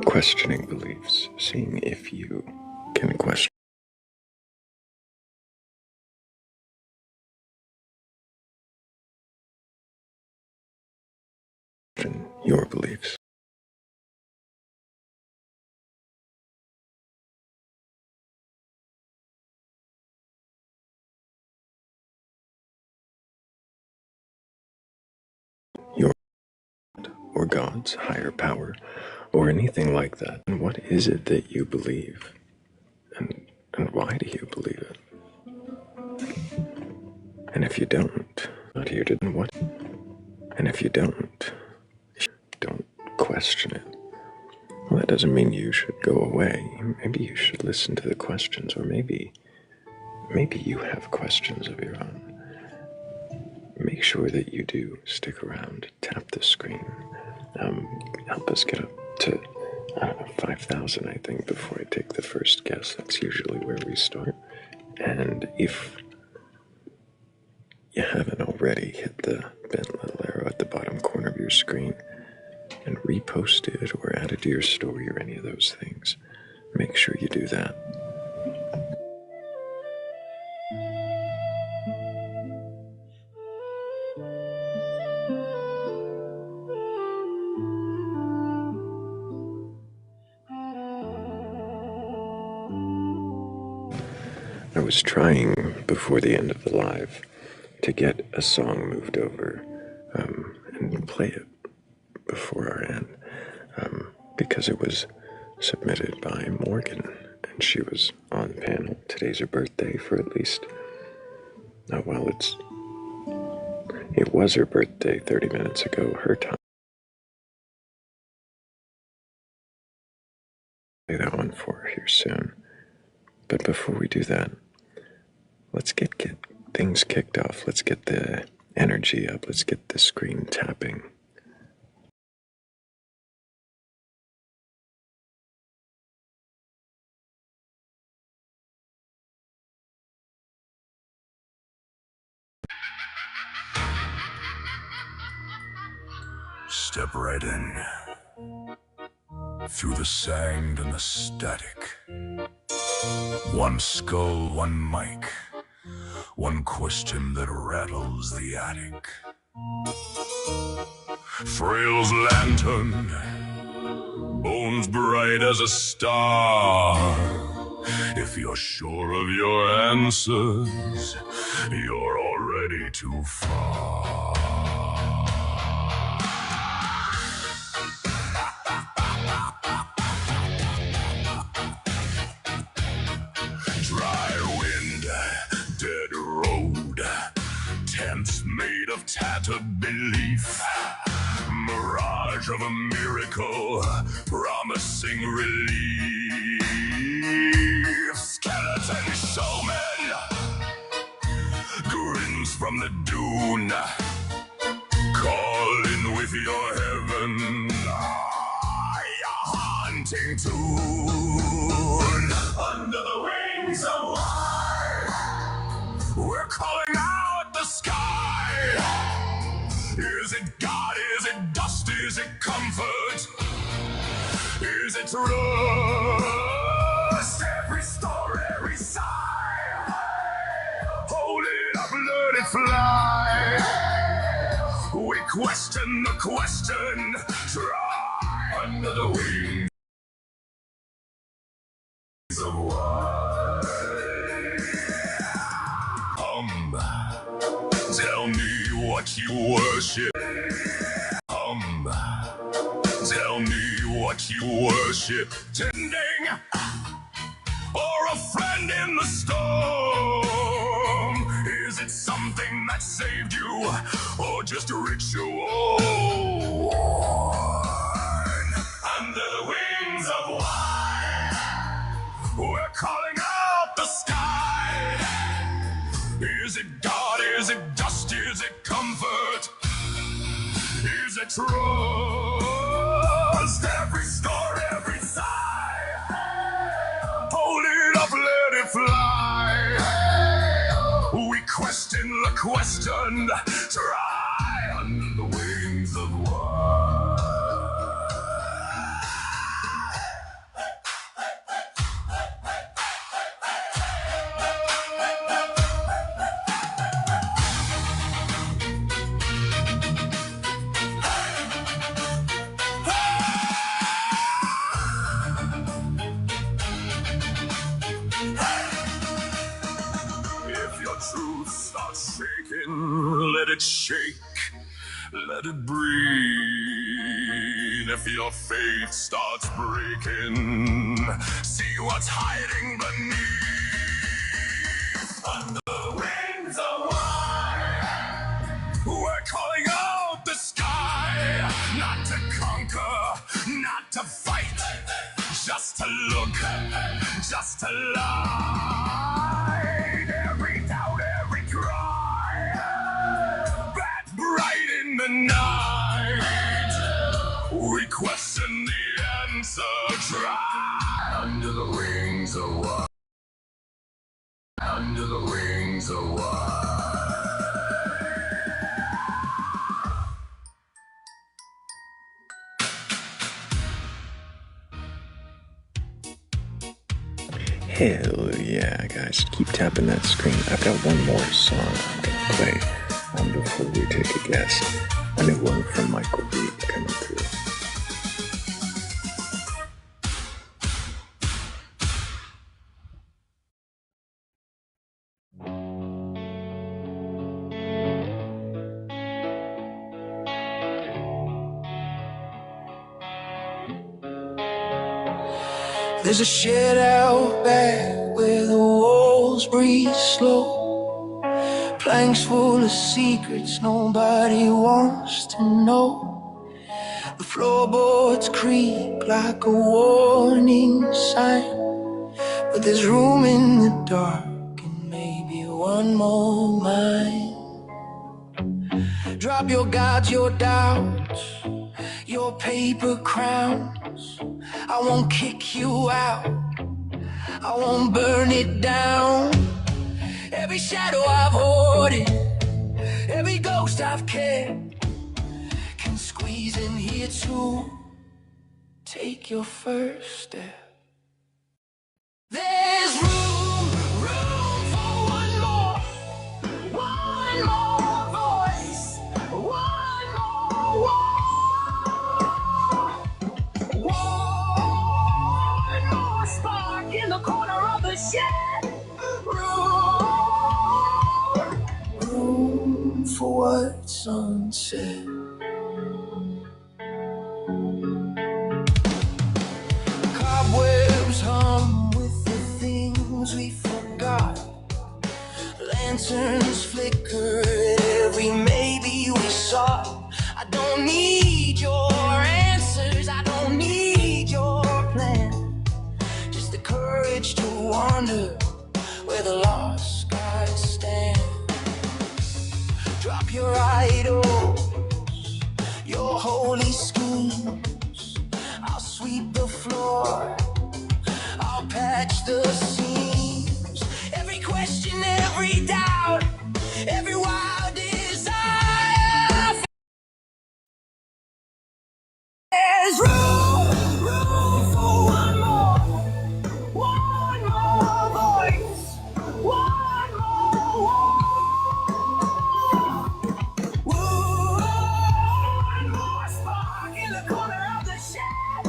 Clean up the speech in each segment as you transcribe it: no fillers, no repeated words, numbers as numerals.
Questioning beliefs, seeing if you can question your beliefs. Your or God's higher power or anything like that. And what is it that you believe? And why do you believe it? And if you don't, not here to what? And if you don't question it. Well, that doesn't mean you should go away. Maybe you should listen to the questions, or maybe you have questions of your own. Make sure that you do stick around, tap the screen, help us get up to 5,000, I think, before I take the first guess. That's usually where we start. And if you haven't already, hit the bent little arrow at the bottom corner of your screen and repost it or add it to your story or any of those things. Make sure you do that. I was trying before the end of the live to get a song moved over and play it before our end because it was submitted by Morgan and she was on the panel. Today's her birthday for at least, well, it was her birthday 30 minutes ago, her time. Play that one for her here soon. But before we do that, let's get things kicked off. Let's get the energy up. Let's get the screen tapping. Step right in, through the sand and the static. One skull, one mic, one question that rattles the attic. Thrayle's lantern, bones bright as a star. If you're sure of your answers, you're already too far. Dry wind, dead road, tents made of tattered belief, mirage of a miracle, promising relief. Skeleton showmen, grins from the dune, call in with your heaven, your haunting tune. Under the wings of light, we're calling out the sky. Is it God? Is it dust? Is it comfort? Is it trust? Every story, every sigh, hold it up, let it fly. We question the question, try under the wings of why. Tell me what you worship. Tell me what you worship. Tending or a friend in the storm? Is it something that saved you or just a ritual? Under the wings of wine, we're calling out the sky. Is it God? Is it dust? Is it comfort? Is it trust? Every star, every sigh. Hold it up, let it fly. We question the questioned. Try under the wings of war. If your truth starts shaking, let it shake, let it breathe. If your faith starts breaking, see what's hiding beneath. Under the wings of war, we're calling out the sky, not to conquer, not to fight, just to look, just to light every doubt, every cry, bat bright in the night. We question the answer, try under the wings of war, under the wings of war. Hell yeah, guys. Keep tapping that screen. I've got one more song I'm going to play before we take a guess. A new one from Michael B. coming through. There's a shed out back where the walls breathe slow. Planks full of secrets nobody wants to know. The floorboards creak like a warning sign, but there's room in the dark and maybe one more mind. Drop your gods, your doubts, your paper crowns. I won't kick you out, I won't burn it down. Every shadow I've hoarded, every ghost I've kept, can squeeze in here too. Take your first step. There's room for one more voice, one more one more spark in the corner of the shed. Room for what's unsaid. Cobwebs hum with the things we forgot. Lanterns flicker at every maybe we sought. I don't need your answers, I don't need your plan. Just the courage to wander where the lost gods stand. Drop your idols, your holy schemes. I'll sweep the floor, I'll patch the seams. Every question, every doubt, every wild desire. There's room for one more voice, one more spark in the corner of the shed.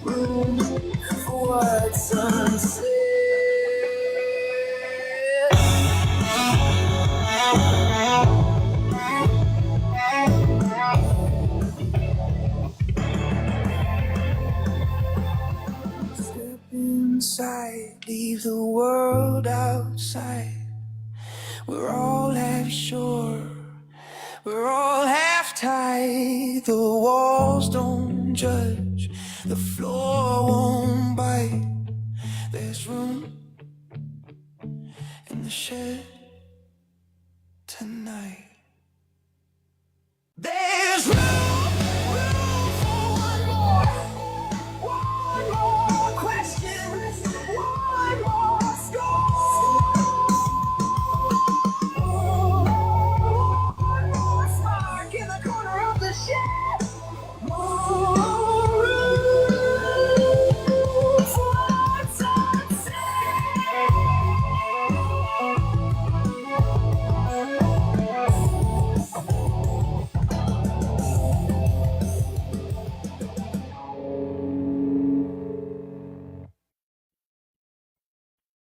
Room for what's unsaid. Step inside, leave the world outside. We're all half sure, we're all half tied. The walls don't judge, the floor won't bite. There's room shed tonight. There's room for one more question, one more score, one more spark in the corner of the shed, more room for sunset.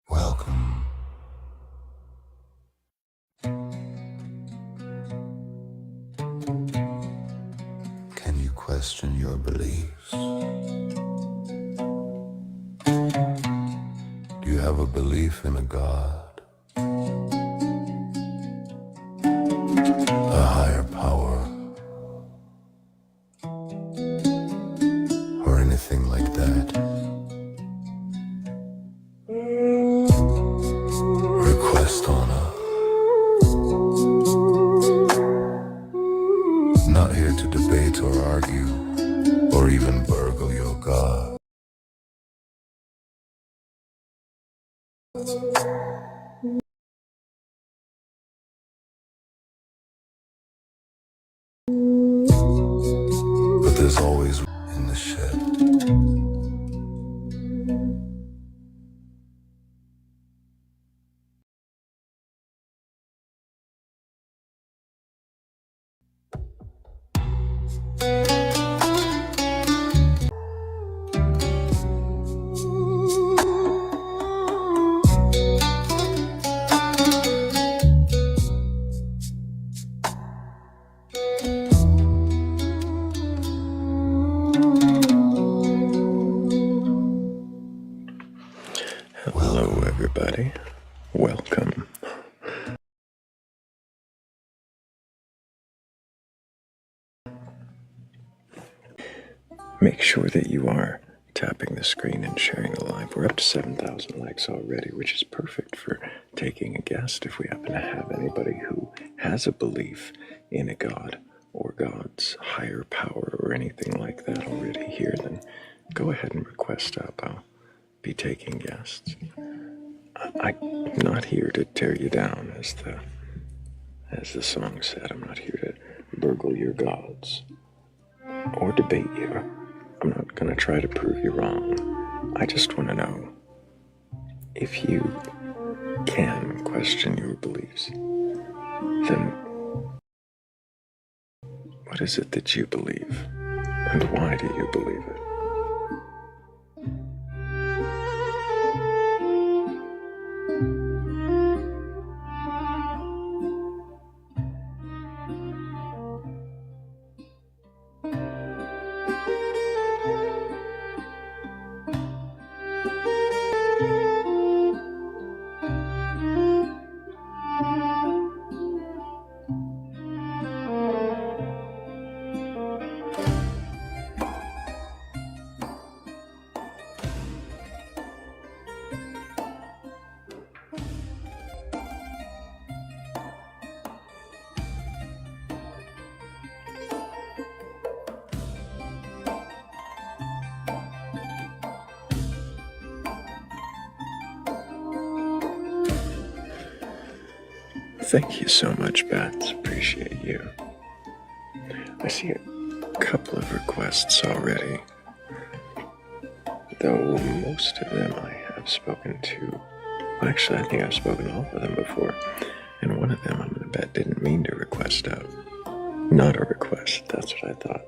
Welcome. Can you question your beliefs? Do you have a belief in a God? A higher power? Or anything like that? Request on us. Not here to debate or argue, or even burgle your God. But there's always in the shed. Hello, everybody. Welcome. Make sure that you are tapping the screen and sharing the live. We're up to 7,000 likes already, which is perfect for taking a guest. If we happen to have anybody who has a belief in a God or God's higher power or anything like that already here, then go ahead and request up. I'll be taking guests. I'm not here to tear you down, as the song said. I'm not here to burgle your gods or debate you. I'm not going to try to prove you wrong. I just want to know if you can question your beliefs, then what is it that you believe, and why do you believe it? Thank you so much, Bats. Appreciate you. I see a couple of requests already, though most of them I have spoken to. Well, actually, I think I've spoken to all of them before, and one of them I'm gonna bet didn't mean to request out. Not a request, that's what I thought.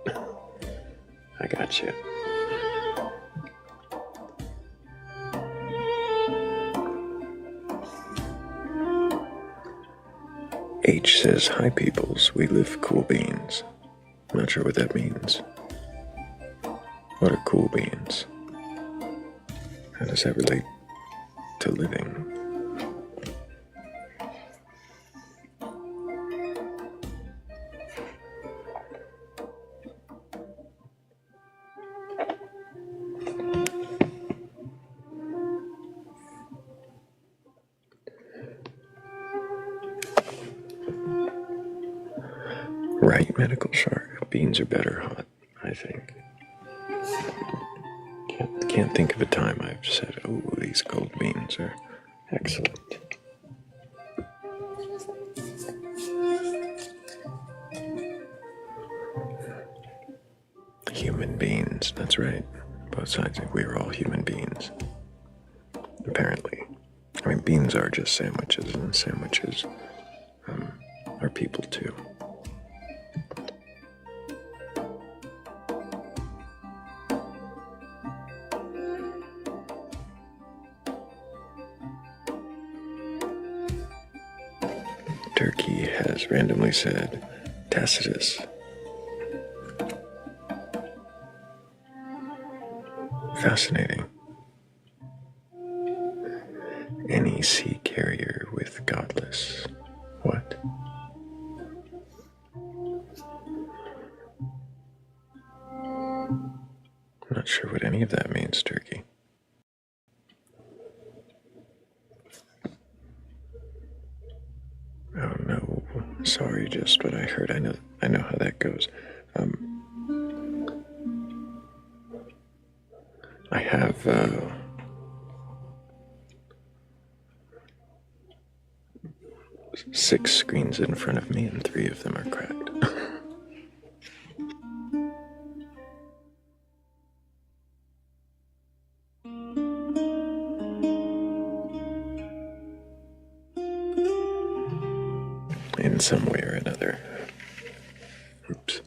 I got you. H says, "Hi peoples, we live cool beans." I'm not sure what that means. What are cool beans? How does that relate to living? Right, medical shark. Beans are better hot, I think. Can't think of a time I've said, oh, these cold beans are excellent. Human beings, that's right. Both sides, we were all human beings. Apparently. I mean, beans are just sandwiches, and sandwiches are people too. Turkey has randomly said Tacitus. Fascinating. Any sea carrier with godless. What? I'm not sure what any of that means, Turkey. Oh no, sorry, just what I heard. I know how that goes. I have 6 screens in front of me, and 3 of them are cracked. In some way or another. Oops.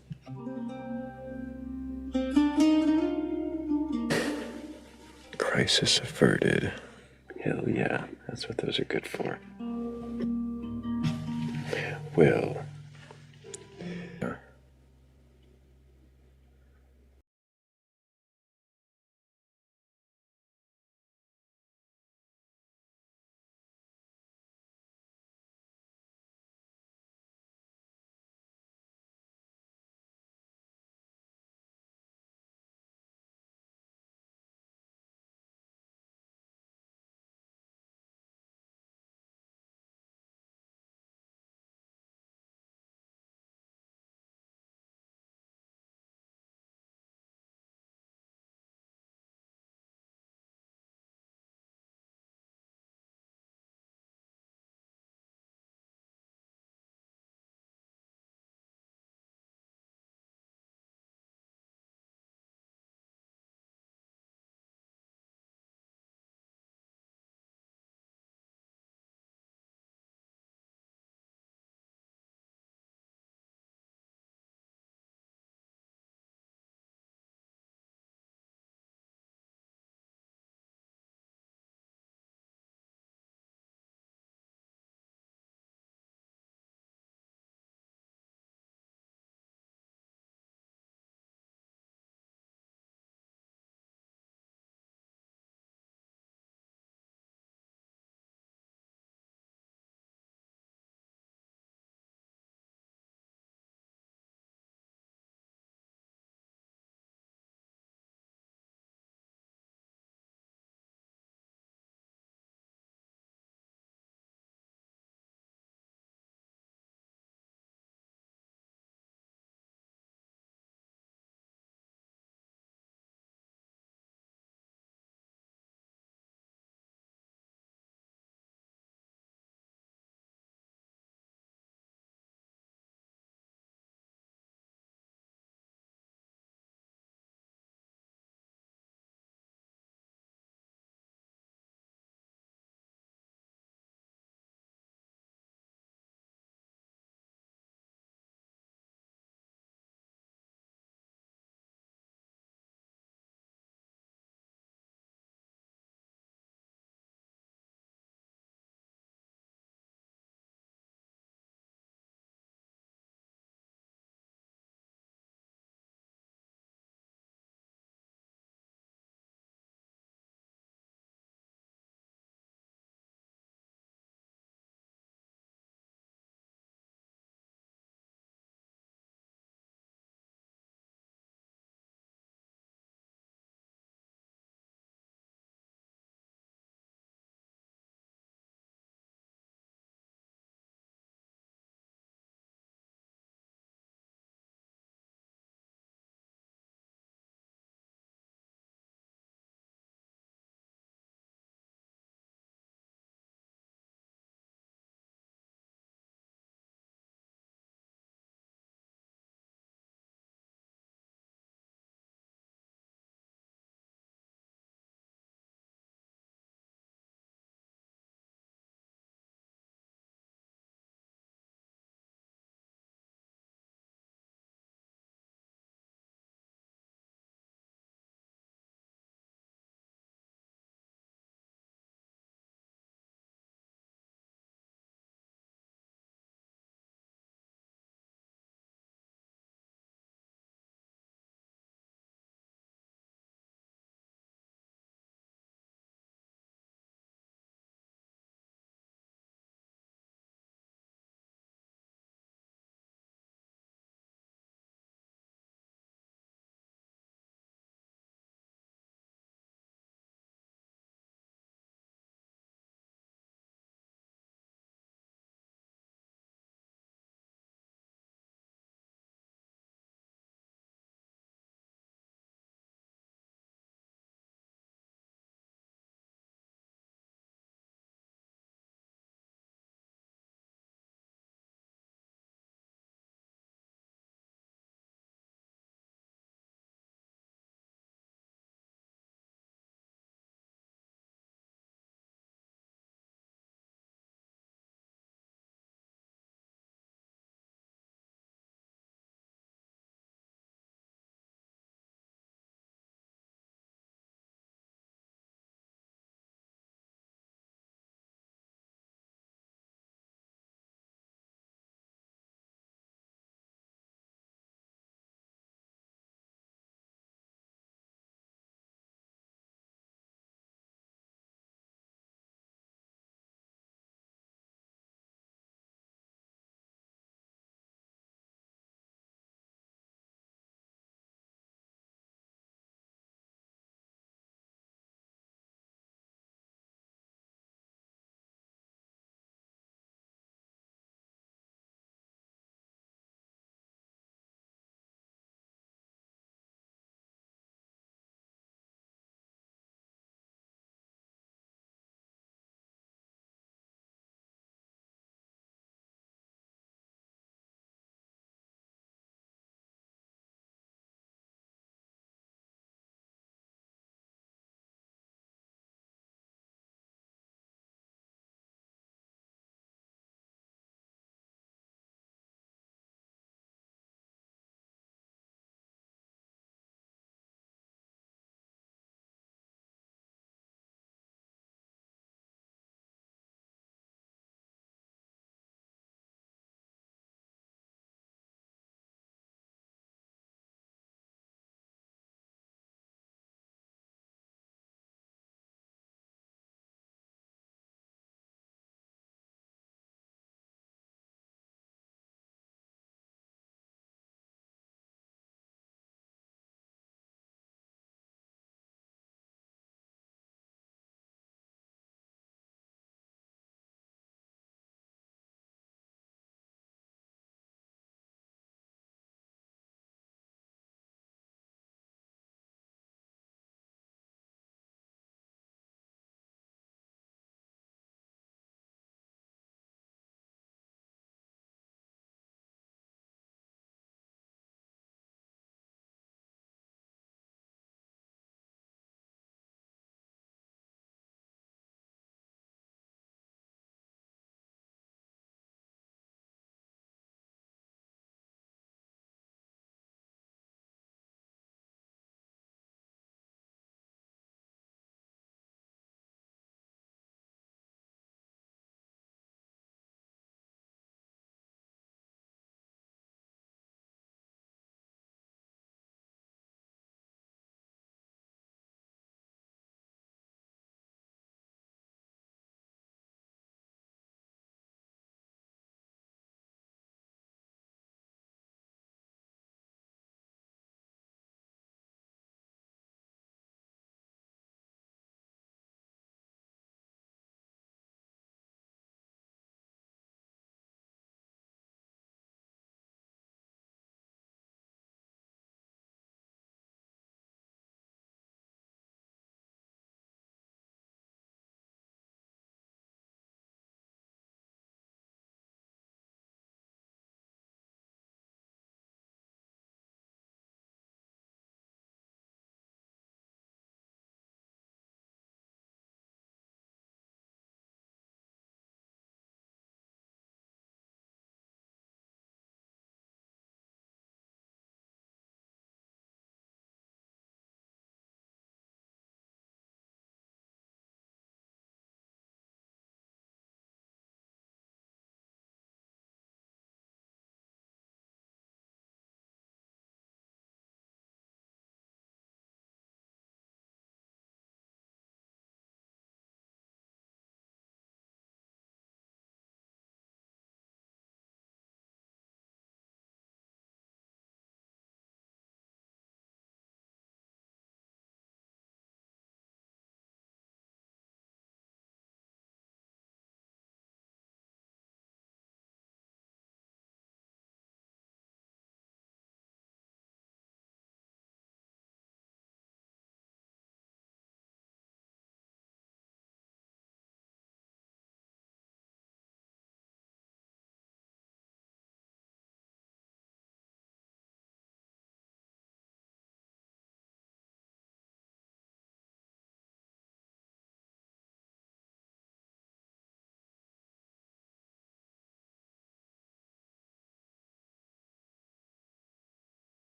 Crisis averted. Hell yeah, that's what those are good for. Well,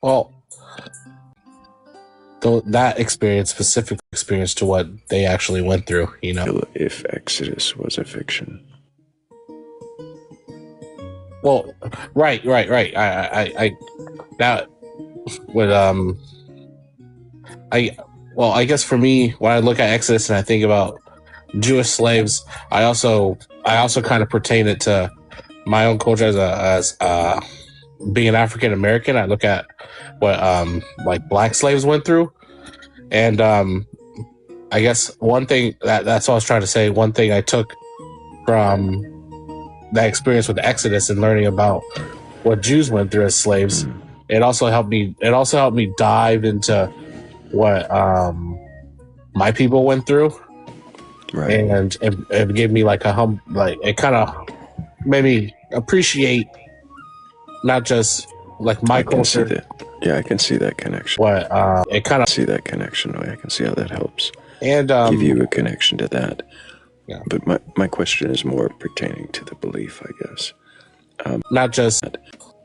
Well, that experience, specific experience to what they actually went through, you know. If Exodus was a fiction. Well, right. I that would I guess for me, when I look at Exodus and I think about Jewish slaves, I also kind of pertain it to my own culture as being an African American. I look at what like black slaves went through, and I guess one thing that's what I was trying to say. One thing I took from that experience with the Exodus and learning about what Jews went through as slaves, it also helped me. It also helped me dive into what my people went through, Right. and it gave me like it kind of made me appreciate not just like my culture. See that. Yeah, I can see that connection. What it kind of see that connection. I can see how that helps. And give you a connection to that. Yeah. But my question is more pertaining to the belief, I guess. Not just.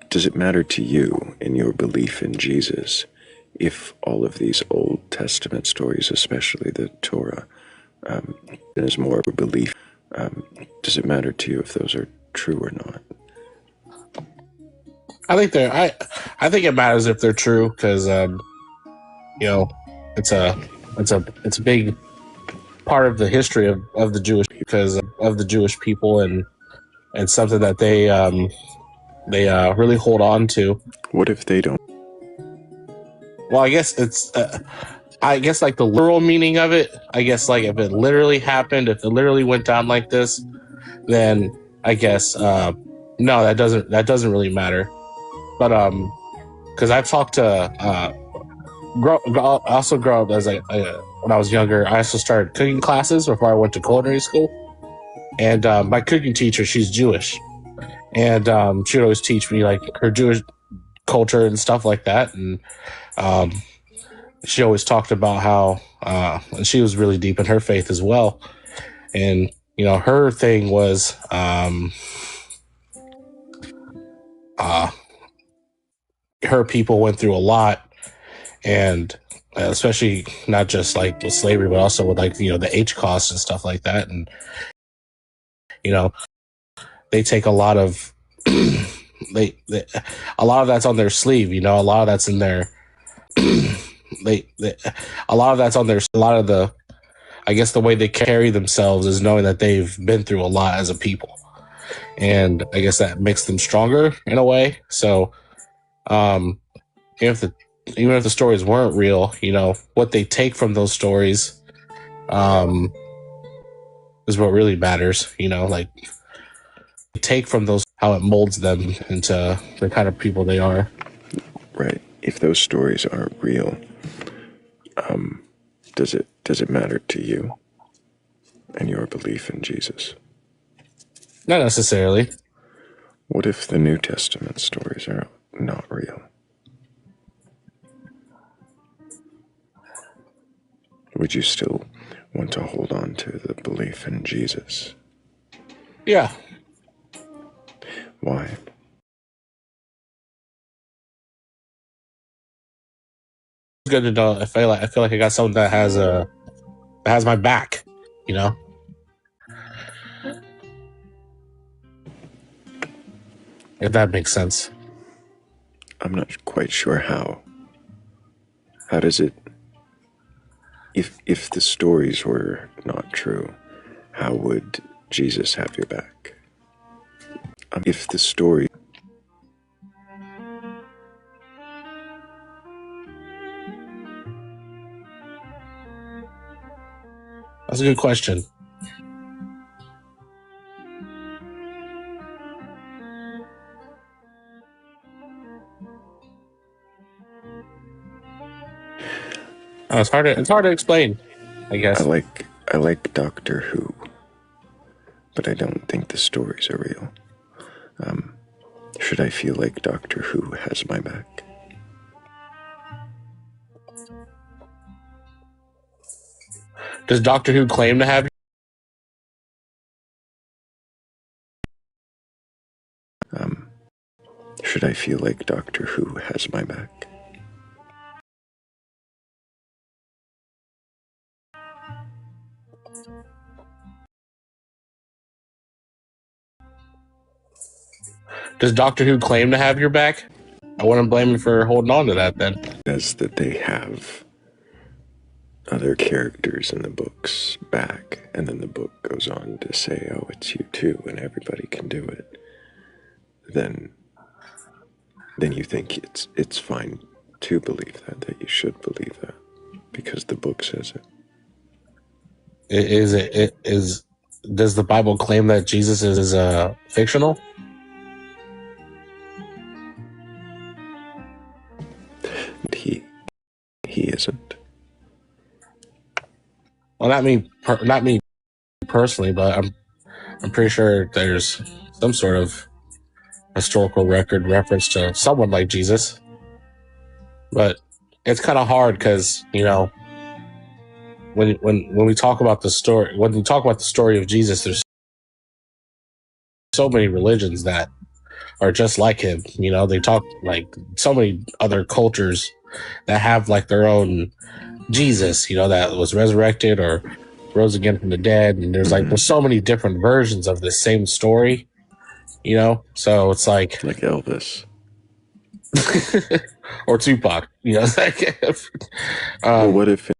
Does it matter to you in your belief in Jesus if all of these Old Testament stories, especially the Torah, is more of a belief? Does it matter to you if those are true or not? I think I think it matters if they're true because you know it's a big part of the history of the Jewish people and something that they really hold on to. What if they don't? Well, I guess it's I guess like the literal meaning of it. I guess like if it literally happened, if it literally went down like this, then I guess no, that doesn't really matter. But because I've talked to also grow up as when I was younger. I also started cooking classes before I went to culinary school, and my cooking teacher, she's Jewish, and she would always teach me like her Jewish culture and stuff like that, and she always talked about how and she was really deep in her faith as well, and you know her thing was her people went through a lot, and especially not just like with slavery, but also with like the H costs and stuff like that, and they take a lot of they a lot of that's on their sleeve, a lot of that's in their a lot of that's on their a lot of the I guess the way they carry themselves is knowing that they've been through a lot as a people, and I guess that makes them stronger in a way. So even if the stories weren't real, what they take from those stories is what really matters. Like take from those how it molds them into the kind of people they are. Right. If those stories aren't real, does it matter to you and your belief in Jesus? Not necessarily. What if the New Testament stories are not real? Would you still want to hold on to the belief in Jesus? Yeah. Why? It's good to know. I feel like I got someone that has my back, If that makes sense. I'm not quite sure how. How does it... If the stories were not true, how would Jesus have your back? If the story... That's a good question. It's hard to explain, I guess. I like Doctor Who, but I don't think the stories are real. Should I feel like Doctor Who has my back? Does Doctor Who claim to have? Should I feel like Doctor Who has my back? Does Doctor Who claim to have your back? I wouldn't blame him for holding on to that then. Says that they have other characters in the book's back, and then the book goes on to say, oh, it's you too, and everybody can do it, then you think it's fine to believe that you should believe that, because the book says it. Does the Bible claim that Jesus is fictional? He isn't. Well, not me personally, but I'm pretty sure there's some sort of historical record reference to someone like Jesus. But it's kind of hard because, you know, when we talk about the story, when we talk about the story of Jesus, there's so many religions that are just like him. You know, they talk like so many other cultures that have like their own Jesus, you know, that was resurrected or rose again from the dead. And there's so many different versions of the same story, you know? So it's like Elvis. or Tupac, you know? Well, what if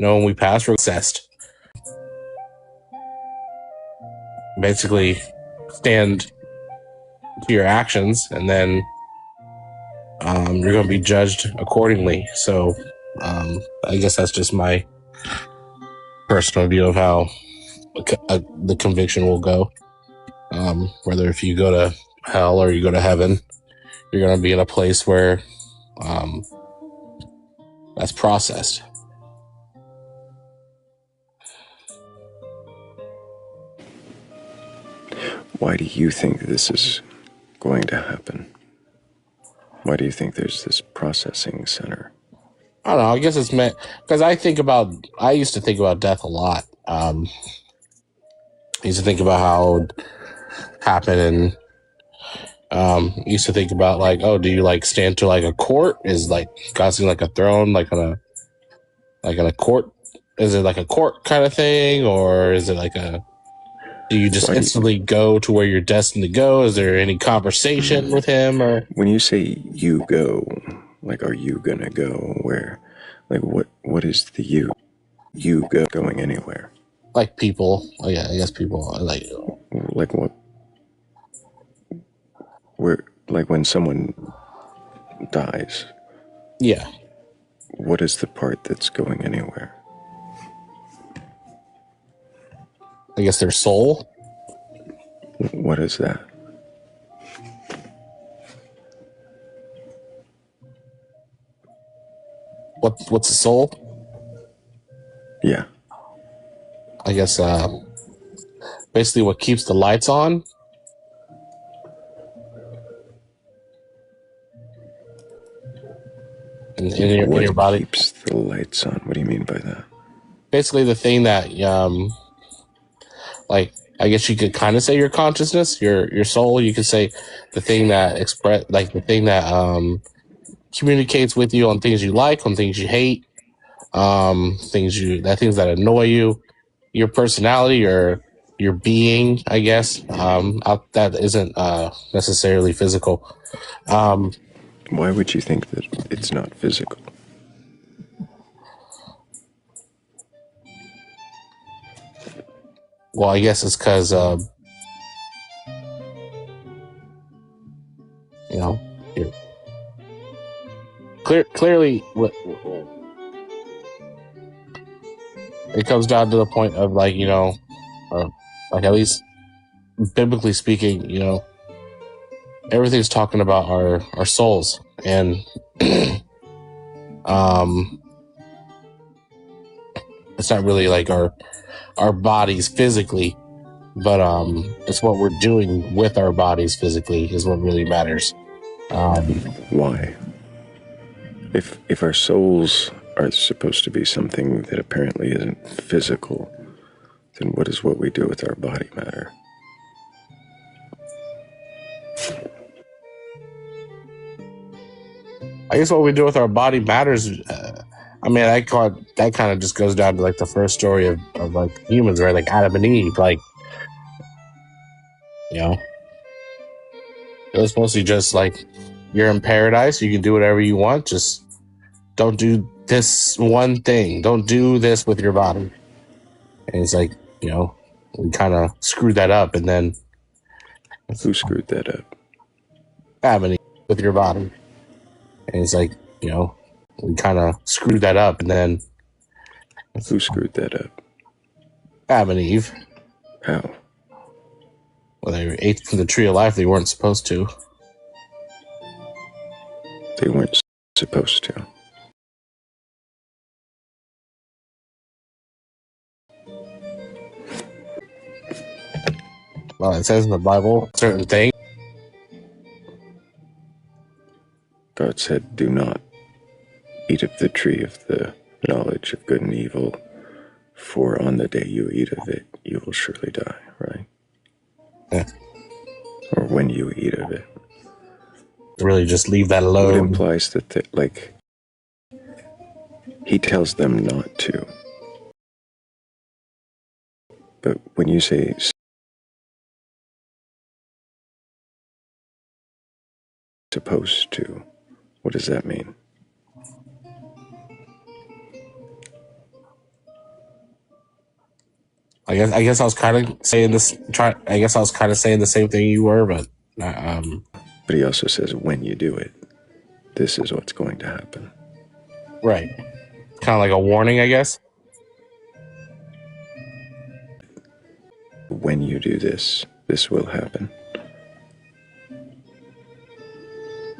when we pass, we're assessed. Basically, stand to your actions, and then you're going to be judged accordingly. So, I guess that's just my personal view of how the conviction will go. Whether if you go to hell or you go to heaven, you're going to be in a place where that's processed. Why do you think this is going to happen? Why do you think there's this processing center? I don't know. I guess it's meant because I used to think about death a lot. I used to think about how it would happen, and used to think about like, oh, do you like stand to like a court? Is like God seen like a throne, like on a court? Is it like a court kind of thing, or is it like a? Do you just instantly go to where you're destined to go? Is there any conversation with him, or when you say you go, like, are you gonna go where? Like, what is the you? You going anywhere? like people? Oh yeah, I guess people like what? Where? Like when someone dies? Yeah. What is the part that's going anywhere? I guess their soul. What is that? What's a soul? Yeah. I guess basically what keeps the lights on. In your body. What keeps the lights on? What do you mean by that? Basically the thing that like I guess you could kind of say your consciousness, your soul. You could say the thing that the thing that communicates with you on things you like, on things you hate, things that annoy you, your personality, your being, I guess. That isn't necessarily physical. Why would you think that it's not physical? Well, I guess it's because you're clearly it comes down to the point of like like at least biblically speaking, everything's talking about our souls, and it's not really like our bodies physically, but it's what we're doing with our bodies physically is what really matters. Why? If our souls are supposed to be something that apparently isn't physical, then what does what we do with our body matter? I guess what we do with our body matters. I mean, that kind of just goes down to like the first story of like humans, right? Like Adam and Eve. Like, it was mostly just like you're in paradise. You can do whatever you want. Just don't do this one thing. Don't do this with your body. And it's like, we kind of screwed that up. And then who screwed that up? Adam and Eve with your body. And it's like, we kind of screwed that up. And then who screwed that up? Adam and Eve. How? Well, they ate from the tree of life they weren't supposed to. They weren't supposed to. Well, it says in the Bible certain things. God said, do not eat of the tree of the knowledge of good and evil, for on the day you eat of it, you will surely die, right? Yeah. Or when you eat of it. Really just leave that alone. It implies that, he tells them not to. But when you say supposed to, what does that mean? I guess I was kind of saying this. I guess I was kind of saying the same thing you were, but But he also says, when you do it, this is what's going to happen. right, kind of like a warning, I guess. When you do this, this will happen.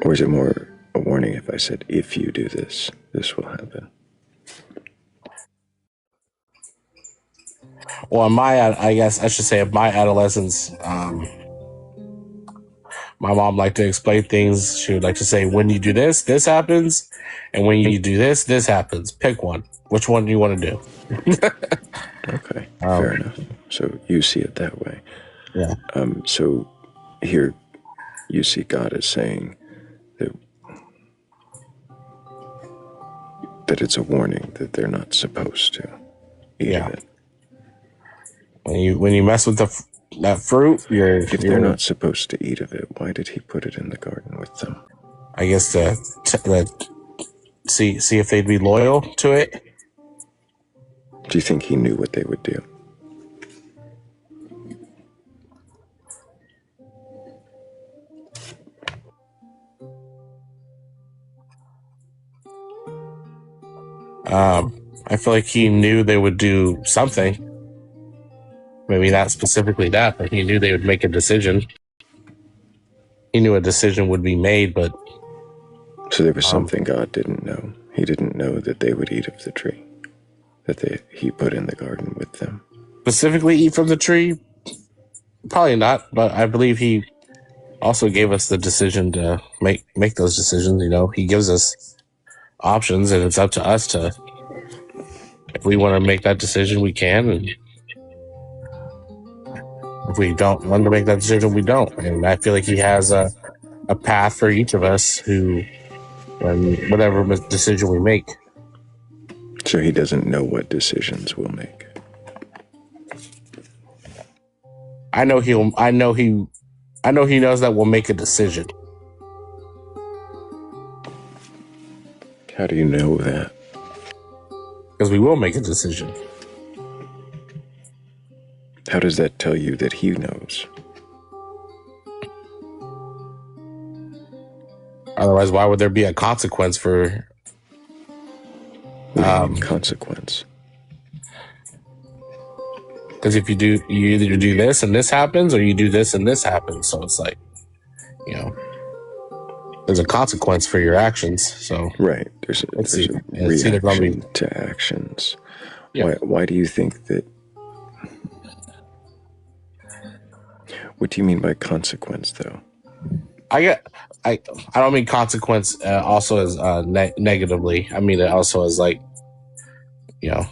Or is it more a warning if I said, if you do this, this will happen? Well, I guess I should say, in my adolescence, my mom liked to explain things. She would like to say, when you do this, this happens. And when you do this, this happens. Pick one. Which one do you want to do? Okay, fair enough. So you see it that way. Yeah. So here you see God as saying that it's a warning that they're not supposed to eat of it. When you mess with that fruit, if they're not supposed to eat of it, why did he put it in the garden with them? I guess to see if they'd be loyal to it. Do you think he knew what they would do? I feel like he knew they would do something. Maybe not specifically that, but he knew they would make a decision. He knew a decision would be made, but... So there was something God didn't know. He didn't know that they would eat of the tree that he put in the garden with them. Specifically eat from the tree? Probably not, but I believe he also gave us the decision to make those decisions. You know, he gives us options, and it's up to us to... If we want to make that decision, we can, and if we don't want to make that decision, we don't. And I feel like he has a path for each of us whatever decision we make. So he doesn't know what decisions we'll make. I know he knows that we'll make a decision. How do you know that? Because we will make a decision. How does that tell you that he knows? Otherwise, why would there be a consequence for... consequence? Because if you either do this and this happens, or you do this and this happens. So it's like, you know, there's a consequence for your actions. So right, there's a reaction to actions. Yeah. Why do you think that? What do you mean by consequence, though? I don't mean consequence also as negatively. I mean it also as like, you know,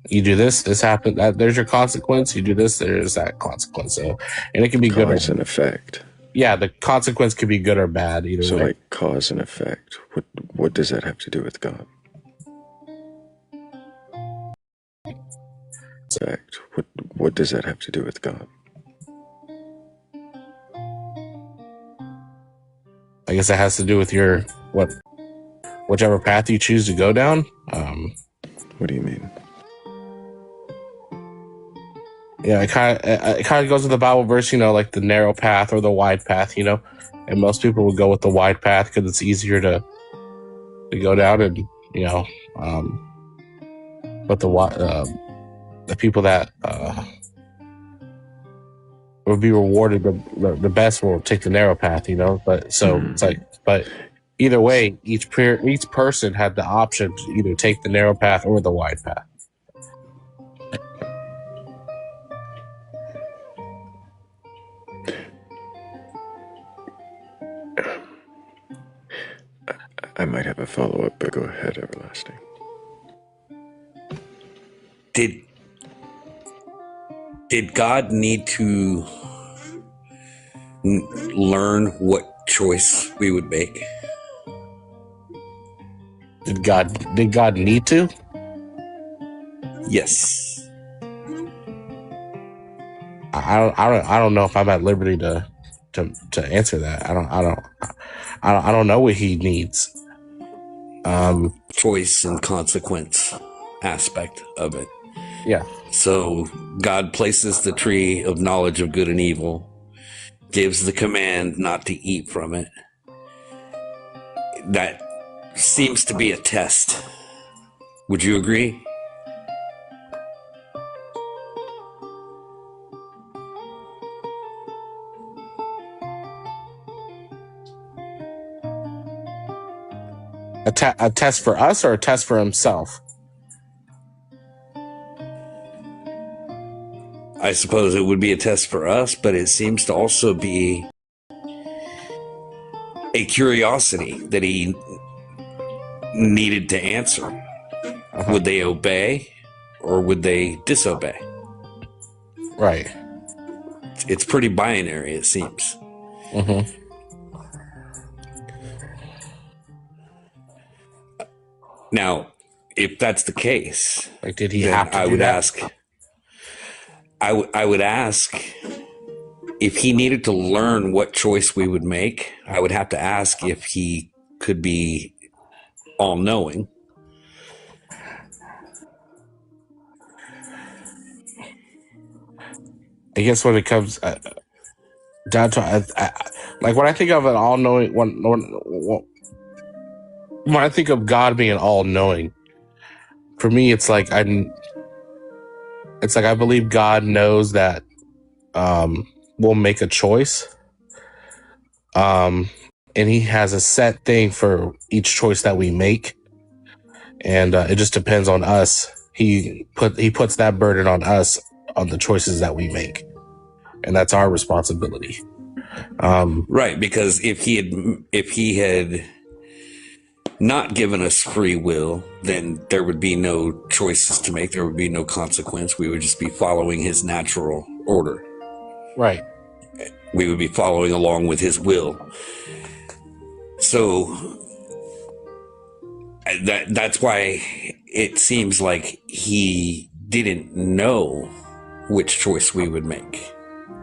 you do this happens. There's your consequence. You do this, there's that consequence. So, and it can be good cause and effect. Yeah, the consequence could be good or bad either way. So like cause and effect. What does that have to do with God? Effect. What does that have to do with God? I guess it has to do with whichever path you choose to go down. What do you mean? Yeah, it kind of goes with the Bible verse, you know, like the narrow path or the wide path, you know, and most people would go with the wide path because it's easier to go down, and you know, but the people that will be rewarded the best will take the narrow path, you know. But so it's like, but either way, each person had the option to either take the narrow path or the wide path. I might have a follow-up, but go ahead, Everlasting. Did God need to learn what choice we would make? Did God need to? Yes. I don't know if I'm at liberty to answer that. I don't know what he needs. Choice and consequence aspect of it. Yeah. So God places the tree of knowledge of good and evil, gives the command not to eat from it. That seems to be a test. Would you agree? A test for us or a test for himself? I suppose it would be a test for us, but it seems to also be a curiosity that he needed to answer. Uh-huh. Would they obey or would they disobey? Right. It's pretty binary, it seems. Mm-hmm. Now, if that's the case, Like, did he then have to I do would that? ask. I would ask if he needed to learn what choice we would make. I would have to ask if he could be all-knowing. I guess when it comes down to, like when I think of an all-knowing, when I think of God being all-knowing, for me, it's like I believe God knows that we'll make a choice, and He has a set thing for each choice that we make, and it just depends on us. He puts that burden on us on the choices that we make, and that's our responsibility. Right, because if he had not given us free will, then there would be no choices to make. There would be no consequence. We would just be following his natural order. Right. We would be following along with his will. So that's why it seems like he didn't know which choice we would make.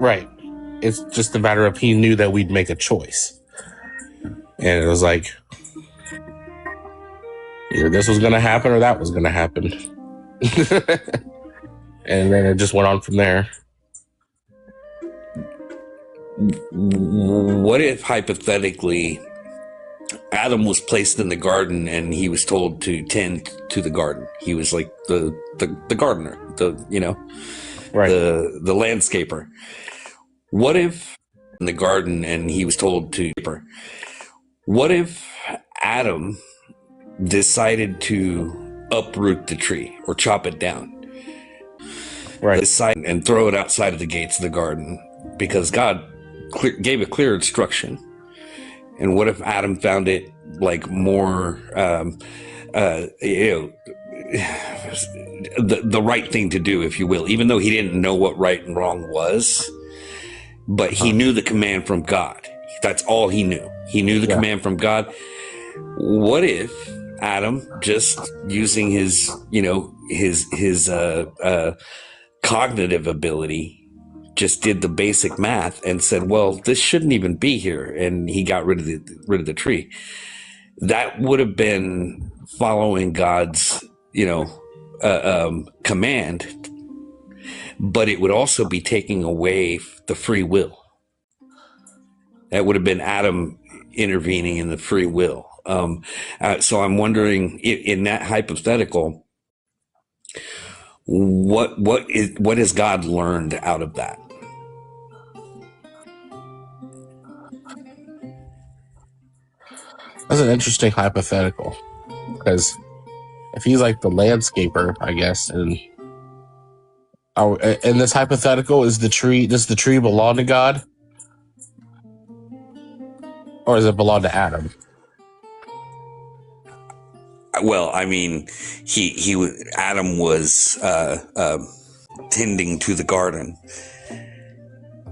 Right. It's just a matter of he knew that we'd make a choice. And it was like, either this was going to happen or that was going to happen. And then it just went on from there. What if, hypothetically, Adam was placed in the garden and he was told to tend to the garden? He was like the gardener, Right. the landscaper. What if in the garden and he was told to? What if Adam decided to uproot the tree or chop it down? Right. And throw it outside of the gates of the garden because God gave a clear instruction. And what if Adam found it like more, the right thing to do, if you will, even though he didn't know what right and wrong was, but he knew the command from God. That's all he knew. He knew the command from God. What if Adam, just using his cognitive ability, just did the basic math and said, well, this shouldn't even be here, and he got rid of the tree? That would have been following God's command, but it would also be taking away the free will. That would have been Adam intervening in the free will. So I'm wondering, in that hypothetical, what has God learned out of that? That's an interesting hypothetical, because if he's like the landscaper, I guess, and in this hypothetical, does the tree belong to God, or does it belong to Adam? Well, I mean, Adam was tending to the garden,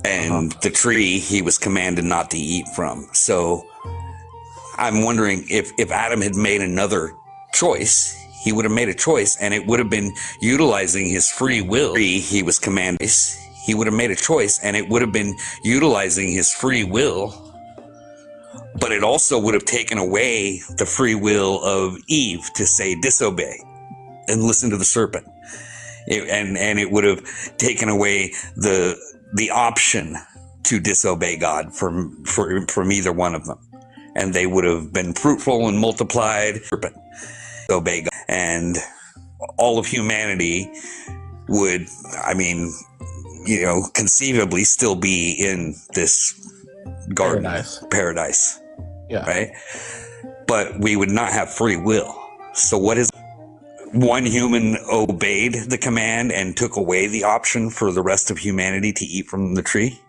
and the tree he was commanded not to eat from. So I'm wondering if Adam had made another choice, he would have made a choice, and it would have been utilizing his free will. He was commanded. He would have made a choice, and it would have been utilizing his free will. But it also would have taken away the free will of Eve to say disobey and listen to the serpent. and it would have taken away the option to disobey God from either one of them, and they would have been fruitful and multiplied. Obey God, and all of humanity would, I mean, conceivably still be in this garden paradise, yeah, right? But we would not have free will. So what is one human obeyed the command and took away the option for the rest of humanity to eat from the tree?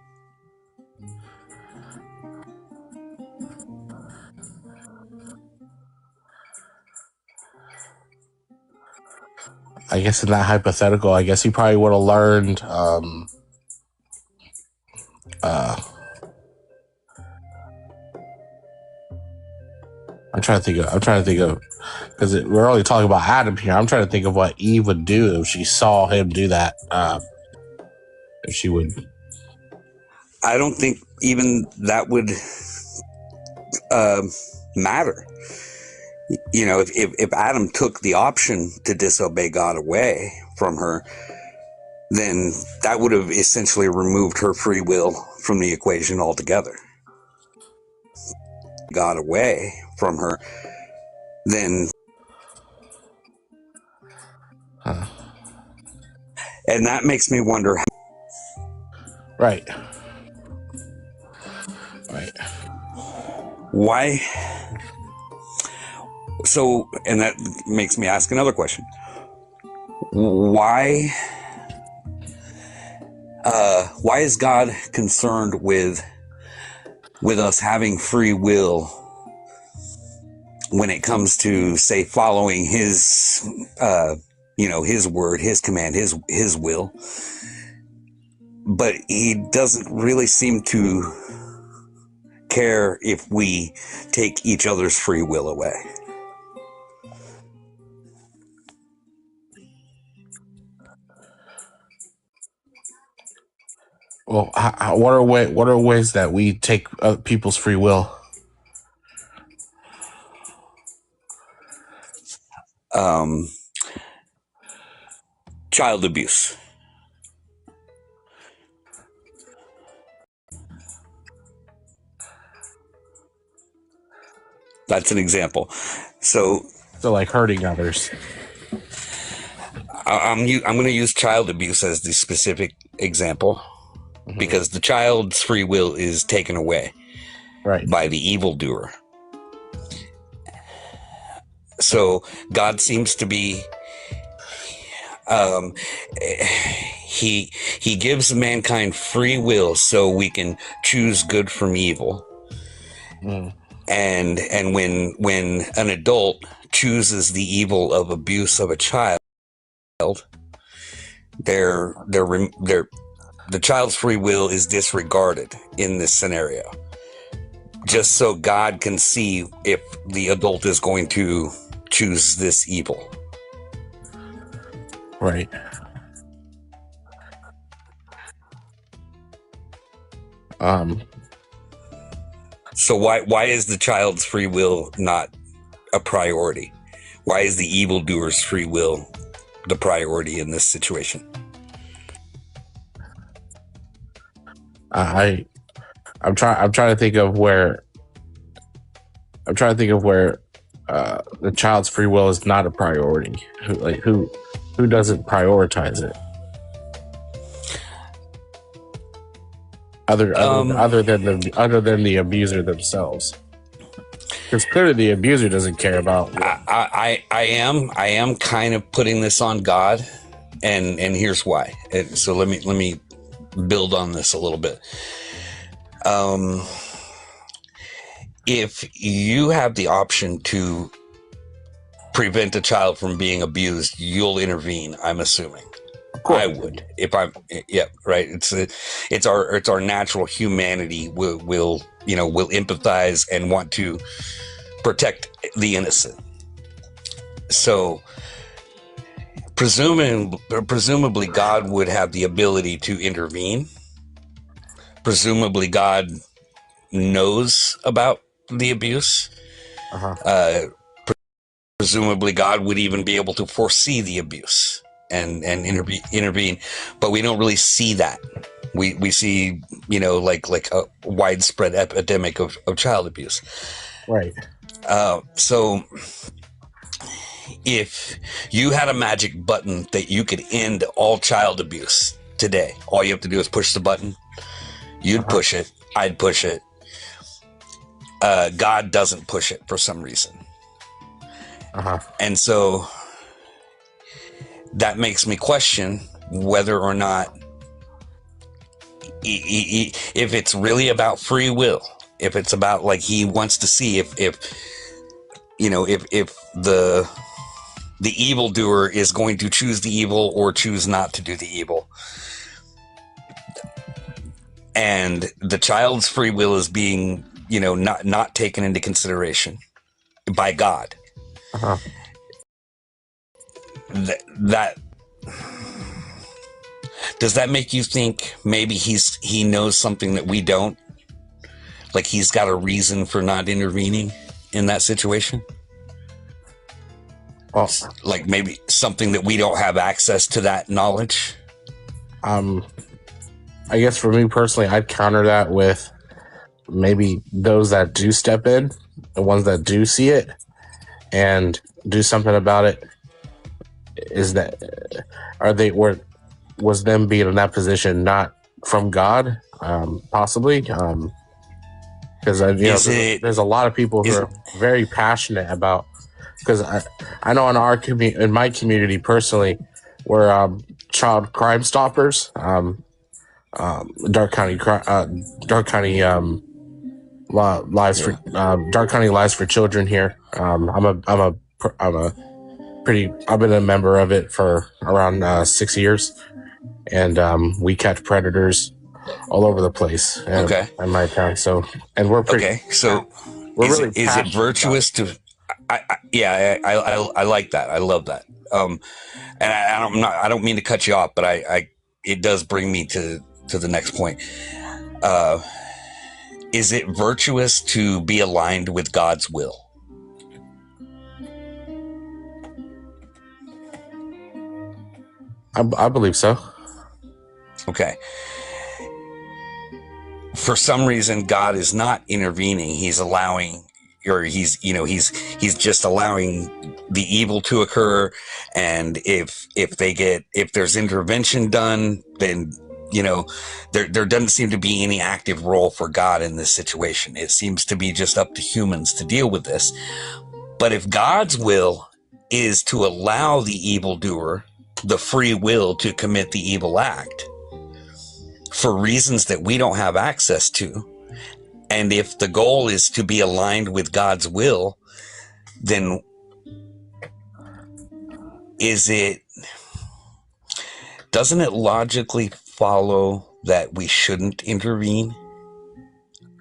I guess in that hypothetical, I guess he probably would have learned I'm trying to think of because we're only talking about Adam here. I'm trying to think of what Eve would do if she saw him do that. If she would, I don't think even that would matter. If Adam took the option to disobey God away from her, then that would have essentially removed her free will from the equation altogether. God away from her, then and that makes me wonder right why. So, and that makes me ask another question: why is God concerned with us having free will when it comes to, say, following his his word, his command, his will? But he doesn't really seem to care if we take each other's free will away. well, what are ways that we take people's free will? Child abuse. That's an example. So like hurting others. I'm going to use child abuse as the specific example, because the child's free will is taken away by the evildoer. So God seems to be he gives mankind free will so we can choose good from evil. And when an adult chooses the evil of abuse of a child, the child's free will is disregarded in this scenario, just so God can see if the adult is going to choose this evil. Right. So why is the child's free will not a priority? Why is the evildoer's free will the priority in this situation? I'm trying to think of where the child's free will is not a priority. Who doesn't prioritize it? Other than the abuser themselves, because clearly the abuser doesn't care about. I am kind of putting this on God, and here's why. So let me build on this a little bit. If you have the option to prevent a child from being abused, you'll intervene, I'm assuming. I would, if I'm, yeah, right. It's our natural humanity will empathize and want to protect the innocent. So presumably God would have the ability to intervene. Presumably God knows about the abuse. Presumably God would even be able to foresee the abuse. and intervene, but we don't really see that. We see, like a widespread epidemic of child abuse. Right. So if you had a magic button that you could end all child abuse today, all you have to do is push the button. You'd push it. I'd push it. God doesn't push it for some reason. And so that makes me question whether or not, if it's really about free will, if it's about like he wants to see if the evildoer is going to choose the evil or choose not to do the evil. And the child's free will is being, not taken into consideration by God. That does that make you think maybe he knows something that we don't? Like he's got a reason for not intervening in that situation? Well, like maybe something that we don't have access to that knowledge? I guess for me personally, I'd counter that with maybe those that do step in, the ones that do see it and do something about it. Was them being in that position not from God? Possibly. Because there's a lot of people who are very passionate about. Because I know in my community personally, we're child crime stoppers. Dark County Lives for Children here. I've been a member of it for around 6 years, and we catch predators all over the place. In my town. So, and we're pretty. Okay, so is it virtuous to? I like that. I love that. And I don't mean to cut you off, but it does bring me to the next point. Is it virtuous to be aligned with God's will? I believe so. Okay. For some reason, God is not intervening. He's allowing, or he's just allowing the evil to occur. And if there's intervention done, then, there doesn't seem to be any active role for God in this situation. It seems to be just up to humans to deal with this. But if God's will is to allow the evildoer the free will to commit the evil act for reasons that we don't have access to, and if the goal is to be aligned with God's will, then doesn't it logically follow that we shouldn't intervene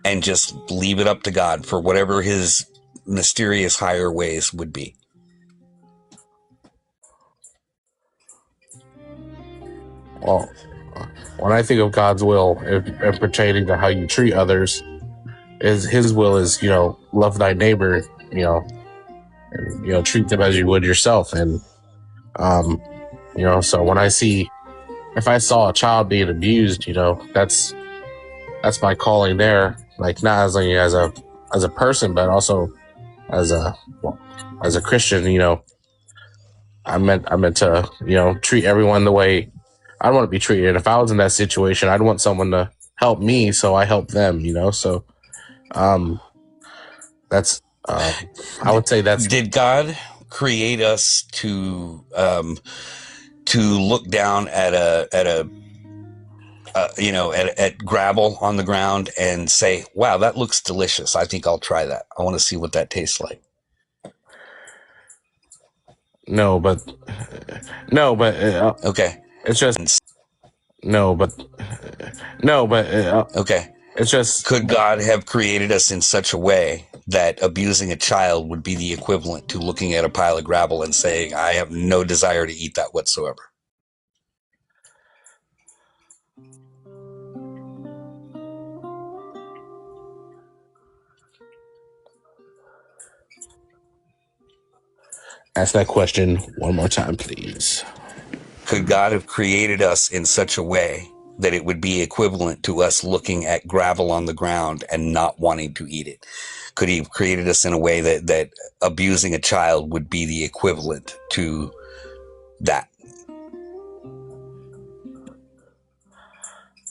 and just leave it up to God for whatever his mysterious higher ways would be? Well, when I think of God's will and pertaining to how you treat others, his will is, love thy neighbor, and, treat them as you would yourself. And, so if I saw a child being abused, that's my calling there. Like not as a person, but also as a Christian, I meant to, treat everyone the way I want to be treated. If I was in that situation, I'd want someone to help me, so I help them, So, that's, I would say that's. Did God create us to look down at gravel on the ground and say, "Wow, that looks delicious. I think I'll try that. I want to see what that tastes like." No, but okay. It's just okay. It's just, could God have created us in such a way that abusing a child would be the equivalent to looking at a pile of gravel and saying, "I have no desire to eat that whatsoever"? Ask that question one more time, please. Could God have created us in such a way that it would be equivalent to us looking at gravel on the ground and not wanting to eat it? Could he have created us in a way that abusing a child would be the equivalent to that?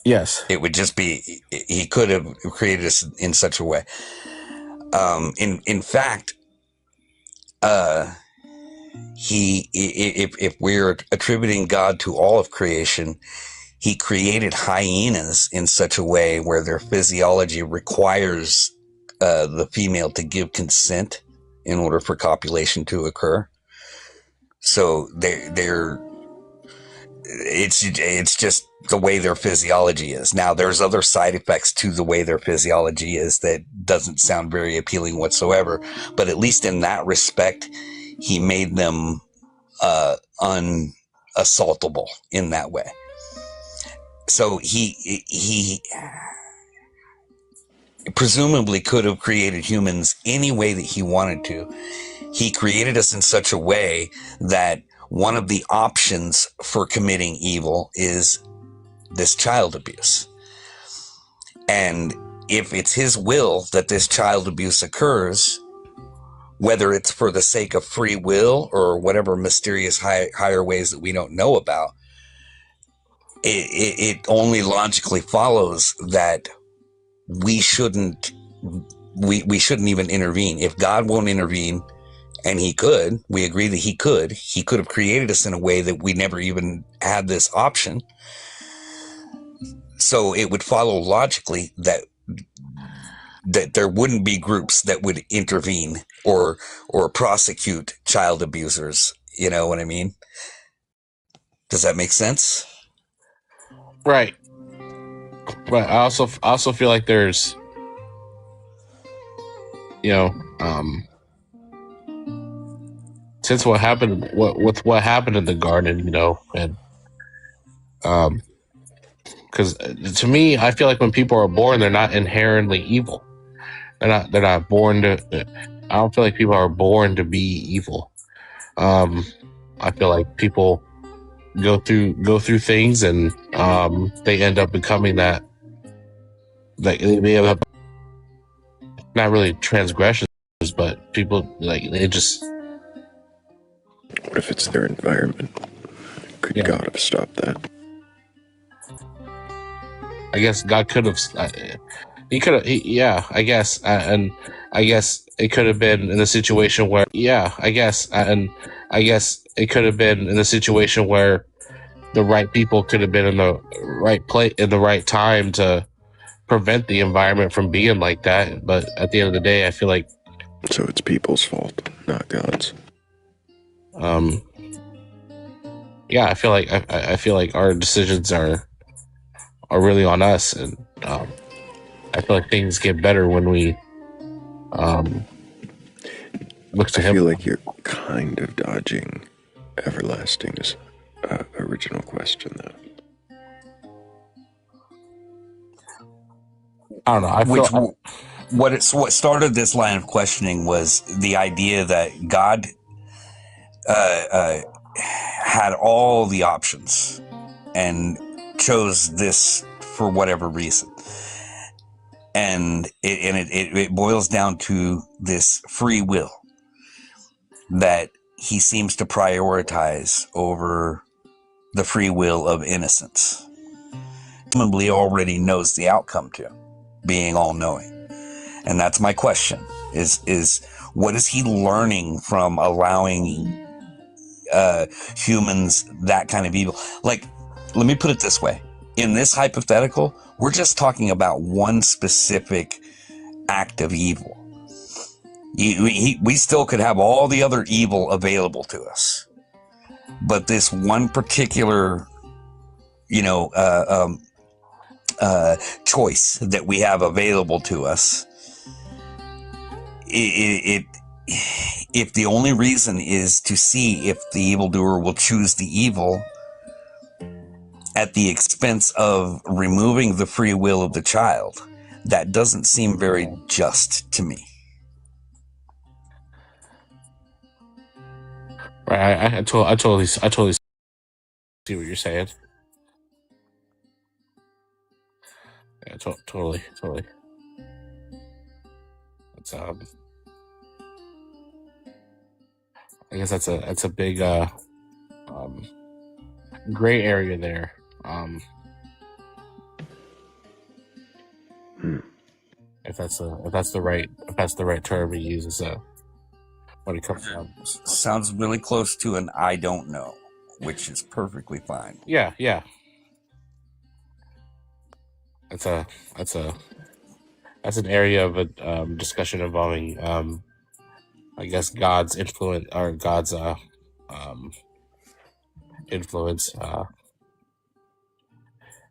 Yes. It would just be, he could have created us in such a way. In fact, if we're attributing God to all of creation, he created hyenas in such a way where their physiology requires the female to give consent in order for copulation to occur. So it's just the way their physiology is. Now, there's other side effects to the way their physiology is that doesn't sound very appealing whatsoever. But at least in that respect, he made them unassaultable in that way. So he presumably could have created humans any way that he wanted to. He created us in such a way that one of the options for committing evil is this child abuse. And if it's his will that this child abuse occurs, whether it's for the sake of free will or whatever mysterious higher ways that we don't know about, it only logically follows that we shouldn't even intervene. If God won't intervene, and we agree that he could have created us in a way that we never even had this option. So it would follow logically that there wouldn't be groups that would intervene or prosecute child abusers. You know what I mean? Does that make sense? Right. But I also feel like there's, since what happened in the garden, and because to me, I feel like when people are born, they're not inherently evil. They're not born to. I don't feel like people are born to be evil. I feel like people go through things, and they end up becoming that. Like they end up not really transgressions, but people they just. What if it's their environment? Could God have stopped that? I guess God could have. He could have. I guess, and I guess it could have been in a situation where. I guess, and I guess it could have been in a situation where the right people could have been in the right place in the right time to prevent the environment from being like that. But at the end of the day, I feel like. So it's people's fault, not God's. I feel like I feel like our decisions are really on us, and I feel like things get better when we look to him. I feel like you're kind of dodging everlasting's original question, though. I don't know. What started this line of questioning was the idea that God had all the options and chose this for whatever reason. And it boils down to this free will that he seems to prioritize over the free will of innocence. Presumably already knows the outcome to, being all-knowing. And that's my question, is what is he learning from allowing humans that kind of evil? Like, let me put it this way. In this hypothetical, we're just talking about one specific act of evil. We still could have all the other evil available to us. But this one particular, choice that we have available to us, if the only reason is to see if the evildoer will choose the evil at the expense of removing the free will of the child, that doesn't seem very just to me. Right, I totally see what you're saying. Yeah, totally. It's I guess that's a big gray area there. If that's the right term to use, is when it comes to sounds really close to an I don't know, which is perfectly fine. Yeah. That's an area of a discussion involving I guess God's influence or God's influence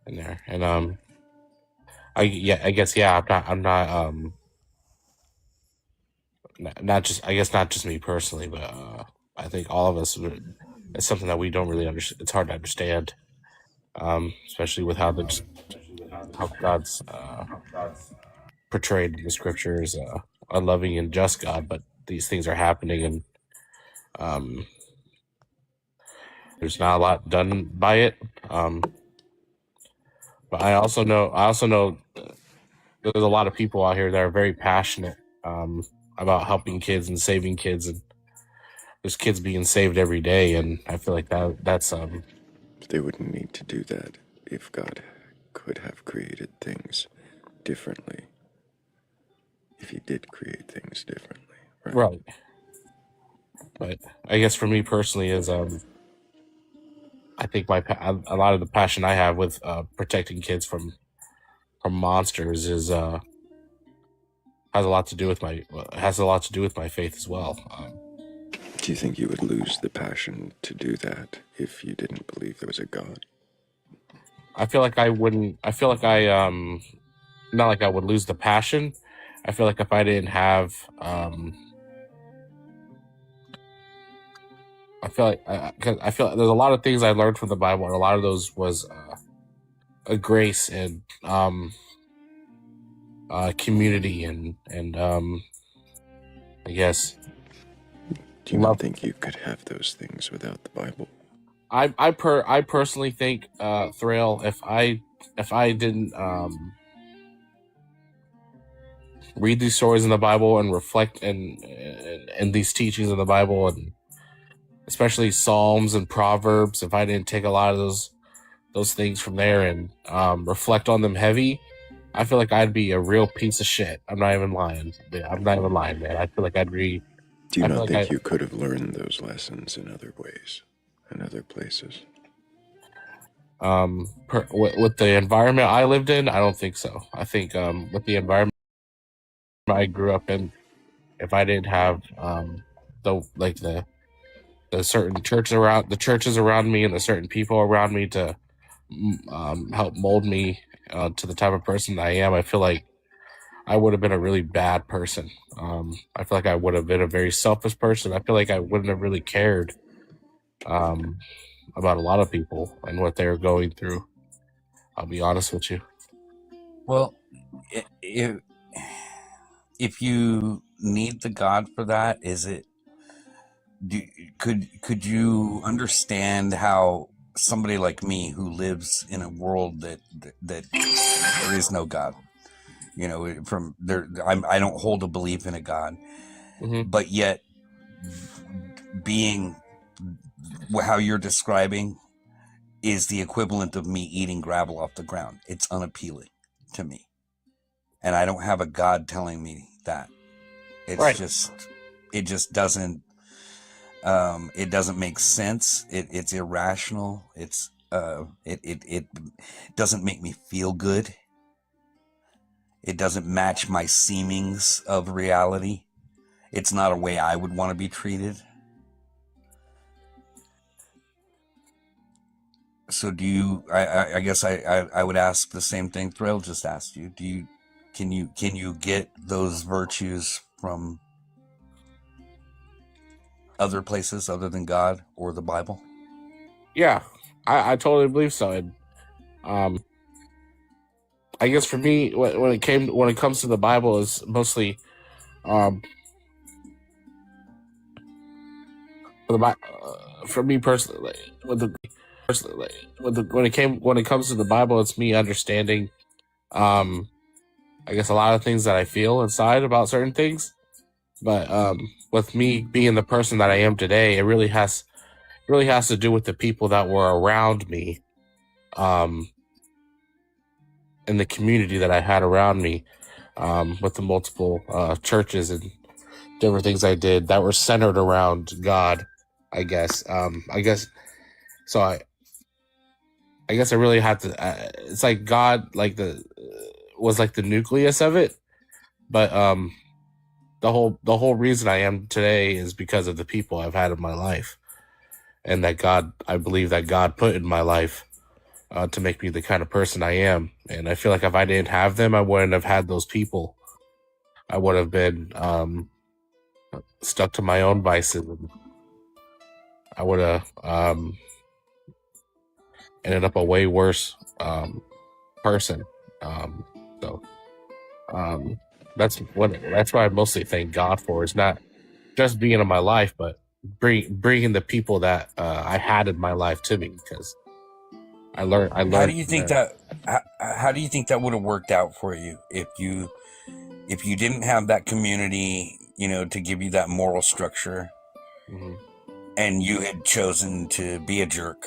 in there, and I guess I'm not just me personally, but I think all of us. It's something that we don't really understand. It's hard to understand, especially with how God's portrayed in the scriptures, a loving and just God. But these things are happening, and there's not a lot done by it. But I also know there's a lot of people out here that are very passionate about helping kids and saving kids, and there's kids being saved every day, and I feel like that's They wouldn't need to do that if God could have created things differently. If he did create things differently, right. But I guess for me personally is I think a lot of the passion I have with protecting kids from monsters is has a lot to do with my faith as well. Do you think you would lose the passion to do that if you didn't believe there was a God? I feel like I wouldn't. I feel like not like I would lose the passion. I feel like if I didn't have I feel like there's a lot of things I learned from the Bible, and a lot of those was a grace and community and I guess. Do you not think you could have those things without the Bible? I personally think Thrayle, if I didn't read these stories in the Bible and reflect and these teachings in the Bible, and especially Psalms and Proverbs, if I didn't take a lot of those things from there and reflect on them heavy, I feel like I'd be a real piece of shit. I'm not even lying, man. I feel like I'd be. Do you not think you could have learned those lessons in other ways, in other places? With the environment I lived in, I don't think so. I think with the environment I grew up in, if I didn't have the certain churches around me and the certain people around me to help mold me to the type of person I am, I feel like I would have been a really bad person. I feel like I would have been a very selfish person. I feel like I wouldn't have really cared about a lot of people and what they were going through. I'll be honest with you. Well, if you need the God for that, could you understand how somebody like me who lives in a world that there is no God, from there, I don't hold a belief in a God, but yet being how you're describing is the equivalent of me eating gravel off the ground. It's unappealing to me, and I don't have a God telling me that. It's right. It just doesn't. It doesn't make sense. It's irrational. It doesn't make me feel good. It doesn't match my seemings of reality. It's not a way I would want to be treated. So do you? I guess I would ask the same thing Thrayle just asked you. Can you get those virtues from other places other than God or the Bible? Yeah, I totally believe so. And I guess for me, when it comes to the Bible, is mostly for me personally, when it comes to the Bible, it's me understanding, I guess, a lot of things that I feel inside about certain things. But with me being the person that I am today, it really has to do with the people that were around me, and the community that I had around me, with the multiple churches and different things I did that were centered around God. I guess. So. I guess I really had to. It's like God, was like the nucleus of it, but the whole reason I am today is because of the people I've had in my life, and that I believe that God put in my life to make me the kind of person I am. And I feel like if I didn't have them, I wouldn't have had those people. I would have been stuck to my own vices. I would have ended up a way worse person. So that's what I mostly thank God for. Is not just being in my life, but bringing the people that I had in my life to me, because I learned. How do you think that? How do you think that would have worked out for you if you didn't have that community, to give you that moral structure, Mm-hmm. and you had chosen to be a jerk?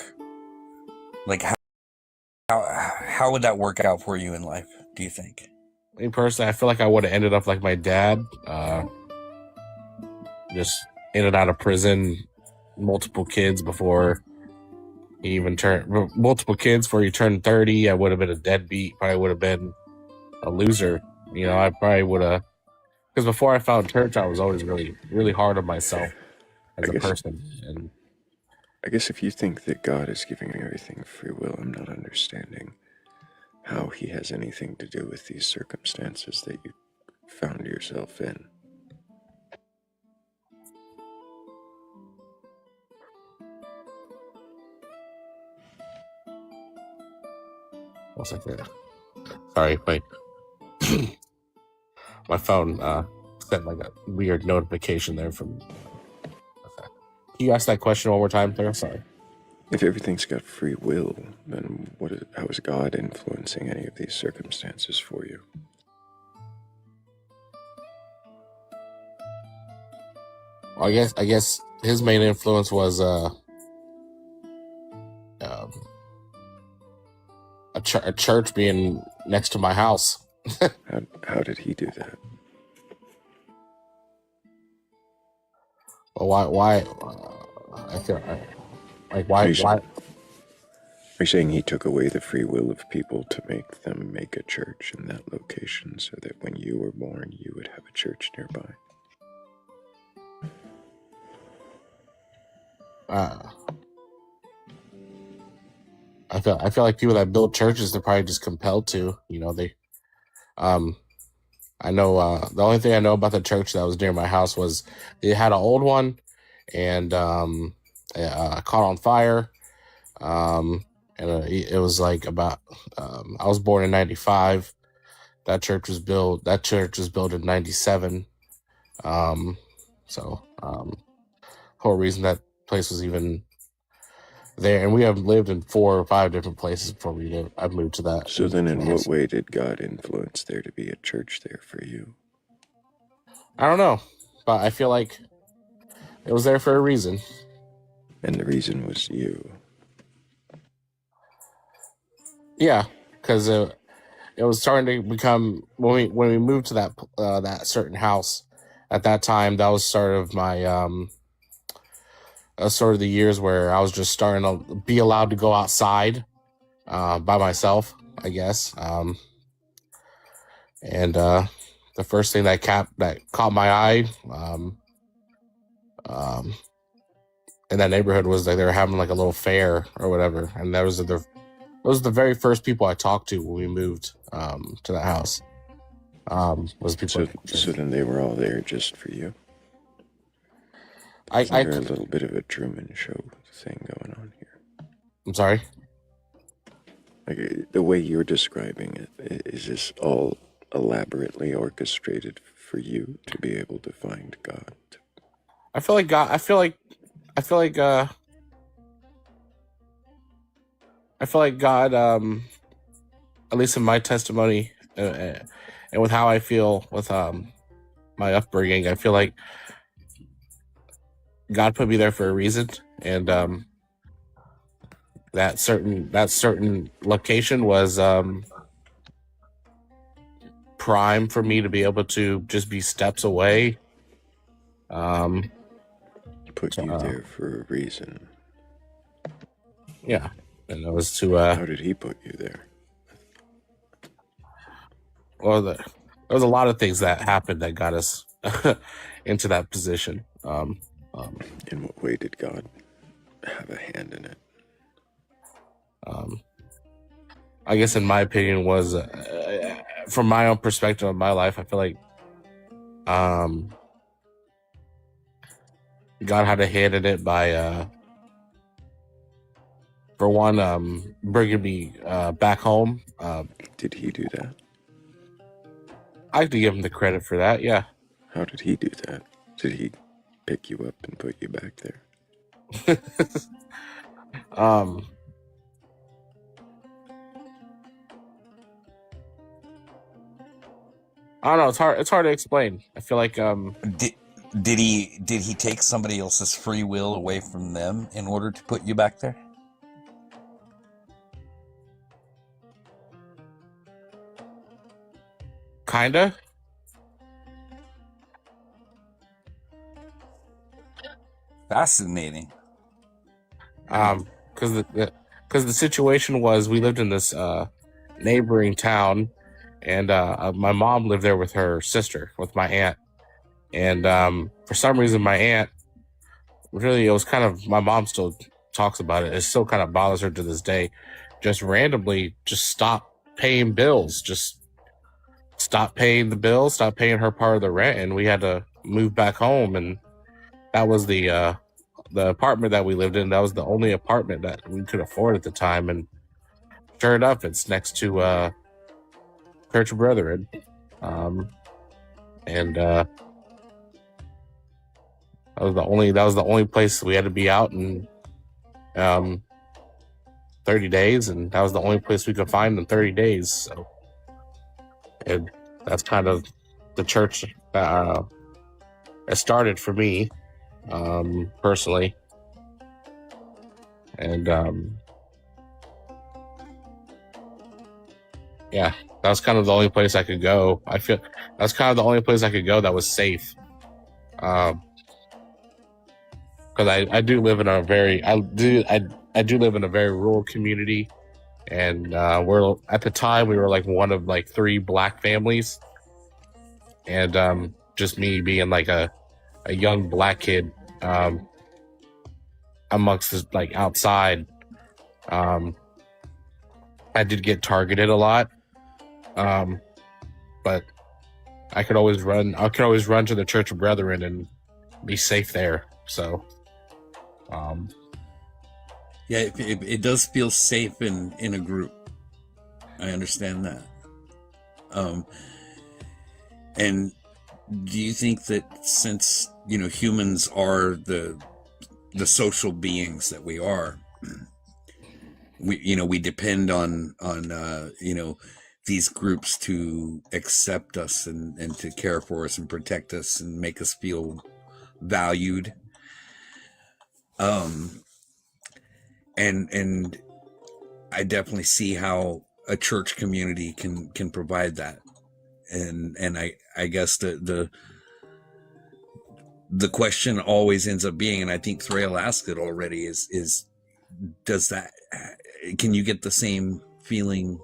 Like how would that work out for you in life, do you think? Me personally, I feel like I would have ended up like my dad, just in and out of prison, multiple kids before he even before he turned 30. I would have been a deadbeat. Probably would have been a loser. I probably would have, because before I found church, I was always really, really hard on myself as a person. And I guess if you think that God is giving everything free will, I'm not understanding how he has anything to do with these circumstances that you found yourself in. what's that? Sorry, my phone sent like a weird notification there from. Can you ask that question one more time, Thrayle? Sorry. If everything's got free will, then how is God influencing any of these circumstances for you? Well, I guess his main influence was a church being next to my house. How did he do that? Well, why? I feel like why? Are you saying he took away the free will of people to make them make a church in that location so that when you were born, you would have a church nearby? I feel like people that build churches, they're probably just compelled to. They. I know the only thing I know about the church that was near my house was they had an old one, and it caught on fire. And it was like about. I was born in '95. That church was built in '97. Whole reason that place was even there, and we have lived in 4 or 5 different places before I've moved to that. So then in what way did God influence there to be a church there for you? I don't know, but I feel like it was there for a reason. And the reason was you. Yeah, because it was starting to become, when we moved to that certain house at that time, that was sort of my sort of the years where I was just starting to be allowed to go outside by myself, I guess. And the first thing that caught my eye in that neighborhood was like they were having like a little fair or whatever, and those were the very first people I talked to when we moved to that house. Was people. So then they were all there just for you. I a little bit of a Truman Show thing going on here. I'm sorry. Like the way you're describing it, is this all elaborately orchestrated for you to be able to find God? I feel like God. I feel like I feel like God, at least in my testimony, and with how I feel with my upbringing, I feel like God put me there for a reason, and that certain location was prime for me to be able to just be steps away. Put you there for a reason. Yeah, and it was to. How did he put you there? Well, there was a lot of things that happened that got us into that position. In what way did God have a hand in it? I guess, in my opinion, was from my own perspective of my life, I feel like God had a hand in it by, for one, bringing me back home. Did he do that? I have to give him the credit for that. Yeah. How did he do that? Did he pick you up and put you back there? I don't know. It's hard to explain. I feel like Did he take somebody else's free will away from them in order to put you back there? kinda. Fascinating. Because the situation was, we lived in this neighboring town, and my mom lived there with her sister, with my aunt, and for some reason my aunt, really, it was kind of, my mom still talks about it, it still kind of bothers her to this day, just randomly just stopped paying bills, just stopped paying the bills, stopped paying her part of the rent, and we had to move back home. And that was the apartment that we lived in. That was the only apartment that we could afford at the time. And sure enough, it's next to Church of Brethren. And that was the only place we had to be out in 30 days, and that was the only place we could find in 30 days. So, and that's kind of the church that started for me, personally. And yeah, that was kind of the only place I could go. I feel that's kind of the only place I could go that was safe. Because I do live in a very rural community, and we're, at the time, we were like one of like 3 black families, and just me being like a young black kid amongst the, like, outside, I did get targeted a lot, but I could always run to the Church of Brethren and be safe there. So yeah, it does feel safe in a group. I understand that. And do you think that, since humans are the social beings that we are, we depend on these groups to accept us and to care for us and protect us and make us feel valued, and I definitely see how a church community can provide that, and I guess the question always ends up being, and I think Thrayle asked it already, is can you get the same feeling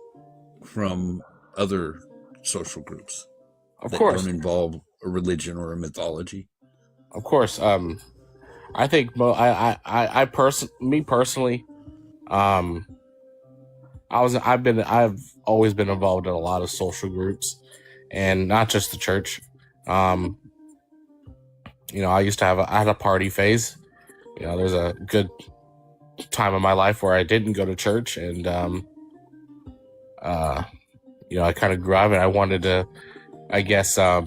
from other social groups of that course don't involve a religion or a mythology? Of course. I think me personally, I've always been involved in a lot of social groups, and not just the church. I used to I had a party phase. There's a good time in my life where I didn't go to church, and I kind of grew up, and I wanted to, I guess, I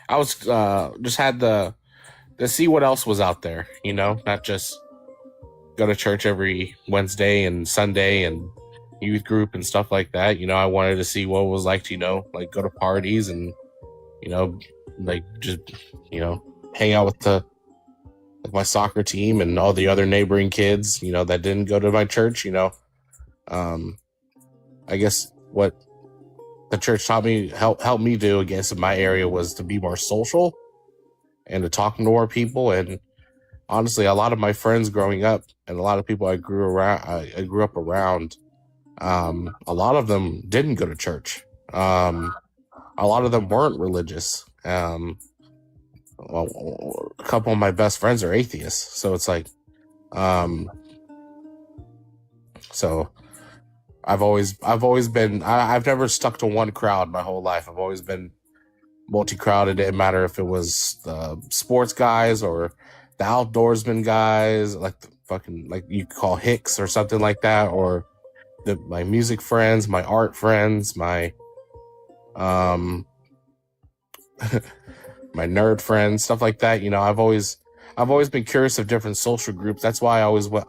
was just had to see what else was out there, not just go to church every Wednesday and Sunday and youth group and stuff like that. I wanted to see what it was like to, like go to parties and, like just, hang out with my soccer team and all the other neighboring kids, that didn't go to my church, I guess what the church taught me, helped me do, I guess, in my area was to be more social and to talk to more people. And honestly, a lot of my friends growing up and a lot of people I grew up around, a lot of them didn't go to church. A lot of them weren't religious. Well, a couple of my best friends are atheists, so it's like, so I've always been. I've never stuck to one crowd my whole life. I've always been multi-crowd. It didn't matter if it was the sports guys or the outdoorsman guys, like the fucking, like you call Hicks or something like that, or my music friends, my art friends, my my nerd friends, stuff like that. I've always been curious of different social groups. That's why I always went.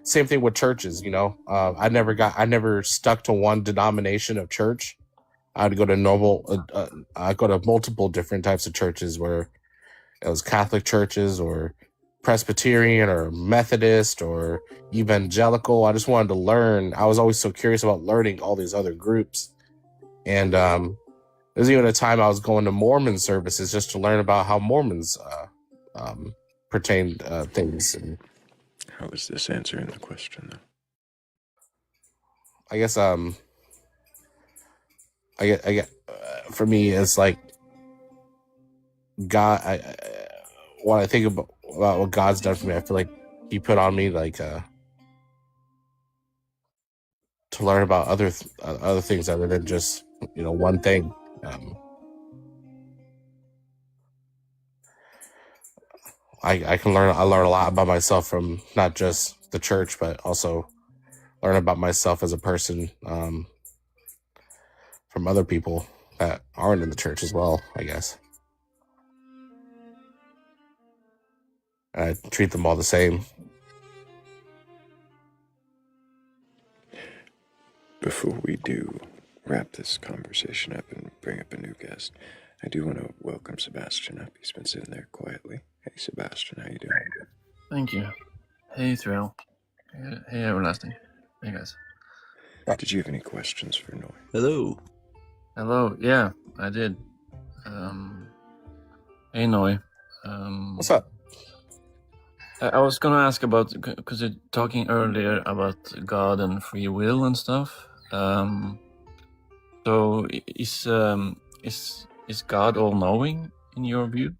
Same thing with churches. I never stuck to one denomination of church. I'd go to I go to multiple different types of churches, where it was Catholic churches or Presbyterian or Methodist or evangelical. I just wanted to learn. I was always so curious about learning all these other groups. And there's even a time I was going to Mormon services just to learn about how Mormons pertain things. And how is this answering the question, though? I guess I get for me, it's like God. When I think about what God's done for me, I feel like He put on me like to learn about other things other than just one thing. I can learn. I learn a lot about myself from not just the church, but also learn about myself as a person from other people that aren't in the church as well, I guess. I treat them all the same. Before we do wrap this conversation up and bring up a new guest, I do want to welcome Sebastian up. He's been sitting there quietly. Hey, Sebastian, how you doing? Thank you. Hey, Thrayle. Hey, Everlasting. Hey, guys. Did you have any questions for Noy? Hello. Hello. Yeah, I did. Hey, Noy. What's up? I was gonna ask about, because you're talking earlier about God and free will and stuff. So is God all knowing in your view?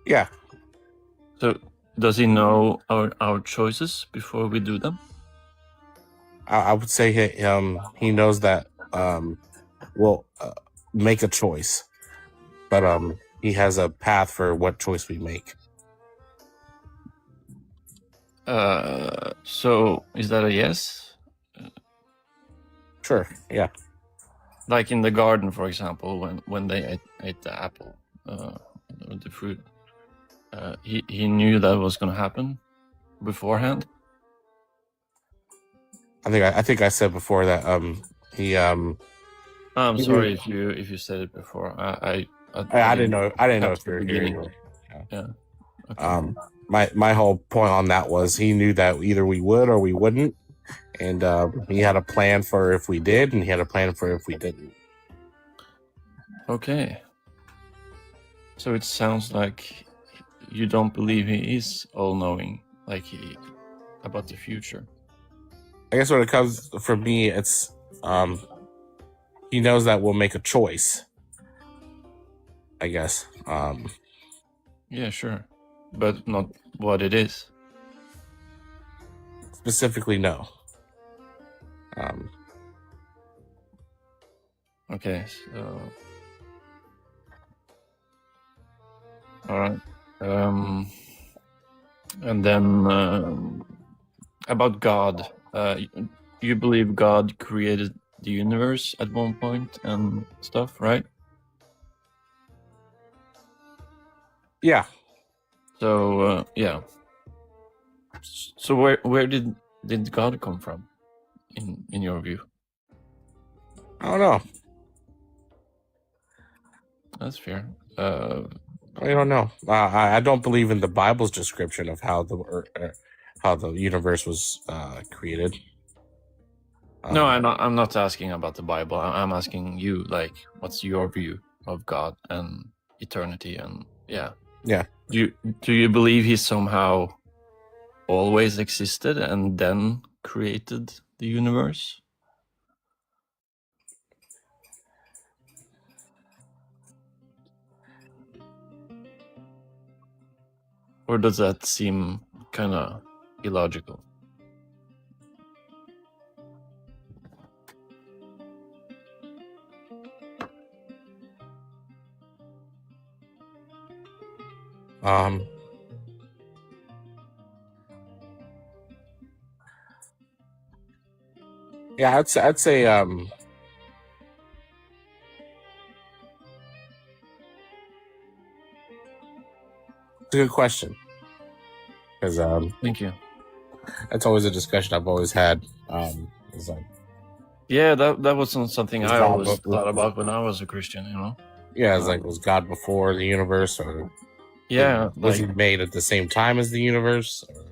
Yeah. So does He know our choices before we do them? I would say he knows that we'll make a choice, but he has a path for what choice we make. So is that a yes? Sure. Yeah. Like in the garden, for example, when they ate the apple, the fruit, he knew that was going to happen beforehand. I think I said before that he I'm sorry if you said it before. I didn't know if you were hearing. Yeah. Okay. My whole point on that was he knew that either we would or we wouldn't, and he had a plan for if we did, and he had a plan for if we didn't. Okay. So it sounds like you don't believe He is all-knowing, like about the future. I guess when it comes for me, it's he knows that we'll make a choice. I guess. Yeah, sure, but not what it is. Specifically, no. Okay, so all right. And then about God, you believe God created the universe at one point and stuff, right? Yeah. So yeah. So where did God come from, in your view? I don't know. That's fair. I don't know. I don't believe in the Bible's description of how the universe was created. No, I'm not asking about the Bible. I'm asking you, like, what's your view of God and eternity? And yeah. Do you believe he somehow always existed and then created the universe? Or does that seem kind of illogical? Yeah, I'd say it's a good question, because Thank you. that's always a discussion I've always had. It's like, Yeah, that wasn't something Was I God always before- thought about when I was a Christian, you know? yeah, it's like, was God before the universe, or Yeah, was he like, made at the same time as the universe? Or,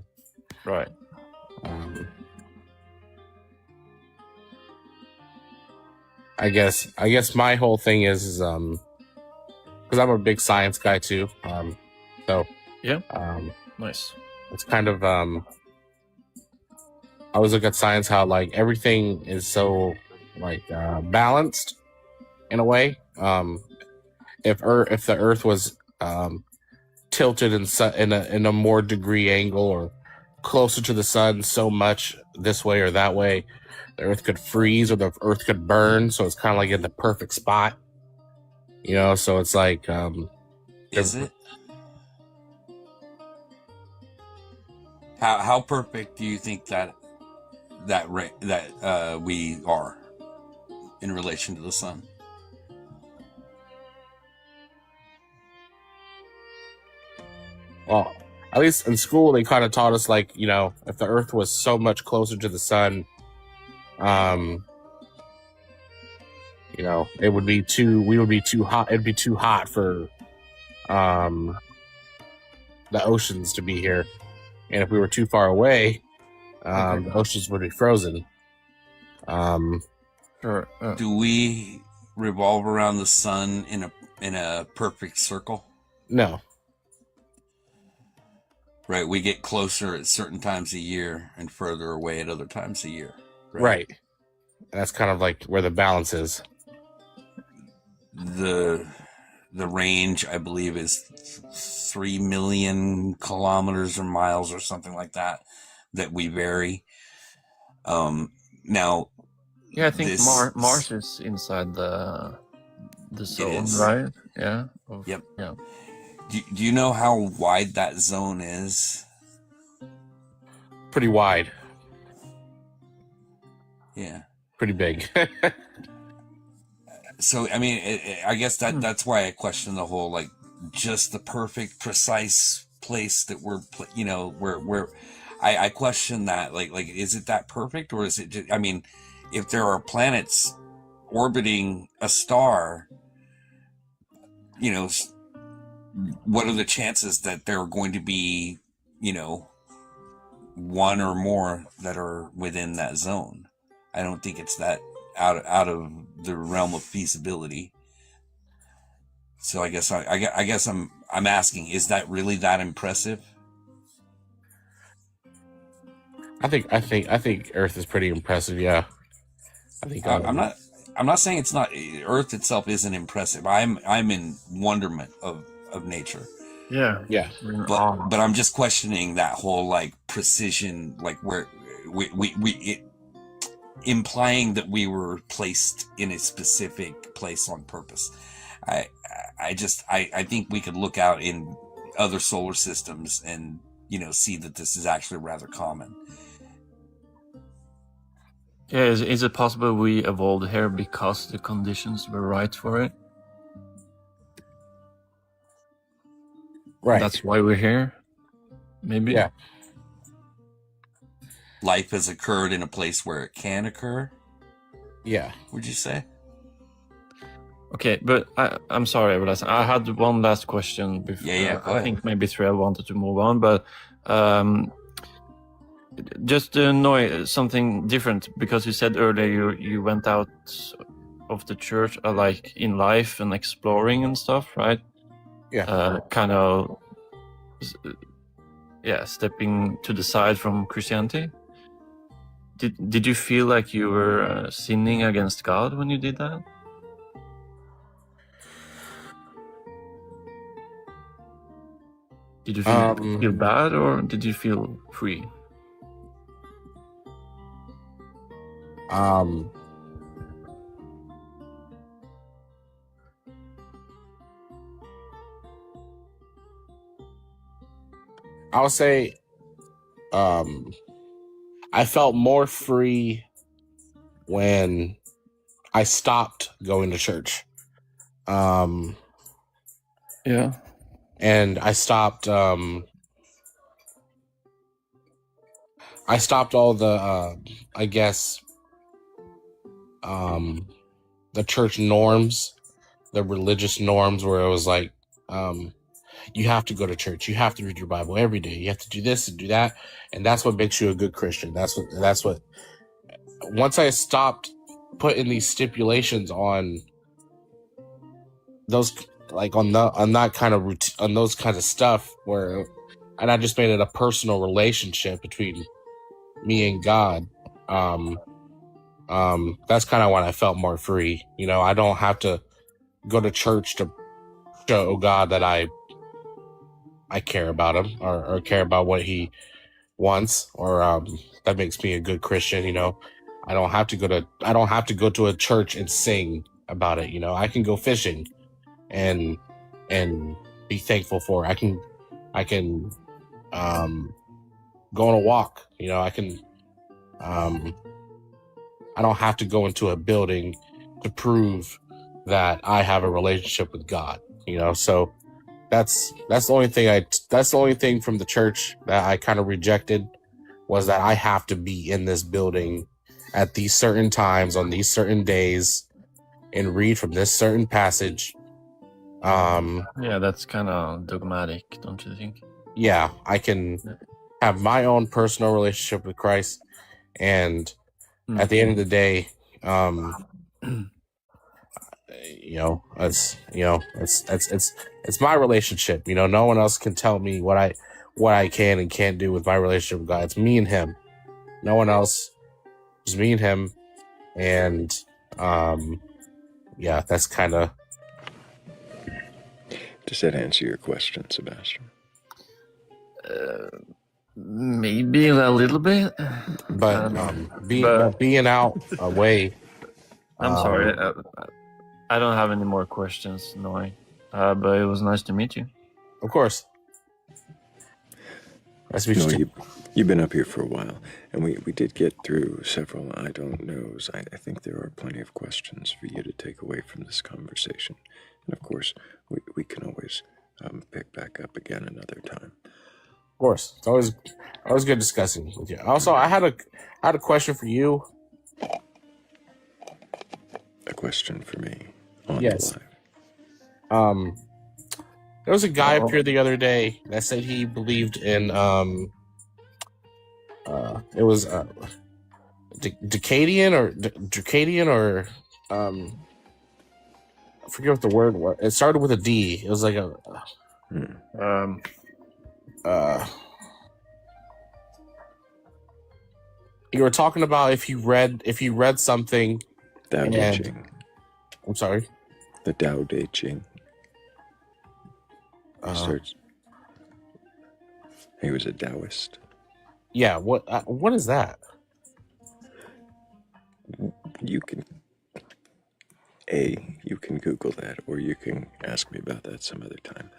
right. I guess my whole thing is because I'm a big science guy too. So Yeah, it's nice. kind of I always look at science how like everything is so like balanced in a way. If the Earth was tilted in a more degree angle or closer to the sun so much this way or that way, the Earth could freeze or the Earth could burn. So it's kind of like in the perfect spot, you know. So it's like, Is it? How perfect do you think that we are in relation to the sun? well, at least in school they kind of taught us, like, you know, if the Earth was so much closer to the sun, you know, we would be too hot. It'd be too hot for the oceans to be here, and if we were too far away, the oceans would be frozen. Sure. Do we revolve around the sun in a perfect circle? No. Right, we get closer at certain times a year and further away at other times a year. Right. And that's kind of like where the balance is. The range, I believe, is 3 million kilometers or miles or something like that we vary. Now, yeah, I think Mars is inside the zone, right? Yeah. Yep. Yeah. Do you know how wide that zone is? Pretty wide. Yeah. Pretty big. So, I mean, I guess that's why I question the whole, like, just the perfect, precise place that we're, you know, where I question that, like, is it that perfect, or is it just, I mean, if there are planets orbiting a star, you know, what are the chances that there are going to be, you know, one or more that are within that zone? I don't think it's that out of the realm of feasibility. So I guess I'm asking, is that really that impressive? I think Earth is pretty impressive. Yeah. I think I'm not saying it's not. Earth itself isn't impressive. I'm in wonderment of nature. Yeah. Yeah. But I'm just questioning that whole, like, precision, like, where we implying that we were placed in a specific place on purpose. I think we could look out in other solar systems and, you know, see that this is actually rather common. Yeah, is it possible we evolved here because the conditions were right for it? Right. That's why we're here? Maybe? Yeah. life has occurred in a place where it can occur. Yeah. Would you say? Okay, but I'm sorry, but I had one last question before. Yeah, go ahead. I think maybe Thrayle wanted to move on, but just to know something different, because you said earlier you went out of the church like in life and exploring and stuff, right? Yeah. Kind of, stepping to the side from Christianity. Did you feel like you were sinning against God when you did that? Did you feel bad, or did you feel free? I'll say I felt more free when I stopped going to church. Yeah. And I stopped all the I guess the church norms, the religious norms, where it was like you have to go to church, you have to read your Bible every day, you have to do this and do that, and that's what makes you a good Christian. That's what once I stopped putting these stipulations on those, like on that kind of routine, on those kinds of stuff, and I just made it a personal relationship between me and God. That's kind of when I felt more free. I don't have to go to church to show God that I care about him, or care about what he wants, or that makes me a good Christian. I don't have to go to a church and sing about it. I can go fishing and be thankful for it. I can go on a walk. I can I don't have to go into a building to prove that I have a relationship with God. So that's the only thing from the church that I kind of rejected, was that I have to be in this building at these certain times on these certain days and read from this certain passage. Yeah, that's kind of dogmatic, don't you think? Yeah, I can have my own personal relationship with Christ, and at the end of the day, it's my relationship. No one else can tell me what I can and can't do with my relationship with God. It's me and him. No one else. Just me and him. And that's kind of. Does that answer your question, Sebastian? Maybe a little bit, but being out away. I'm sorry, I don't have any more questions, Noy. But it was nice to meet you. Of course. Nice to meet you. You've been up here for a while, and we did get through several I don't knows. I think there are plenty of questions for you to take away from this conversation. And of course, we can always pick back up again another time. Of course. It's always good discussing with you. Also, I had a question for you. A question for me on yes. live. There was a guy up here the other day that said he believed in it was Dracadian or I forget what the word was. It started with a D. It was like a you were talking about if you read something. Tao Te Ching. I'm sorry. The Tao Te Ching. He was a Taoist. Yeah. What is that? You can Google that, or you can ask me about that some other time,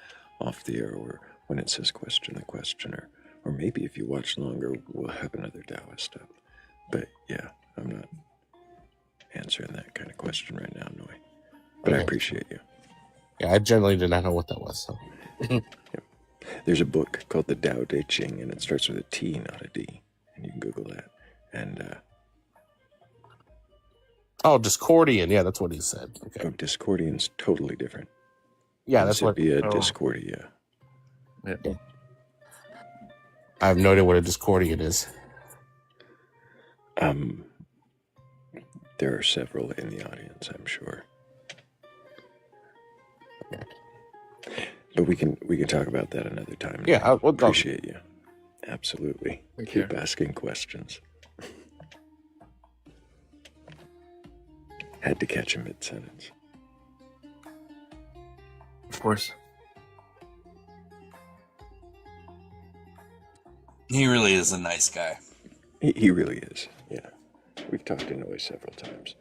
off the air, or when it says question a questioner, or maybe if you watch longer, we'll have another Taoist up. But yeah, I'm not answering that kind of question right now, Noy. But okay. I appreciate you. Yeah, I generally did not know what that was. So. Yeah. There's a book called the Tao Te Ching, and it starts with a T, not a D. And you can Google that. And Discordian. Yeah, that's what he said. Okay. Oh, Discordian's totally different. Yeah, that's what. Discordia. Yeah. I have no idea what a Discordian is. There are several in the audience, I'm sure. But we can talk about that another time. Yeah, I appreciate you. Absolutely. Keep asking questions. Had to catch him mid-sentence. Of course. He really is a nice guy. He really is, yeah. We've talked to Noy several times.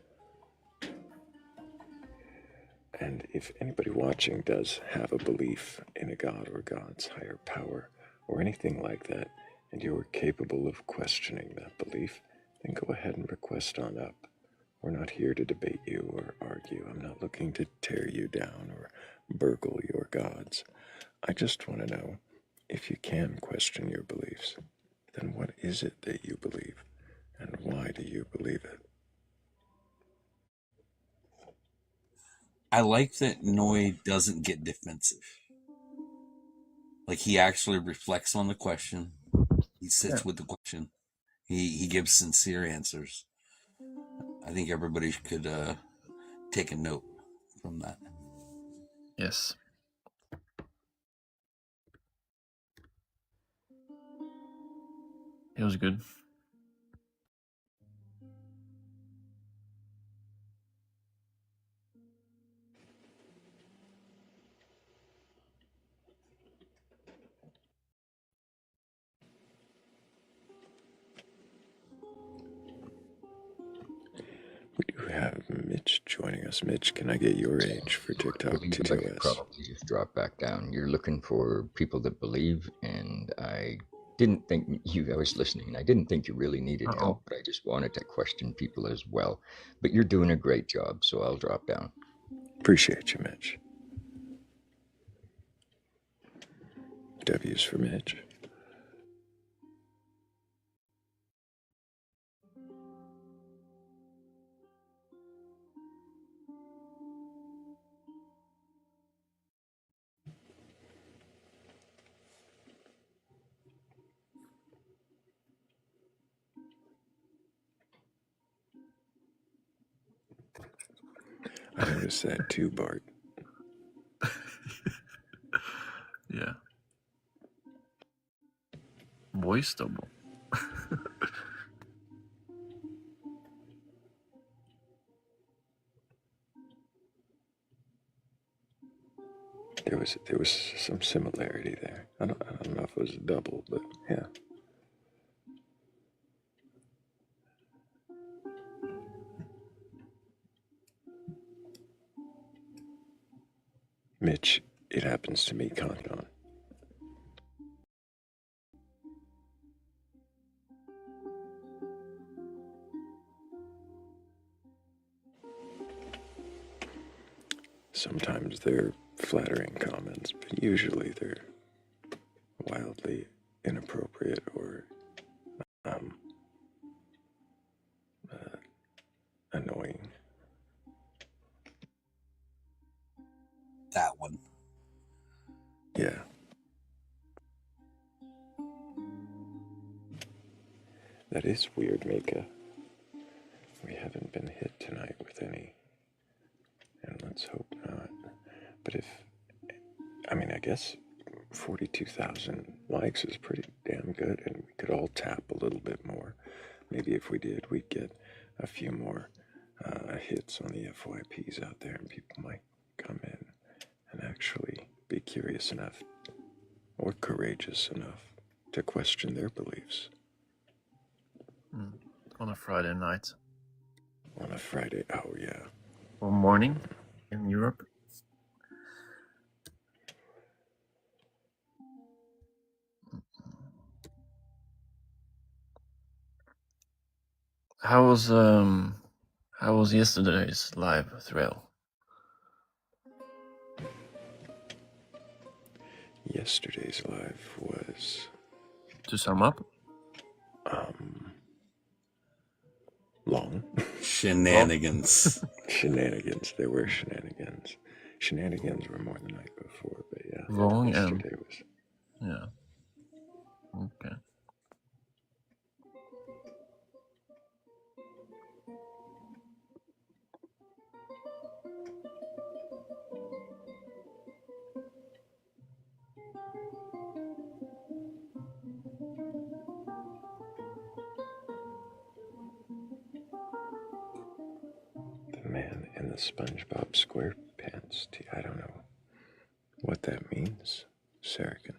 And if anybody watching does have a belief in a god or God's higher power or anything like that, and you are capable of questioning that belief, then go ahead and request on up. We're not here to debate you or argue. I'm not looking to tear you down or burgle your gods. I just want to know, if you can question your beliefs, then what is it that you believe, and why do you believe it? I like that Noy doesn't get defensive. Like, he actually reflects on the question. He sits with the question. He gives sincere answers. I think everybody could take a note from that. Yes. It was good. We do have Mitch joining us. Mitch, can I get your age for TikTok TTOS? Probably just drop back down. You're looking for people that believe, and I didn't think I was listening, and I didn't think you really needed help, but I just wanted to question people as well. But you're doing a great job, so I'll drop down. Appreciate you, Mitch. W's for Mitch. I noticed that too, Bart. Yeah. Voice double. There was some similarity there. I don't know if it was a double, but yeah. Mitch, it happens to me, count on. Sometimes they're flattering comments, but usually they're wildly inappropriate or annoying. That one. Yeah. That is weird, Mika. We haven't been hit tonight with any, and let's hope not. But I guess 42,000 likes is pretty damn good, and we could all tap a little bit more. Maybe if we did, we'd get a few more hits on the FYPs out there, and people might come in and actually be curious enough or courageous enough to question their beliefs. On a Friday night. On a Friday, oh yeah. Or morning in Europe. How was yesterday's live Thrayle? Yesterday's live was... To sum up? long. Shenanigans. Shenanigans. There were shenanigans. Shenanigans were more the night before, but yeah. Long yesterday and... was... Yeah. Okay. The man in the SpongeBob SquarePants tee. I don't know what that means, Saracen.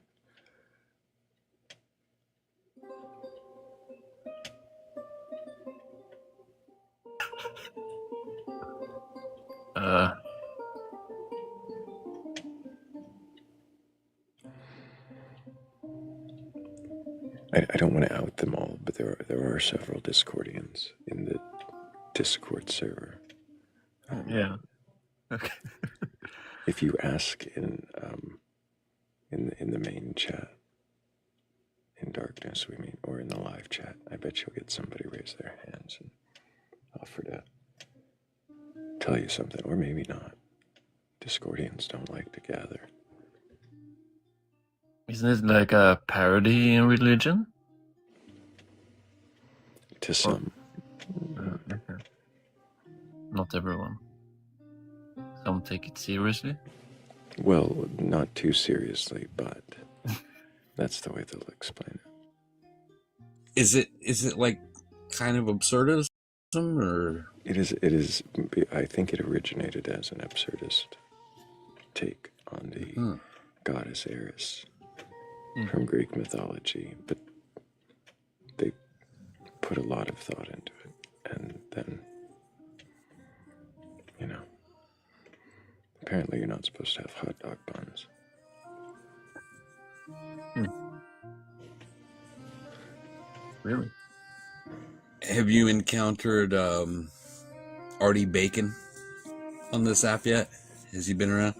I don't want to out them all, but there are several Discordians in the Discord server. Yeah. Okay. If you ask in the main chat, in Darkness, we mean, or in the live chat, I bet you'll get somebody raise their hands and offer to tell you something, or maybe not. Discordians don't like to gather. Isn't it like a parody in religion? To some. Okay. Not everyone. Some take it seriously. Well, not too seriously, but that's the way they'll explain it. Is it like kind of absurdism, or? It is. I think it originated as an absurdist take on the goddess Eris from Greek mythology, but they put a lot of thought into it, and then, apparently you're not supposed to have hot dog buns. Really? Have you encountered Artie Bacon on this app yet? Has he been around?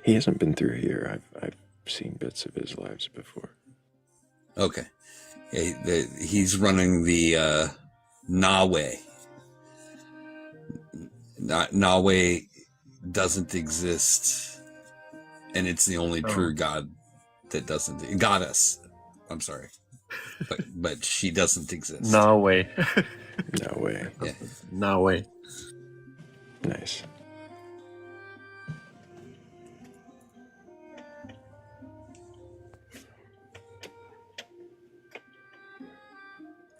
He hasn't been through here. I've seen bits of his lives before. Okay. Yeah, he's running the Nawe. Nawe doesn't exist, and it's the only true God that doesn't... Goddess. I'm sorry. But she doesn't exist. No way. No way. Yeah. No way. Nice.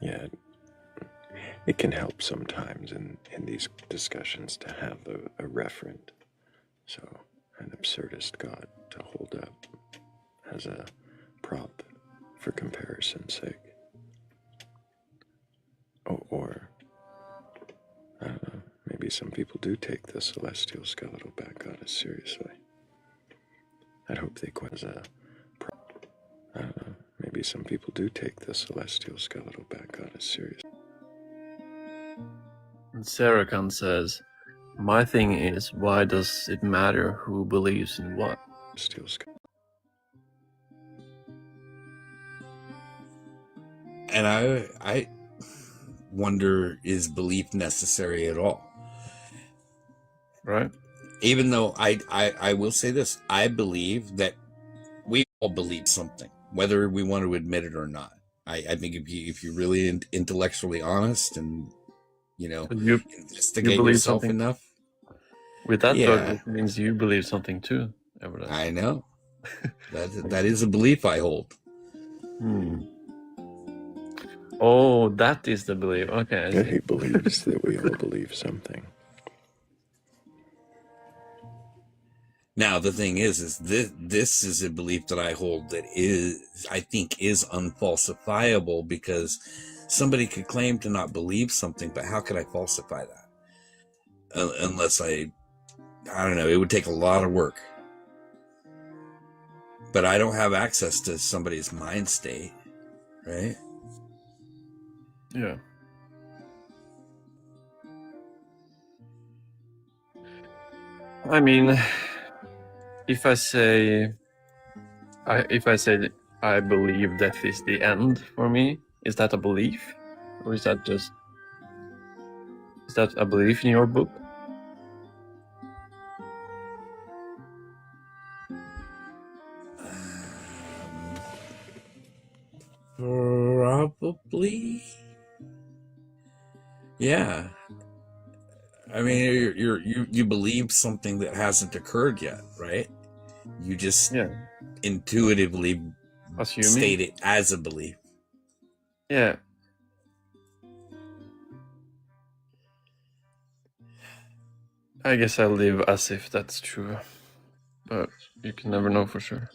Yeah, it can help sometimes in these discussions to have a referent, so an absurdist god to hold up as a prop for comparison's sake. Or I don't know, maybe some people do take the celestial skeletal bat goddess seriously. I'd hope they quite as a prop. I don't know, maybe some people do take the celestial skeletal bat goddess seriously. And Saracen says, my thing is, why does it matter who believes in what? And I wonder, is belief necessary at all? Right. Even though I will say this, I believe that we all believe something, whether we want to admit it or not. I think if you're really intellectually honest and you investigate yourself enough. With that thought, it means you believe something too. Evidently. I know. that is a belief I hold. Oh, that is the belief. Okay. Yeah, he believes that we all believe something. Now, the thing is this is a belief that I hold that I think is unfalsifiable, because somebody could claim to not believe something, but how could I falsify that? Unless I don't know, it would take a lot of work. But I don't have access to somebody's mind state, right? Yeah. I mean, if I say I believe death is the end for me, is that a belief, or is that just that a belief in your book? Probably. Yeah. I mean, you believe something that hasn't occurred yet, right? You just intuitively state it as a belief. Yeah. I guess I'll live as if that's true, but you can never know for sure.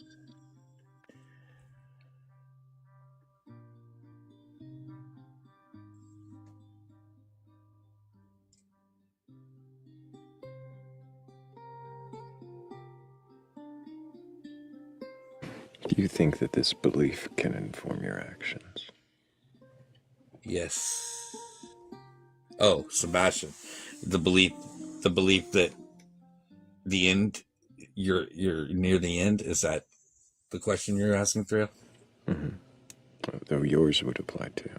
Do you think that this belief can inform your actions? Yes. Oh, Sebastian, the belief that the end, you're near the end. Is that the question you're asking, Thrayle? Mm-hmm. Though yours would apply too.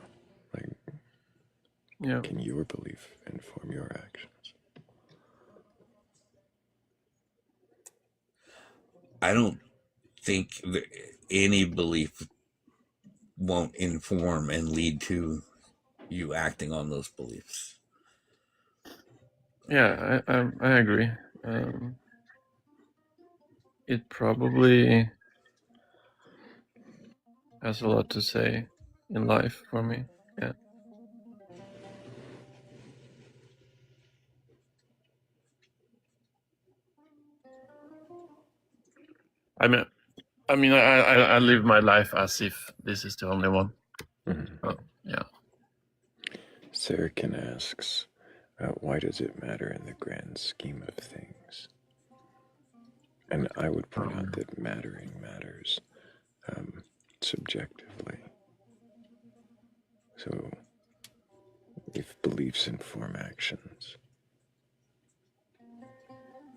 Like, can your belief inform your actions? I don't think that any belief won't inform and lead to you acting on those beliefs. Yeah, I agree. It probably has a lot to say in life for me. Yeah. I mean, I live my life as if this is the only one. Mm-hmm. Oh, yeah. Sarahkin asks, why does it matter in the grand scheme of things? And I would point out that mattering matters subjectively. So, if beliefs inform actions,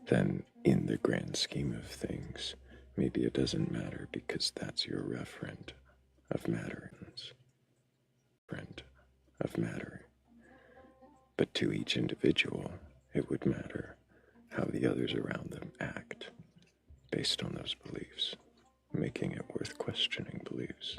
then in the grand scheme of things, maybe it doesn't matter because that's your referent of matterings. Of mattering. But to each individual, it would matter how the others around them act based on those beliefs, making it worth questioning beliefs.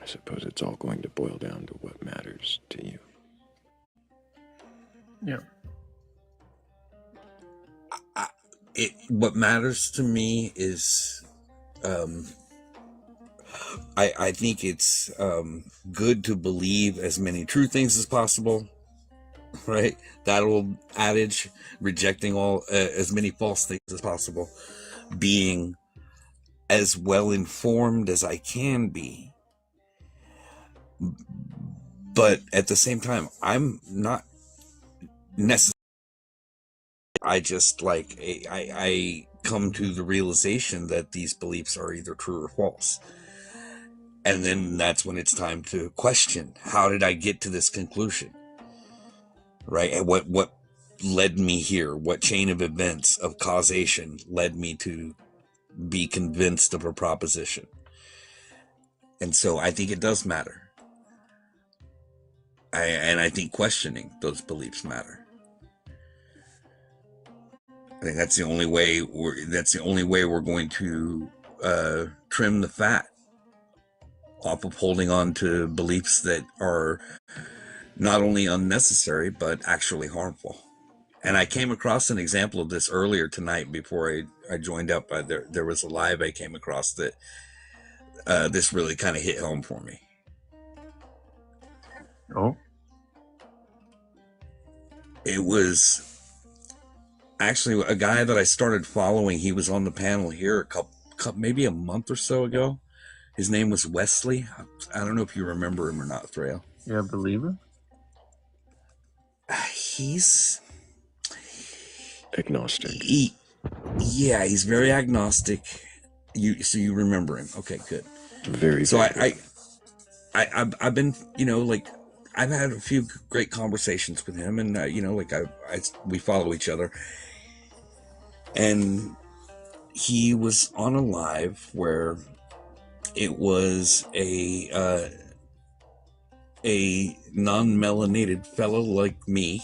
I suppose it's all going to boil down to what matters to you. Yeah. What matters to me is, I think it's good to believe as many true things as possible, right? That old adage, rejecting all as many false things as possible, being as well informed as I can be. But at the same time, I'm not necessarily, I just like, I come to the realization that these beliefs are either true or false. And then that's when it's time to question, how did I get to this conclusion? Right? And what led me here? What chain of events of causation led me to be convinced of a proposition? And so I think it does matter. And I think questioning those beliefs matter. I think that's the only way we're going to trim the fat off of holding on to beliefs that are not only unnecessary but actually harmful. And I came across an example of this earlier tonight before I joined up. There was a live I came across that this really kind of hit home for me. Oh. It was actually a guy that I started following. He was on the panel here maybe a month or so ago. His name was Wesley. I don't know if you remember him or not, Thrayle. Yeah, believer? He's agnostic. He's very agnostic. So you remember him? Okay, good. Very. So I've been, I've had a few great conversations with him, and like we follow each other, and he was on a live where it was a non-melanated fellow like me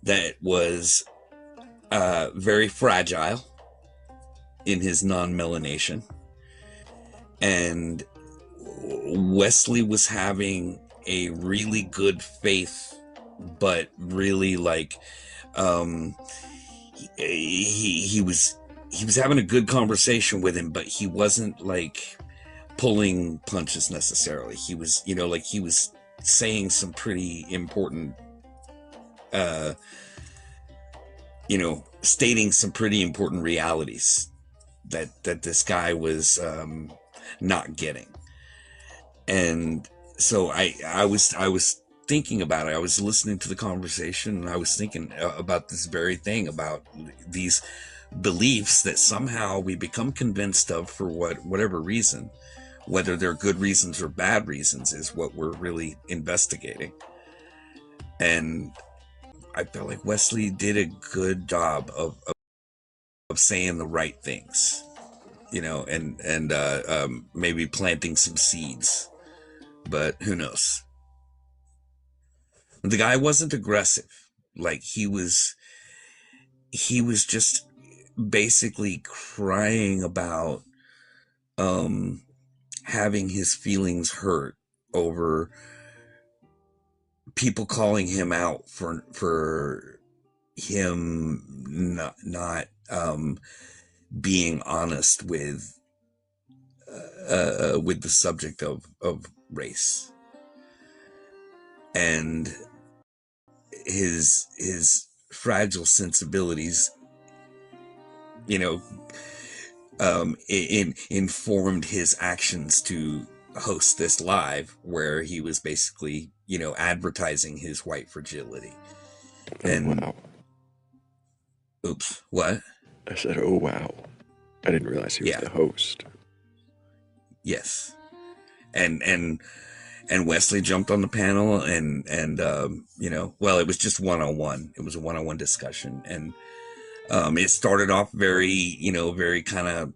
that was very fragile in his non-melanation, and Wesley was having a really good faith, but really like he was having a good conversation with him, but he wasn't like pulling punches necessarily. He was, like he was saying some pretty important stating some pretty important realities that this guy was not getting. And so I was thinking about it. I was listening to the conversation, and I was thinking about this very thing, about these beliefs that somehow we become convinced of for whatever reason, whether they're good reasons or bad reasons, is what we're really investigating. And I felt like Wesley did a good job of saying the right things, and maybe planting some seeds, but who knows? The guy wasn't aggressive. Like he was just basically crying about having his feelings hurt over people calling him out for him not being honest with the subject of race, and his fragile sensibilities, informed his actions to host this live where he was basically, advertising his white fragility. And wow. Oops, what? I said, oh wow. I didn't realize he was the host. Yes. And Wesley jumped on the panel, and well, it was just one-on-one. It was a one-on-one discussion, and it started off very, very kind of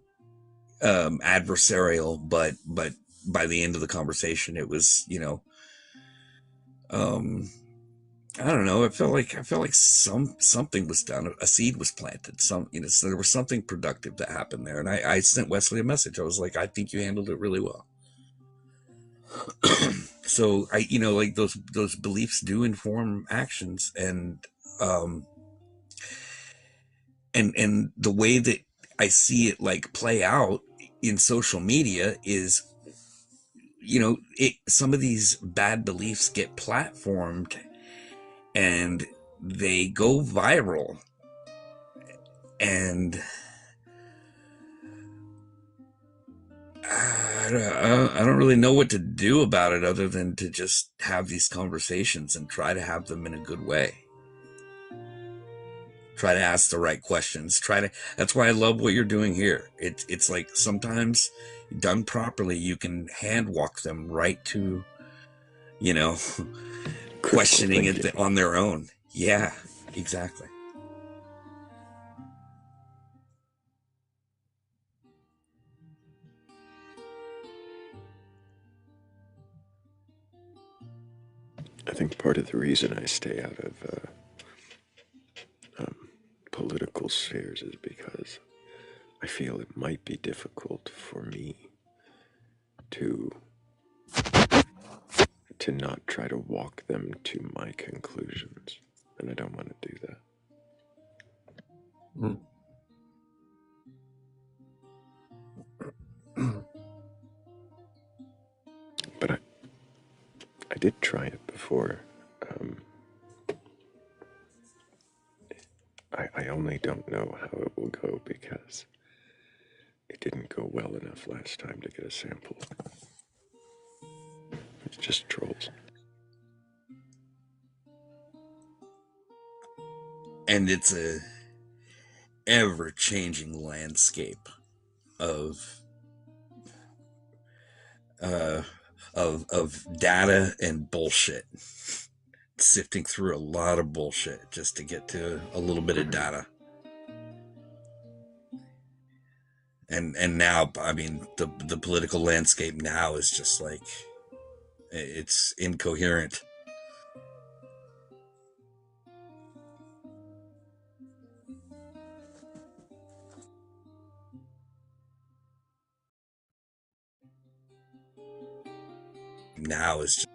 adversarial, but by the end of the conversation, it was, I don't know. I felt like something was done. A seed was planted. So there was something productive that happened there, and I sent Wesley a message. I was like, I think you handled it really well. So like those beliefs do inform actions, and the way that I see it like play out in social media is, some of these bad beliefs get platformed and they go viral, and I don't really know what to do about it other than to just have these conversations and try to have them in a good way. Try to ask the right questions. That's why I love what you're doing here. It's like sometimes done properly, you can hand walk them right to, questioning it on their own. Yeah, exactly. I think part of the reason I stay out of political spheres is because I feel it might be difficult for me to not try to walk them to my conclusions, and I don't want to do that. But I did try it before. I only don't know how it will go because it didn't go well enough last time to get a sample. It's just trolls. And it's a ever-changing landscape of of data and bullshit, sifting through a lot of bullshit just to get to a little bit of data. And now, I mean, the political landscape now is just like, it's incoherent. Now is just,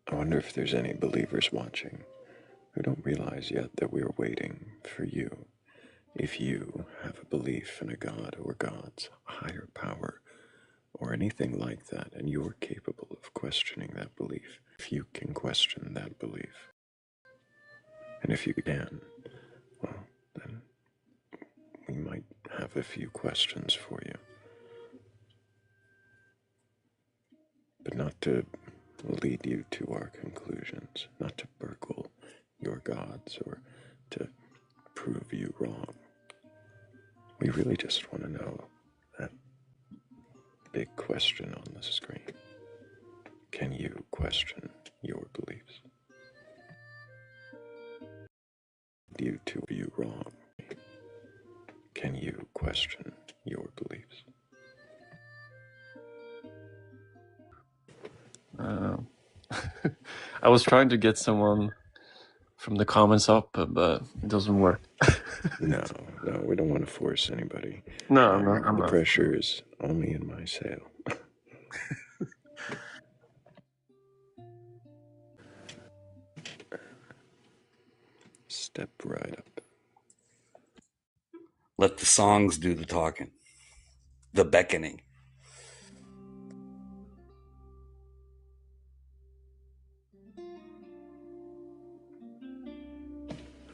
I wonder if there's any believers watching who don't realize yet that we're waiting for you. If you have a belief in a God or gods, a higher power, or anything like that, and you're capable of questioning that belief, if you can question that belief, and if you can, well, then we might have a few questions for you. But not to lead you to our conclusions, not to burgle your gods or to prove you wrong. We really just want to know that big question on the screen. Can you question your beliefs? You to view wrong. Can you question your beliefs? I was trying to get someone from the comments up, but it doesn't work. No, we don't want to force anybody. No, I'm the not. pressure is only in my sail. Step right up. let the songs do the talking. The beckoning.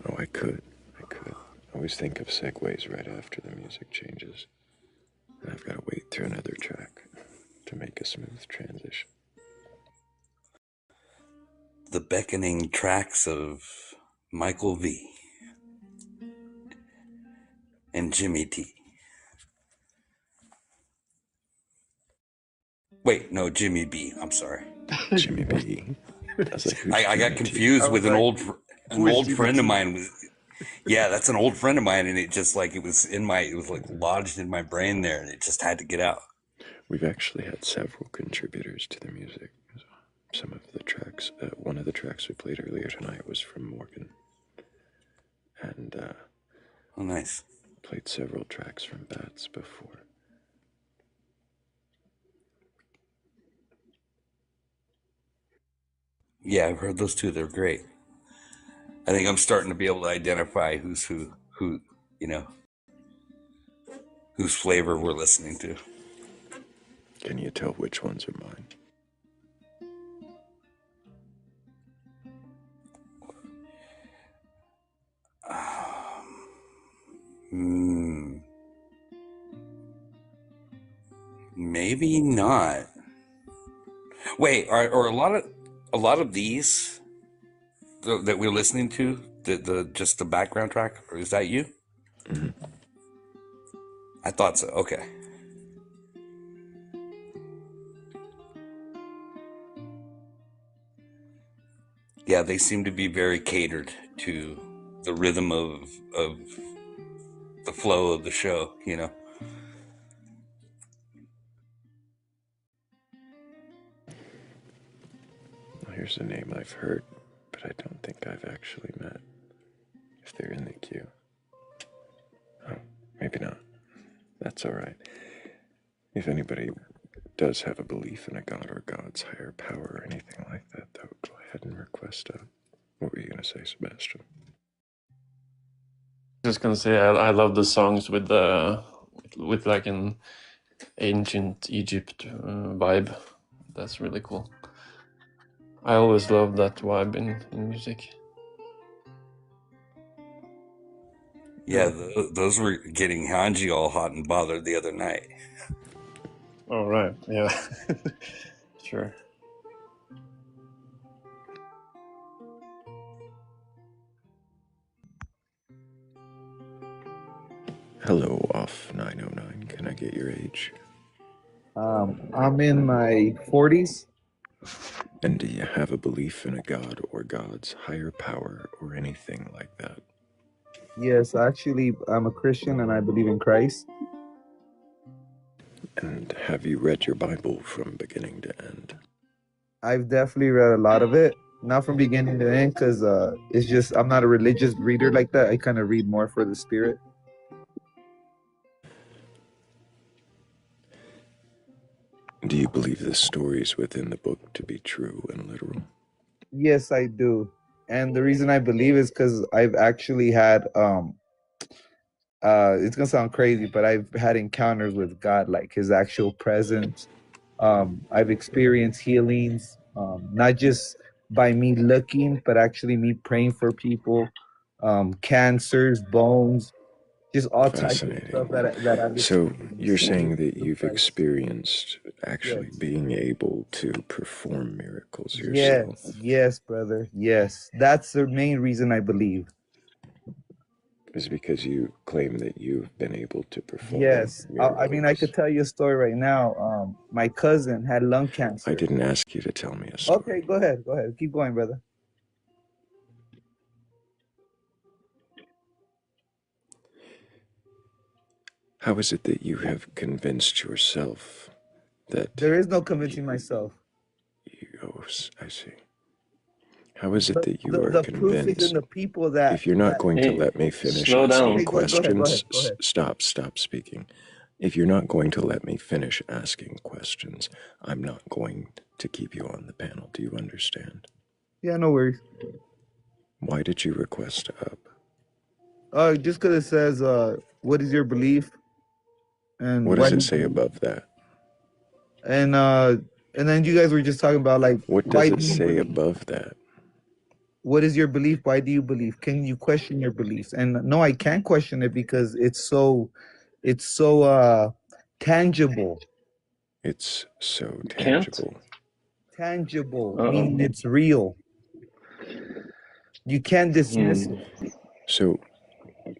Oh, I could. I always think of segues right after the music changes. And I've got to wait through another track to make a smooth transition. The beckoning tracks of Michael V. and Jimmy T. Wait, no, Jimmy B. I'm sorry. Jimmy B. I got confused with an old friend of mine. Yeah, that's an old friend of mine, and it just like it was like lodged in my brain there, and it just had to get out. We've actually had several contributors to the music. Some of the tracks, one of the tracks we played earlier tonight was from Morgan. And, oh, nice. Played several tracks from Bats before. Yeah, I've heard those two. They're great. I think I'm starting to be able to identify who's who, you know, whose flavor we're listening to. Can you tell which ones are mine? Maybe not. Wait, are a lot of these that we're listening to the just the background track, or is that you? Mm-hmm. I thought so. Okay. Yeah, they seem to be very catered to the rhythm of the flow of the show, you know. Well, here's a name I've heard, but I don't think I've actually met. If they're in the queue. Oh, maybe not. That's all right. If anybody does have a belief in a god or god's higher power or anything like that, though, go ahead and request a... What were you going to say, Sebastian? Just gonna say I love the songs with like an ancient Egypt vibe. That's really cool. I always love that vibe in music. Yeah, those were getting Hanji all hot and bothered the other night. Oh, right. Yeah. Sure. Hello, off 909. Can I get your age? I'm in my 40s. And do you have a belief in a god or gods, higher power, or anything like that? Yes, actually, I'm a Christian and I believe in Christ. And have you read your Bible from beginning to end? I've definitely read a lot of it, not from beginning to end, because it's just I'm not a religious reader like that. I kind of read more for the spirit. Do you believe the stories within the book to be true and literal? Yes, I do. And the reason I believe is because I've actually had it's gonna sound crazy, but I've had encounters with God, like his actual presence. I've experienced healings, not just by me looking, but actually me praying for people, cancers, bones, just all types of stuff Fascinating. that I've So you're experienced saying that through you've Christ. experienced Yes. actually being able to perform miracles yourself? Yes, yes, brother. Yes. That's the main reason I believe. Is because you claim that you've been able to perform Yes. I mean, I miracles. could tell you a story right now. My cousin had lung cancer. I didn't ask you to tell me a story. Okay, go ahead. Go ahead. Keep going, brother. How is it that you have convinced yourself that There is no convincing myself. Oh, I see. How is it that you are The proof is in convinced? the people that. If you're not going to Hey, let me finish slow down. asking Okay, go ahead. Go questions, ahead. Go ahead. stop speaking. If you're not going to let me finish asking questions, I'm not going to keep you on the panel. Do you understand? Yeah, no worries. Why did you request up? Just because it says, what is your belief, and What why does it say above that? and then you guys were just talking about like What why does it do you say believe? above that? What is your belief? Why do you believe? Can you question your beliefs? And no, I can't question it because it's so tangible. It's so Can't? tangible. Tangible, Uh-oh. meaning it's real. You can't dismiss it. So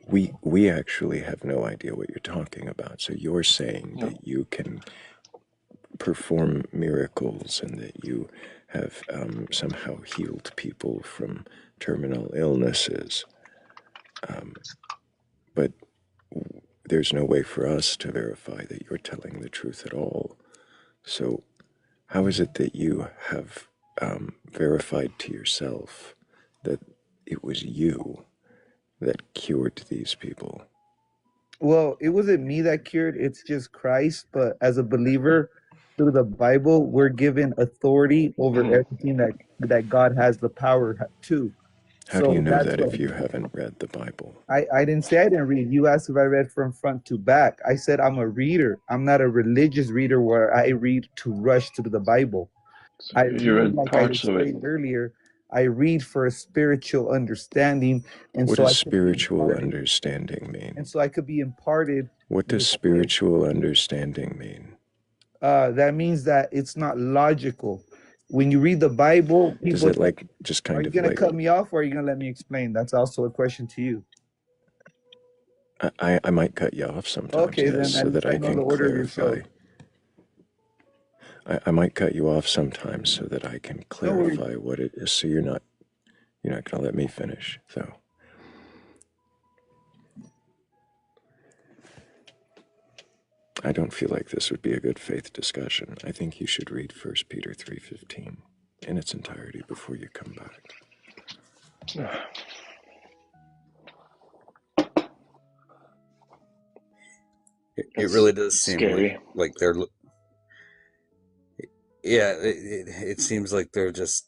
we actually have no idea what you're talking about. So you're saying No. that you can perform miracles and that you have somehow healed people from terminal illnesses. But there's no way for us to verify that you're telling the truth at all. So how is it that you have verified to yourself that it was you that cured these people? Well, it wasn't me that cured, it's just Christ. But as a believer, through the Bible, we're given authority over everything that God has the power to. How do you So know that's that what if you haven't read the Bible? I didn't say I didn't read. You asked if I read from front to back. I said I'm a reader. I'm not a religious reader where I read to rush to the Bible. So I you read, read like I parts of it. explained earlier, I read for a spiritual understanding, and What so does I could be spiritual imparted, understanding mean? and so I could be imparted What does with spiritual understanding mean? that means that it's not logical. When you read the Bible, Does people it like just are kind you of gonna like cut me off or are you gonna let me explain? That's also a question to you. I might cut you off sometimes, Okay, yes, then so at that least I I know the can order of your show. clarify. I might cut you off sometimes so that I can No worries. clarify what it is. So you're not gonna let me finish. So I don't feel like this would be a good faith discussion. I think you should read 1 Peter 3:15 in its entirety before you come back. It really does seem scary. like they're. Yeah, it seems like they're just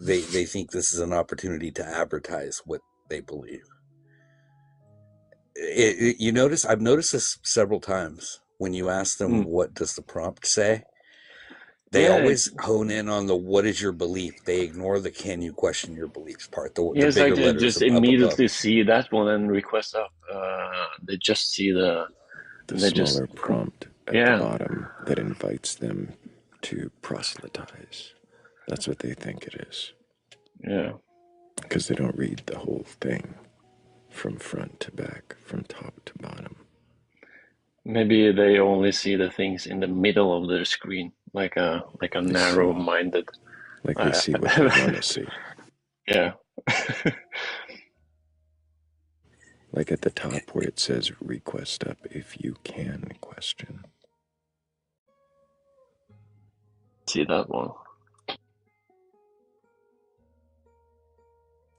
they think this is an opportunity to advertise what they believe. You notice I've noticed this several times when you ask them what does the prompt say. They always hone in on the what is your belief. They ignore the can you question your beliefs part. The It's bigger like they letters just up above. immediately see that one and request up. They just see The they just smaller prompt at the yeah. bottom that invites them to proselytize. That's what they think it is. Yeah. Because they don't read the whole thing from front to back, from top to bottom. Maybe they only see the things in the middle of their screen, like a narrow-minded. Like they see what they want to see. Yeah. Like at the top where it says request up if you can question. See that one.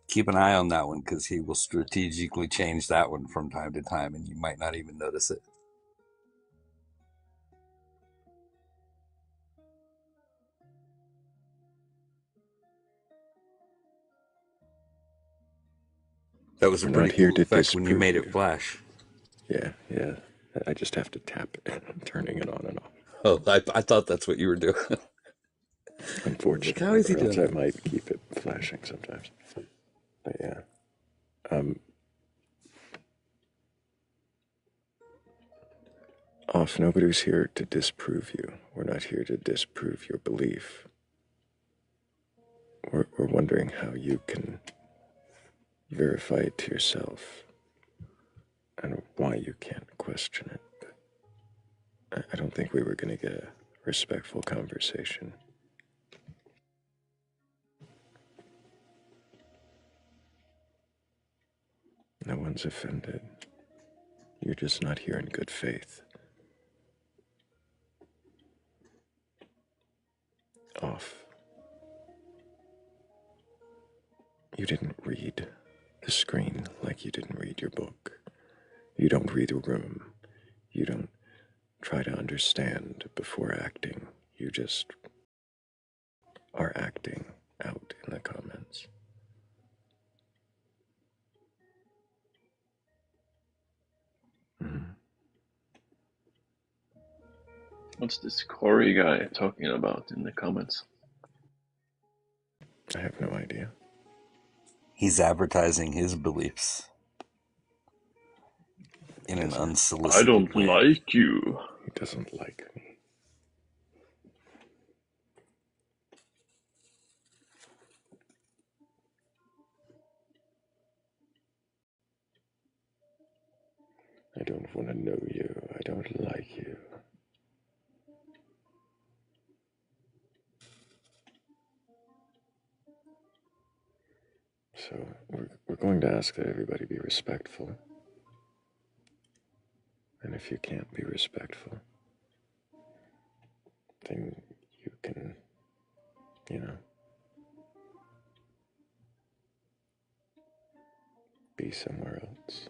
Keep an eye on that one, because he will strategically change that one from time to time, and you might not even notice it. That was a pretty cool effect when you made it flash. Yeah. I just have to tap it, turning it on and off. Oh, I thought that's what you were doing. Unfortunately, How is he or else doing? I might keep it flashing sometimes. But yeah. Off, nobody's here to disprove you. We're not here to disprove your belief. We're wondering how you can verify it to yourself and why you can't question it. But I don't think we were going to get a respectful conversation. No one's offended. You're just not here in good faith. Off. You didn't read the screen like you didn't read your book. You don't read a room. You don't try to understand before acting. You just are acting out in the comments. What's this Corey guy talking about in the comments? I have no idea. He's advertising his beliefs in an unsolicited I don't way. like you. He doesn't like me. I don't want to know you. I don't like you. So we're going to ask that everybody be respectful. And if you can't be respectful, then you can, be somewhere else.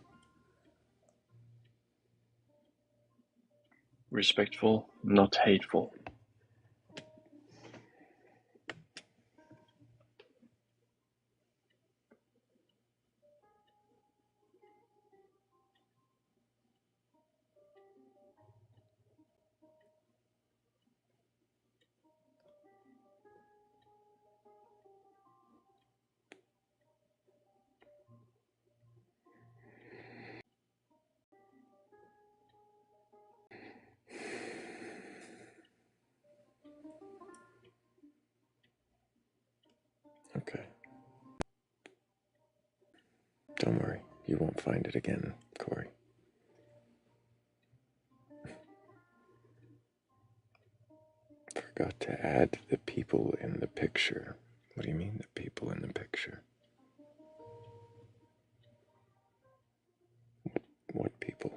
Respectful, not hateful. Okay. Don't worry. You won't find it again, Corey. Forgot to add the people in the picture. What do you mean, the people in the picture? What people?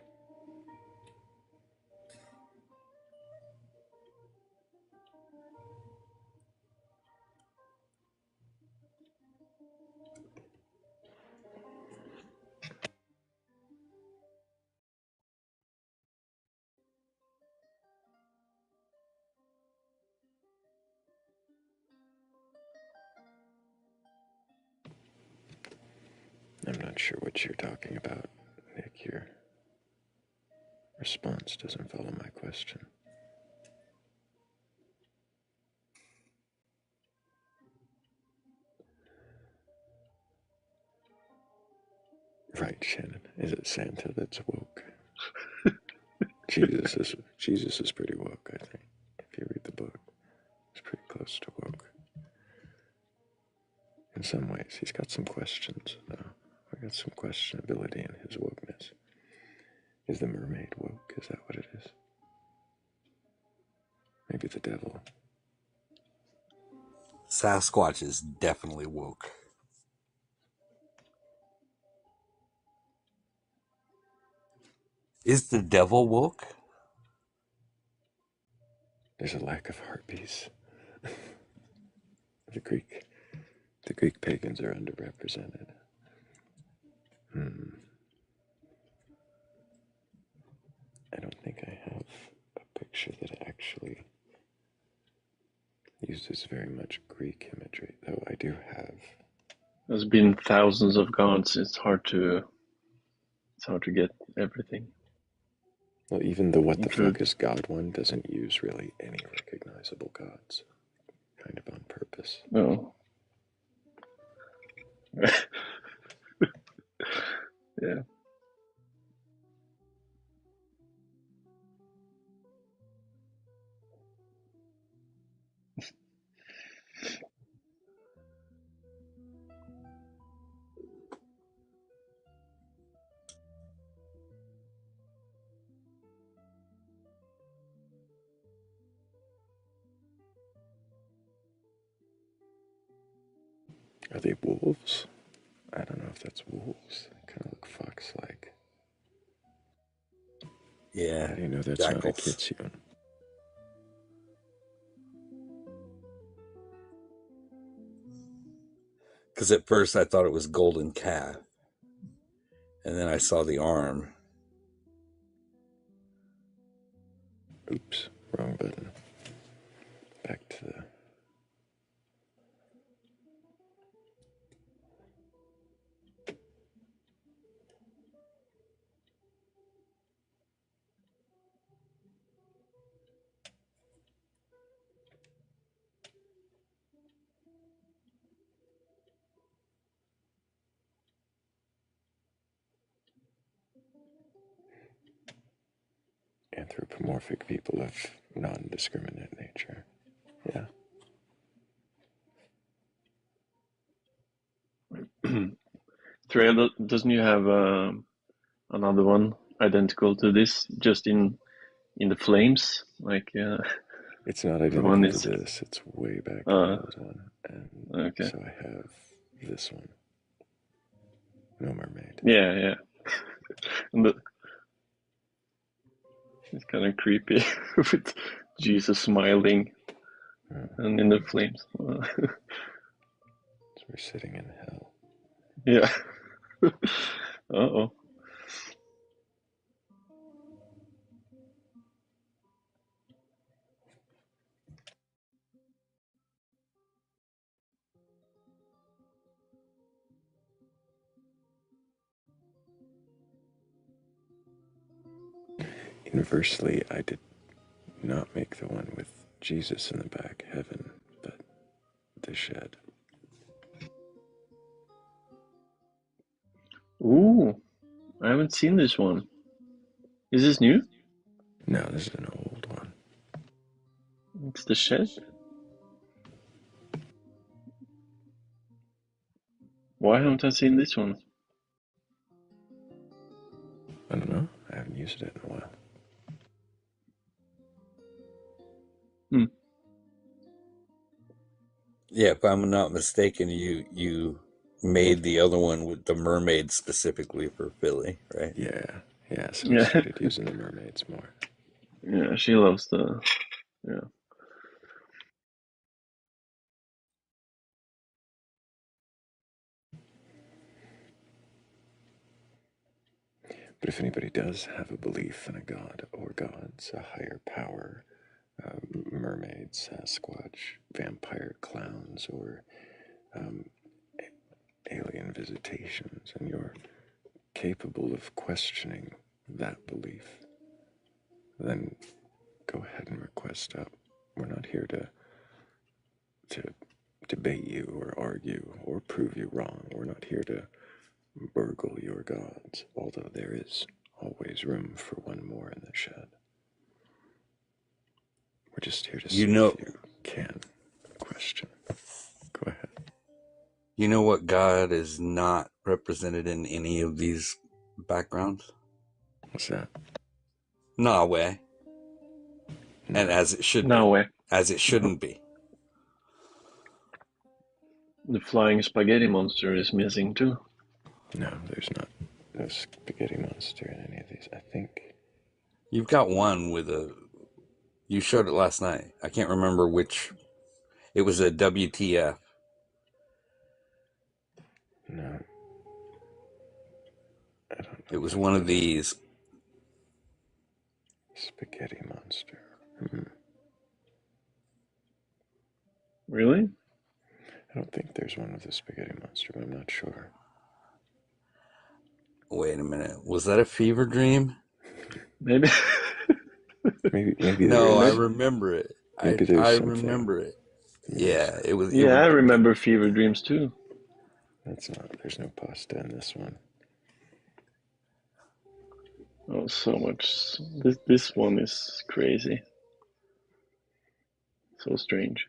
I'm not sure what you're talking about, Nick. Your response doesn't follow my question. Right, Shannon. Is it Santa that's woke? Jesus is pretty woke, I think. If you read the book, it's pretty close to woke. In some ways, he's got some questions, though. I got some questionability in his wokeness. Is the mermaid woke? Is that what it is? Maybe the devil. Sasquatch is definitely woke. Is the devil woke? There's a lack of harpies. The Greek pagans are underrepresented. I don't think I have a picture that actually uses very much Greek imagery, though I do have. There's been thousands of gods. It's hard to get everything. Well, even the what the fuck is God one doesn't use really any recognizable gods, kind of on purpose. No. Yeah. Are they wolves? I don't know if that's wolves. They kind of look fox-like. Yeah. How do you know that's jackals. not a kitsune? Because at first I thought it was golden calf. And then I saw the arm. Oops, wrong button. Back to the... Anthropomorphic people of non-discriminate nature. Yeah. Thrayle, doesn't you have another one identical to this, just in the flames? Like it's not identical to this. It's way back in the old one, and okay. So I have this one. No mermaid. Yeah. And it's kind of creepy with Jesus smiling and in the flames. So we're sitting in hell. Yeah. Uh-oh. Inversely, I did not make the one with Jesus in the back, heaven, but the shed. Ooh, I haven't seen this one. Is this new? No, this is an old one. It's the shed? Why haven't I seen this one? I don't know. I haven't used it in a while. Yeah, if I'm not mistaken, you made the other one with the mermaid specifically for Philly, right? Yeah, so we started using the mermaids more. Yeah, she loves the... Yeah. But if anybody does have a belief in a god or gods, a higher power, mermaids, Sasquatch, vampire clowns, or alien visitations, and you're capable of questioning that belief, then go ahead and request up. We're not here to debate you or argue or prove you wrong. We're not here to burgle your gods, although there is always room for one more in the shed. We're just here to see if you can question. Go ahead. You know what god is not represented in any of these backgrounds? What's that? No way. No. And as it should No be. way. As it shouldn't be. The flying spaghetti monster is missing too. No, there's not no spaghetti monster in any of these. I think You've got one with a... You showed it last night. I can't remember which. It was a WTF. no. I don't know. It was one of these. Spaghetti monster. Really? I don't think there's one with a spaghetti monster, but I'm not sure. Wait a minute. Was that a fever dream? Maybe. Maybe No, there I is. remember it. Maybe there's I something. remember it. Yeah, it was. Yeah, I remember fever dreams too. That's not. There's no pasta in this one. Oh, so much. This one is crazy. So strange.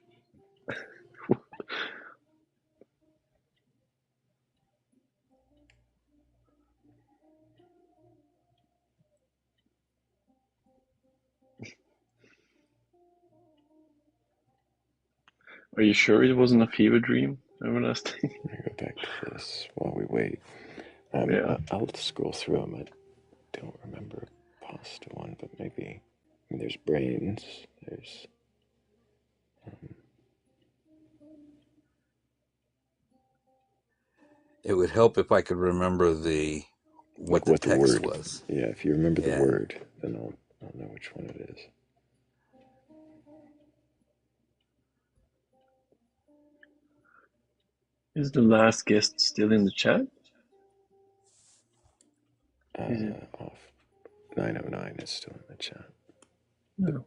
Are you sure it wasn't a fever dream? Everlasting. Let me go back to this while we wait. Yeah. I'll scroll through them. I don't remember pasta one, but maybe. I mean, there's brains. There's. It would help if I could remember what the text word was. Yeah, if you remember the word, then I'll know which one it is. Is the last guest still in the chat? Off 909 is still in the chat. No.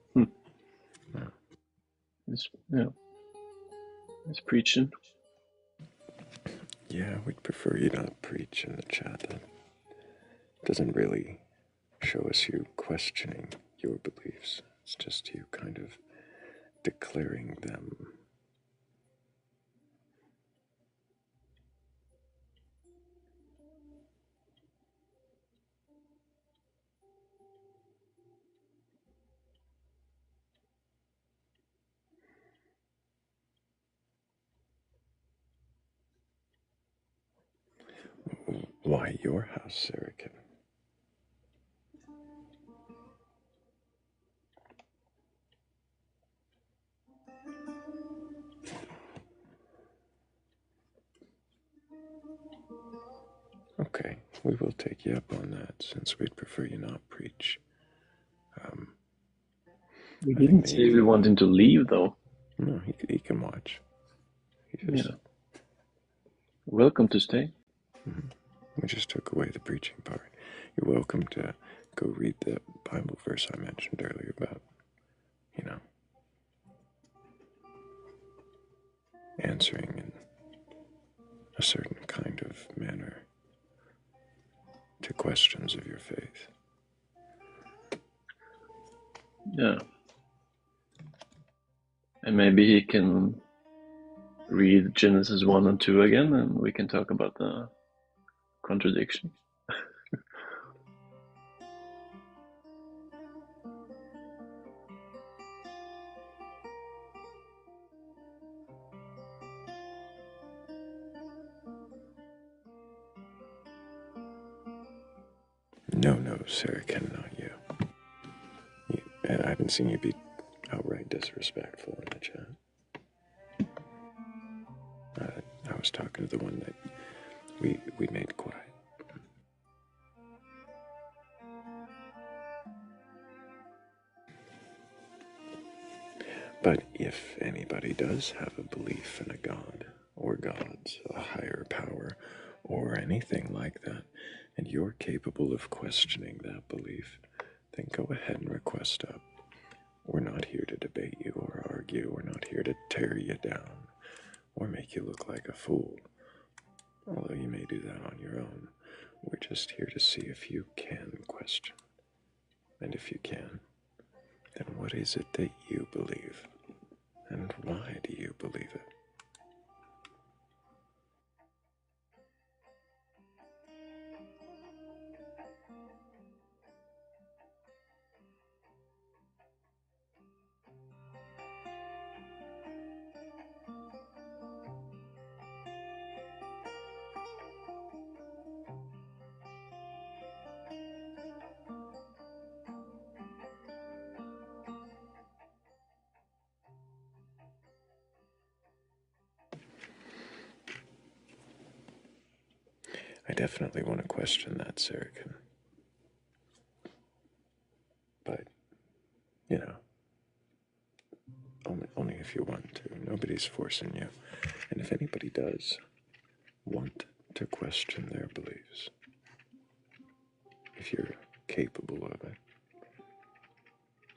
No. It's preaching. Yeah, we'd prefer you not preach in the chat. That doesn't really show us you questioning your beliefs. It's just you kind of declaring them. Why your house, Serikin? Okay, we will take you up on that since we'd prefer you not preach. We didn't say we want him to leave, though. No, he can watch. Yeah. Welcome to stay. We just took away the preaching part. You're welcome to go read the Bible verse I mentioned earlier about, answering in a certain kind of manner to questions of your faith. Yeah. And maybe he can read Genesis 1 and 2 again, and we can talk about the contradiction. No, Serikin, not you. I haven't seen you be outright disrespectful in the chat. I was talking to the one that we made quiet. But if anybody does have a belief in a god, or gods, a higher power, or anything like that, and you're capable of questioning that belief, then go ahead and request up. We're not here to debate you or argue. We're not here to tear you down or make you look like a fool. Although you may do that on your own, we're just here to see if you can question. And if you can, then what is it that you believe? And why do you believe it? I definitely want to question that, Sirican. But, you know, only if you want to. Nobody's forcing you. And if anybody does want to question their beliefs, if you're capable of it,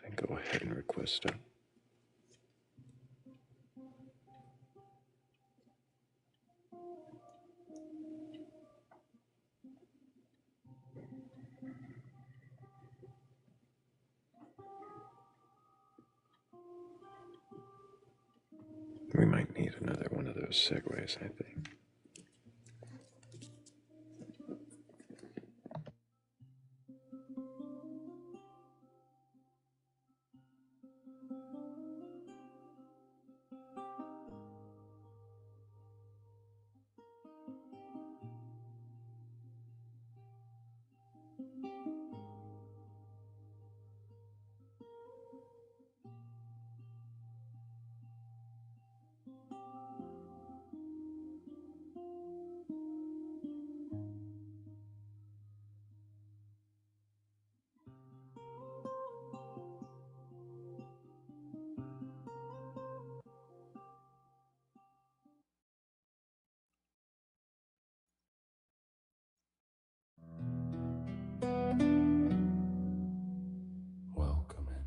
then go ahead and request it. We might need another one of those segues, I think. Welcome in.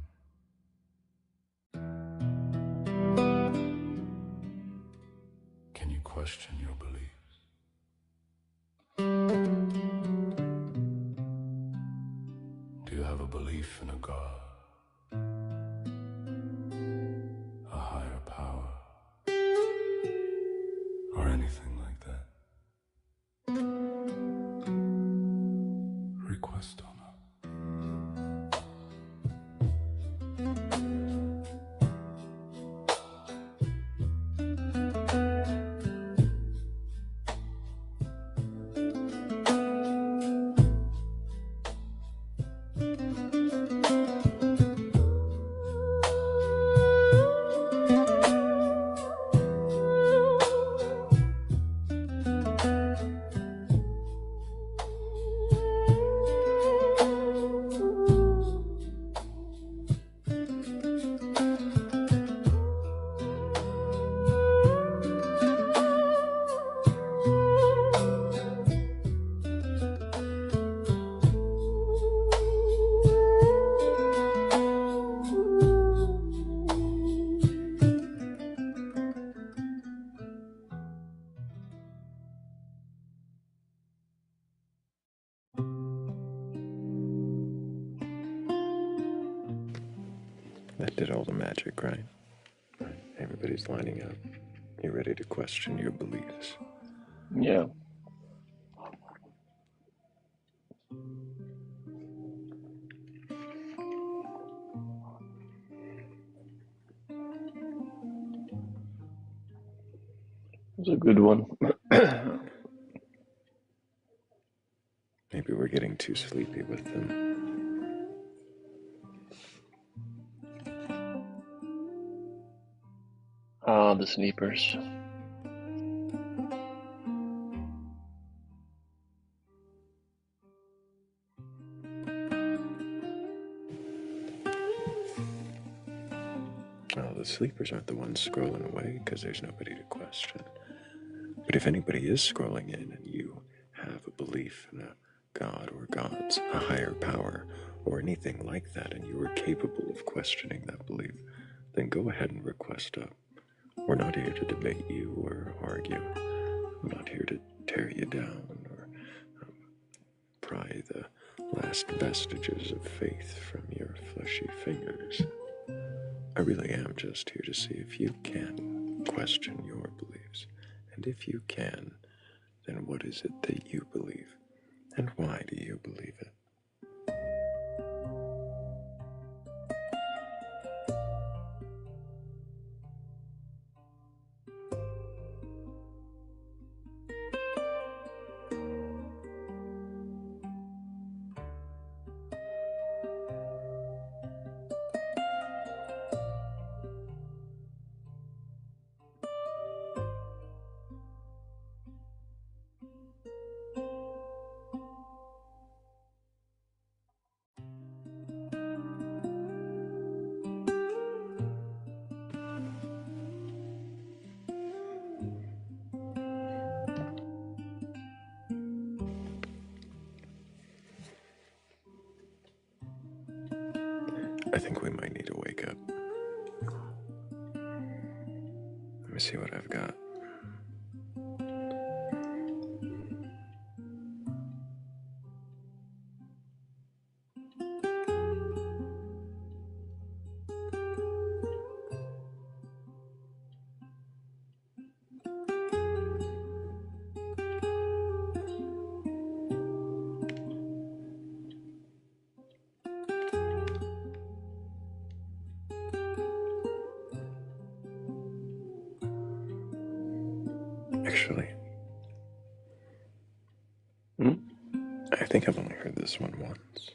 Can you question your beliefs? Do you have a belief in a God, a higher power, or anything like that? Request on us. That did all the magic, right? Everybody's lining up. You ready to question your beliefs? Yeah. It's a good one. Maybe we're getting too sleepy with them. Ah, the sleepers. Well, the sleepers aren't the ones scrolling away because there's nobody to question. But if anybody is scrolling in and you have a belief in a god or gods, a higher power, or anything like that, and you are capable of questioning that belief, then go ahead and request up. We're not here to debate you or argue. I'm not here to tear you down or pry the last vestiges of faith from your fleshy fingers. I really am just here to see if you can question your beliefs. And if you can, then what is it that you believe? And why do you believe it? I think we might need to wake up. Let me see what I've got. Actually, I think I've only heard this one once.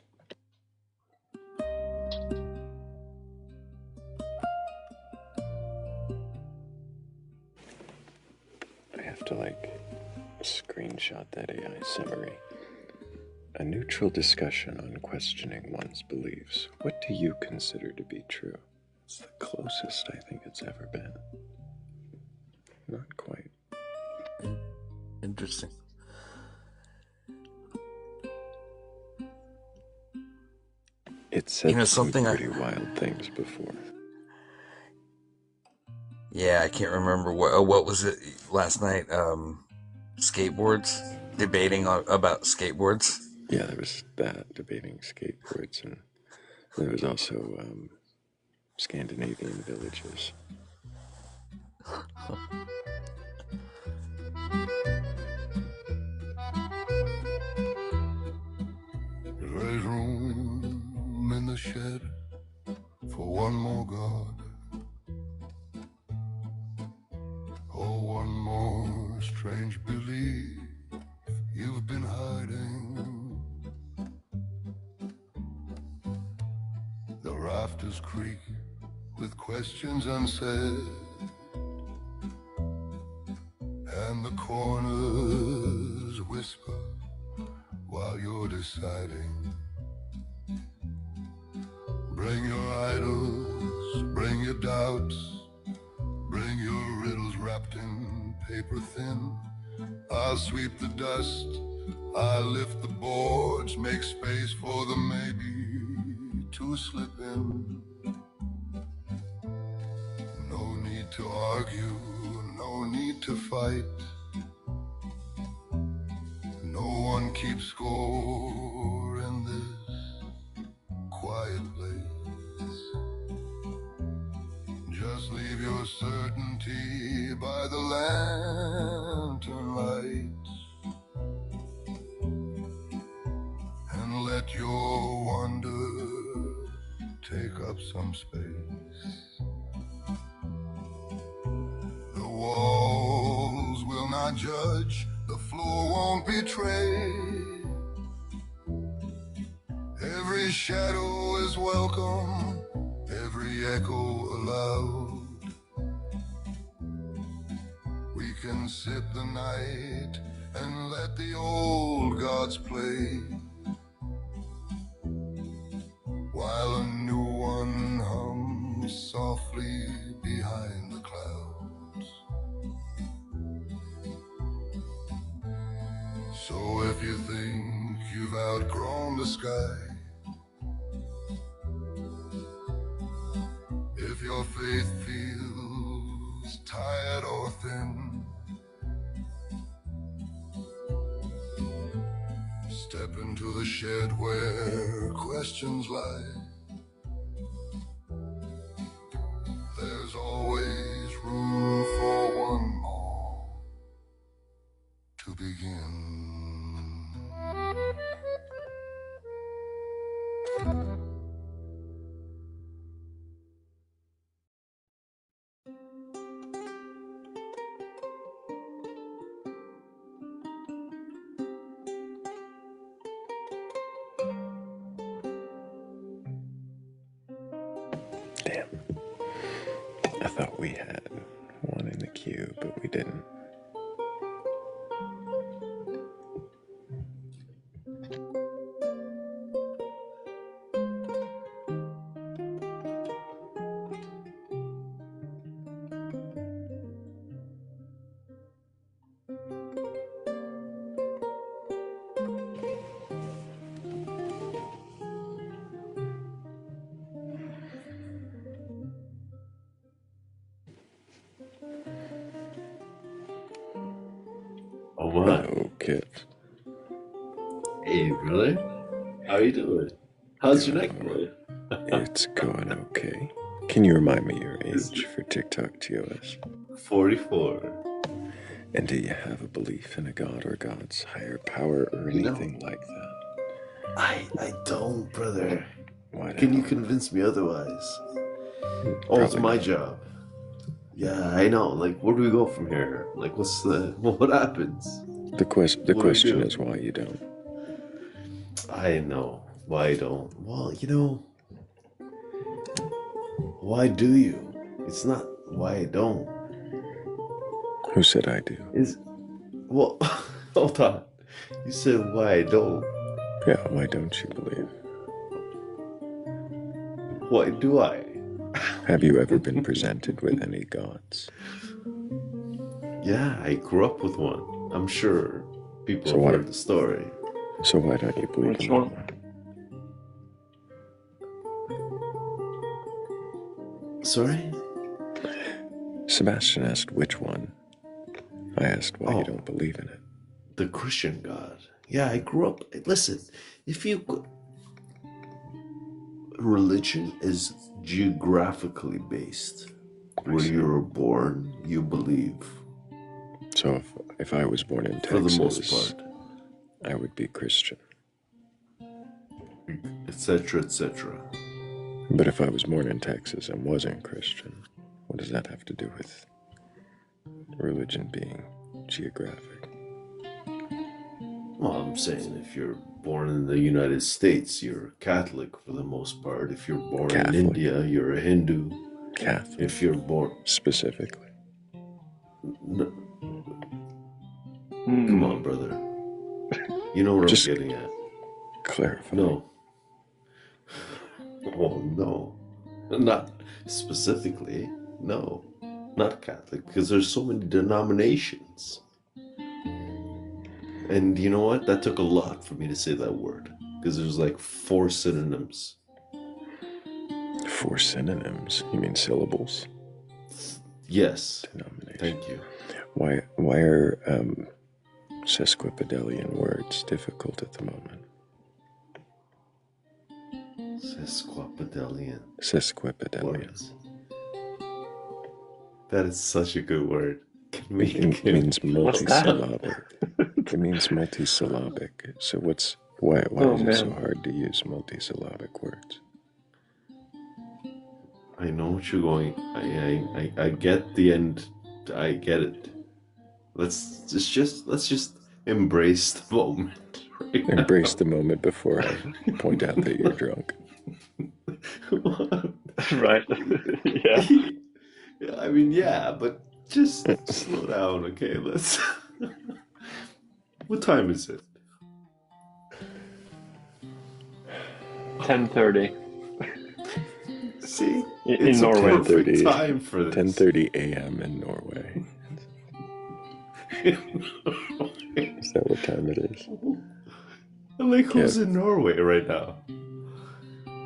I have to, screenshot that AI summary. A neutral discussion on questioning one's beliefs. What do you consider to be true? It's the closest I think it's ever been. Not quite. Interesting. It said some pretty wild things before. Yeah, I can't remember what was it last night. Skateboards, debating about skateboards. Yeah, there was that, debating skateboards, and there was also Scandinavian villages. There's room in the shed for one more God. Oh, one more strange belief you've been hiding. The rafters creak with questions unsaid, and the corners whisper while you're deciding. Bring your idols, bring your doubts, bring your riddles wrapped in paper thin. I'll sweep the dust, I'll lift the boards, make space for the maybe to slip in. No need to argue, no need to fight. No one keeps score in this quiet place. Just leave your certainty by the lantern light, and let your wonder take up some space. The walls will not judge, the floor won't betray. Every shadow is welcome, every echo allowed. We can sip the night and let the old gods play, while a new one hums softly behind the clouds. So if you think you've outgrown the sky, if your faith feels tired or thin, step into the shed where questions lie. There's always room for one more to begin. Damn. I thought we had one in the queue, but we didn't. What? Hello, Kev. Hey, brother. How you doing? How's your neck going? It's going okay. Can you remind me your age for TikTok TOS? 44. And do you have a belief in a god or God's higher power or anything like that? I don't, brother. Why Can you not? convince me otherwise? It's Probably my not. job. Yeah, I know. Like, where do we go from here? Like, what happens? The What do we question do? is why you don't. I know. Why don't? Well, why do you? It's not why I don't. Who said I do? Well, hold on. You said why I don't. Yeah, why don't you believe? Why do I? Have you ever been presented with any gods? Yeah, I grew up with one. I'm sure people So have why- heard the story. So why don't you believe Which in that one? Sorry? Sebastian asked which one. I asked why you Oh. don't believe in it. The Christian God. Yeah, I grew up. Listen, religion is geographically based. Where see. you were born, you believe. So if I was born in Texas, For the most part. I would be Christian. Etc., etc. But if I was born in Texas and wasn't Christian, what does that have to do with religion being geographic? Well, I'm saying if you're born in the United States, you're Catholic for the most part. If you're born Catholic. in India, you're a Hindu. Catholic. If you're born... Specifically. No. Come on, brother. You know what Just I'm getting at. clarify. No. Well, no. Not specifically. No. Not Catholic, because there's so many denominations. And you know what? That took a lot for me to say that word. Because there's like 4 synonyms. 4 synonyms? You mean syllables? Yes. Denomination. Thank you. Why are sesquipedalian words difficult at the moment? Sesquipedalian. Sesquipedalian. That is such a good word. It means multisyllabic. It means multisyllabic. So why is it so hard to use multisyllabic words? I know what you're going. I get the end. I get it. Let's just embrace the moment. Right Embrace the moment before I point out that you're drunk. Right. Yeah. I mean, yeah, but just slow down, okay? Let's. What time is it? 10:30. See, in Norway. A perfect time for this. 10:30 a.m. in Norway. Is that what time it is? Like, who's in Norway right now?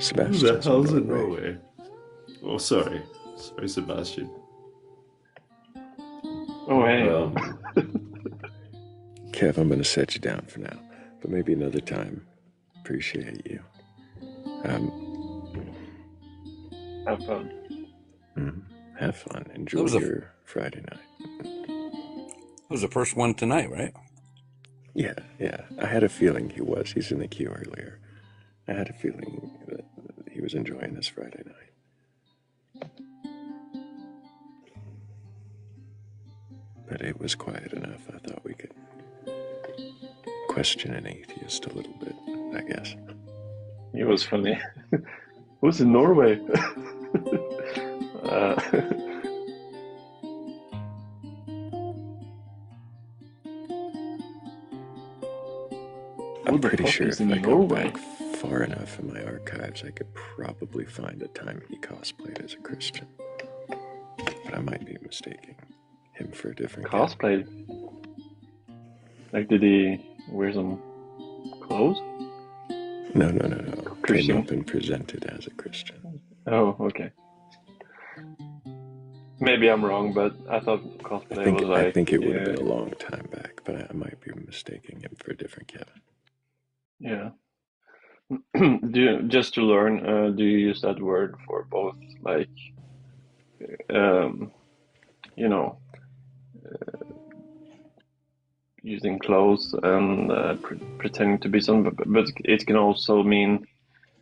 Sebastian's Who the hell's in Norway? Oh, sorry, Sebastian. Oh, hey. Kev, I'm going to set you down for now, but maybe another time. Appreciate you. Have fun. Have fun. Enjoy your Friday night. That was the first one tonight, right? Yeah. I had a feeling he was. He's in the queue earlier. I had a feeling that he was enjoying this Friday night. But it was quiet enough. I thought we could question an atheist a little bit, I guess. It was funny. Who's in Norway? I'm pretty sure if I go back far enough in my archives, I could probably find a time he cosplayed as a Christian. But I might be mistaking him for a different guy. Cosplayed? Like, did he wear some clothes? No. Christian. Came up and presented as a Christian. Oh, okay. Maybe I'm wrong, but I thought cosplay was like... I think it would have been a long time back. but I might be mistaking him for a different Kevin. Yeah. Just to learn, do you use that word for both, like, you know, using clothes and pretending to be someone, but it can also mean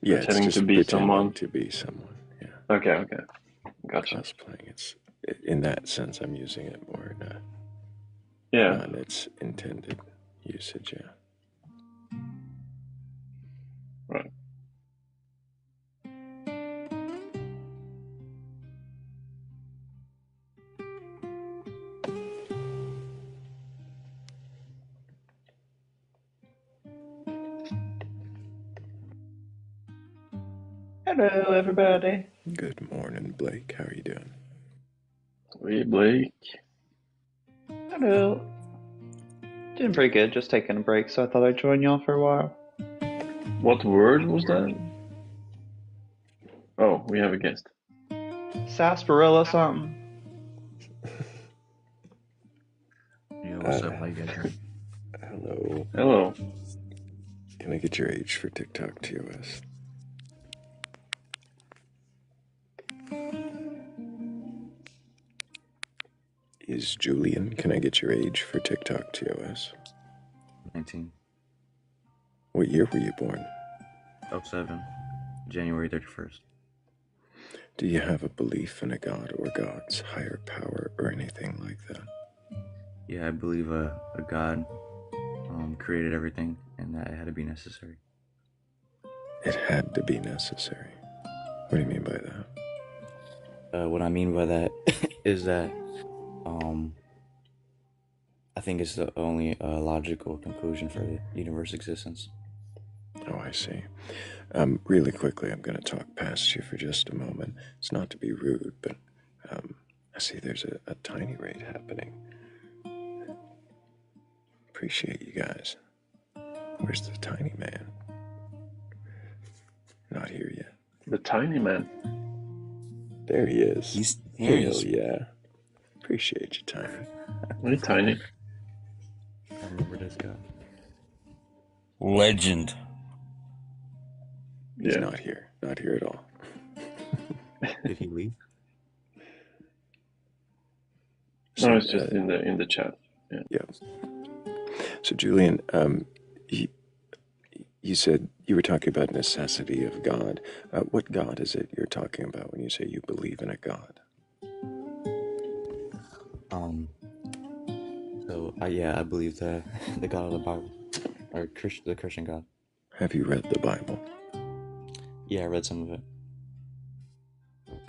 pretending to be someone. To be someone. Yeah. Okay, gotcha. Cosplaying. It's in that sense. I'm using it more on its intended usage. Yeah. Right. Hello, everybody. Good morning, Blake. How are you doing? Hey, Blake. Hello. Doing pretty good, just taking a break, so I thought I'd join y'all for a while. What word was that? Oh, we have a guest. Sarsaparilla something. Yeah, what's up? How you guys doing? Hello. Hello. Can I get your age for TikTok TOS? Is Julian? Can I get your age for TikTok TOS? 19. What year were you born? 07. January 31st. Do you have a belief in a god or gods, higher power, or anything like that? Yeah, I believe a god created everything and that it had to be necessary. It had to be necessary. What do you mean by that? What I mean by that is that I think it's the only logical conclusion for the universe's existence. Oh, I see. Really quickly, I'm going to talk past you for just a moment. It's not to be rude, but I see there's a tiny raid happening. Appreciate you guys. Where's the tiny man? Not here yet. The tiny man. There he is. He's Hell yeah. Appreciate you, Tiny. Really tiny. I remember this guy. Legend. He's not here. Not here at all. Did he leave? So, no, it's just in the chat. Yeah. So, Julian, you said you were talking about necessity of God. What God is it you're talking about when you say you believe in a God? So I believe the God of the Bible, or the Christian God. Have you read the Bible? Yeah, I read some of it.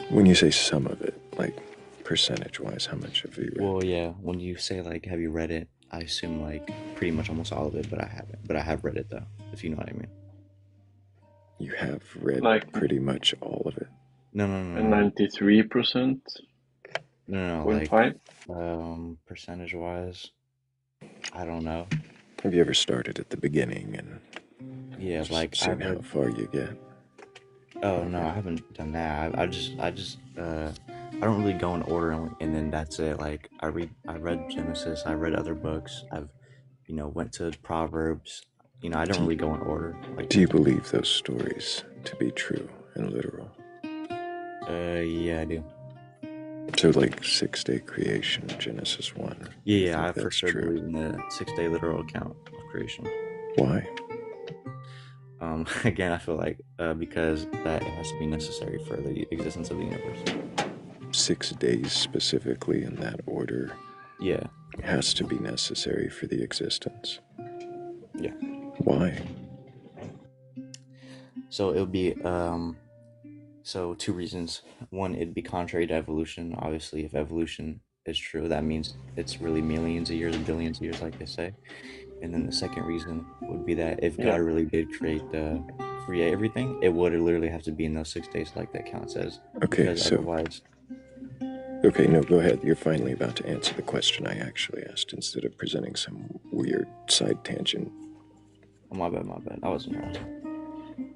When you say some of it, like percentage-wise, how much have you read? Well, yeah, when you say like, have you read it? I assume like pretty much almost all of it, but I haven't. But I have read it though, if you know what I mean. You have read like pretty much all of it. No. 93%. No, like percentage-wise, I don't know. Have you ever started at the beginning and like seen how far you get? Oh no, I haven't done that. I don't really go in order, and then that's it. Like I read Genesis, I read other books. I've went to Proverbs. I don't really go in order. Like, do you believe those stories to be true and literal? Yeah, I do. So like 6-day creation, Genesis 1. Yeah, I for sure believe in the 6-day literal account of creation. Why? Again, I feel like because that it has to be necessary for the existence of the universe. 6 days specifically in that order. Yeah. Has to be necessary for the existence. Yeah. Why? So it would be so 2 reasons. One, it'd be contrary to evolution. Obviously, if evolution is true, that means it's really millions of years or billions of years, like they say. And then the second reason would be that if God really did create everything, it would literally have to be in those 6 days, like that count says. Okay, so otherwise. Okay, no, go ahead. You're finally about to answer the question I actually asked instead of presenting some weird side tangent. Oh, my bad. I wasn't trying.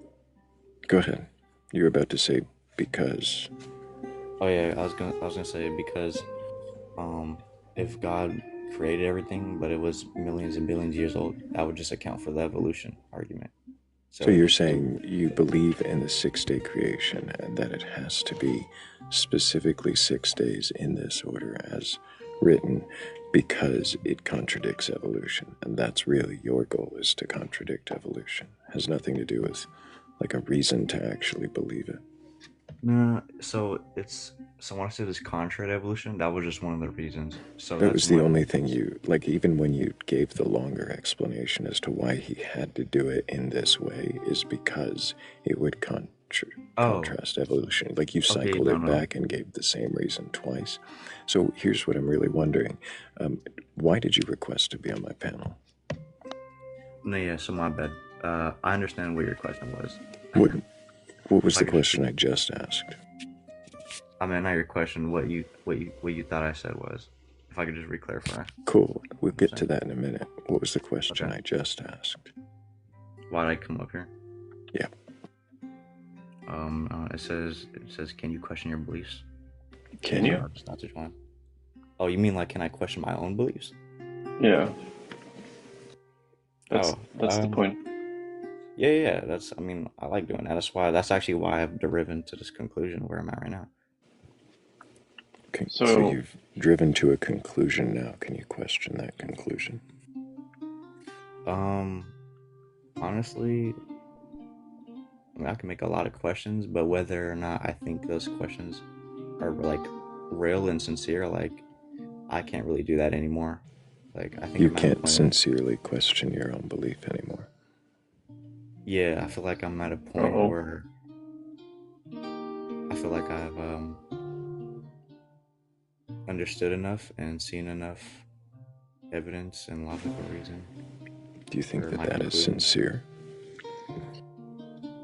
Go ahead. You were about to say because. Oh yeah, I was gonna say because, if God created everything, but it was millions and billions of years old, that would just account for the evolution argument. So you're saying you believe in the 6-day creation and that it has to be specifically 6 days in this order as written because it contradicts evolution. And that's really your goal, is to contradict evolution. It has nothing to do with like a reason to actually believe it. No, so when I said it's contrary to evolution, that was just one of the reasons. So that was the only thing you, like, even when you gave the longer explanation as to why he had to do it in this way, is because it would contrast evolution. Like, you cycled it back and gave the same reason twice. So here's what I'm really wondering. Why did you request to be on my panel? No, yeah, so my bad. I understand what your question was. What was the question I just asked? I mean, not your question. What you thought I said was, if I could just re-clarify. Cool. We'll get to that in a minute. What was the question I just asked? Why did I come up here? Yeah. It says, can you question your beliefs? Can you? It's not just one. Oh, you mean like, can I question my own beliefs? Yeah. That's the point. Yeah. I like doing that. That's actually why I've driven to this conclusion where I'm at right now. Okay, so you've driven to a conclusion now. Can you question that conclusion? Honestly, I can make a lot of questions, but whether or not I think those questions are like real and sincere, like, I can't really do that anymore. Like, I think you can't sincerely question your own belief anymore. Yeah, I feel like I'm at a point where I feel like I've understood enough and seen enough evidence and logical reason. Do you think that is sincere?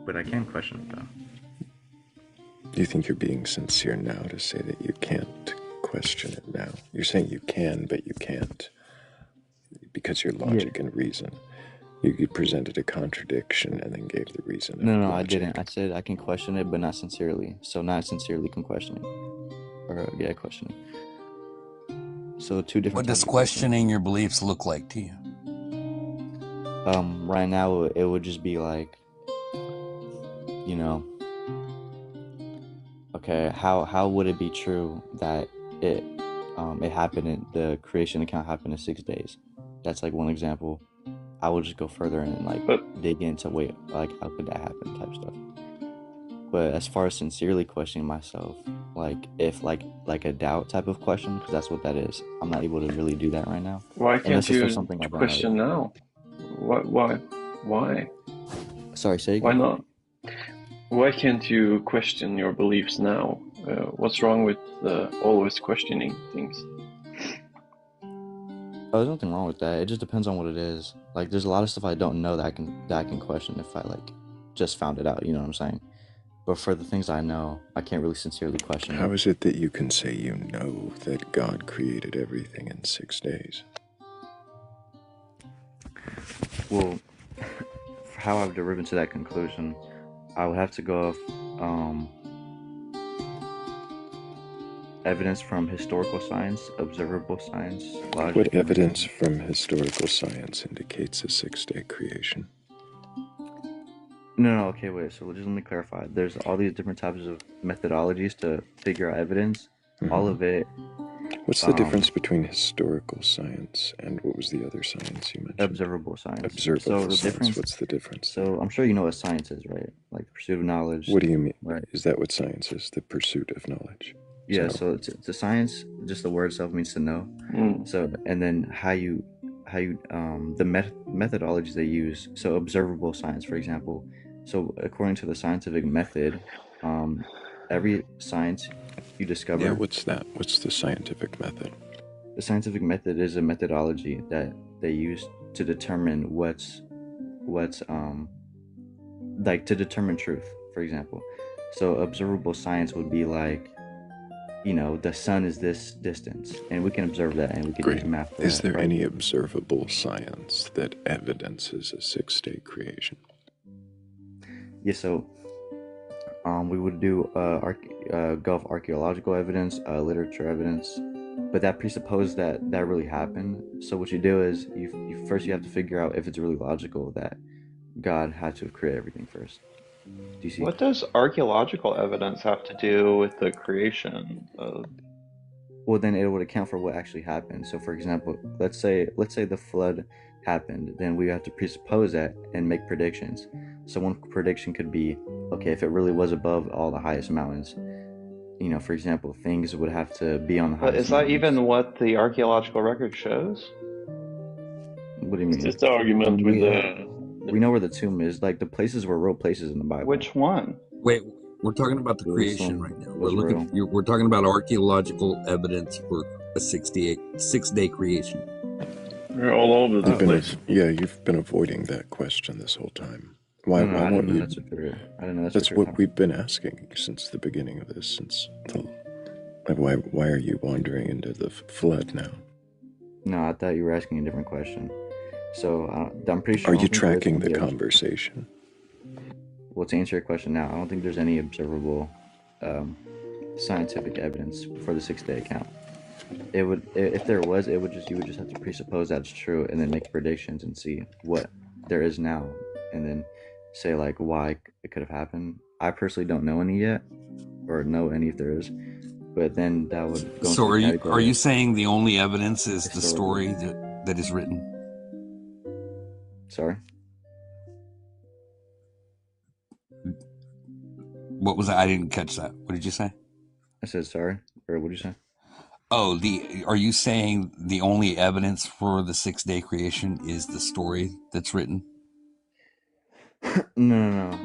But I can question it, though. Do you think you're being sincere now to say that you can't question it now? You're saying you can, but you can't because your logic and reason. You presented a contradiction and then gave the reason. No, I didn't. I said I can question it, but not sincerely. So not sincerely questioning. Questioning. So two different. What does questioning your beliefs look like to you? Right now it would just be like, okay, how would it be true that it happened in the creation account happened in 6 days? That's like one example. I would just go further and dig into how could that happen type stuff. But as far as sincerely questioning myself, like if like a doubt type of question, because that's what that is, I'm not able to really do that right now. Why can't you question now? Why? Sorry, say again. Why not? Why can't you question your beliefs now? What's wrong with always questioning things? Oh, there's nothing wrong with that. It just depends on what it is. Like, there's a lot of stuff I don't know that I can question if I just found it out. You know what I'm saying? But for the things I know, I can't really sincerely question it. How is it that you can say you know that God created everything in 6 days? Well, for how I've driven to that conclusion, I would have to go off evidence from historical science, observable science, logic. What evidence from historical science indicates a 6-day creation? No, okay, wait. So just let me clarify. There's all these different types of methodologies to figure out evidence. Mm-hmm. All of it. What's the difference between historical science and what was the other science you mentioned? Observable science. Observable science. What's the difference? So I'm sure you know what science is, right? Like the pursuit of knowledge. What do you mean? Right. Is that what science is? The pursuit of knowledge? Yeah. So it's a science. Just the word itself means to know. So and then how you the methodologies they use. So observable science, for example. So according to the scientific method, every science you discover. Yeah, what's that? What's the scientific method? The scientific method is a methodology that they use to determine what's like to determine truth, for example. So observable science would be like, the sun is this distance, and we can observe that, and we can use math for Is there any observable science that evidences a 6-day creation? Yeah, so we would do go off archaeological evidence, literature evidence, but that presupposed that really happened. So what you do is you first you have to figure out if it's really logical that God had to have created everything first. Do you see? What does archaeological evidence have to do with the creation of? Well, then it would account for what actually happened. So, for example, let's say the flood happened, then we have to presuppose that and make predictions. So one prediction could be, okay, if it really was above all the highest mountains, you know, for example, things would have to be on the But highest is that mountains. even what the archaeological record shows? What do you mean? It's just the argument with we know where the tomb is. Like, the places were real places in the Bible. Which one? Wait, we're talking about the creation right now. We're talking about archaeological evidence for a 6-day creation. We're all over the place. You've been avoiding that question this whole time. Why won't you? I don't know. That's what we've been asking since the beginning of this. Why are you wandering into the flood now? No, I thought you were asking a different question. So I'm pretty sure. Are you tracking the conversation? Well, to answer your question now, I don't think there's any observable scientific evidence for the 6-day account. It would, if there was, you would just have to presuppose that's true and then make predictions and see what there is now, and then say like why it could have happened. I personally don't know any yet, or know any if there is, but then that would go. So are you saying the only evidence is the story that is written? Sorry. What was that? I didn't catch that. What did you say? I said sorry, or what did you say? Oh, are you saying the only evidence for the 6-day creation is the story that's written? No.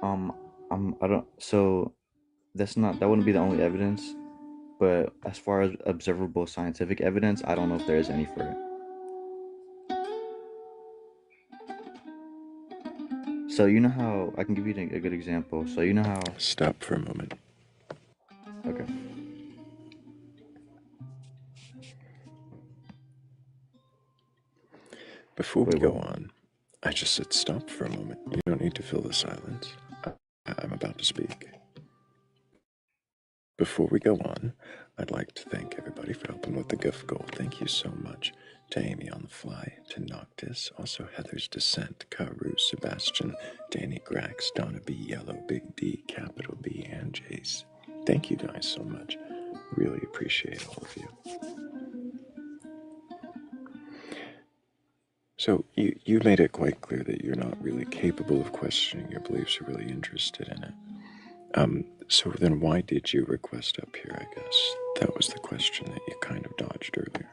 I don't. So that wouldn't be the only evidence. But as far as observable scientific evidence, I don't know if there is any for it. So you know how I can give you a good example. So you know how. Stop for a moment. Okay. Before we go on, I just said stop for a moment. You don't need to fill the silence. I'm about to speak. Before we go on, I'd like to thank everybody for helping with the gift goal. Thank you so much to Amy on the Fly, to Noctis, also Heather's Descent, Karu, Sebastian, Danny Grax, Donna B, Yellow, Big D, Capital B, and Jace. Thank you guys so much. Really appreciate all of you. So you made it quite clear that you're not really capable of questioning your beliefs or really interested in it. So then why did you request up here, I guess? That was the question that you kind of dodged earlier.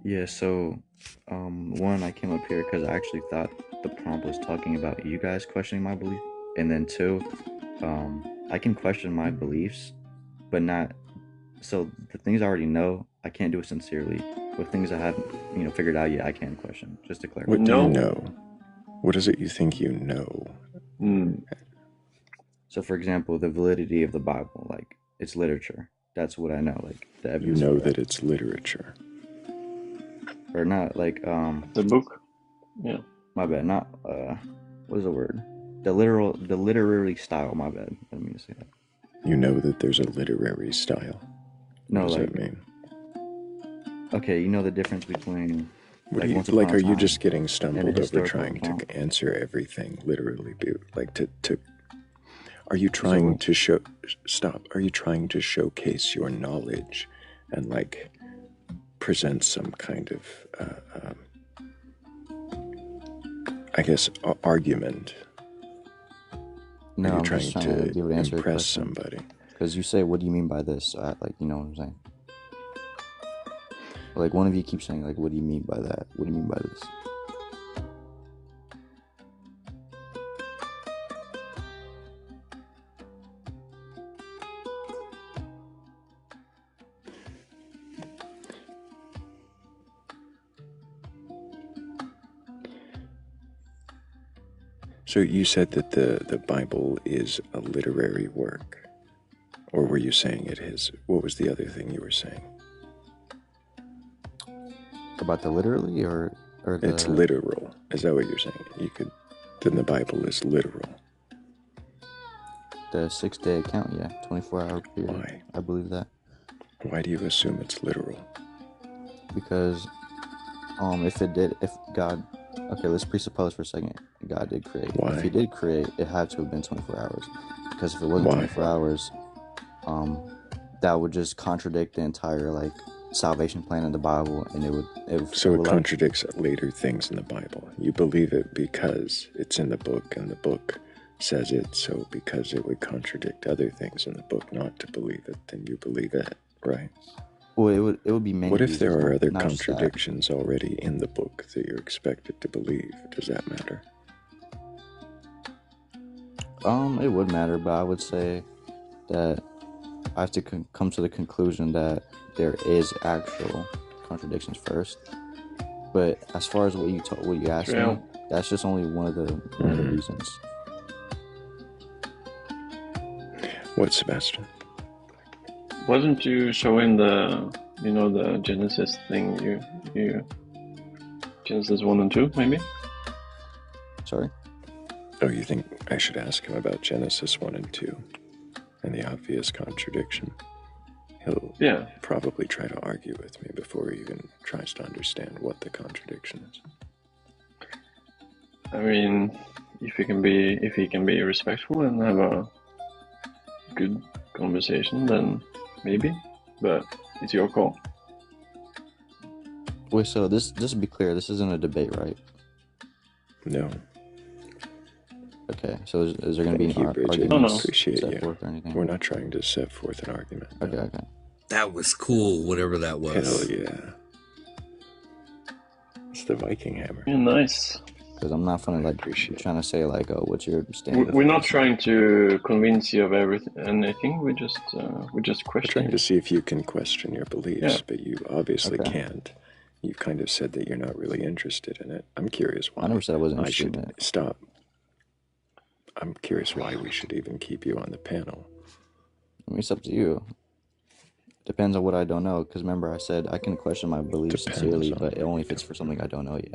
Yeah, so, one, I came up here because I actually thought the prompt was talking about you guys questioning my belief. And then two, I can question my beliefs, but not, so the things I already know, I can't do it sincerely. With things I haven't, figured out yet, I can question, just to clarify. What do you know? What is it you think you know? So, for example, the validity of the Bible, like, it's literature. That's what I know, like, the evidence. You know that it's literature. Or not, like, the book? Yeah. My bad, not, what is the word? The literary style, my bad. I didn't mean to say that. You know that there's a literary style? No, what does like, that mean? Okay, you know the difference between... What do you, like, are you just getting stumbled over trying to answer everything literally? Like, are you trying to show... Stop. Are you trying to showcase your knowledge and, like, present some kind of, I guess, argument? No, I'm trying to be able to answer impress somebody. Because you say, what do you mean by this? So you know what I'm saying? Like, one of you keeps saying, like, what do you mean by that? What do you mean by this? So you said that the Bible is a literary work. Or were you saying it is? What was the other thing you were saying? About the literally or the... It's literal. Is that what you're saying? Then the Bible is literal. The 6-day account, yeah. 24-hour period. Why? I believe that. Why do you assume it's literal? Because if God, okay, let's presuppose for a second God did create. Why? If he did create, it had to have been 24 hours. Because if it wasn't 24 hours, that would just contradict the entire like salvation plan in the Bible, and it would contradicts later things in the Bible. You believe it because it's in the book, and the book says it. So because it would contradict other things in the book not to believe it, then you believe it, right? Well, it would be many. What if there are other contradictions already in the book that you're expected to believe? Does that matter? It would matter, but I would say that I have to come to the conclusion that there is actual contradictions first. But as far as what you asked me, that's just only one of the reasons. What, Sebastian? Wasn't you showing the Genesis thing? You Genesis 1 and 2, maybe? Sorry? Oh, you think I should ask him about Genesis 1 and 2 and the obvious contradiction? He'll probably try to argue with me before he even tries to understand what the contradiction is. I mean, if he can be respectful and have a good conversation, then maybe. But it's your call. Wait, so just to be clear, this isn't a debate, right? No. Okay, so is there going to be an argument? No. Appreciate set you. forth or anything? We're not trying to set forth an argument. Okay. That was cool, whatever that was. Hell yeah. It's the Viking hammer. Yeah, nice. Because I'm not trying to say like, oh, what's your stand? We're not trying to convince you of anything. We just question. We're trying to see if you can question your beliefs, but you obviously can't. You've kind of said that you're not really interested in it. I'm curious why. I never said I wasn't interested in it. Stop. I'm curious why we should even keep you on the panel. I mean, it's up to you. Depends on what I don't know. Because remember, I said I can question my beliefs sincerely, but only if it's for something I don't know yet.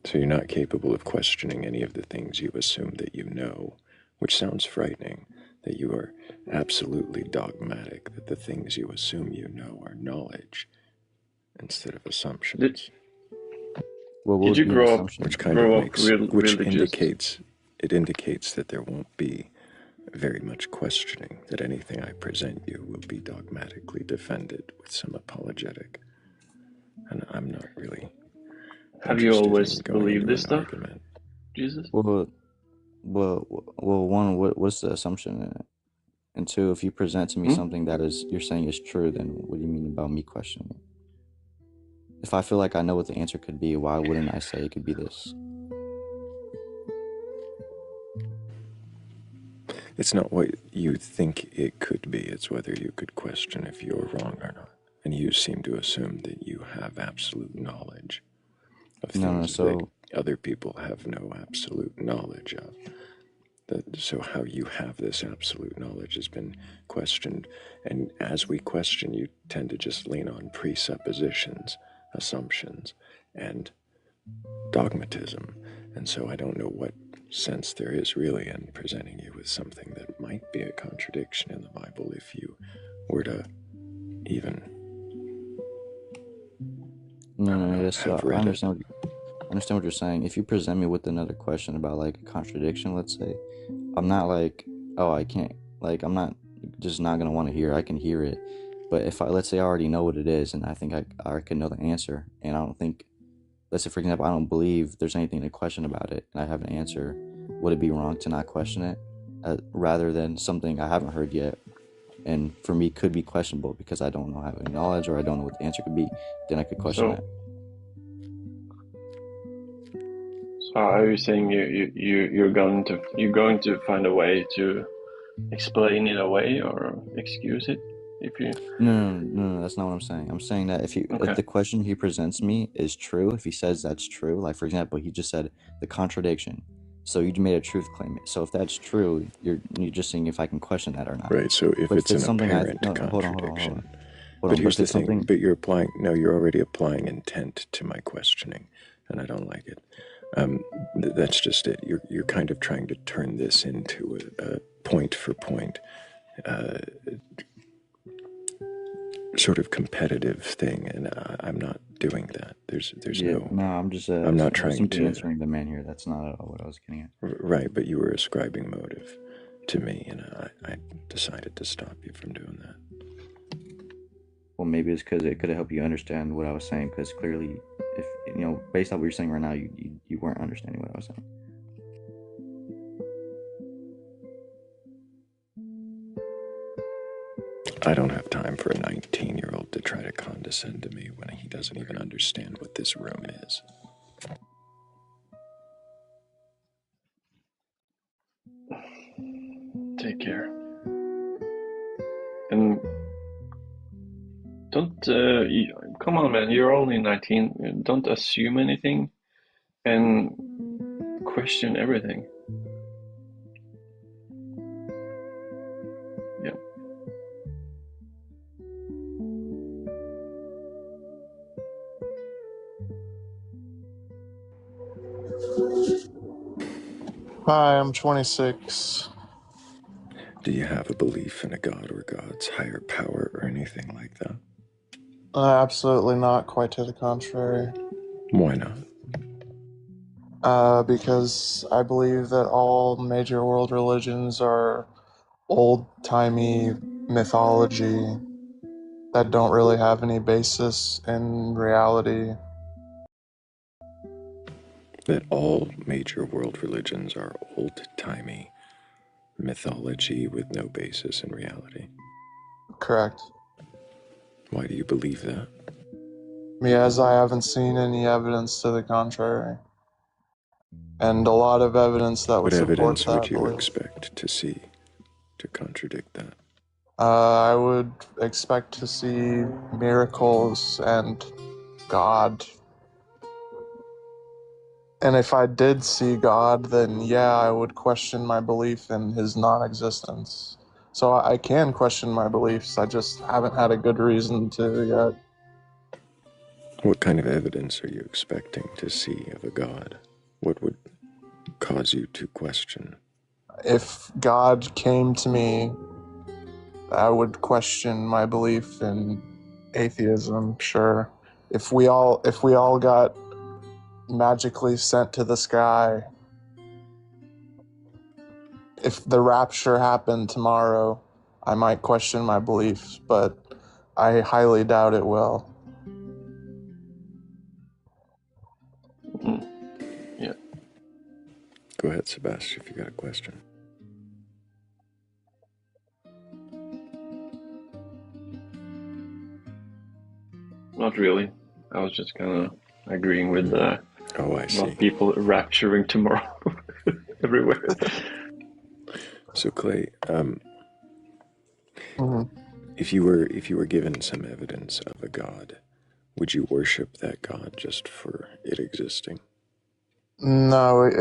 So you're not capable of questioning any of the things you assume that you know, which sounds frightening, that you are absolutely dogmatic, that the things you assume you know are knowledge instead of assumptions. Did you grow up? It indicates that there won't be very much questioning, that anything I present you will be dogmatically defended with some apologetic. And I'm not really. Have you always believed this stuff, Jesus? Well, one, what's the assumption in it? And two, if you present to me something that you're saying is true, then what do you mean about me questioning it? If I feel like I know what the answer could be, why wouldn't I say it could be this? It's not what you think it could be, it's whether you could question if you're wrong or not. And you seem to assume that you have absolute knowledge of things that other people have no absolute knowledge of. So how you have this absolute knowledge has been questioned. And as we question, you tend to just lean on presuppositions, assumptions, and dogmatism. And so I don't know what sense there is really in presenting you with something that might be a contradiction in the Bible if you were to even I understand what you're saying. If you present me with another question about like a contradiction, let's say, I'm not like, oh, I can't, like, I'm not just not gonna want to hear. I can hear it, but if let's say I already know what it is, and I think I can know the answer, and I don't think, let's say for example, I don't believe there's anything to question about it, and I have an answer, would it be wrong to not question it, rather than something I haven't heard yet, and for me could be questionable because I don't know, have any knowledge, or I don't know what the answer could be, then I could question it. So are you saying you're going to find a way to explain it away or excuse it if you? No, that's not what I'm saying. I'm saying that if the question he presents me is true, if he says that's true, like for example, he just said the contradiction. So you made a truth claim. So if that's true, you're just seeing if I can question that or not. Right. So if it's an apparent contradiction. Hold on. Here's the thing. But you're already applying intent to my questioning, and I don't like it. That's just it. You're kind of trying to turn this into a point for point sort of competitive thing, and I'm not doing that. There's no. I'm just. I'm not trying simply to answering the man here. That's not at all what I was getting at. Right, but you were ascribing motive to me, and I decided to stop you from doing that. Well, maybe it's because it could have helped you understand what I was saying. Because clearly, if based on what you're saying right now, you weren't understanding what I was saying. I don't have time for a 19-year-old to try to condescend to me when he doesn't even understand what this room is. Take care. And don't, come on, man, you're only 19. Don't assume anything and question everything. Yeah. Hi, I'm 26. Do you have a belief in a god or God's higher power or anything like that? Absolutely not, quite to the contrary. Why not? Because I believe that all major world religions are old-timey mythology that don't really have any basis in reality. That all major world religions are old-timey mythology with no basis in reality. Correct. Why do you believe that? As I haven't seen any evidence to the contrary. And a lot of evidence that would What support evidence that would you belief. expect to see to contradict that? I would expect to see miracles and God. And if I did see God, then yeah, I would question my belief in his non-existence. So I can question my beliefs, I just haven't had a good reason to yet. What kind of evidence are you expecting to see of a God? What would cause you to question? If God came to me, I would question my belief in atheism, sure. If we all got magically sent to the sky, if the rapture happened tomorrow, I might question my beliefs, but I highly doubt it will. Yeah. Go ahead, Sebastian, if you got a question. Not really. I was just kind of agreeing with I see. People rapturing tomorrow everywhere. So Clay, Mm-hmm. if you were given some evidence of a God, would you worship that God just for it existing? No,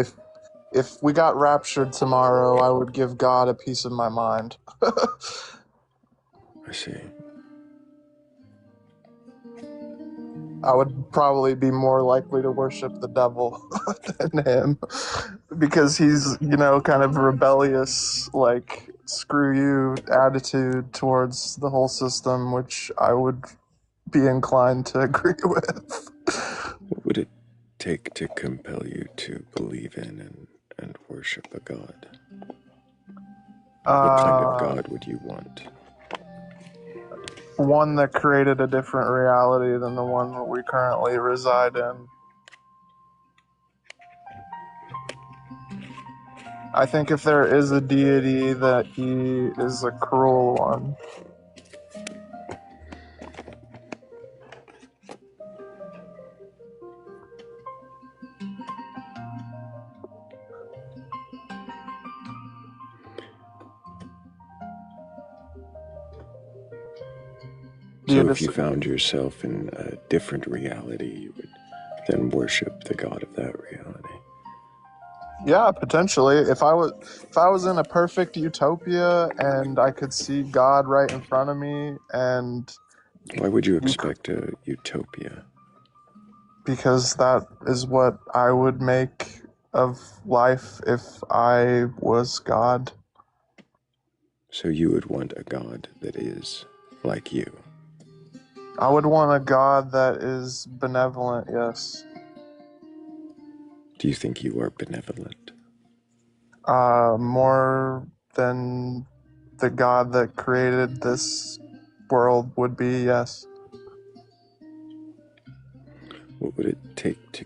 if we got raptured tomorrow, I would give God a piece of my mind. I see. I would probably be more likely to worship the devil than him, because he's, kind of rebellious, like, screw you attitude towards the whole system, which I would be inclined to agree with. What would it take to compel you to believe in and worship a God? What kind of God would you want? One that created a different reality than the one that we currently reside in. I think if there is a deity, that he is a cruel one. So if you found yourself in a different reality, you would then worship the God of that reality. Yeah, potentially. If I was in a perfect utopia and I could see God right in front of me, and why would you expect a utopia? Because that is what I would make of life if I was God. So you would want a God that is like you? I would want a God that is benevolent, yes. Do you think you are benevolent? More than the God that created this world would be, yes. What would it take to...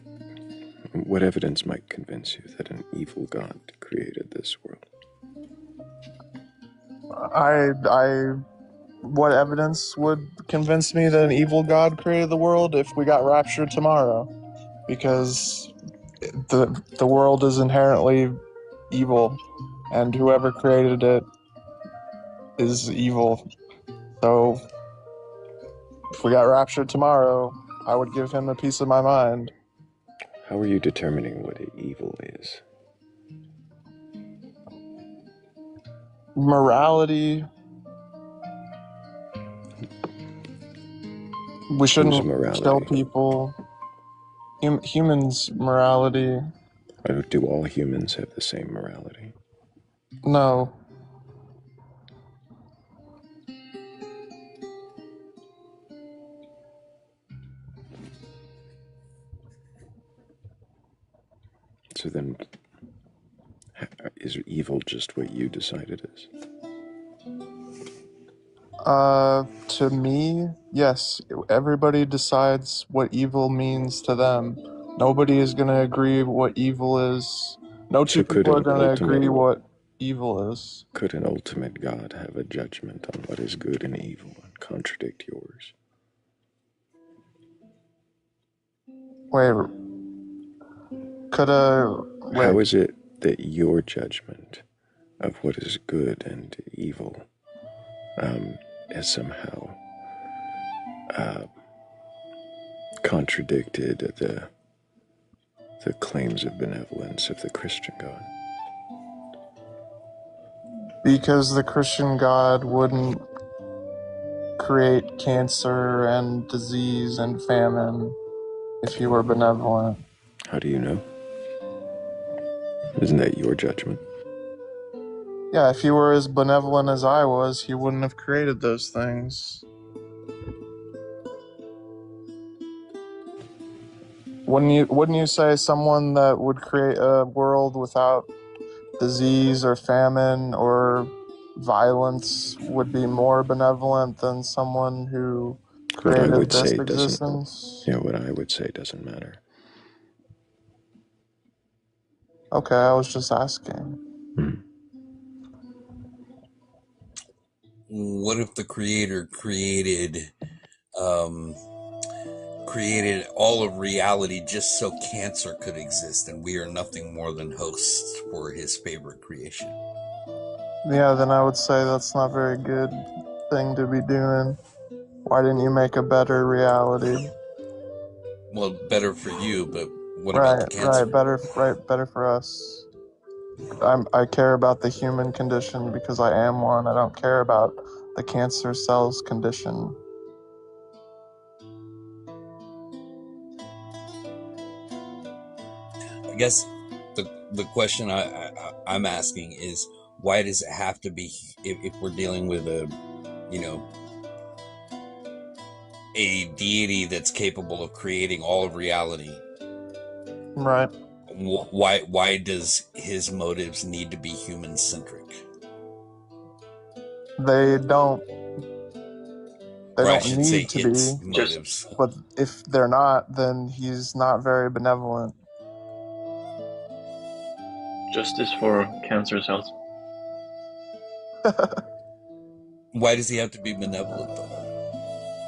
What evidence might convince you that an evil God created this world? What evidence would convince me that an evil God created the world if we got raptured tomorrow? Because the world is inherently evil, and whoever created it is evil. So if we got raptured tomorrow, I would give him a piece of my mind. How are you determining what evil is? Morality. We shouldn't kill people. Humans' morality. Do all humans have the same morality? No. So then, is evil just what you decide it is? To me, yes. Everybody decides what evil means to them. Nobody is going to agree what evil is. No two people are going to agree what evil is. Could an ultimate God have a judgment on what is good and evil and contradict yours? How is it that your judgment of what is good and evil is somehow contradicted the claims of benevolence of the Christian God? Because the Christian God wouldn't create cancer and disease and famine if he were benevolent. How do you know? Isn't that your judgment? Yeah, if he were as benevolent as I was, he wouldn't have created those things. Wouldn't you say someone that would create a world without disease or famine or violence would be more benevolent than someone who created this existence? Yeah, what I would say doesn't matter. Okay, I was just asking. What if the creator created all of reality just so cancer could exist, and we are nothing more than hosts for his favorite creation? Yeah, then I would say that's not a very good thing to be doing. Why didn't you make a better reality? Well, better for you, but what about the cancer? Better for us. I care about the human condition because I am one. I don't care about the cancer cells condition. I guess the question I'm asking is, why does it have to be, if we're dealing with a deity that's capable of creating all of reality? Right. Why does his motives need to be human-centric? They don't. They don't need to its be. Motives. But if they're not, then he's not very benevolent. Justice for cancer cells. Why does he have to be benevolent, though?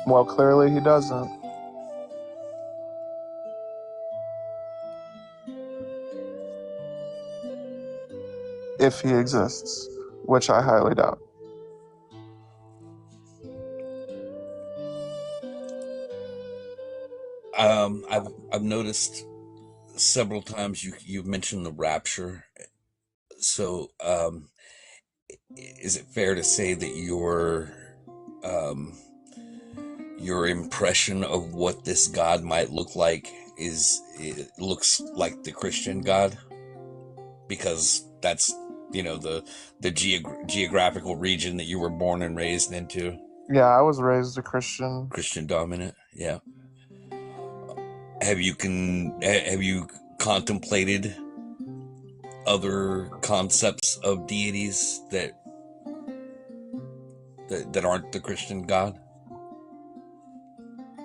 Well, clearly he doesn't. If he exists, which I highly doubt. I've noticed several times you've mentioned the rapture. So, is it fair to say that your impression of what this God might look like it looks like the Christian God? Because that's the geographical region that you were born and raised into. Yeah, I was raised a Christian. Christian dominant. Yeah. Have you contemplated other concepts of deities that aren't the Christian God?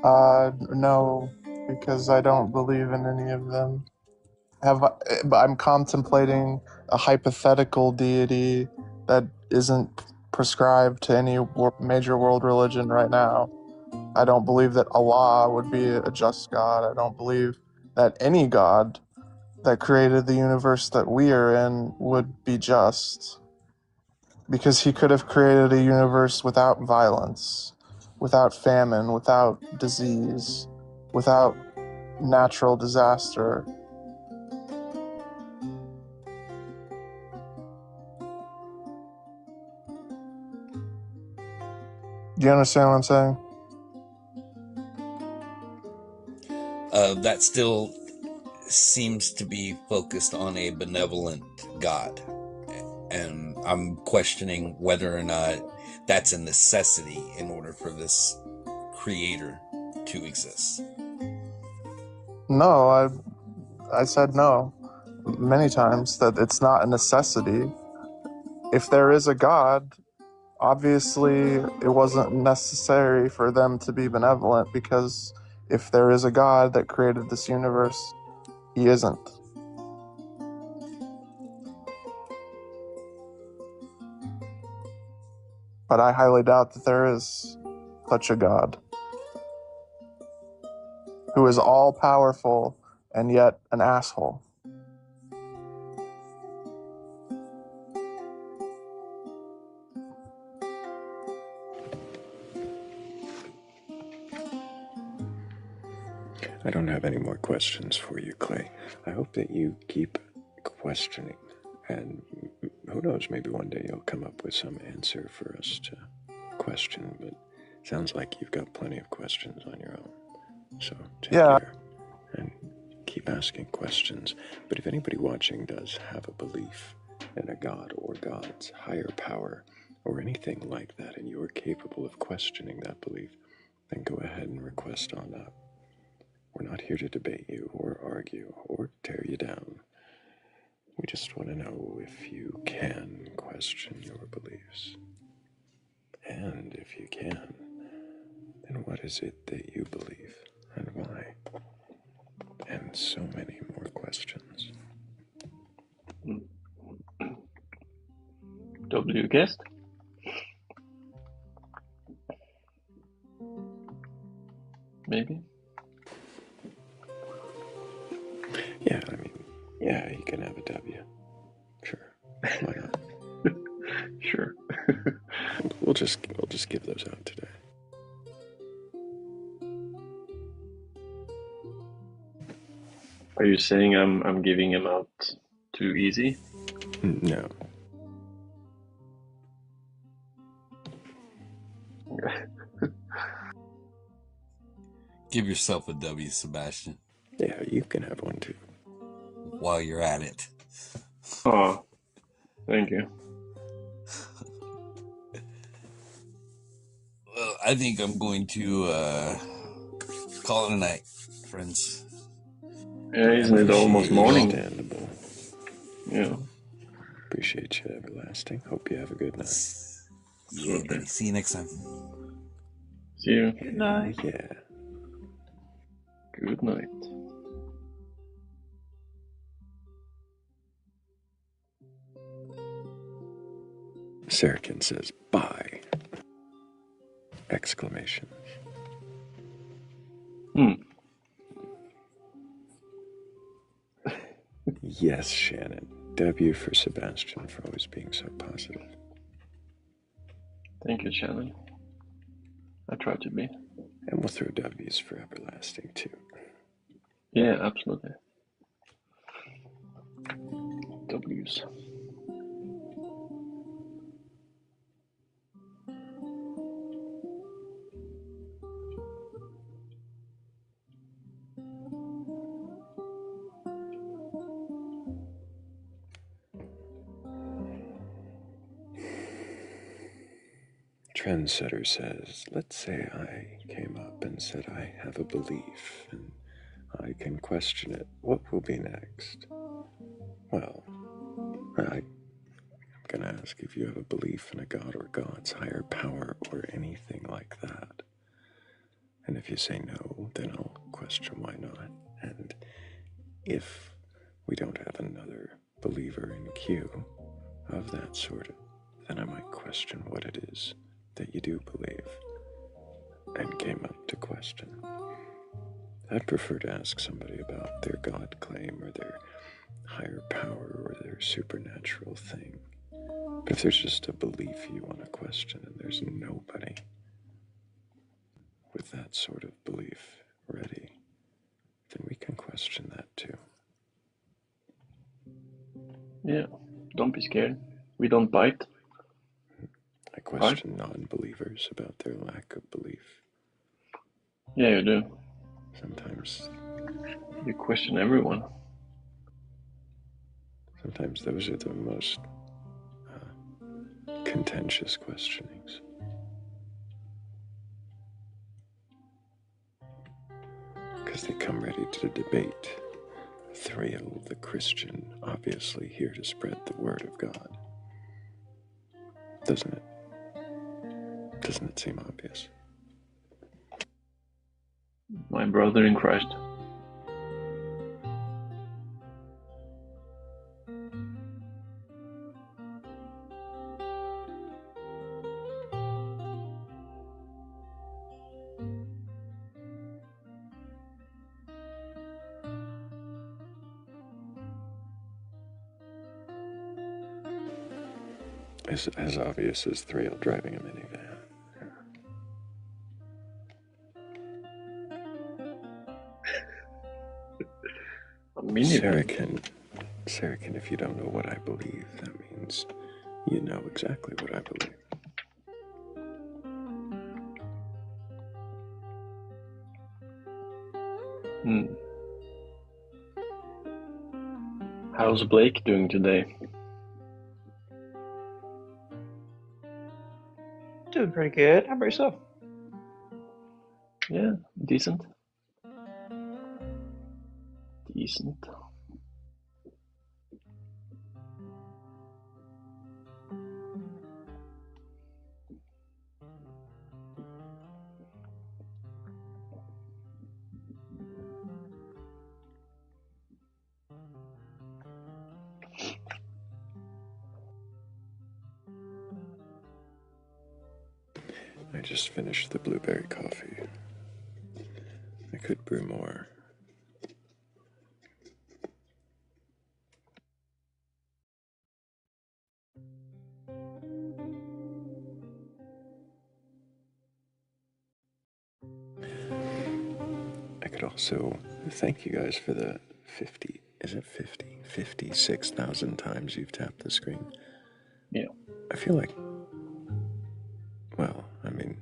No, because I don't believe in any of them. But I'm contemplating a hypothetical deity that isn't prescribed to any major world religion right now. I don't believe that Allah would be a just God. I don't believe that any God that created the universe that we are in would be just. Because he could have created a universe without violence, without famine, without disease, without natural disaster. Do you understand what I'm saying? That still seems to be focused on a benevolent God. And I'm questioning whether or not that's a necessity in order for this creator to exist. No, I said no many times, that it's not a necessity. If there is a God, obviously it wasn't necessary for them to be benevolent, because if there is a God that created this universe, he isn't. But I highly doubt that there is such a God who is all powerful and yet an asshole. I don't have any more questions for you, Clay. I hope that you keep questioning, and who knows, maybe one day you'll come up with some answer for us to question, but it sounds like you've got plenty of questions on your own. So take care and keep asking questions. But if anybody watching does have a belief in a God or God's higher power or anything like that, and you are capable of questioning that belief, then go ahead and request on up. We're not here to debate you or argue or tear you down. We just want to know if you can question your beliefs. And if you can, then what is it that you believe and why? And so many more questions. W guessed? Maybe? Yeah, I mean, yeah, you can have a W. Sure. Why not? Sure. we'll just give those out today. Are you saying I'm giving him out too easy? No. Give yourself a W, Sebastian. Yeah, you can have one too. While you're at it. Oh, thank you. Well, I think I'm going to call it a night, friends. Yeah, isn't it almost morning? Understandable. Yeah. Appreciate you, Everlasting. Hope you have a good night. Yeah, buddy. See you next time. See you. Good night. Yeah. Good night. Serikin says, bye! Exclamation. Yes, Shannon. W for Sebastian for always being so positive. Thank you, Shannon. I try to be. And we'll throw W's for Everlasting too. Yeah, absolutely. W's. trendsetter says, let's say I came up and said I have a belief and I can question it. What will be next? Well, I'm going to ask if you have a belief in a god or gods, higher power, or anything like that. And if you say no, then I'll question why not. And if we don't have another believer in queue of that sort, then I might question what it is that you do believe and came up to question. I'd prefer to ask somebody about their God claim or their higher power or their supernatural thing. But if there's just a belief you want to question and there's nobody with that sort of belief ready, then we can question that too. Yeah, don't be scared. We don't bite. I question non-believers about their lack of belief. Yeah, you do. Sometimes you question everyone. Sometimes those are the most contentious questionings. Because they come ready to debate. Thrayle, the Christian, obviously here to spread the word of God. Doesn't it? Doesn't it seem obvious? My brother in Christ. As obvious as Thrayle driving a minivan. Sarah, if you don't know what I believe, that means you know exactly what I believe. How's Blake doing today? Doing pretty good. How about yourself? Yeah, decent. Decent. I just finished the blueberry coffee. I could brew more. I could also thank you guys for the 56,000 times you've tapped the screen. Yeah. I feel like, well, I mean,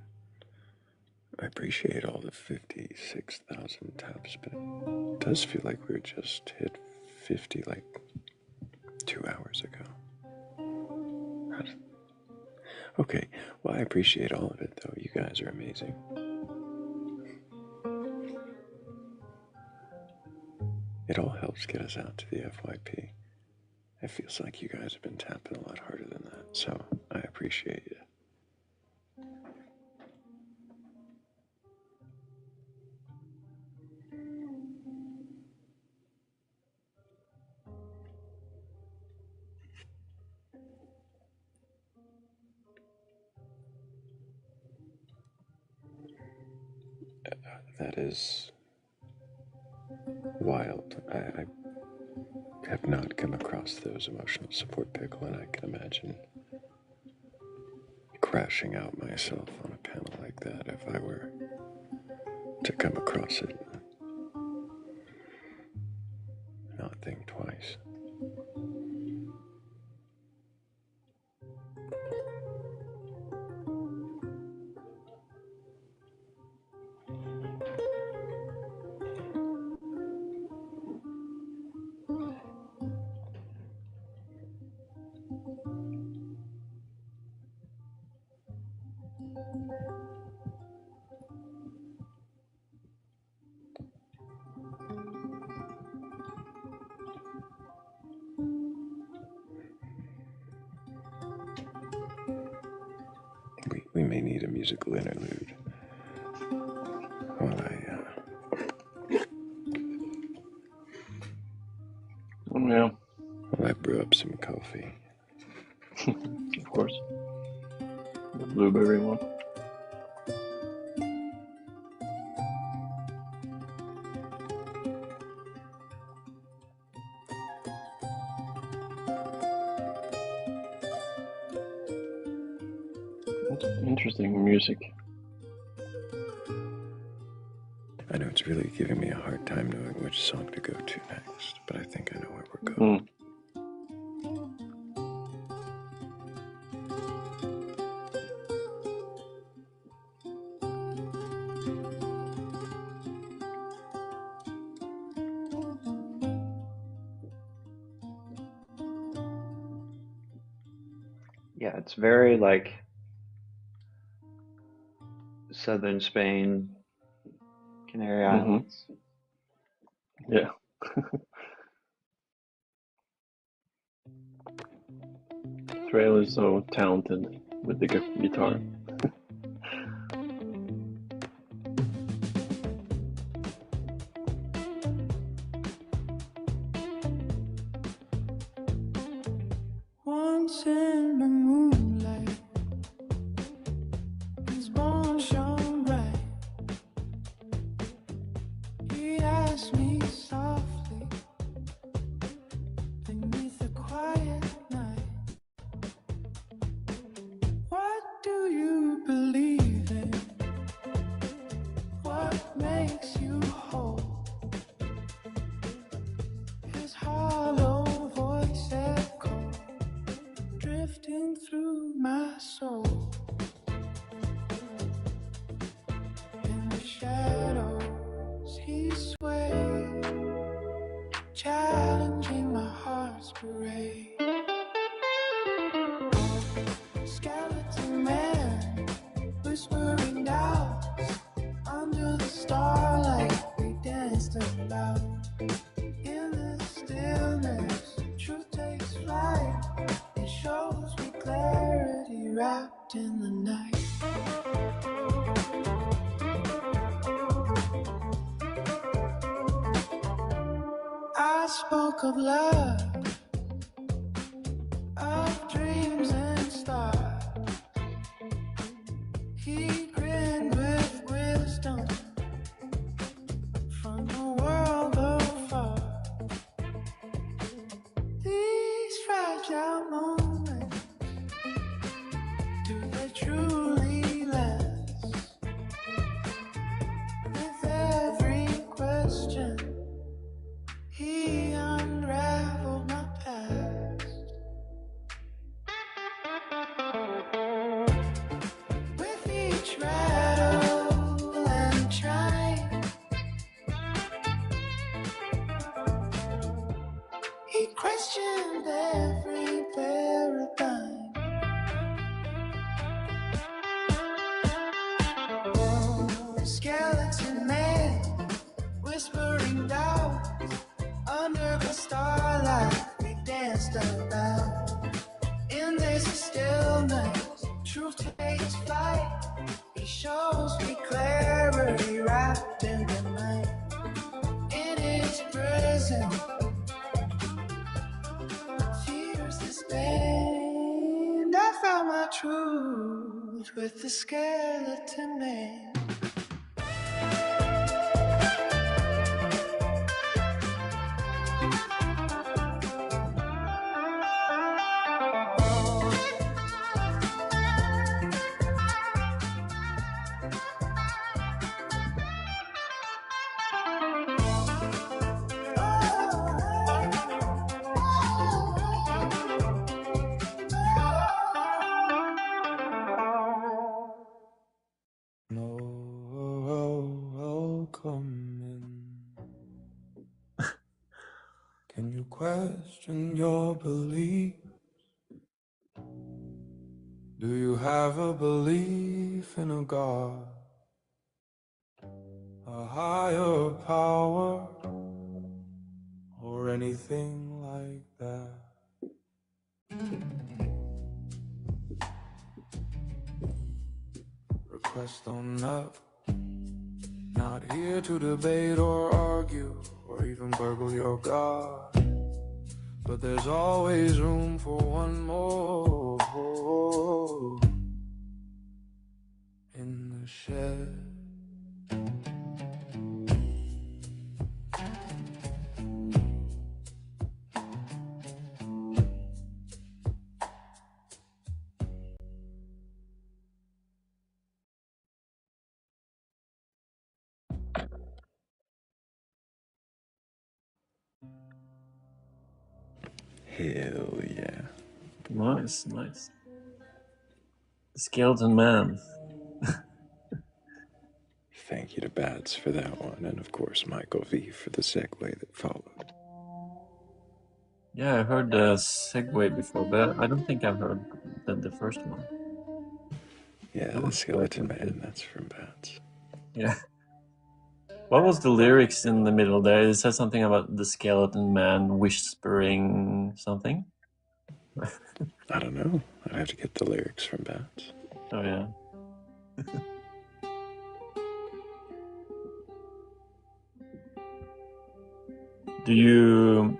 I appreciate all the 56,000 taps, but it does feel like we just hit 50 like 2 hours ago. Okay, well, I appreciate all of it, though. You guys are amazing. It all helps get us out to the FYP. It feels like you guys have been tapping a lot harder than that, so I appreciate you. That is wild. I have not come across those emotional support pickle, and I can imagine crashing out myself on a panel like that if I were to come across it. Not think twice. need a musical interlude while I brew up some coffee. Of course. The blueberry one. Interesting music. I know it's really giving me a hard time knowing which song to go to next, but I think I know where we're going. Yeah, it's very like southern Spain, Canary Islands. Yeah. Thrayle is so talented with the guitar. Once in the moonlight, his moon shone bright. He asked me softly beneath the quiet night, what do you believe in? What makes you whole? His hollow voice echoed, drifting through my soul. In the shadows he swayed, challenging my heart's parade. Skeleton man, whispering doubts. Under the starlight we danced about. In the stillness, truth takes flight. It shows me clarity wrapped in the night. I spoke of love, of dreams and stars. He grinned with wisdom from the world afar. These fragile moments, do they truly last? With every question, he unraveled my past. With each rattle and chime, he questioned every paradigm. Skeleton man, whispering doubts. Under the starlight we danced about. In this stillness, truth takes flight. He shows me clarity wrapped in the night. In his prison, fears disband. I found my truth with the skeleton man. Can you question your belief? Do you have a belief in a God, a higher power, or anything like that? quest on love. Not here to debate or argue or even burgle your God, but there's always room for one more in the shed. Hell yeah. Nice, nice. The Skeleton Man. Thank you to Bats for that one, and of course Michael V for the segue that followed. Yeah, I heard the segue before, but I don't think I've heard the first one. Yeah, the Skeleton Man, that's from Bats. Yeah. What was the lyrics in the middle there? It said something about the Skeleton Man whispering something. I don't know. I'd have to get the lyrics from Bats. Oh, yeah. Do you,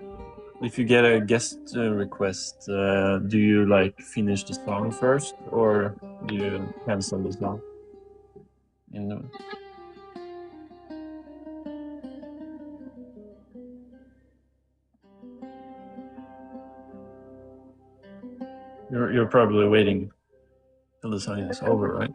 if you get a guest request, do you like finish the song first, or do you cancel the song? You're probably waiting till the song is over, right?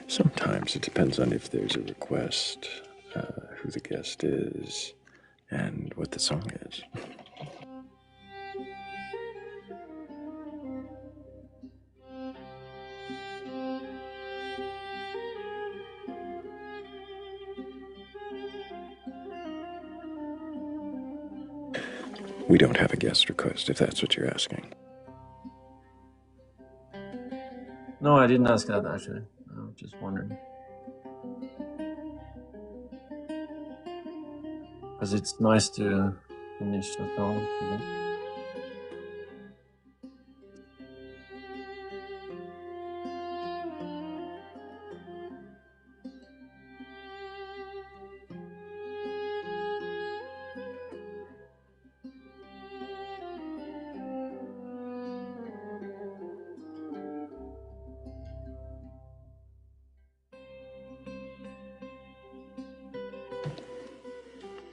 Sometimes it depends on if there's a request, who the guest is, and what the song is. We don't have a guest request, if that's what you're asking. No, I didn't ask that, actually. I was just wondering. Because it's nice to finish the song.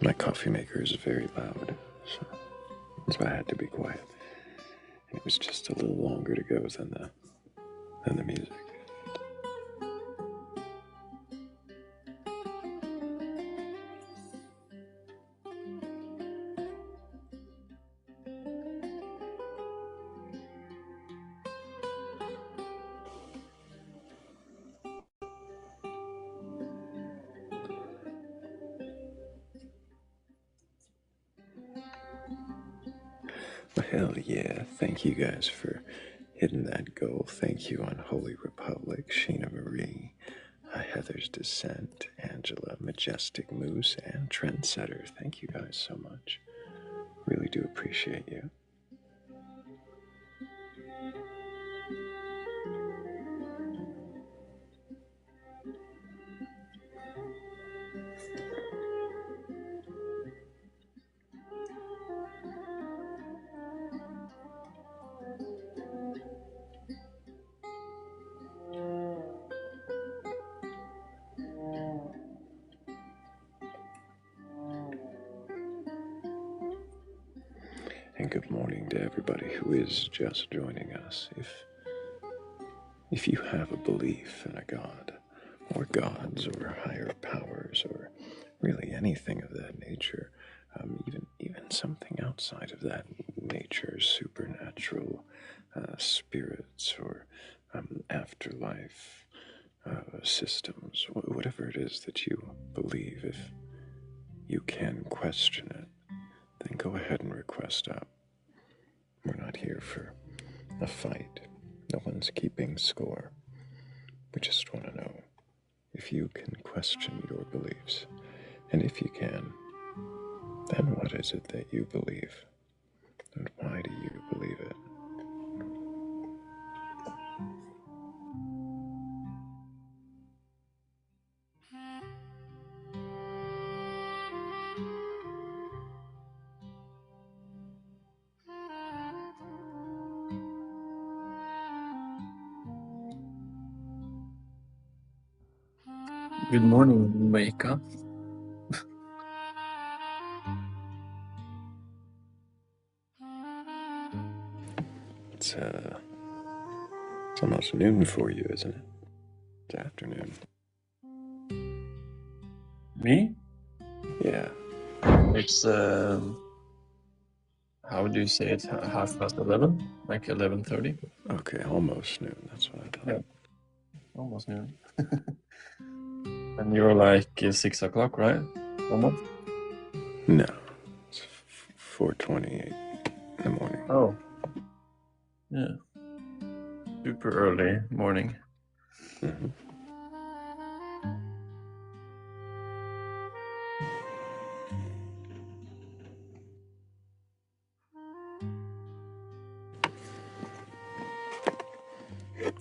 My coffee maker is very loud, so I had to be quiet. And it was just a little longer to go than the music. Well, hell yeah. Thank you guys for hitting that goal. Thank you, Unholy Republic, Sheena Marie, Heather's Descent, Angela, Majestic Moose, and Trendsetter. Thank you guys so much. Really do appreciate you. And good morning to everybody who is just joining us. If you have a belief in a god, or gods, or higher powers, or really anything of that nature, even something outside of that nature, supernatural spirits, or afterlife systems, whatever it is that you believe, if you can question it, then go ahead and request up. We're not here for a fight. No one's keeping score. We just want to know if you can question your beliefs. And if you can, then what is it that you believe? And why do you believe it? Good morning, Micah. It's almost noon for you, isn't it? It's afternoon. Me? Yeah. It's how do you say it? 11:30, like 11:30. Okay, almost noon. That's what I thought. Yeah, almost noon. And you're like 6 o'clock, right? Almost. No, it's 4:28 in the morning. Oh, yeah. Super early morning. Mm-hmm.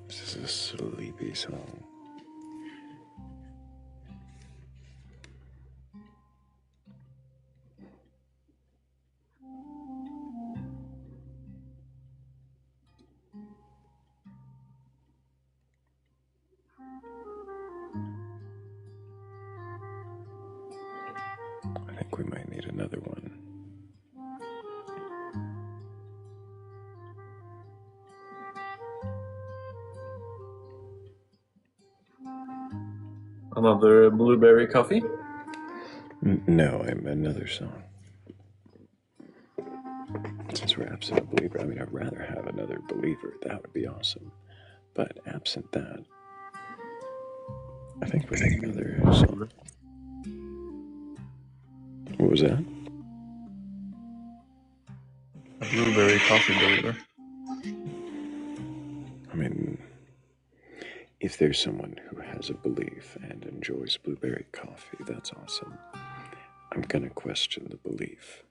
This is a sleepy song. I think we might need another one. Another blueberry coffee? No, I'm another song. Since we're absent a believer, I mean, I'd rather have another believer. That would be awesome. But absent that, I think we need another song. What was that? A blueberry coffee believer. I mean, if there's someone who has a belief and enjoys blueberry coffee, that's awesome. I'm gonna question the belief.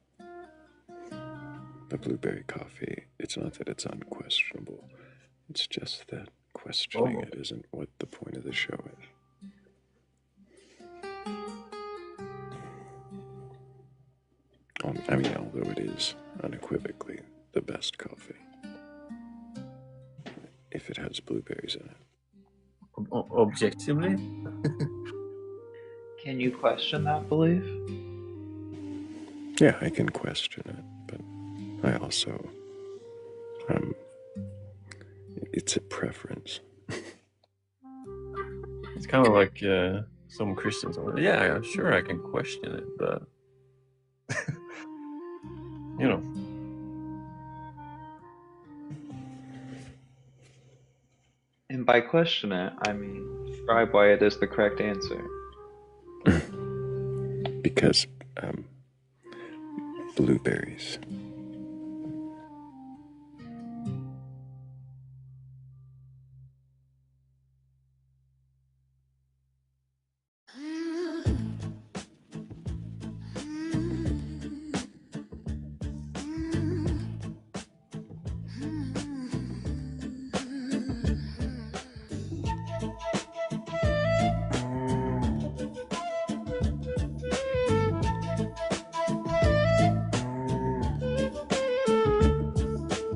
The blueberry coffee, it's not that it's unquestionable. It's just that questioning it isn't what the point of the show is. I mean, although it is unequivocally the best coffee, if it has blueberries in it. Objectively? Can you question that belief? Yeah, I can question it, but I also, it's a preference. It's kind of like some Christians are, yeah, sure, I can question it, but you know. And by question it, I mean describe why it is the correct answer. Because blueberries.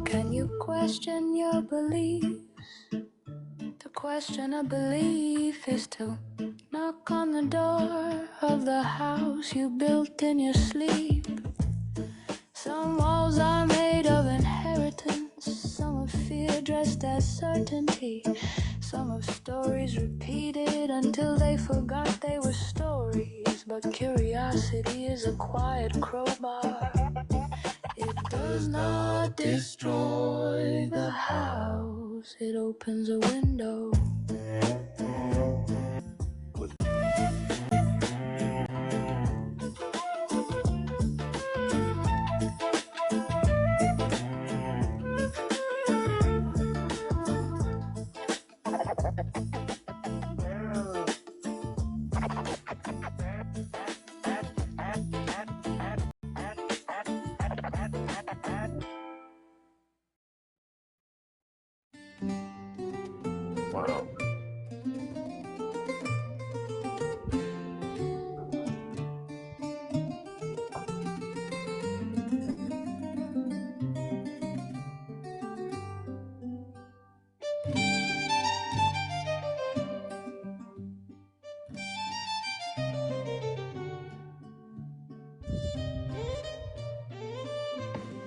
Can you question your beliefs? The question of belief is to knock on the door of the house you built in your sleep. Some walls are made of inheritance, some of fear dressed as certainty, some of stories repeated until they forgot they were stories. But curiosity is a quiet crowbar. It does not destroy the house, it opens a window. Wow.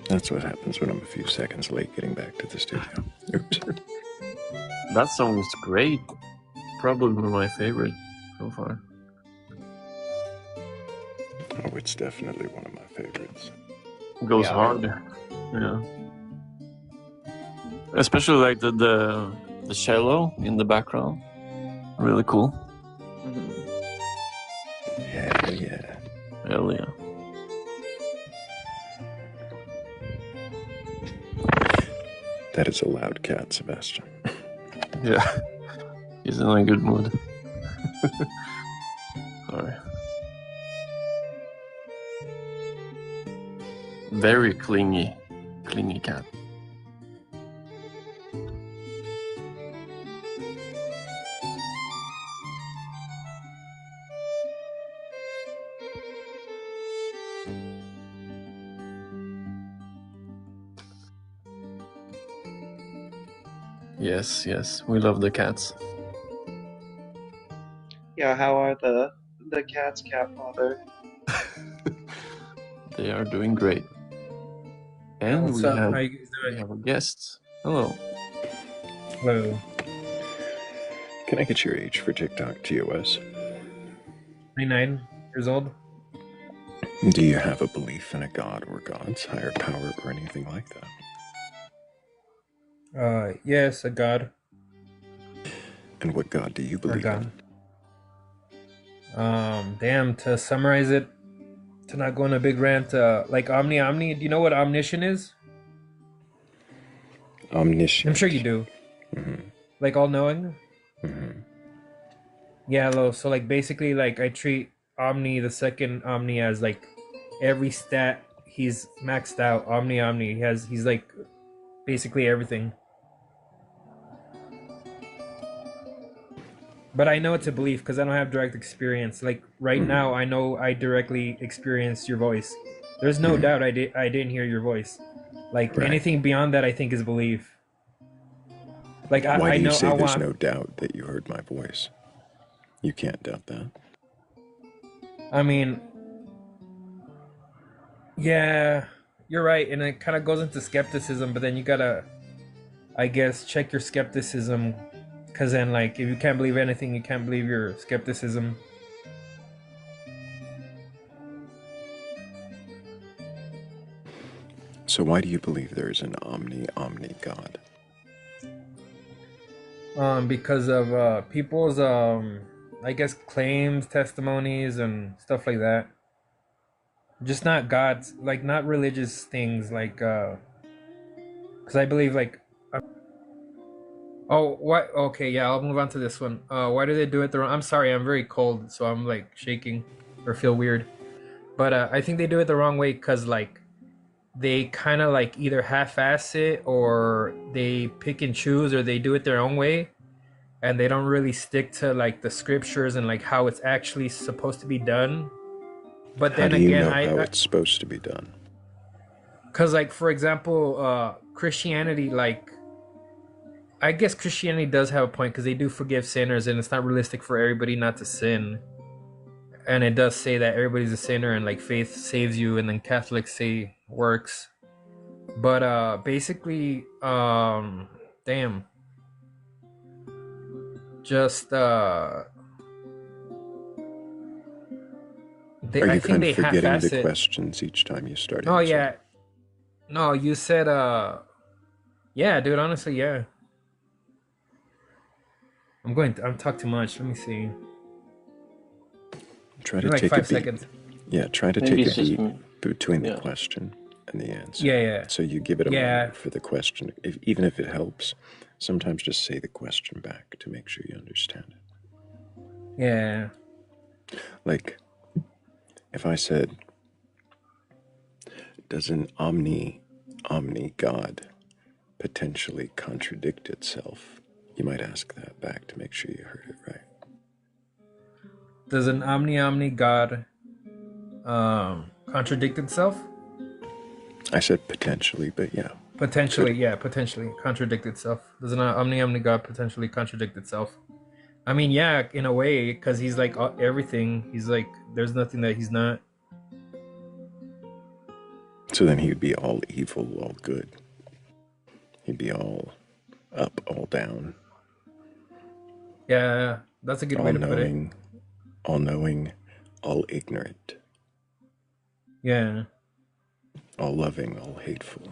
That's what happens when I'm a few seconds late getting back to the studio. Oops. That song is great. Probably my favorite so far. Oh, it's definitely one of my favorites. Goes hard. Yeah. Especially like the cello in the background. Really cool. Hell yeah. Hell yeah. That is a loud cat, Sebastian. Yeah. He's in a good mood. Sorry. Very clingy cat. Yes, we love the cats. Yeah, how are the cats, cat father? They are doing great. And What's we up? have How you guys doing? a guest. Hello. Hello. Can I get your age for TikTok TOS? 29 years old. Do you have a belief in a god or gods, higher power, or anything like that? Yes, a god. And what god do you believe in? Damn, to summarize it, to not go on a big rant, like Omni, do you know what omniscient is? Omniscient. I'm sure you do. Mm-hmm. Like all-knowing? Mm-hmm. Yeah, so like basically like I treat Omni, the second Omni, as like every stat he's maxed out. Omni, he's like basically everything. But I know it's a belief because I don't have direct experience. Like right now, I know I directly experienced your voice. There's no doubt I didn't hear your voice. Like anything beyond that, I think is belief. Like Why do you say there's want... no doubt that you heard my voice? You can't doubt that. I mean, yeah, you're right, and it kind of goes into skepticism. But then you gotta, I guess, check your skepticism, because then, like, if you can't believe anything, you can't believe your skepticism. So why do you believe there is an omni god? Because of people's I guess claims, testimonies, and stuff like that. Just not God's, like not religious things, like because I believe like. Oh, what? Okay, yeah, I'll move on to this one. Why do they do it the wrong? I'm sorry, I'm very cold, so I'm like shaking or feel weird. But I think they do it the wrong way because like they kind of like either half-ass it or they pick and choose or they do it their own way, and they don't really stick to like the scriptures and like how it's actually supposed to be done. But then again, how it's supposed to be done? Because like for example, Christianity, like I guess Christianity does have a point because they do forgive sinners, and it's not realistic for everybody not to sin. And it does say that everybody's a sinner, and like faith saves you, and then Catholics say works. But basically, damn, just Are you kind of forgetting the questions each time you start? Oh yeah, no, you said yeah, dude. Honestly, yeah. I'm talking too much. Let me see. Try to like take 5 a beat. seconds. Yeah, try to take a beat between the question and the answer. Yeah. So you give it a moment for the question, even if it helps. Sometimes just say the question back to make sure you understand it. Yeah. Like, if I said, does an omni God potentially contradict itself? You might ask that back to make sure you heard it right. Does an omni God contradict itself? I said potentially, but yeah. Potentially contradict itself. Does an omni God potentially contradict itself? I mean, yeah, in a way, because he's like everything. He's like, there's nothing that he's not. So then he'd be all evil, all good. He'd be all up, all down. Yeah, that's a good way to put it. All knowing, all ignorant. Yeah. All loving, all hateful.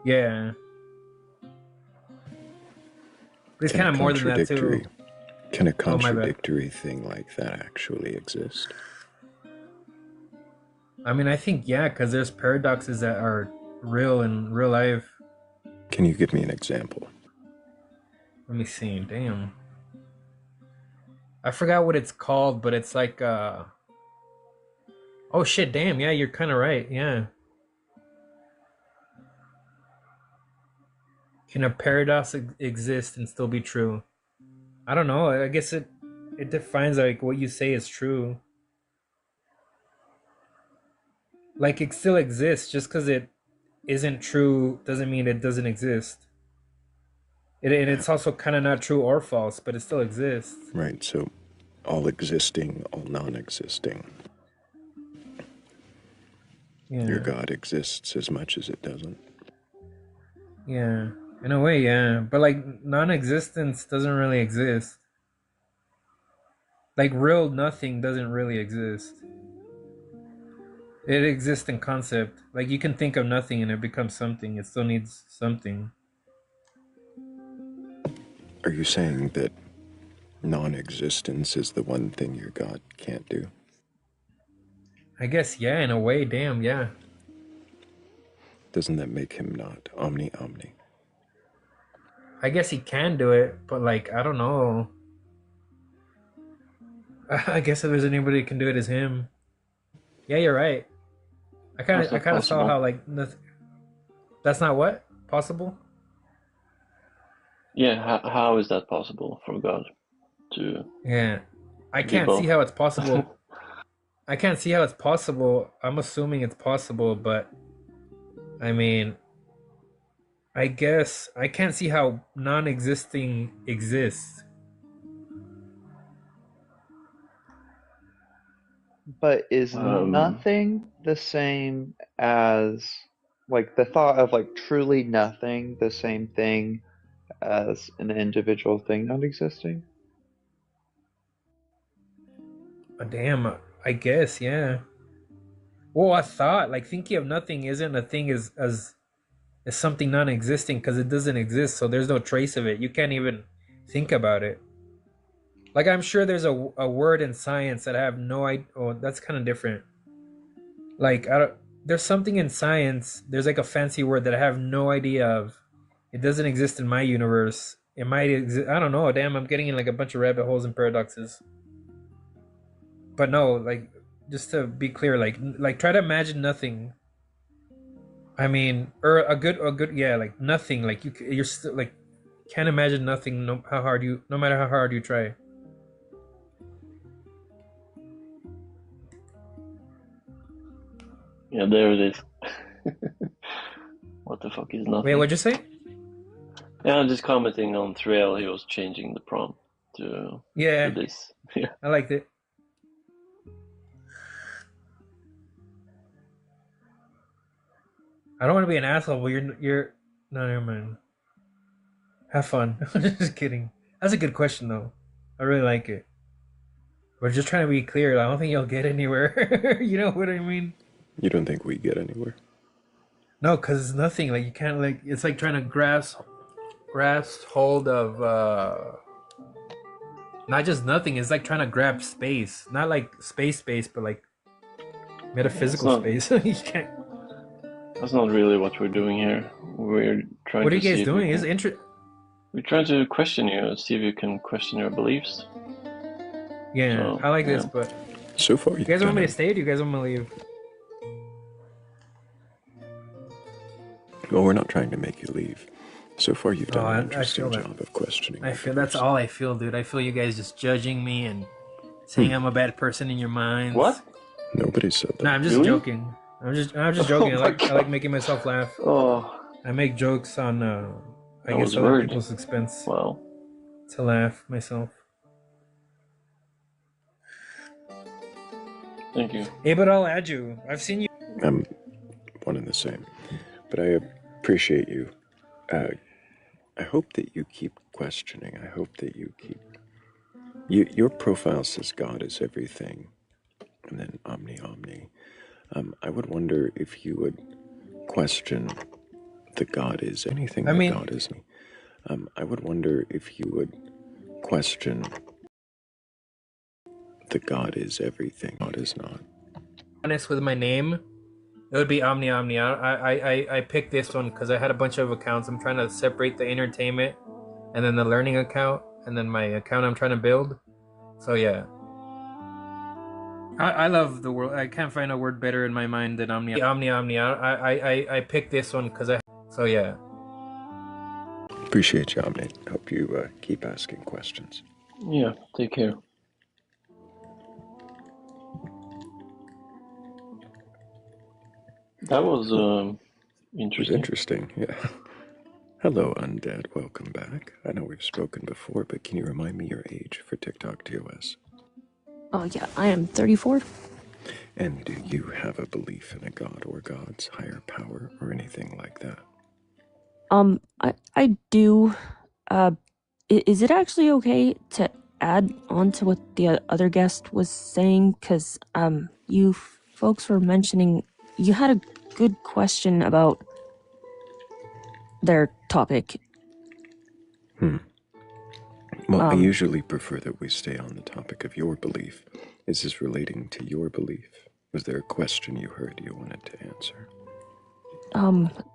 Yeah. It's kind of more than that too. Can a contradictory thing like that actually exist? I mean, I think, yeah, because there's paradoxes that are real in real life. Can you give me an example? Let me see. Damn. I forgot what it's called, but it's like, oh shit, damn, yeah, you're kind of right, yeah. Can a paradox exist and still be true? I don't know. I guess it defines like what you say is true. Like it still exists. Just because it isn't true doesn't mean it doesn't exist. And it's also kind of not true or false, but it still exists. Right, so all existing, all non-existing. Yeah. Your God exists as much as it doesn't. Yeah, in a way, yeah. But like non-existence doesn't really exist. Like real nothing doesn't really exist. It exists in concept. Like you can think of nothing and it becomes something. It still needs something. Are you saying that non-existence is the one thing your God can't do? I guess, yeah, in a way, damn, yeah. Doesn't that make him not omni? I guess he can do it, but like, I don't know. I guess if there's anybody who can do it, is him. Yeah, you're right. I kind of saw how like nothing. That's not what possible. Yeah, how is that possible for God to? Yeah, I can't see how it's possible. I can't see how it's possible. I'm assuming it's possible, but I mean, I guess I can't see how non-existing exists. But is nothing the same as, like, the thought of like truly nothing the same thing as an individual thing not existing? Damn, I guess, yeah. Well, I thought like thinking of nothing isn't a thing as something non-existing because it doesn't exist, so there's no trace of it. You can't even think about it. Like I'm sure there's a word in science that I have no idea. Oh, that's kind of different. Like there's something in science. There's like a fancy word that I have no idea of. It doesn't exist in my universe. It might exist. I don't know. Damn, I'm getting in like a bunch of rabbit holes and paradoxes. But no, like just to be clear, like try to imagine nothing. I mean, or a good, yeah, like nothing. Like you're still like can't imagine nothing. No matter how hard you try. Yeah, there it is. What the fuck is nothing? Wait, what'd you say? Yeah, I'm just commenting on Thrayle. He was changing the prompt to this. Yeah, I liked it. I don't want to be an asshole, but you're no, never mind. Have fun. I'm just kidding. That's a good question though. I really like it. We're just trying to be clear. I don't think you'll get anywhere. You know what I mean? You don't think we get anywhere? No, because it's nothing. Like you can't like. It's like trying to grasp hold of not just nothing. It's like trying to grab space, not like space, but like metaphysical space. You can't. That's not really what we're doing here. We're trying. What are you guys doing? Is We're trying to question you, see if you can question your beliefs. Yeah, so, I like this, but so far you guys want me to stay? Or do you guys want me to leave? Well, we're not trying to make you leave. So far, you've done an interesting job of questioning. I feel that's all I feel, dude. I feel you guys just judging me and saying I'm a bad person in your minds. What? Nobody said that. No, I'm just joking. I'm just joking. I like making myself laugh. Oh. I make jokes on I guess other people's expense. Wow. To laugh myself. Thank you. Hey, but I'll add you. I've seen you. the same. But I appreciate you. I hope that you keep questioning. I hope that you keep. Your profile says God is everything, and then omni omni. I would wonder if you would question the God is anything that God is. I would wonder if you would question the God is everything. God is not. Honest with my name, it would be Omni Omni. I picked this one because I had a bunch of accounts. I'm trying to separate the entertainment and then the learning account and then my account I'm trying to build. So yeah. I love the world. I can't find a word better in my mind than Omni Omni Omni. I picked this one because I. So yeah. Appreciate you, Omni. Hope you keep asking questions. Yeah, take care. That was interesting. It was interesting, yeah. Hello, Undead. Welcome back. I know we've spoken before, but can you remind me your age for TikTok TOS? Oh, yeah, I am 34. And do you have a belief in a god or gods, higher power, or anything like that? I do. Is it actually okay to add on to what the other guest was saying? Because, you folks were mentioning you had a good question about their topic. Well, I usually prefer that we stay on the topic of your belief. Is this relating to your belief? Was there a question you heard you wanted to answer?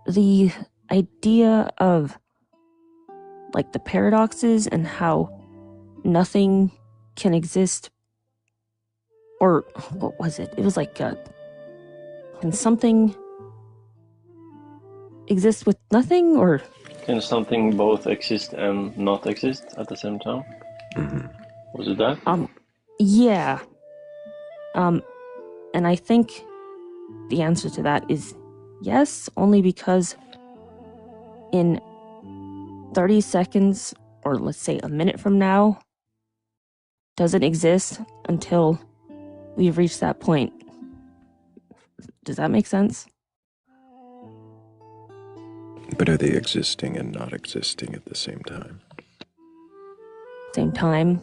The idea of, like, the paradoxes and how nothing can exist, or what was it? It was like, can something exist with nothing, or? Can something both exist and not exist at the same time? Was it that? Yeah. And I think the answer to that is yes, only because in 30 seconds, or let's say a minute from now, doesn't exist until we've reached that point. Does that make sense? But are they existing and not existing at the same time? Same time?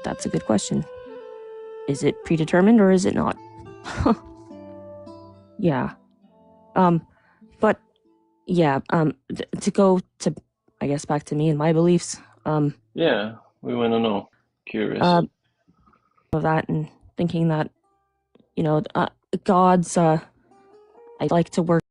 That's a good question. Is it predetermined or is it not? Yeah. But yeah, to go to, I guess, back to me and my beliefs. Yeah, we want to know. Curious. Of that and thinking that, you know, gods, I like to work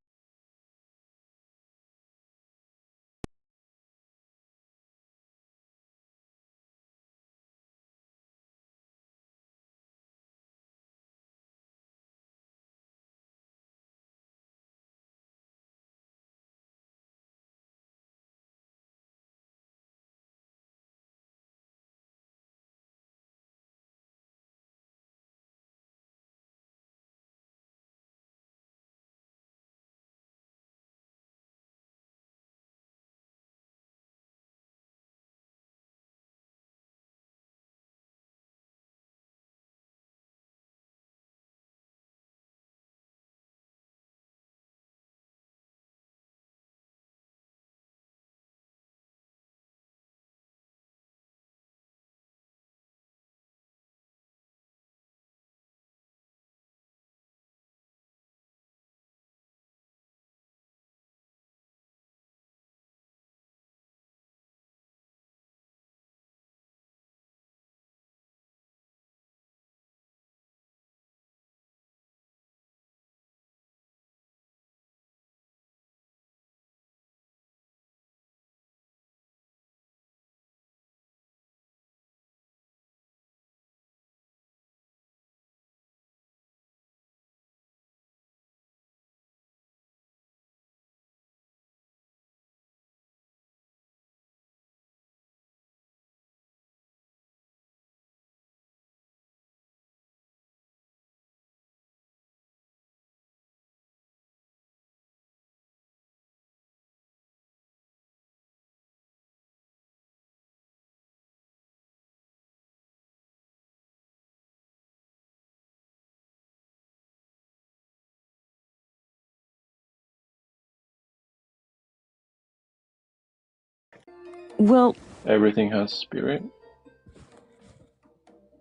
Well, everything has spirit?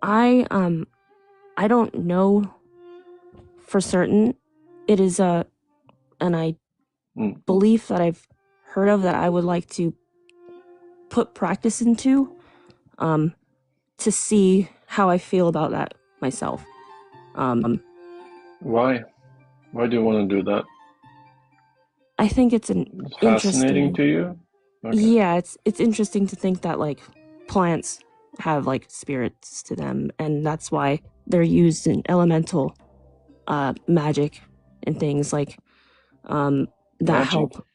I don't know for certain. It is belief that I've heard of that I would like to put practice into, to see how I feel about that myself. Why? Why do you want to do that? I think it's Fascinating interesting to you? Okay. Yeah, it's interesting to think that like plants have like spirits to them, and that's why they're used in elemental magic and things like that Magic? help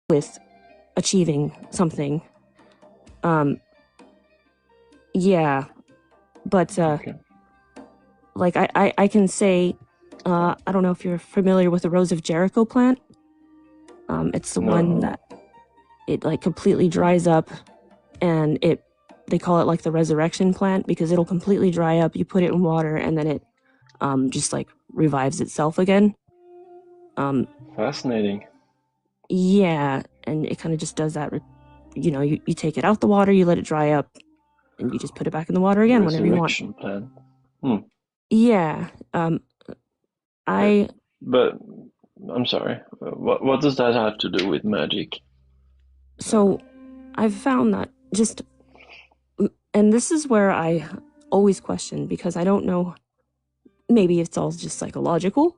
with achieving something. Yeah, but like I can say, I don't know if you're familiar with the Rose of Jericho plant. It's the one that it like completely dries up, and they call it like the resurrection plant because it'll completely dry up. You put it in water, and then it just like revives itself again. Fascinating. Yeah, and it kind of just does that. You know, you take it out the water, you let it dry up, and you just put it back in the water again whenever you want. Resurrection plant. Yeah. But I'm sorry. What does that have to do with magic? So, I've found that and this is where I always question because I don't know. Maybe it's all just psychological,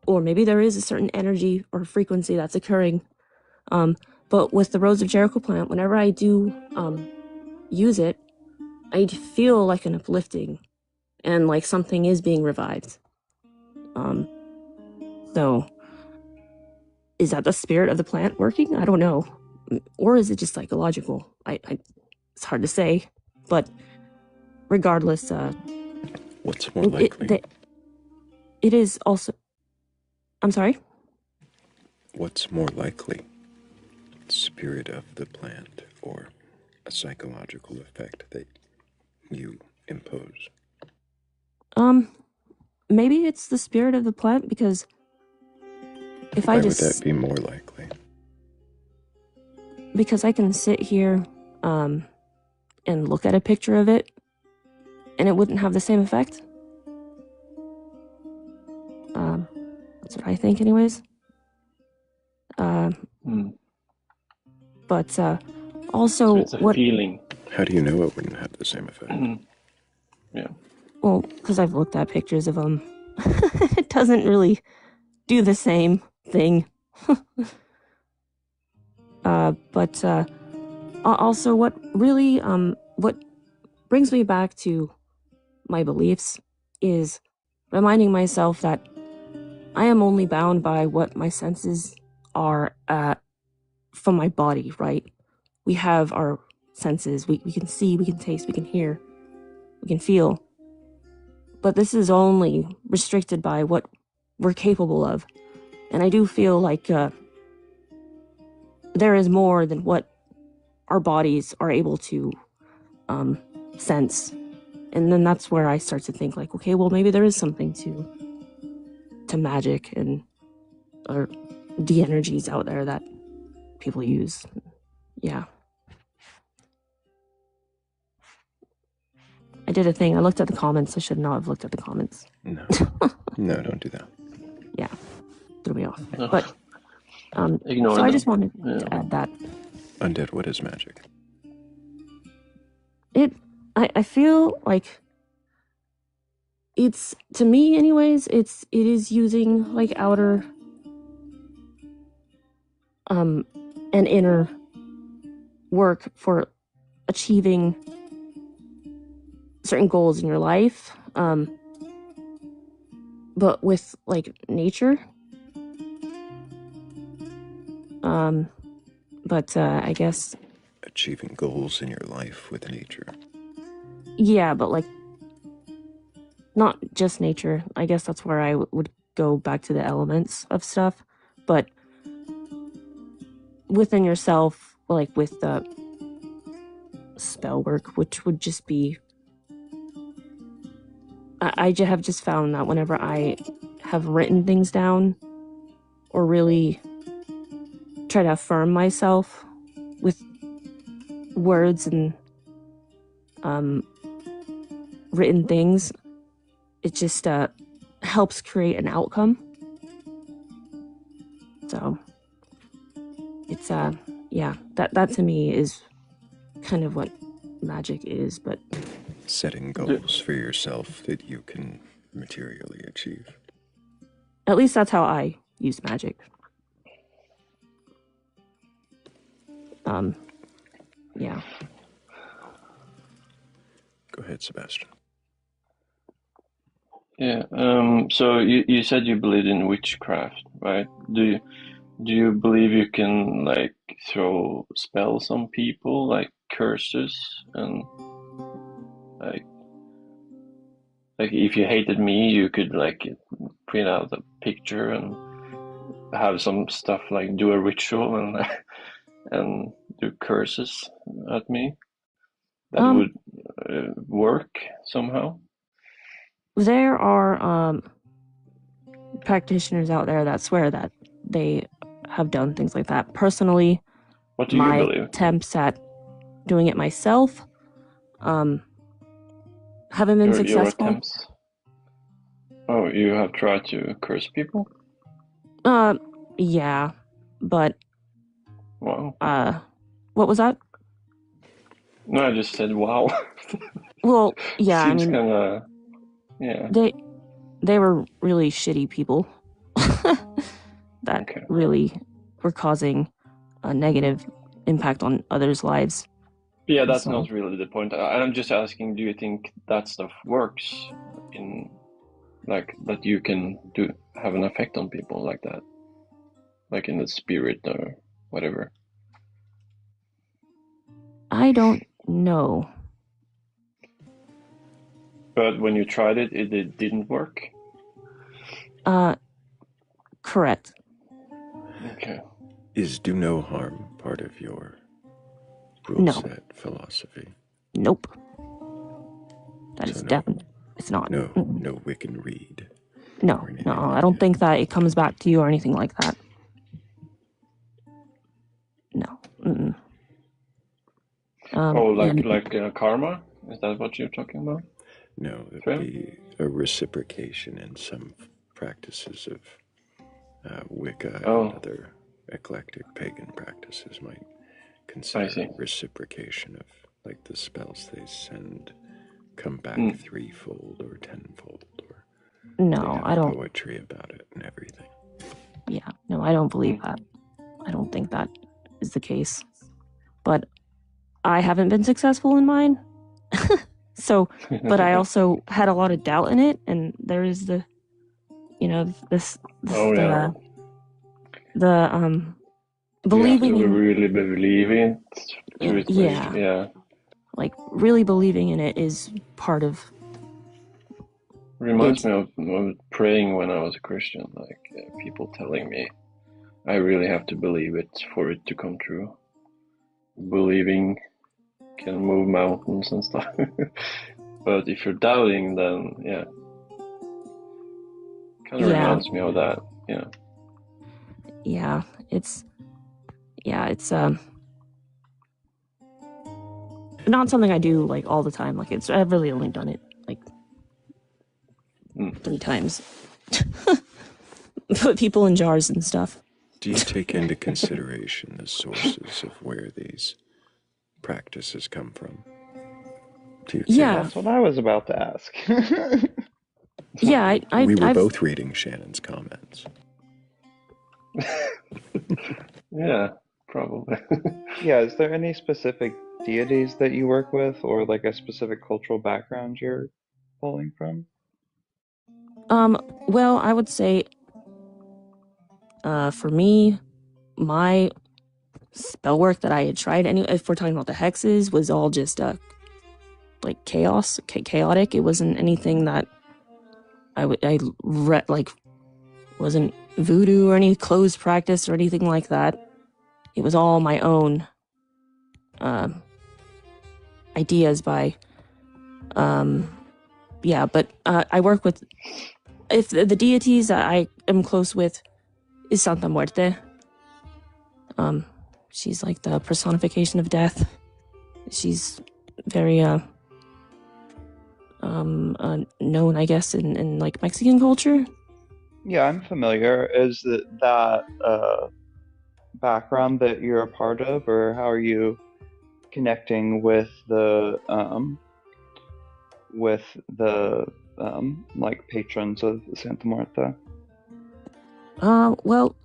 or maybe there is a certain energy or frequency that's occurring. But with the Rose of Jericho plant, whenever I do use it, I feel like an uplifting and like something is being revived. So is that the spirit of the plant working? I don't know. Or is it just psychological? It's hard to say. But regardless, what's more likely? It is also. I'm sorry? What's more likely? Spirit of the plant or a psychological effect that you impose? Maybe it's the spirit of the plant because if Why would that be more likely? Because I can sit here and look at a picture of it and it wouldn't have the same effect. That's what I think anyways. But also so it's a feeling. How do you know it wouldn't have the same effect? Yeah. Well, because I've looked at pictures of them. It doesn't really do the same thing. But also what really what brings me back to my beliefs is reminding myself that I am only bound by what my senses are from my body, right? We have our senses. We can see, we can taste, we can hear, we can feel. But this is only restricted by what we're capable of. And I do feel like there is more than what our bodies are able to sense. And then that's where I start to think like, okay, well, maybe there is something to magic and or the energies out there that people use. Yeah. I did a thing. I looked at the comments. I should not have looked at the comments. No. No, don't do that. Yeah. Threw me off. But Ignore so them. I just wanted to add that. Undead, what is magic? I feel like it's, to me anyways, it is using like outer and inner work for achieving certain goals in your life, but with like nature. But I guess achieving goals in your life with nature. Yeah, but like not just nature. I guess that's where I would go back to the elements of stuff, but within yourself, like with the spell work, which would just be, I have just found that whenever I have written things down or really try to affirm myself with words and written things. It just helps create an outcome. So it's yeah, that to me is kind of what magic is, but setting goals for yourself that you can materially achieve. At least that's how I use magic. Yeah. Go ahead, Sebastian. Yeah. So you said you believed in witchcraft, right? Do you believe you can like throw spells on people, like curses, and like if you hated me, you could like print out a picture and have some stuff like do a ritual and and do curses at me? That would work somehow. There are practitioners out there that swear that they have done things like that. Personally, what do you believe? Attempts at doing it myself haven't been successful. Your attempts? Oh, you have tried to curse people? Yeah, but wow. What was that? No, I just said wow. Well, yeah, Seems I mean, kinda, yeah. They were really shitty people that really were causing a negative impact on others' lives. Yeah, that's not really the point. I'm just asking, do you think that stuff works in, like, that you can have an effect on people like that? Like in the spirit or whatever? I don't know. But when you tried it, it didn't work? Correct. Okay. Is do no harm part of your rule set philosophy? Nope. That is definitely, it's not. No Wiccan read. No, I don't think that it comes back to you or anything like that. No. Like karma? Is that what you're talking about? No, it would be a reciprocation in some practices of Wicca and other eclectic pagan practices might consider reciprocation of like the spells they send come back threefold or tenfold, or no, I don't. Poetry about it and everything. Yeah, no, I don't believe that. I don't think that is the case. But I haven't been successful in mine. So, but I also had a lot of doubt in it, and there is the, believing you have to really believe it. Yeah. Like really believing in it is part of. Reminds me of praying when I was a Christian, like people telling me I really have to believe it for it to come true. Believing can move mountains and stuff. But if you're doubting, then kind of reminds me of that. Yeah, it's not something I do like all the time. Like I've really only done it like 3 times. Put people in jars and stuff. Do you take into consideration the sources of where these practices come from? That's what I was about to ask. Yeah, we were both reading Shannon's comments. Yeah, probably. Yeah, is there any specific deities that you work with, or like a specific cultural background you're pulling from? Well, I would say, for me, my spell work that I had tried, if we're talking about the hexes, was all just like chaotic. It wasn't anything that wasn't voodoo or any closed practice or anything like that. It was all my own ideas by but I work with, if the deities that I am close with is Santa Muerte. She's like the personification of death. she's very known, I guess, in like Mexican culture. Yeah, I'm familiar. Is it that background that you're a part of, or how are you connecting with the like patrons of Santa Marta? Well,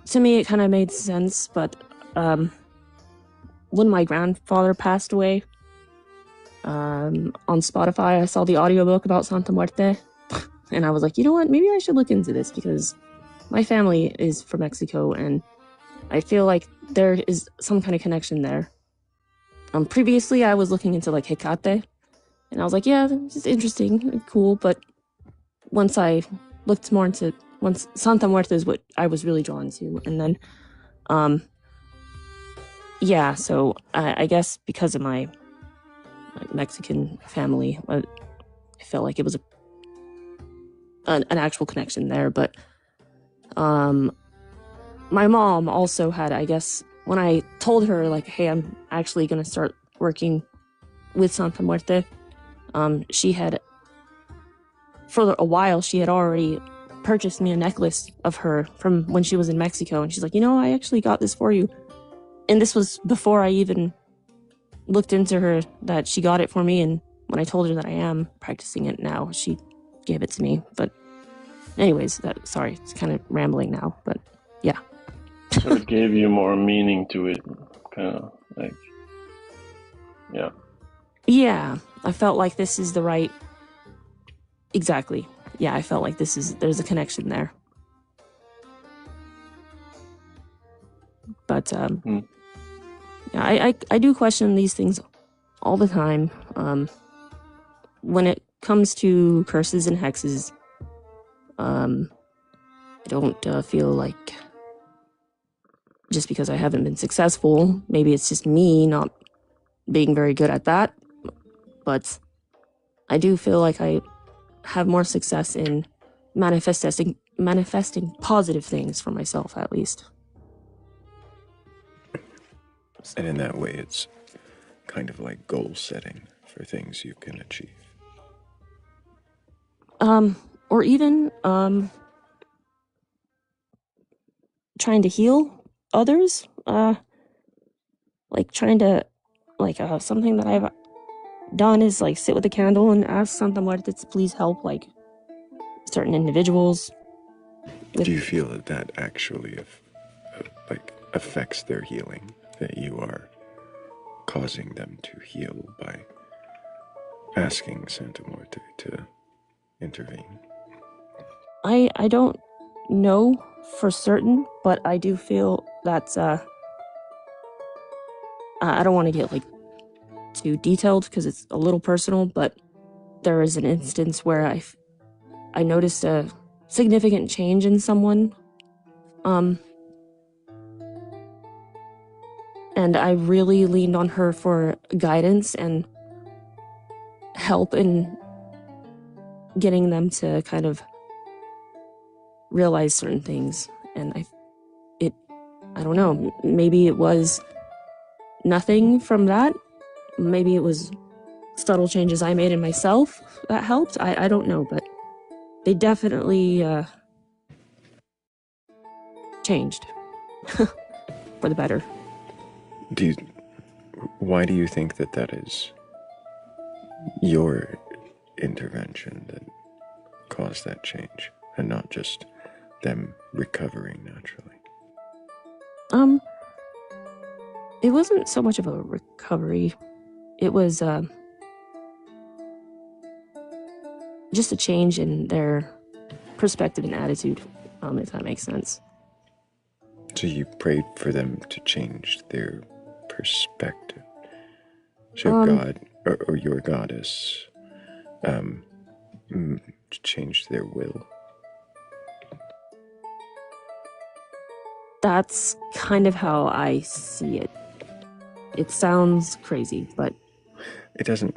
to me it kind of made sense, but when my grandfather passed away, on Spotify, I saw the audiobook about Santa Muerte, and I was like, you know what, maybe I should look into this, because my family is from Mexico, and I feel like there is some kind of connection there. Previously, I was looking into like Hecate, and I was like, yeah, this is interesting, cool, but once I looked more into, once Santa Muerte is what I was really drawn to, and then, yeah, so I guess because of my Mexican family, I felt like it was an actual connection there. But my mom also had, I guess, when I told her like, hey, I'm actually gonna start working with Santa Muerte, she had, for a while, she had already purchased me a necklace of her from when she was in Mexico, and she's like, you know, I actually got this for you. And this was before I even looked into her, that she got it for me, and when I told her that I am practicing it now, she gave it to me. But anyways, sorry, it's kind of rambling now, but yeah. So it gave you more meaning to it, kind of like, yeah. Yeah, I felt like this is the right, exactly. Yeah, I felt like there's a connection there. But yeah, I do question these things all the time. When it comes to curses and hexes, I don't feel like just because I haven't been successful, maybe it's just me not being very good at that, but I do feel like I have more success in manifesting positive things for myself, at least. And in that way, it's kind of like goal setting for things you can achieve. Or even trying to heal others. Like trying to, like something that I've done is like sit with a candle and ask Santa Muerte to please help like certain individuals. Do you feel that actually affects their healing? That you are causing them to heal by asking Santa Muerte to intervene? I don't know for certain, but I do feel that I don't want to get like too detailed because it's a little personal, but there is an instance where I noticed a significant change in someone, and I really leaned on her for guidance and help in getting them to kind of realize certain things. And I don't know, maybe it was nothing from that. Maybe it was subtle changes I made in myself that helped. I don't know, but they definitely changed for the better. Why do you think that is your intervention that caused that change and not just them recovering naturally? It wasn't so much of a recovery. It was just a change in their perspective and attitude, if that makes sense. So you prayed for them to change their perspective. So God or your goddess changed their will. That's kind of how I see it. It sounds crazy, but it doesn't.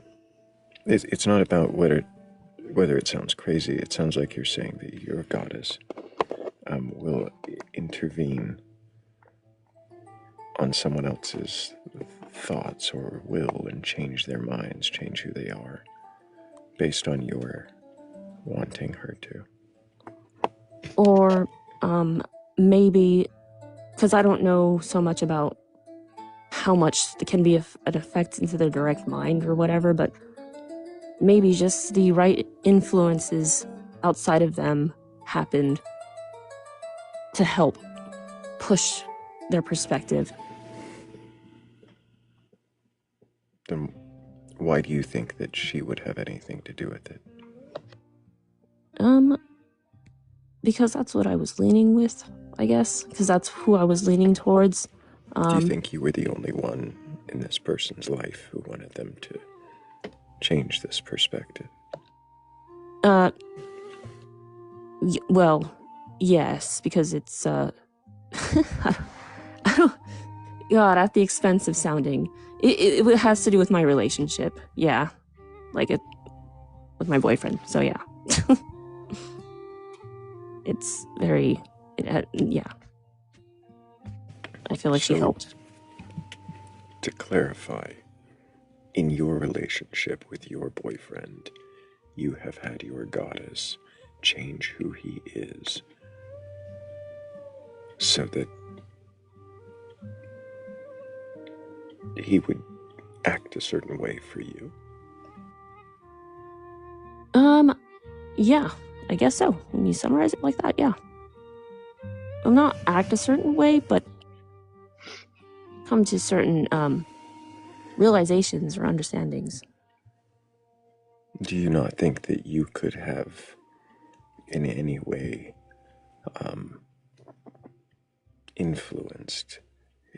It's not about whether it sounds crazy. It sounds like you're saying that your goddess will intervene on someone else's thoughts or will and change their minds, change who they are, based on your wanting her to. Or maybe, because I don't know so much about how much it can be an effect into their direct mind or whatever, but maybe just the right influences outside of them happened to help push their perspective. Then why do you think that she would have anything to do with it? Because that's what I was leaning with, I guess, because that's who I was leaning towards. Do you think you were the only one in this person's life who wanted them to change this perspective? Well, yes, because it's, I don't, God, at the expense of sounding, it has to do with my relationship, yeah, like it, with my boyfriend, so yeah. It's very, yeah. I feel like she helped. To clarify, in your relationship with your boyfriend, you have had your goddess change who he is so that he would act a certain way for you. Yeah, I guess so. When you summarize it like that, yeah. Well, not act a certain way, but come to certain realizations or understandings. Do you not think that you could have in any way influenced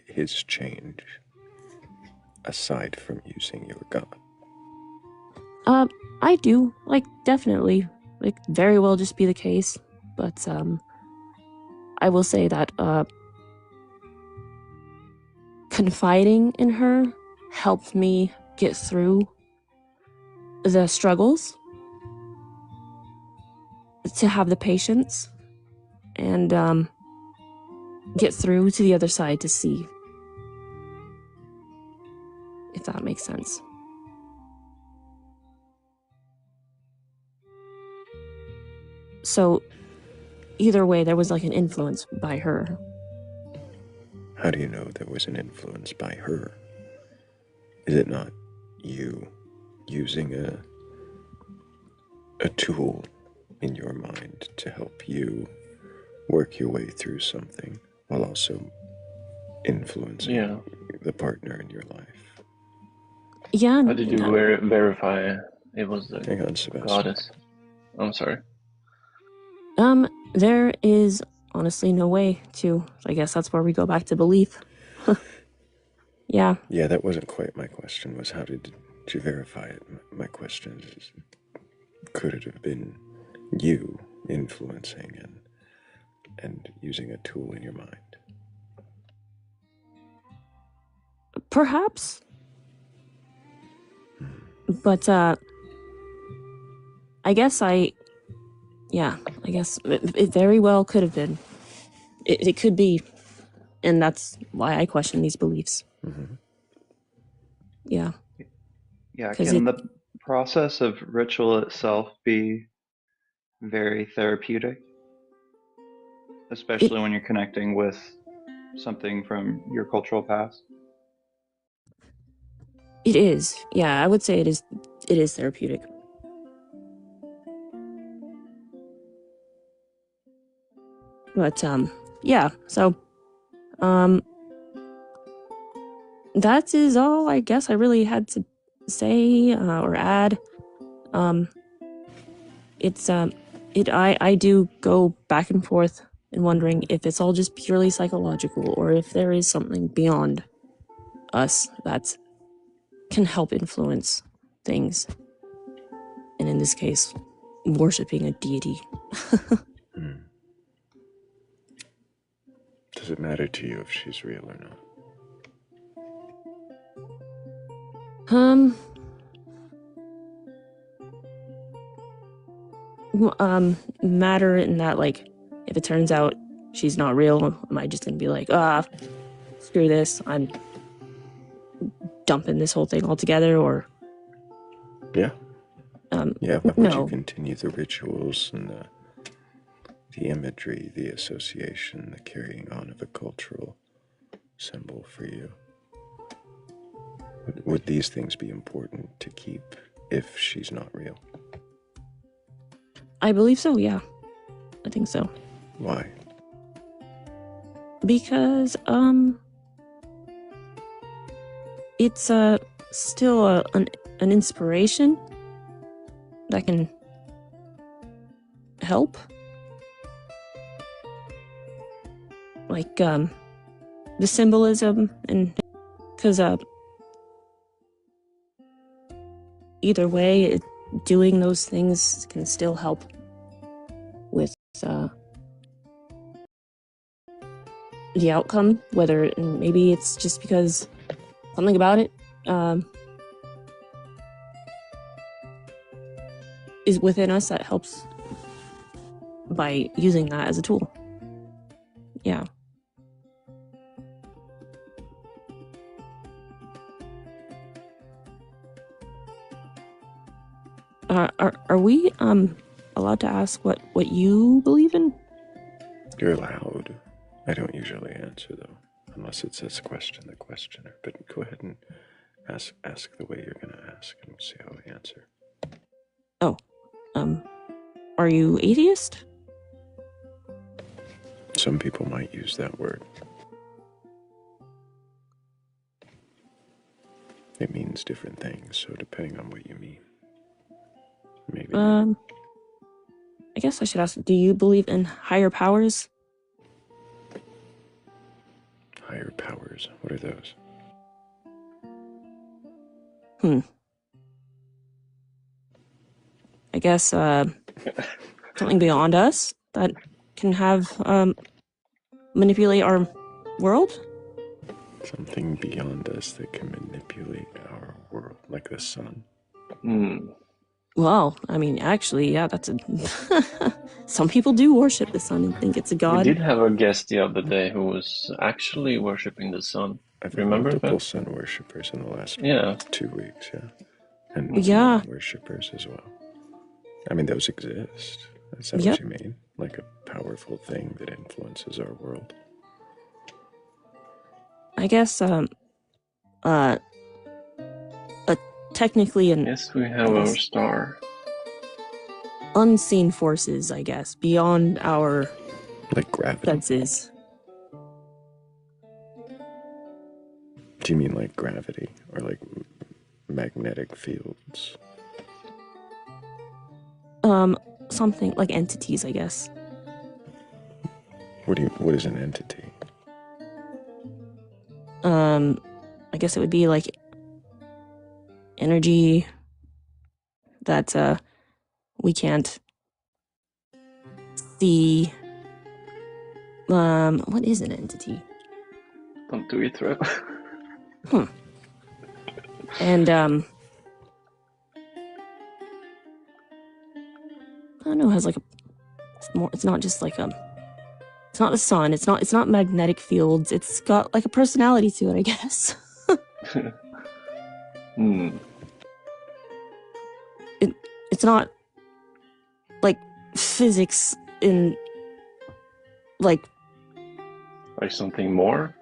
his change aside from using your god? I do, like, definitely. It very well just be the case, but I will say that confiding in her helped me get through the struggles, to have the patience, and get through to the other side to see, if that makes sense. So either way, there was like an influence by her. How do you know there was an influence by her? Is it not you using a tool in your mind to help you work your way through something while also influencing the partner in your life? Yeah. How did you verify it was the Hang on, Sebastian. goddess? I'm sorry. There is honestly no way to. I guess that's where we go back to belief. Yeah. Yeah, that wasn't quite my question, was how did you verify it? My question is, could it have been you influencing and using a tool in your mind? Perhaps. But, I guess it very well could have been. It could be. And that's why I question these beliefs. Mm-hmm. Yeah. Yeah, can the process of ritual itself be very therapeutic? Especially when you're connecting with something from your cultural past? It is. Yeah, I would say it is therapeutic. But yeah, so that is all I guess I really had to say or add. I do go back and forth in wondering if it's all just purely psychological or if there is something beyond us that can help influence things. And in this case, worshiping a deity. Does it matter to you if she's real or not? Matter in that, like, if it turns out she's not real, am I just gonna be like, screw this, I'm dumping this whole thing altogether, or... Yeah. Yeah, but would no. you continue the rituals and the imagery, the association, the carrying on of a cultural symbol for you? Would these things be important to keep if she's not real? I believe so, yeah. I think so. Why? Because, it's still an inspiration that can help. Like, the symbolism, and because either way, doing those things can still help with the outcome, whether maybe it's just because something about it is within us that helps by using that as a tool. Yeah. Are we allowed to ask what you believe in? You're allowed. I don't usually answer, though, unless it says question the questioner. But go ahead and ask the way you're going to ask, and we'll see how I answer. Oh, are you atheist? Some people might use that word. It means different things, so depending on what you mean. Maybe. I guess I should ask, do you believe in higher powers? Higher powers, what are those? I guess, something beyond us that can have, manipulate our world? Something beyond us that can manipulate our world, like the sun. Well, I mean, actually, yeah, that's a... Some people do worship the sun and think it's a god. We did have a guest the other day who was actually worshipping the sun. I've had Remember multiple that? sun worshippers in the last 2 weeks, yeah. And moon worshippers as well. I mean, those exist. Is that what you mean? Like a powerful thing that influences our world. I guess, technically yes, we have our star. Unseen forces, I guess, beyond our like gravity senses. Do you mean like gravity or like magnetic fields? Something like entities, I guess. What is an entity? I guess it would be like energy that we can't see. What is an entity? Don't do it, Thrayle. And I don't know, it has like it's not just like it's not the sun, it's not magnetic fields, it's got like a personality to it, I guess. It's not like physics in like something more?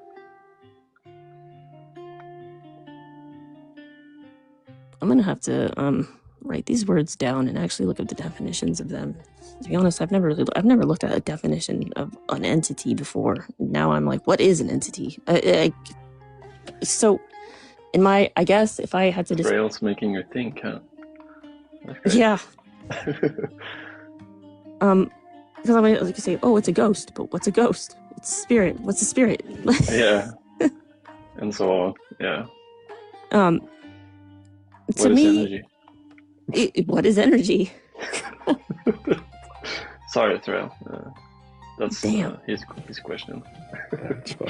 I'm gonna have to write these words down and actually look up the definitions of them. To be honest, I've never looked at a definition of an entity before. Now I'm like, what is an entity? So, I guess if I had to just... Thrayle's making you think, huh? Yeah. Because I might like say, oh, it's a ghost, but what's a ghost? It's a spirit. What's a spirit? Yeah. And so on. Yeah. To me, what is energy? Sorry, Thrayle. That's his question. That's fine.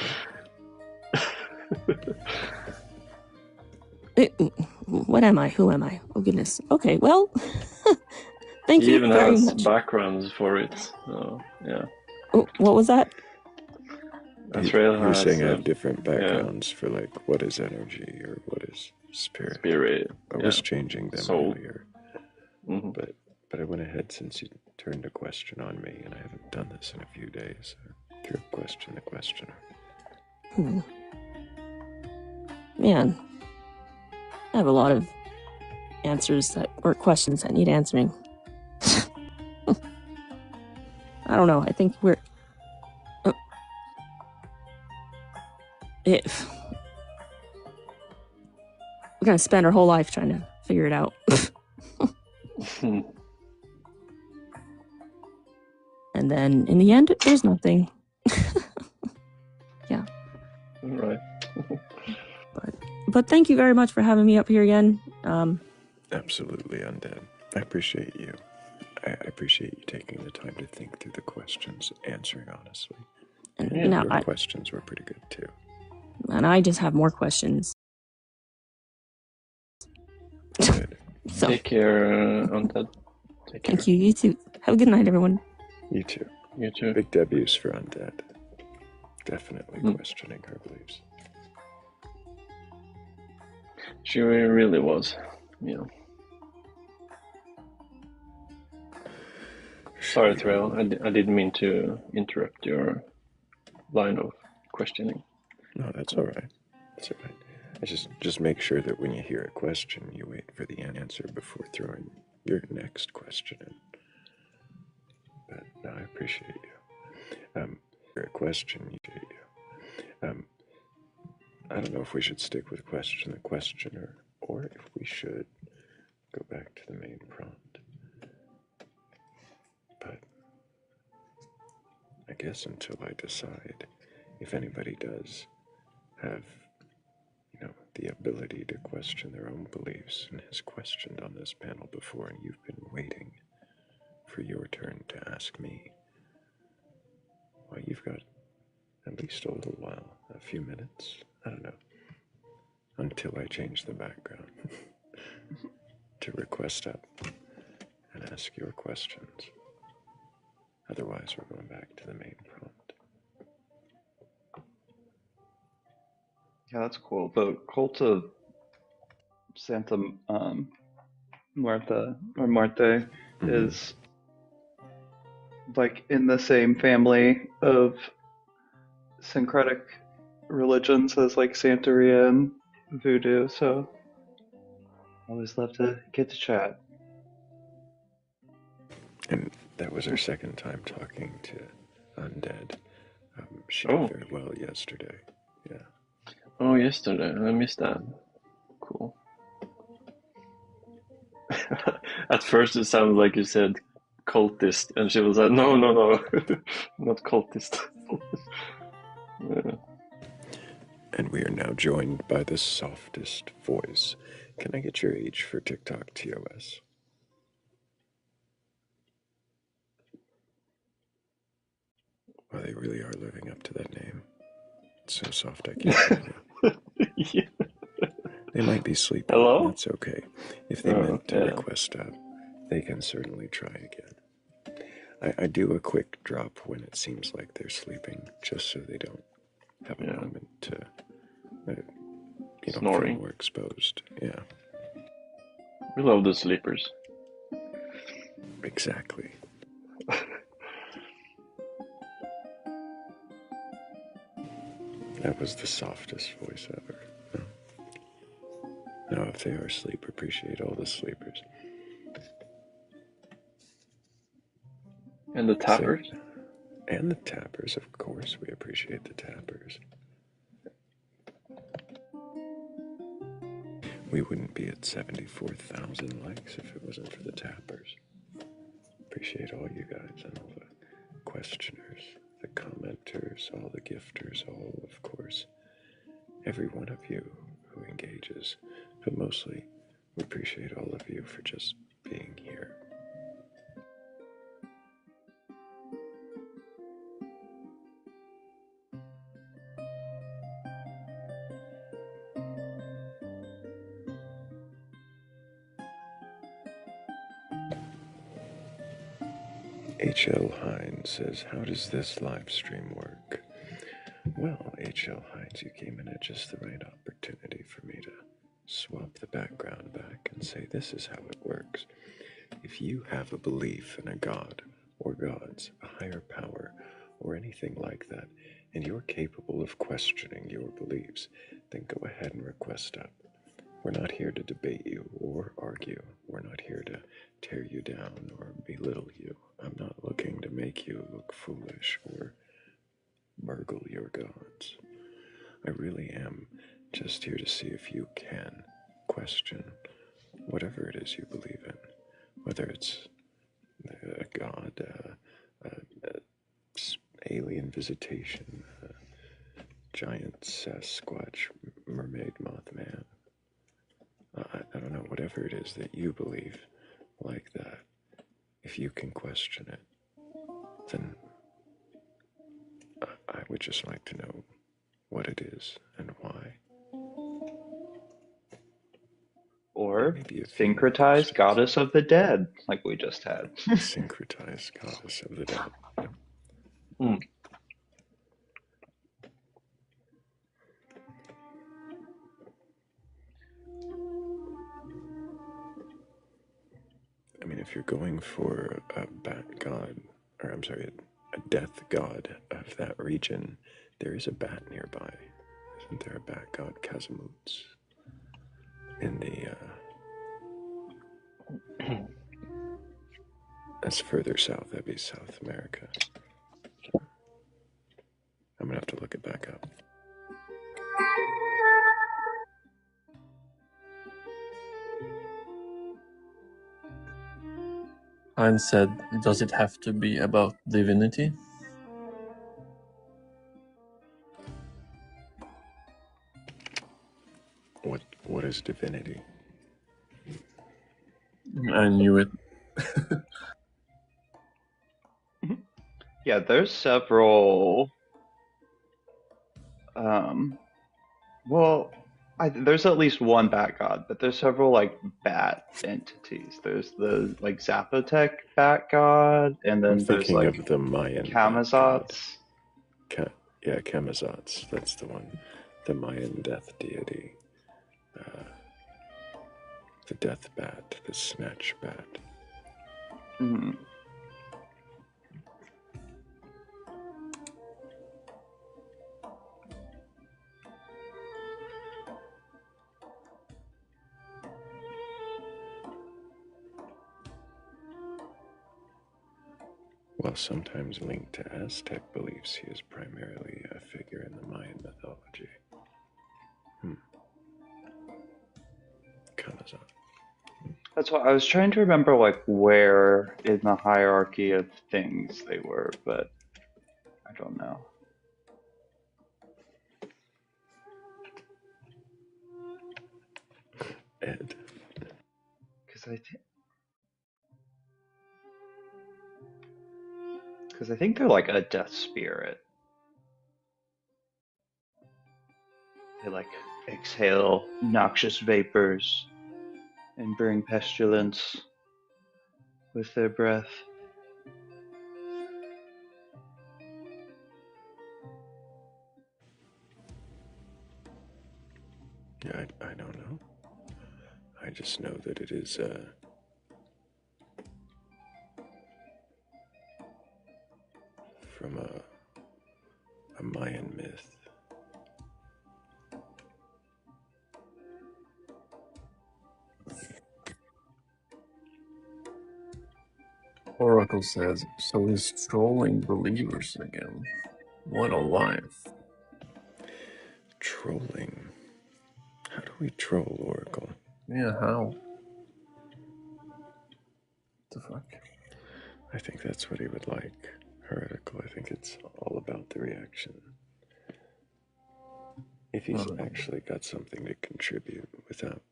What am I? Who am I? Oh goodness. Okay, well, thank you even very has much. backgrounds for it. So, yeah. What was that? Thrayle You're has saying I have different yeah, backgrounds for like what is energy or what is spirit. spirit. I was changing them soul. earlier, Mhm. but I went ahead since you turned a question on me, and I haven't done this in a few days. I threw a question to questioner. Man, I have a lot of answers or questions that need answering. I don't know. I think we're gonna spend our whole life trying to figure it out. And then in the end, there's nothing. Yeah. Right. But thank you very much for having me up here again. Absolutely, Undead. I appreciate you. I appreciate you taking the time to think through the questions, answering honestly. And your questions were pretty good too. And I just have more questions. Good. So, take care, Undead. Take care. Thank you. You too. Have a good night, everyone. You too. You too. Big W's for Undead. Definitely questioning her beliefs. She really was, you know. Sorry, Thrayle. I didn't mean to interrupt your line of questioning. No, that's all right. That's all right. I just make sure that when you hear a question, you wait for the answer before throwing your next question in. But no, I appreciate you. For a question, you do. I don't know if we should stick with question the questioner, or if we should go back to the main prompt. But I guess until I decide, if anybody does have, the ability to question their own beliefs and has questioned on this panel before, and you've been waiting for your turn to ask me, well, you've got at least a little while, a few minutes, I don't know, until I change the background to request up and ask your questions. Otherwise, we're going back to the main prompt. Yeah, that's cool. The cult of Santa Muerte is like in the same family of syncretic religions as like Santeria and Voodoo, so always love to get to chat. And that was our second time talking to Undead. She did very well yesterday. Yeah. Oh, yesterday. I missed that. Cool. At first it sounded like you said cultist, and she was like, no, not cultist. Yeah. And we are now joined by the softest voice. Can I get your age for TikTok TOS? Well, they really are living up to that name. It's so soft I can't read it. Yeah. They might be sleeping. Hello? That's okay. If they meant to request up, they can certainly try again. I do a quick drop when it seems like they're sleeping, just so they don't have a moment to, snoring. feel more exposed. Yeah. We love the sleepers. Exactly. That was the softest voice ever. Now, if they are asleep, appreciate all the sleepers. And the tappers? And the tappers, of course. We appreciate the tappers. We wouldn't be at 74,000 likes if it wasn't for the tappers. Appreciate all you guys and all the questioners, the commenters, all the gifters, all, of course, every one of you who engages. But mostly, we appreciate all of you for just being here. H.L. Hines says, how does this live stream work? Well, H.L. Hines, you came in at just the right opportunity for me to swap the background back and say this is how it works. If you have a belief in a god or gods, a higher power, or anything like that, and you're capable of questioning your beliefs, then go ahead and request up. We're not here to debate you or argue. We're not here to tear you down or belittle you. I'm not looking to make you look foolish or burgle your gods. I really am just here to see if you can question whatever it is you believe in, whether it's a god, alien visitation, giant Sasquatch, mermaid, mothman. I don't know, whatever it is that you believe like that, if you can question it, then I would just like to know what it is and why. Or syncretized goddess of the dead, like we just had. Syncretized goddess of the dead. Mm. I mean, if you're going for a bat god, or I'm sorry, a death god of that region, there is a bat nearby. Isn't there a bat god, Kazamoots? In the, that's further south, that'd be South America. I'm gonna have to look it back up. Heinz said, does it have to be about divinity? What is divinity? I knew it. Yeah, there's several. Well, there's at least one bat god, but there's several like bat entities. There's the like Zapotec bat god, and then I'm there's thinking like of the Mayan Camazotz. Yeah, Camazotz. That's the one. The Mayan death deity. The death bat, the snatch bat. Mm-hmm. While sometimes linked to Aztec beliefs, he is primarily a figure in the Mayan mythology. Camazotz. That's why I was trying to remember like where in the hierarchy of things they were, but I don't know. Ed. Because I think they're like a death spirit. They like exhale noxious vapors and bring pestilence with their breath. Yeah, I don't know. I just know that it is from a Mayan myth. Oracle says, so he's trolling believers again. What a life. Trolling. How do we troll Oracle? Yeah, how? The fuck? I think that's what he would like. Heretical. I think it's all about the reaction. If he's actually got something to contribute without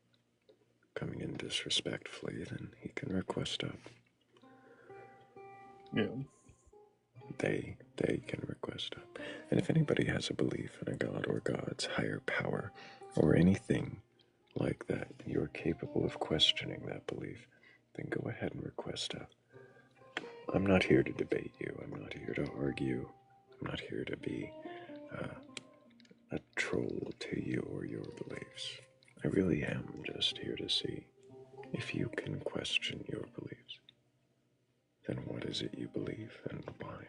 coming in disrespectfully, then he can request up. Yeah. They can request up. And if anybody has a belief in a god or gods, higher power, or anything like that, you're capable of questioning that belief, then go ahead and request up. I'm not here to debate you. I'm not here to argue. I'm not here to be a troll to you or your beliefs. I really am just here to see if you can question your beliefs. Then what is it you believe and why?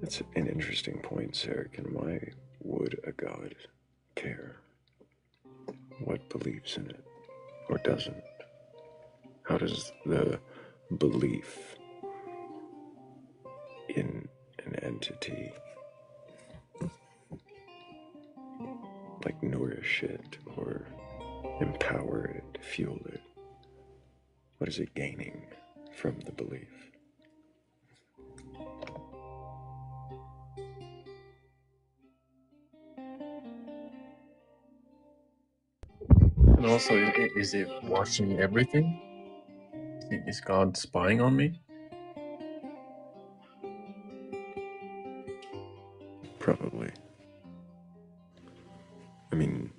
That's an interesting point, Sarek, and why would a god care what believes in it or doesn't? How does the belief in an entity like nourish it or empower it, fuel it? What is it gaining from the belief? And also, is it watching everything? Is God spying on me? Probably. I mean,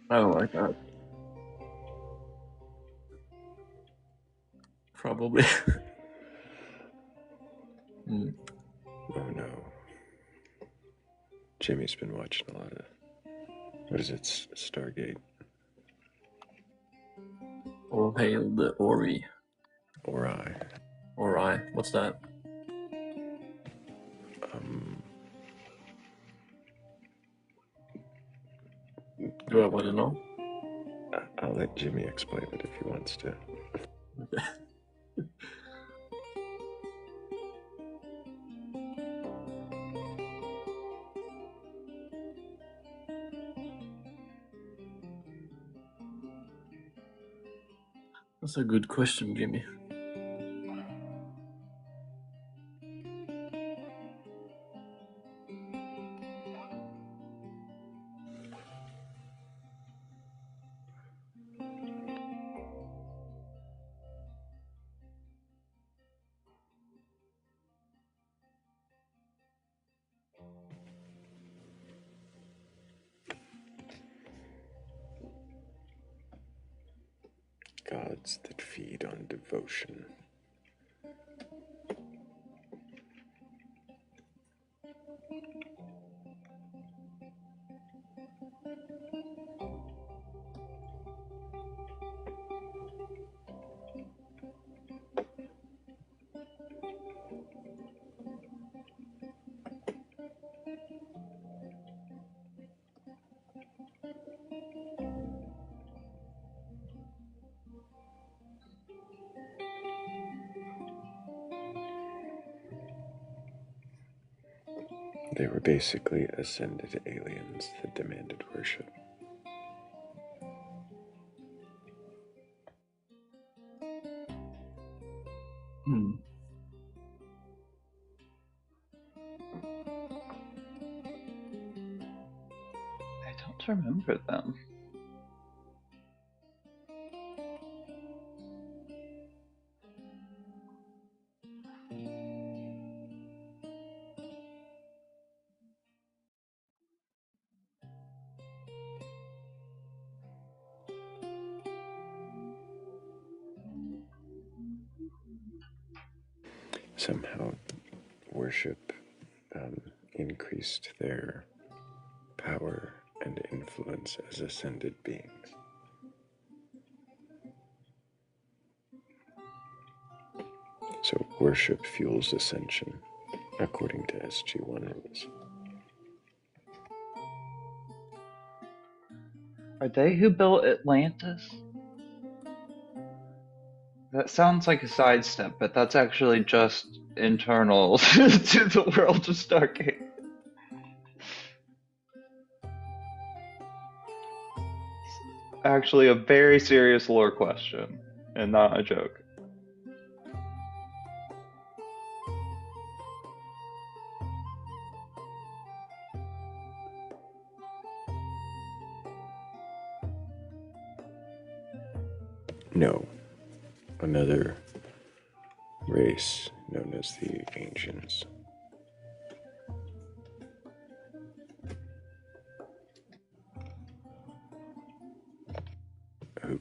I don't like that. Probably. Oh no. Jimmy's been watching a lot of, what is it, Stargate? All hail the Ori. Ori. Ori. What's that? Do I want to know? I'll let Jimmy explain it if he wants to. Okay. That's a good question, Jimmy. Gods that feed on devotion. They were basically ascended aliens that demanded worship. I don't remember them. Somehow, worship increased their power and influence as ascended beings. So worship fuels ascension, according to SG-1 rules. Are they who built Atlantis? That sounds like a sidestep, but that's actually just internal to the world of Stargate. Actually, a very serious lore question, and not a joke. No, another race known as the Ancients.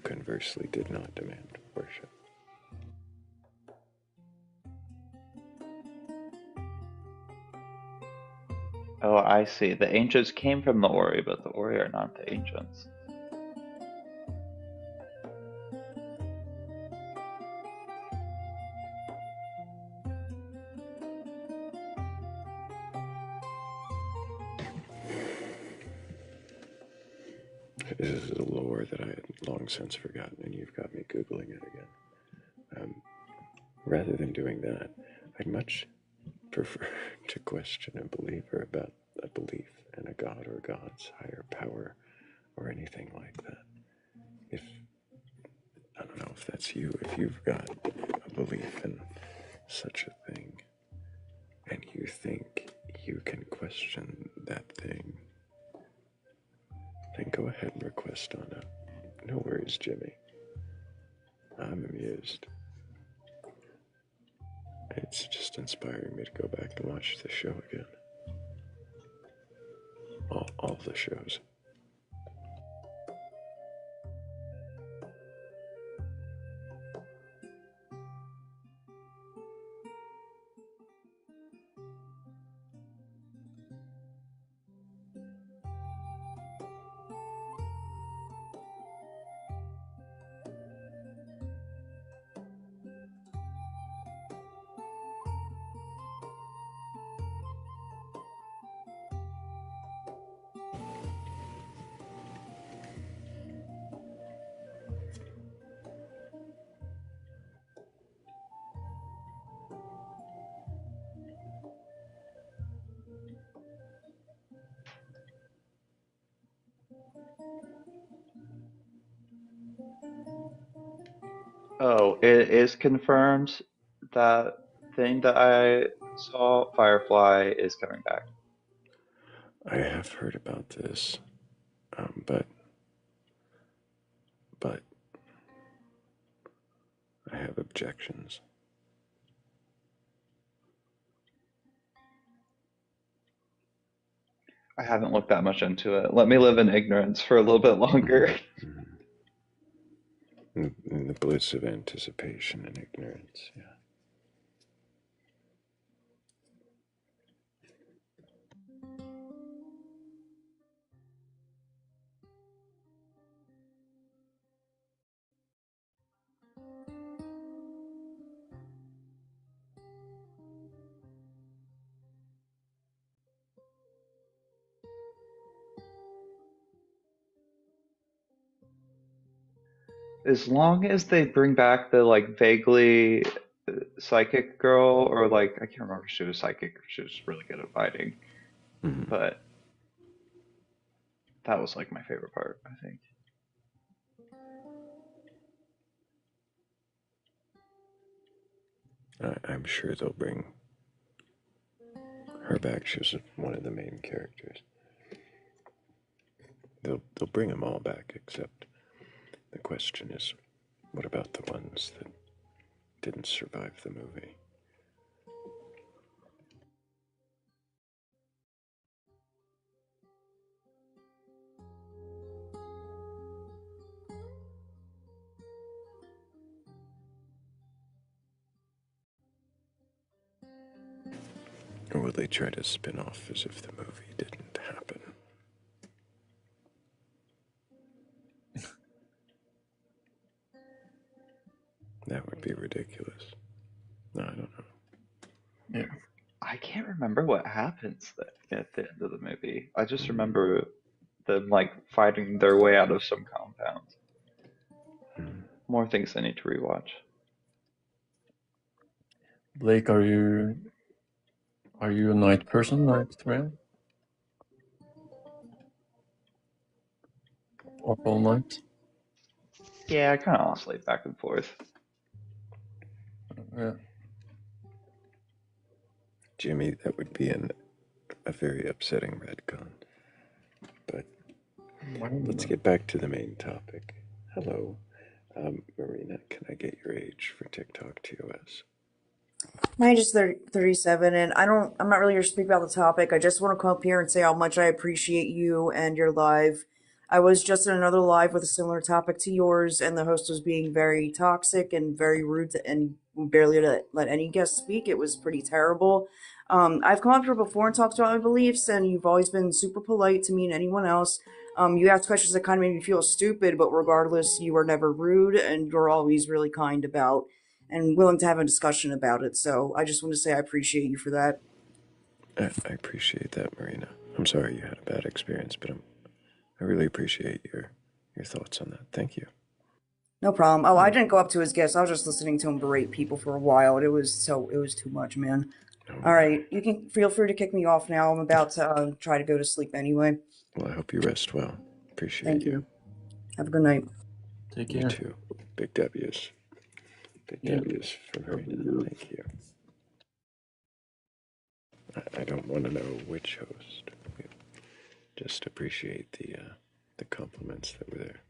conversely did not demand worship. Oh, I see. The ancients came from the Ori, but the Ori are not the ancients. This is a lore that I had long since forgotten, and you've got me Googling it again. Rather than doing that, I'd much prefer to question a believer about a belief in a god or gods, higher power, or anything like that. If, I don't know if that's you, if you've got a belief in such a thing, and you think you can question that thing, then go ahead and request on up. No worries, Jimmy. I'm amused. It's just inspiring me to go back and watch the show again. All the shows. Oh, it is confirmed that thing that I saw, Firefly, is coming back. I have heard about this, but I have objections. I haven't looked that much into it. Let me live in ignorance for a little bit longer. In the bliss of anticipation and ignorance, yeah. As long as they bring back the like vaguely psychic girl, or like I can't remember if she was psychic or she was really good at fighting, but that was like my favorite part, I think. I'm sure they'll bring her back. She was one of the main characters. They'll bring them all back, except the question is, what about the ones that didn't survive the movie? Or will they try to spin off as if the movie didn't happen? That would be ridiculous. No, I don't know. Yeah. I can't remember what happens at the end of the movie. I just remember them like fighting their way out of some compound. More things I need to rewatch. Blake, are you a night person, night Thrayle? Up all night? Yeah, I kind of oscillate back and forth. Yeah. Jimmy, that would be a very upsetting retcon. But let's get back to the main topic. Hello. Marina, can I get your age for TikTok TOS? Mine is 37, and I'm not really here to speak about the topic. I just want to come up here and say how much I appreciate you and your live. I was just in another live with a similar topic to yours, and the host was being very toxic and very rude and barely let any guest speak. It was pretty terrible. I've come up here before and talked about my beliefs, and you've always been super polite to me and anyone else. You asked questions that kind of made me feel stupid, but regardless, you were never rude, and you're always really kind about and willing to have a discussion about it. So I just want to say I appreciate you for that. I appreciate that, Marina. I'm sorry you had a bad experience, but I really appreciate your thoughts on that. Thank you. No problem. Oh, I didn't go up to his guest. I was just listening to him berate people for a while. It was too much, man. All right, you can feel free to kick me off now. I'm about to try to go to sleep anyway. Well, I hope you rest well. Appreciate Thank you. Have a good night. Take You care. too. Big W's. Big Yeah. W's for Marina. Thank you. I don't want to know which host. Just appreciate the compliments that were there.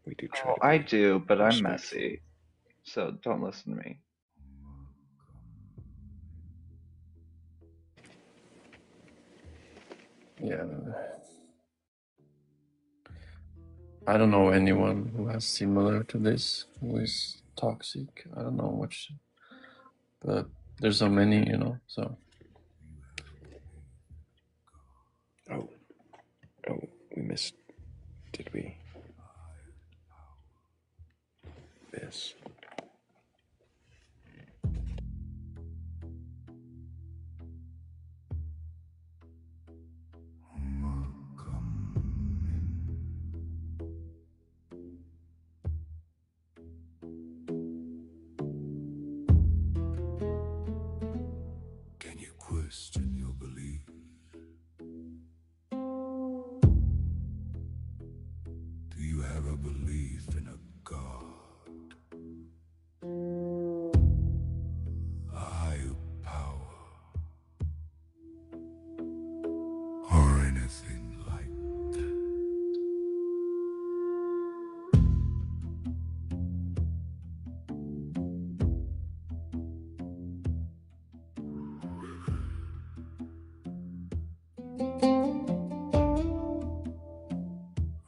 We do try Oh, to I be do, but I'm respectful. messy, so don't listen to me. Yeah. I don't know anyone who has similar to this, who is toxic. I don't know which, but there's so many, so. Oh, we missed. Did we? This. Can you question your belief? Do you have a belief in a God? A higher power? Or anything like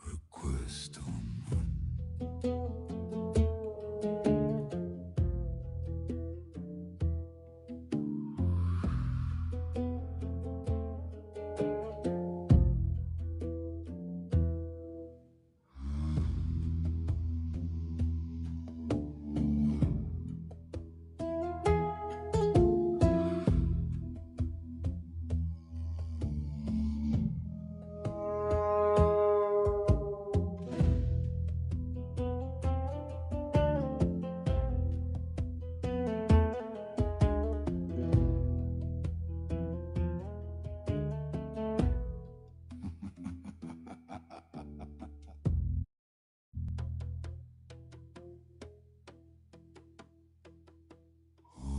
request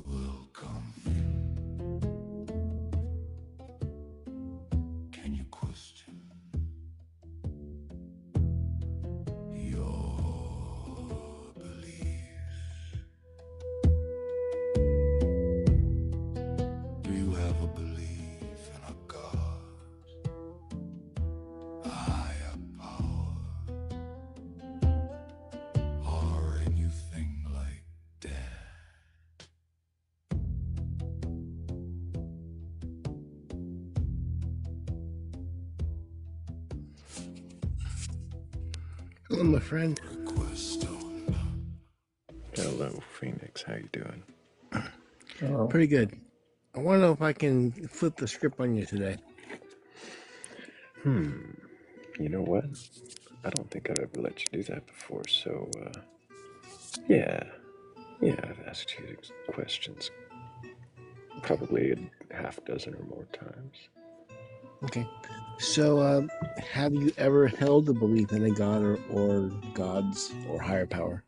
welcome. Can you question your beliefs? Do you have a belief in a God? A higher power? Or anything like that? Hello, my friend. Hello, Phoenix. How you doing? Pretty good. I want to know if I can flip the script on you today. You know what? I don't think I've ever let you do that before, so, yeah, I've asked you questions probably a half dozen or more times. Okay. So, have you ever held a belief in a god or gods or higher power?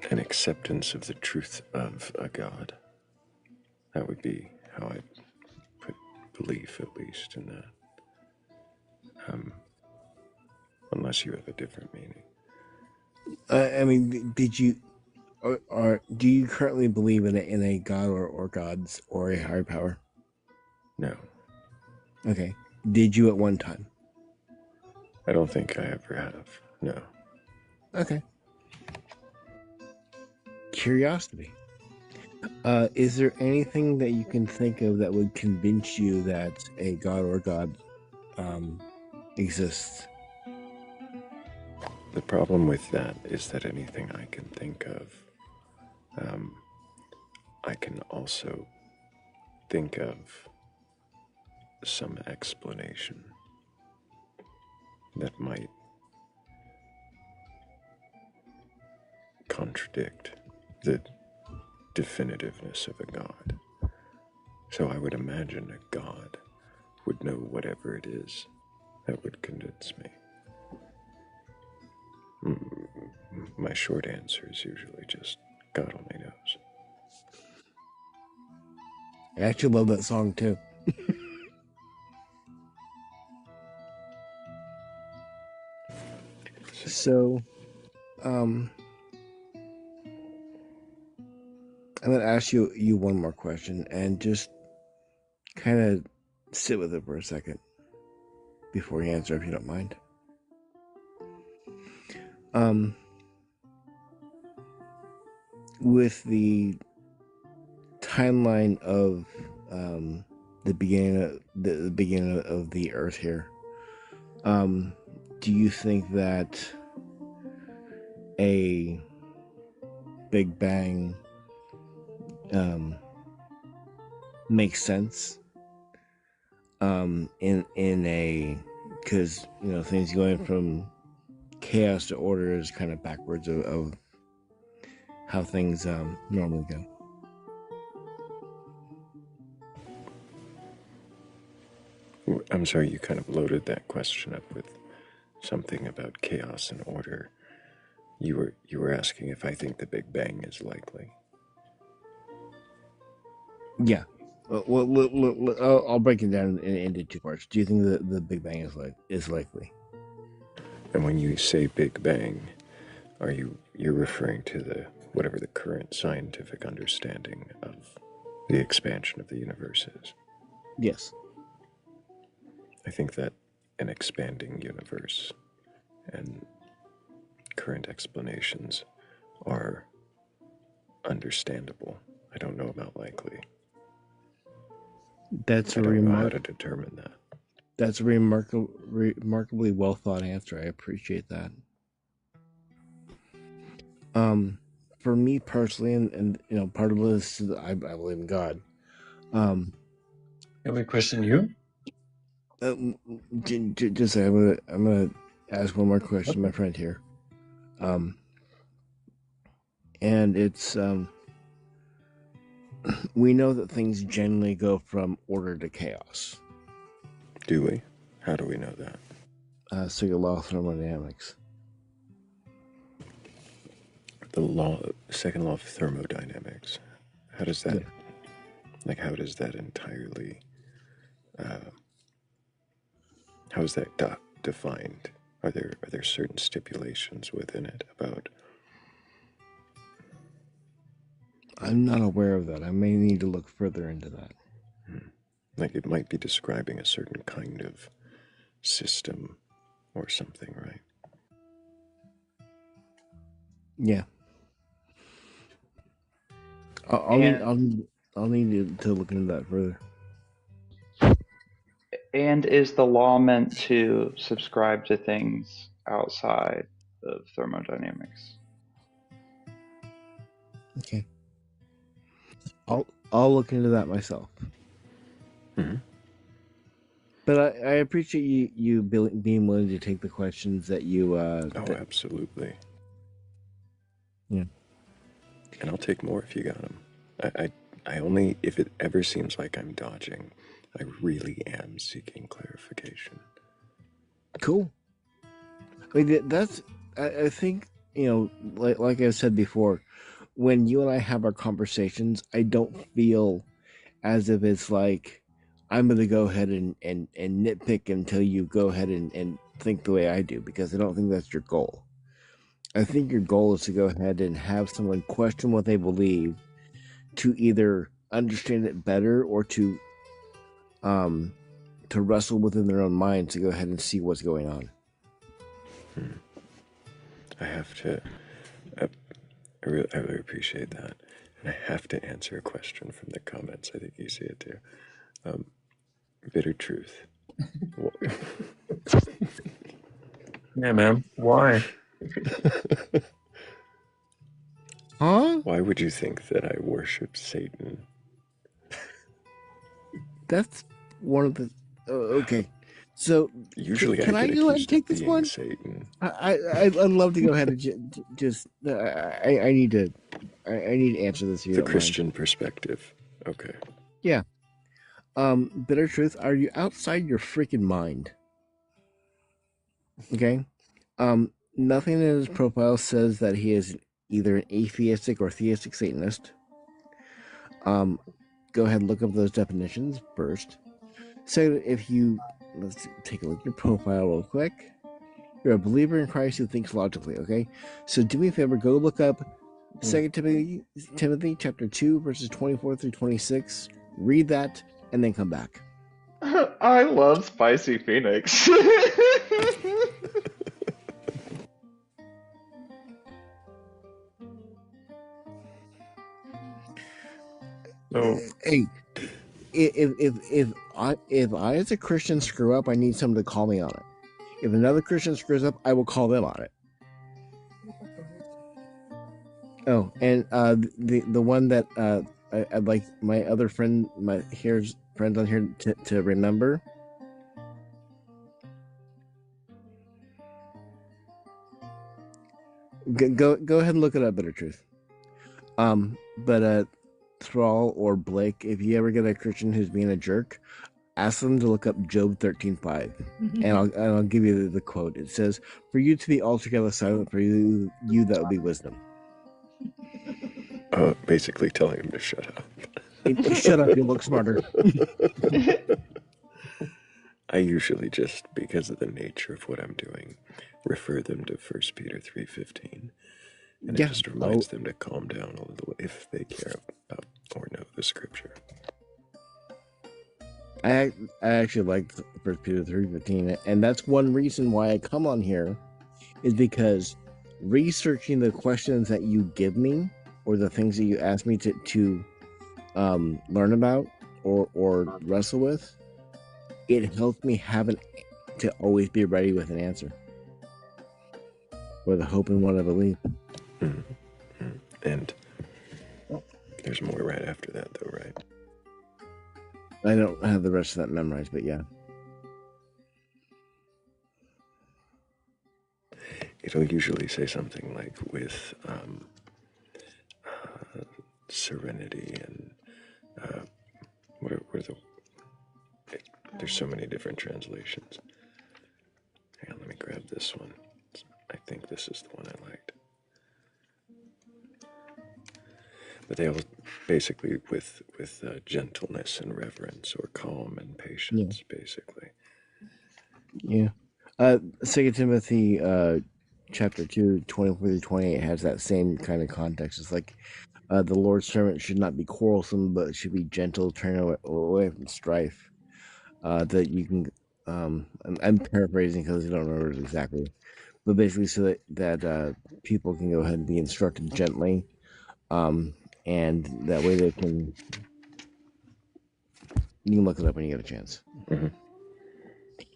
An acceptance of the truth of a god. That would be how I put belief, at least, in that. Unless you have a different meaning. I mean, did you, or do you currently believe in a god or gods or a higher power? No. Okay. Did you at one time? I don't think I ever have. No. Okay. Curiosity. Is there anything that you can think of that would convince you that a god or god exists? The problem with that is that anything I can think of, I can also think of some explanation that might contradict the definitiveness of a god. So I would imagine a god would know whatever it is that would convince me. My short answer is usually just God only knows. I actually love that song too. So, I'm going to ask you one more question and just kind of sit with it for a second before you answer, if you don't mind. With the timeline of the beginning of the Earth here, do you think that a Big Bang makes sense? In a, because things going from chaos to order is kind of backwards of how things normally go. I'm sorry, you kind of loaded that question up with something about chaos and order. You were asking if I think the Big Bang is likely. Yeah. Well, I'll break it down into two parts. Do you think that the Big Bang is likely? And when you say Big Bang, you're referring to the whatever the current scientific understanding of the expansion of the universe is? Yes. I think that an expanding universe and current explanations are understandable. I don't know about likely. That's I don't know how to determine that. That's a remarkably well thought answer. I appreciate that. For me personally, and part of this is I believe in God. Can we question you? Just say I'm gonna ask one more question, my friend here. And it's we know that things generally go from order to chaos. Do we? How do we know that? So your law of thermodynamics. The second law of thermodynamics. How does that? Yeah. Like, how does that entirely? How is that defined? Are there certain stipulations within it about? I'm not aware of that. I may need to look further into that. Like, it might be describing a certain kind of system or something, right? Yeah. I'll need to look into that further. And is the law meant to subscribe to things outside of thermodynamics? Okay. I'll look into that myself. Mm-hmm. But I appreciate you being willing to take the questions that you. Absolutely. Yeah. And I'll take more if you got them. I only, if it ever seems like I'm dodging, I really am seeking clarification. Cool. I think, like I said before, when you and I have our conversations, I don't feel as if it's like I'm going to go ahead and nitpick until you go ahead and think the way I do, because I don't think that's your goal. I think your goal is to go ahead and have someone question what they believe to either understand it better or to wrestle within their own minds to go ahead and see what's going on. I have to. I really appreciate that, and I have to answer a question from the comments. I think you see it too. Bitter truth. Yeah, man. Why? Huh? Why would you think that I worship Satan? That's one of the. Okay, so usually can I I get go ahead and accused take of this being one? Satan. I'd love to go ahead and just. I need to. I need to answer this. If you The don't Christian mind. perspective. Okay. Yeah. Bitter truth. Are you outside your freaking mind? Okay. Nothing in his profile says that he is either an atheistic or theistic Satanist. Go ahead and look up those definitions first. So if you, let's take a look at your profile real quick. You're a believer in Christ who thinks logically, okay? So do me a favor, go look up 2 Timothy chapter 2, verses 24 through 26. Read that, and then come back. I love Spicy Phoenix. No. Hey, if I as a Christian screw up, I need someone to call me on it. If another Christian screws up, I will call them on it. Oh, and the one that I'd like my other friend, friends on here to remember. Go ahead and look it up, Bitter Truth. But Thrayle or Blake, if you ever get a Christian who's being a jerk, ask them to look up Job 13:5, and I'll give you the quote. It says, "For you to be altogether silent, for you that would be wisdom." Basically telling him to shut up. Shut up, you look smarter. I usually just, because of the nature of what I'm doing, refer them to 1 Peter 3:15, and it just reminds them to calm down a little if they care about or know the scripture. I actually like 1 Peter 3:15, and that's one reason why I come on here, is because researching the questions that you give me or the things that you ask me to learn about or wrestle with, it helps me to always be ready with an answer. With a hope and what I believe. And there's more right after that, though, right? I don't have the rest of that memorized, but yeah. It'll usually say something like with serenity and there's so many different translations. Hang on, let me grab this one. I think this is the one I liked. But they all basically with gentleness and reverence, or calm and patience, basically. Yeah. 2 Timothy chapter 2, 24 through 28 has that same kind of context. It's like the Lord's servant should not be quarrelsome, but should be gentle, turn away from strife. That you can, I'm paraphrasing because I don't remember it exactly, but basically so that people can go ahead and be instructed gently, and that way they can. You can look it up when you get a chance. Mm-hmm.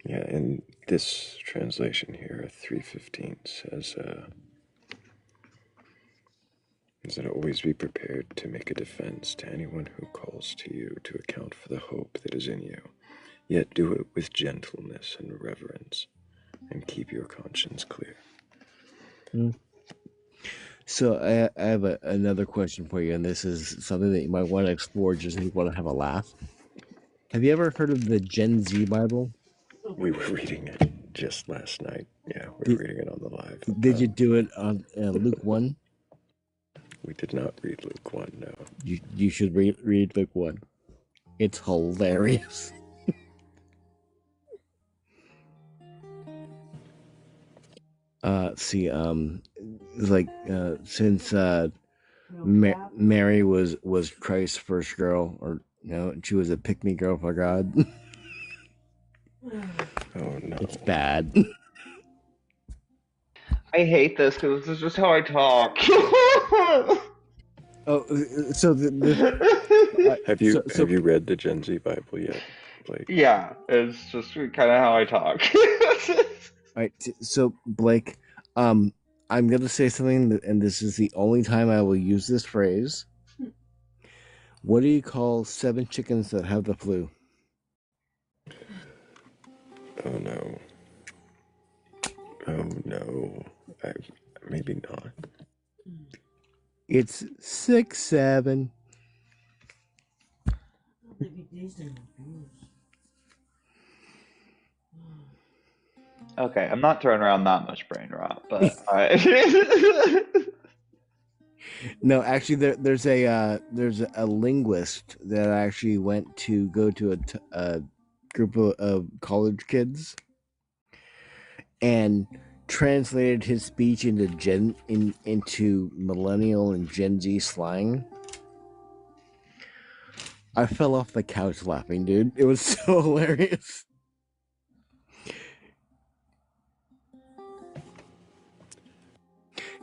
Yeah, and this translation here, 3:15, says that always be prepared to make a defense to anyone who calls to you to account for the hope that is in you, yet do it with gentleness and reverence, and keep your conscience clear. So I have another question for you, and this is something that you might want to explore just if you want to have a laugh. Have you ever heard of the Gen Z Bible? We were reading it just last night. Yeah, we were reading it on the live. Did you do it on Luke 1? We did not read Luke 1, no. You should read Luke 1. It's hilarious. Since Mary was Christ's first girl, or she was a pick-me girl for God. Oh no. It's bad. I hate this because this is just how I talk. So have you read the Gen Z Bible yet, Blake? Yeah, it's just kind of how I talk. All right, so Blake, I'm gonna say something, and this is the only time I will use this phrase. What do you call 7 chickens that have the flu? Oh no. Oh no. Maybe not. It's 6, 7. Okay, I'm not throwing around that much brain rot, but I. No, actually, there's a linguist that actually went to go to a group of college kids and translated his speech into millennial and Gen Z slang. I fell off the couch laughing, dude. It was so hilarious.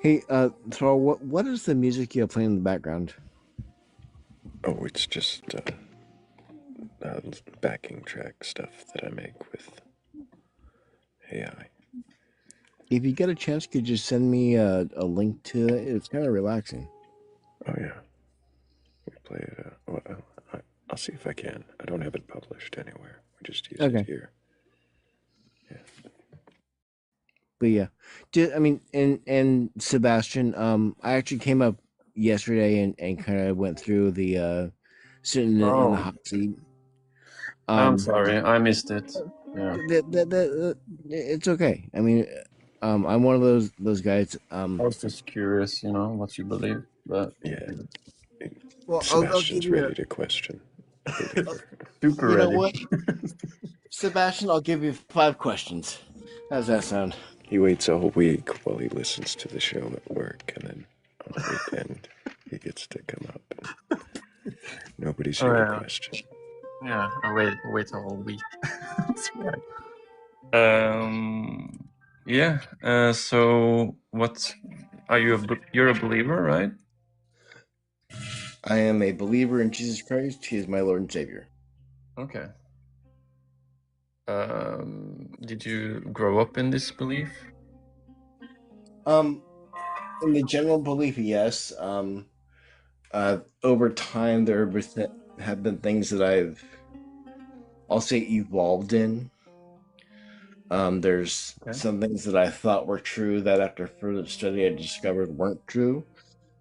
Hey, Thrayle, what is the music you have playing in the background? Oh, it's just backing track stuff that I make with AI. If you get a chance, could you send me a link to it? It's kind of relaxing. Oh yeah, we play it. I'll see if I can. I don't have it published anywhere. We just use it here. Yeah. But yeah, I mean, and Sebastian, I actually came up yesterday and kind of went through the sitting in the hot seat. I'm sorry, I missed it. Yeah. It's okay. I mean, I'm one of those guys. I was just curious, what you believe, but yeah. Well, Sebastian's ready to question. Super you ready. know what, Sebastian? I'll give you 5 questions. How's that sound? He waits a whole week while he listens to the show at work, and then on the weekend he gets to come up. And nobody's here to question. Yeah, I wait a whole week. That's right. Yeah. So, what are you? You're a believer, right? I am a believer in Jesus Christ. He is my Lord and Savior. Okay. Did you grow up in this belief? In the general belief, yes. Over time, there have been things that I'll say, evolved in. There's some things that I thought were true that after further study I discovered weren't true.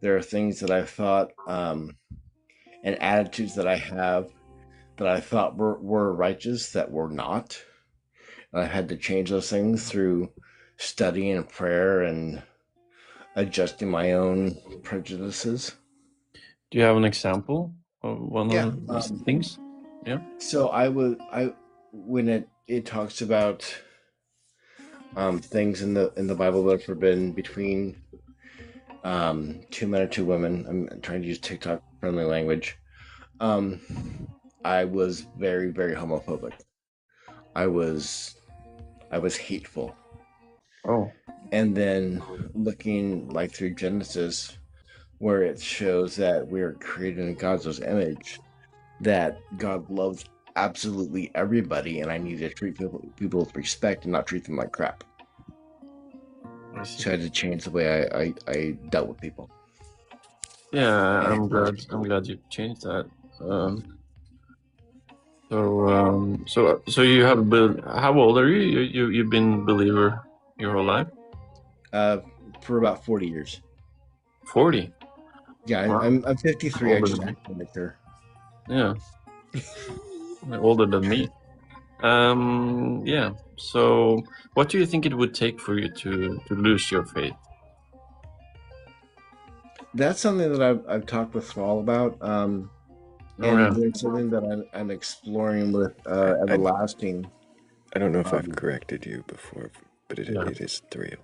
There are things that I thought, and attitudes that I have that I thought were righteous that were not. I had to change those things through study and prayer and adjusting my own prejudices. Do you have an example of one of these things? Yeah. So when it talks about things in the Bible that are forbidden between 2 men or 2 women. I'm trying to use TikTok friendly language. I was very, very homophobic. I was hateful. Oh. And then looking like through Genesis, where it shows that we are created in God's image, that God loves absolutely everybody, and I need to treat people with respect and not treat them like crap. So I had to change the way I dealt with people. Yeah, I'm glad you changed that. So you have been. How old are you? You've been believer your whole life? For about 40 years. 40. Yeah, Wow. I'm 53. Older I just than me. have to make sure. Yeah. Older than me. Yeah. So, what do you think it would take for you to lose your faith? That's something that I've talked with Thrayle about. There's something that I'm exploring with Everlasting. I don't know if I've corrected you before, but it is Thrayle.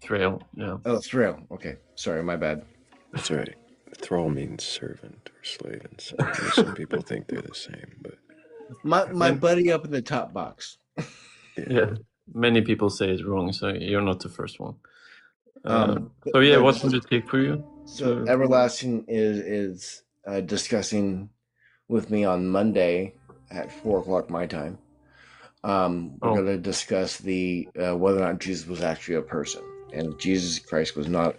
Thrayle, yeah. Oh, Thrayle. Okay, sorry, my bad. That's all right. Thrall means servant or slave, and some people think they're the same. But my buddy up in the top box. Yeah, many people say it's wrong, so you're not the first one. But, What would it take for you? So Everlasting is discussing with me on Monday at 4:00 my time. We're going to discuss the whether or not Jesus was actually a person, and if Jesus Christ was not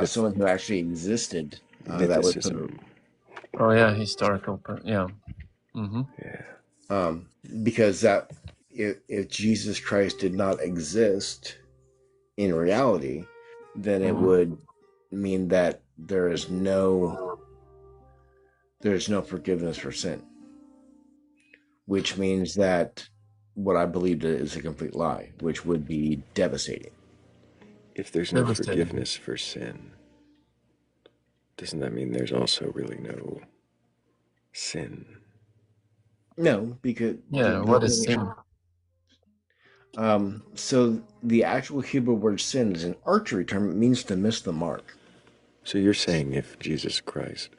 someone who actually existed. That would put him. Oh yeah, historical. Yeah. Mm-hmm. Yeah. Because that if Jesus Christ did not exist in reality, then it would mean that there's no forgiveness for sin, which means that what I believed is a complete lie, which would be devastating. If there's no forgiveness for sin, doesn't that mean there's also really no sin? No, because what is sin? So the actual Hebrew word sin is an archery term. It means to miss the mark. So you're saying if Jesus Christ,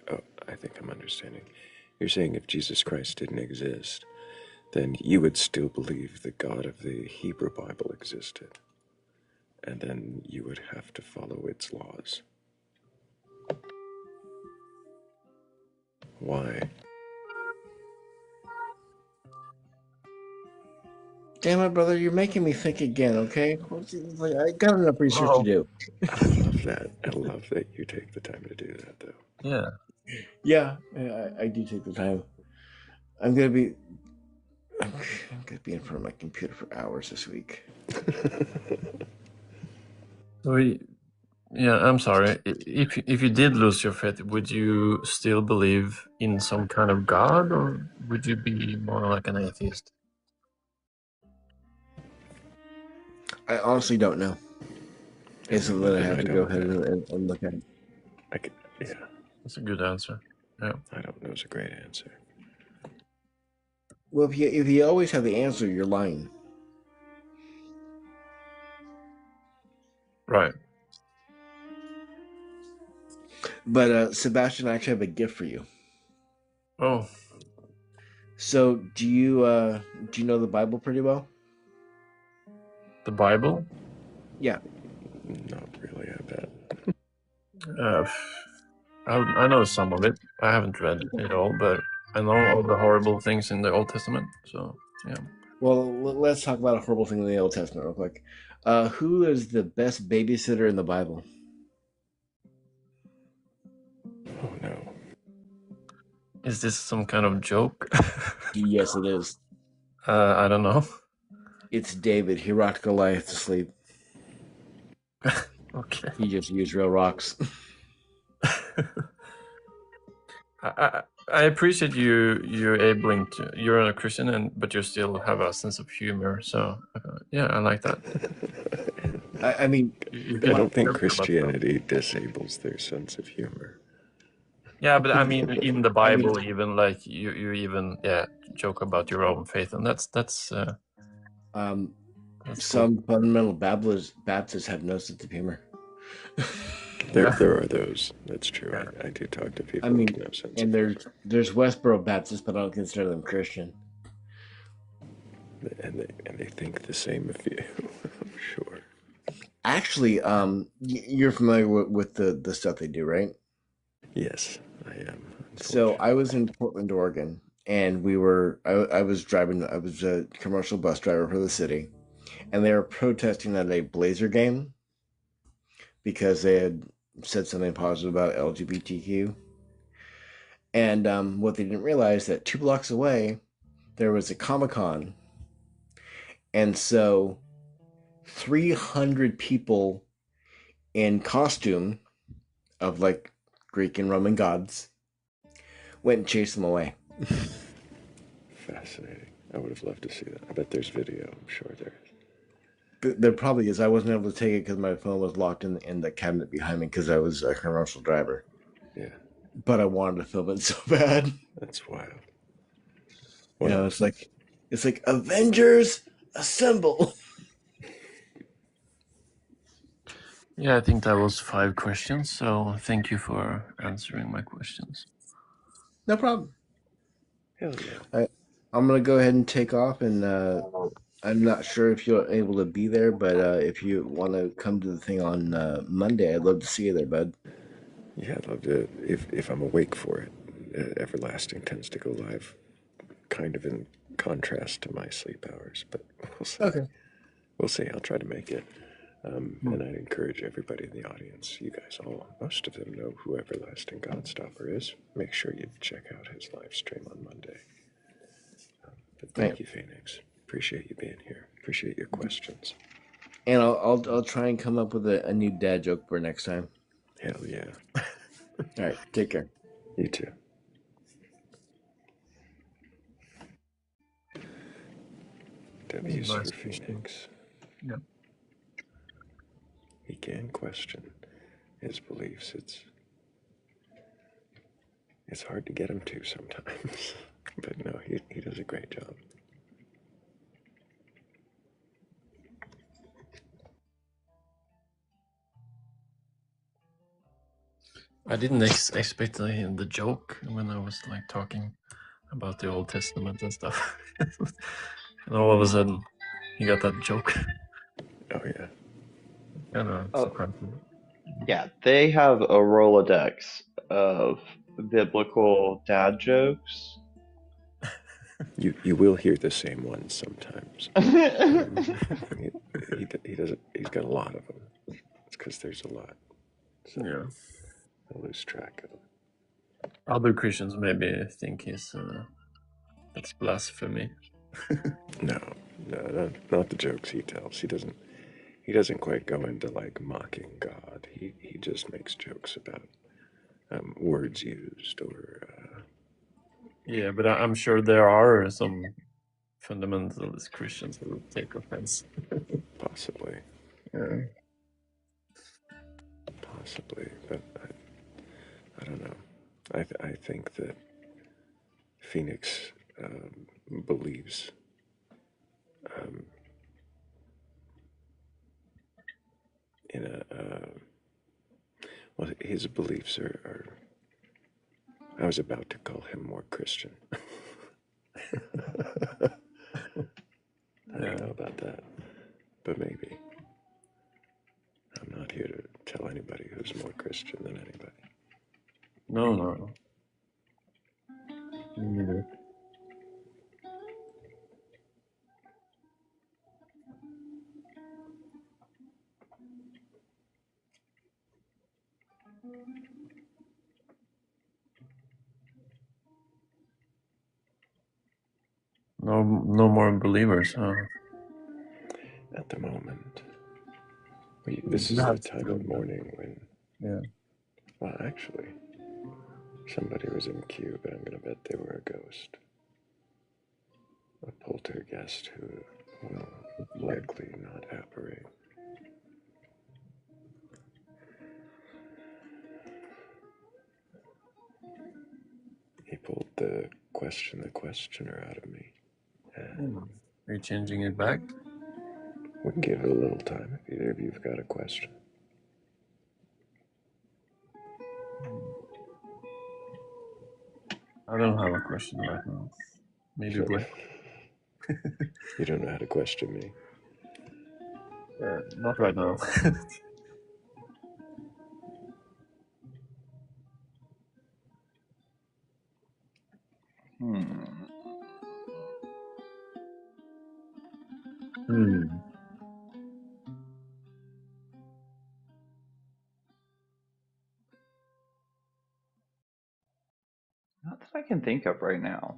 I think I'm understanding. You're saying if Jesus Christ didn't exist, then you would still believe the God of the Hebrew Bible existed. And then you would have to follow its laws. Why? Damn it, brother, you're making me think again, okay? I got enough research to do. I love that. I love that you take the time to do that, though. Yeah. Yeah, I do take the time. I'm gonna be in front of my computer for hours this week. Yeah, I'm sorry. If you did lose your faith, would you still believe in some kind of God, or would you be more like an atheist? I honestly don't know. It's something that I have to go ahead and look at. Yeah. That's a good answer. Yeah. I don't know is a great answer. Well, if you always have the answer, you're lying. Right. But Sebastian, I actually have a gift for you. Oh. So do you know the Bible pretty well? The Bible? Yeah. Not really, I bet. I know some of it. I haven't read it all, but I know all the horrible things in the Old Testament. So, yeah. Well, let's talk about a horrible thing in the Old Testament real quick. Who is the best babysitter in the Bible? Oh, no. Is this some kind of joke? Yes, it is. I don't know. It's David. He rocked Goliath to sleep. Okay. He just used real rocks. I appreciate you're able to. You're a Christian, but you still have a sense of humor. So yeah, I like that. I mean, I don't think Christianity disables their sense of humor. Yeah, but I mean, in the Bible, even like you even joke about your own faith, and that's some fundamental Baptists have no sense of humor. There are those. That's true. I do talk to people with no sense and there's Westboro Baptists, but I don't consider them Christian. And they think the same of you. I'm sure. Actually, you're familiar with the stuff they do, right? Yes, I am. So I was in Portland, Oregon, and I was a commercial bus driver for the city, and they were protesting at a Blazer game because they had said something positive about LGBTQ. And what they didn't realize that 2 blocks away, there was a Comic-Con. And so 300 people in costume of like Greek and Roman gods went and chased them away. Fascinating. I would have loved to see that. I bet there's video. I'm sure there is. There probably is. I wasn't able to take it because my phone was locked in the cabinet behind me because I was a commercial driver. Yeah. But I wanted to film it so bad. That's wild. You know, it's like Avengers assemble. Yeah, I think that was 5 questions. So thank you for answering my questions. No problem. Hell yeah. I'm gonna go ahead and take off, and I'm not sure if you're able to be there, but if you want to come to the thing on Monday, I'd love to see you there, bud. Yeah, I'd love to, if I'm awake for it. Everlasting tends to go live kind of in contrast to my sleep hours, but we'll see. Okay. We'll see. I'll try to make it. And I'd encourage everybody in the audience, you guys all, most of them know who Everlasting Godstopper is. Make sure you check out his live stream on Monday. But thank you, Phoenix. Appreciate you being here. Appreciate your questions. And I'll try and come up with a new dad joke for next time. Hell yeah. All right, take care. You too. W's for Phoenix. Yeah. He can question his beliefs. It's hard to get him to sometimes. But no, he does a great job. I didn't expect the joke when I was like talking about the Old Testament and stuff. And all of a sudden, he got that joke. Oh yeah. I know. Yeah, they have a Rolodex of biblical dad jokes. You will hear the same ones sometimes. He doesn't. He's got a lot of them. It's because there's a lot. So yeah. I lose track of them. Other Christians maybe think that's blasphemy. No, not the jokes he tells. He doesn't quite go into like mocking God. He just makes jokes about words used or. Yeah, but I'm sure there are some fundamentalist Christians who will take offense. Possibly. Yeah. Possibly, but I don't know. I think that Phoenix believes in well, his beliefs are. I was about to call him more Christian. I don't know about that, but maybe. I'm not here to tell anybody who's more Christian than anybody. No. Neither. No more believers, huh? At the moment. This is the time of morning when... Yeah. Well, actually, somebody was in queue, but I'm going to bet they were a ghost. A poltergeist who will likely not apparate. He pulled the questioner out of me. Are you changing it back? We can give it a little time if either of you've got a question. I don't have a question right now. Maybe Blake. You don't know how to question me. Not right now. Not that I can think of right now.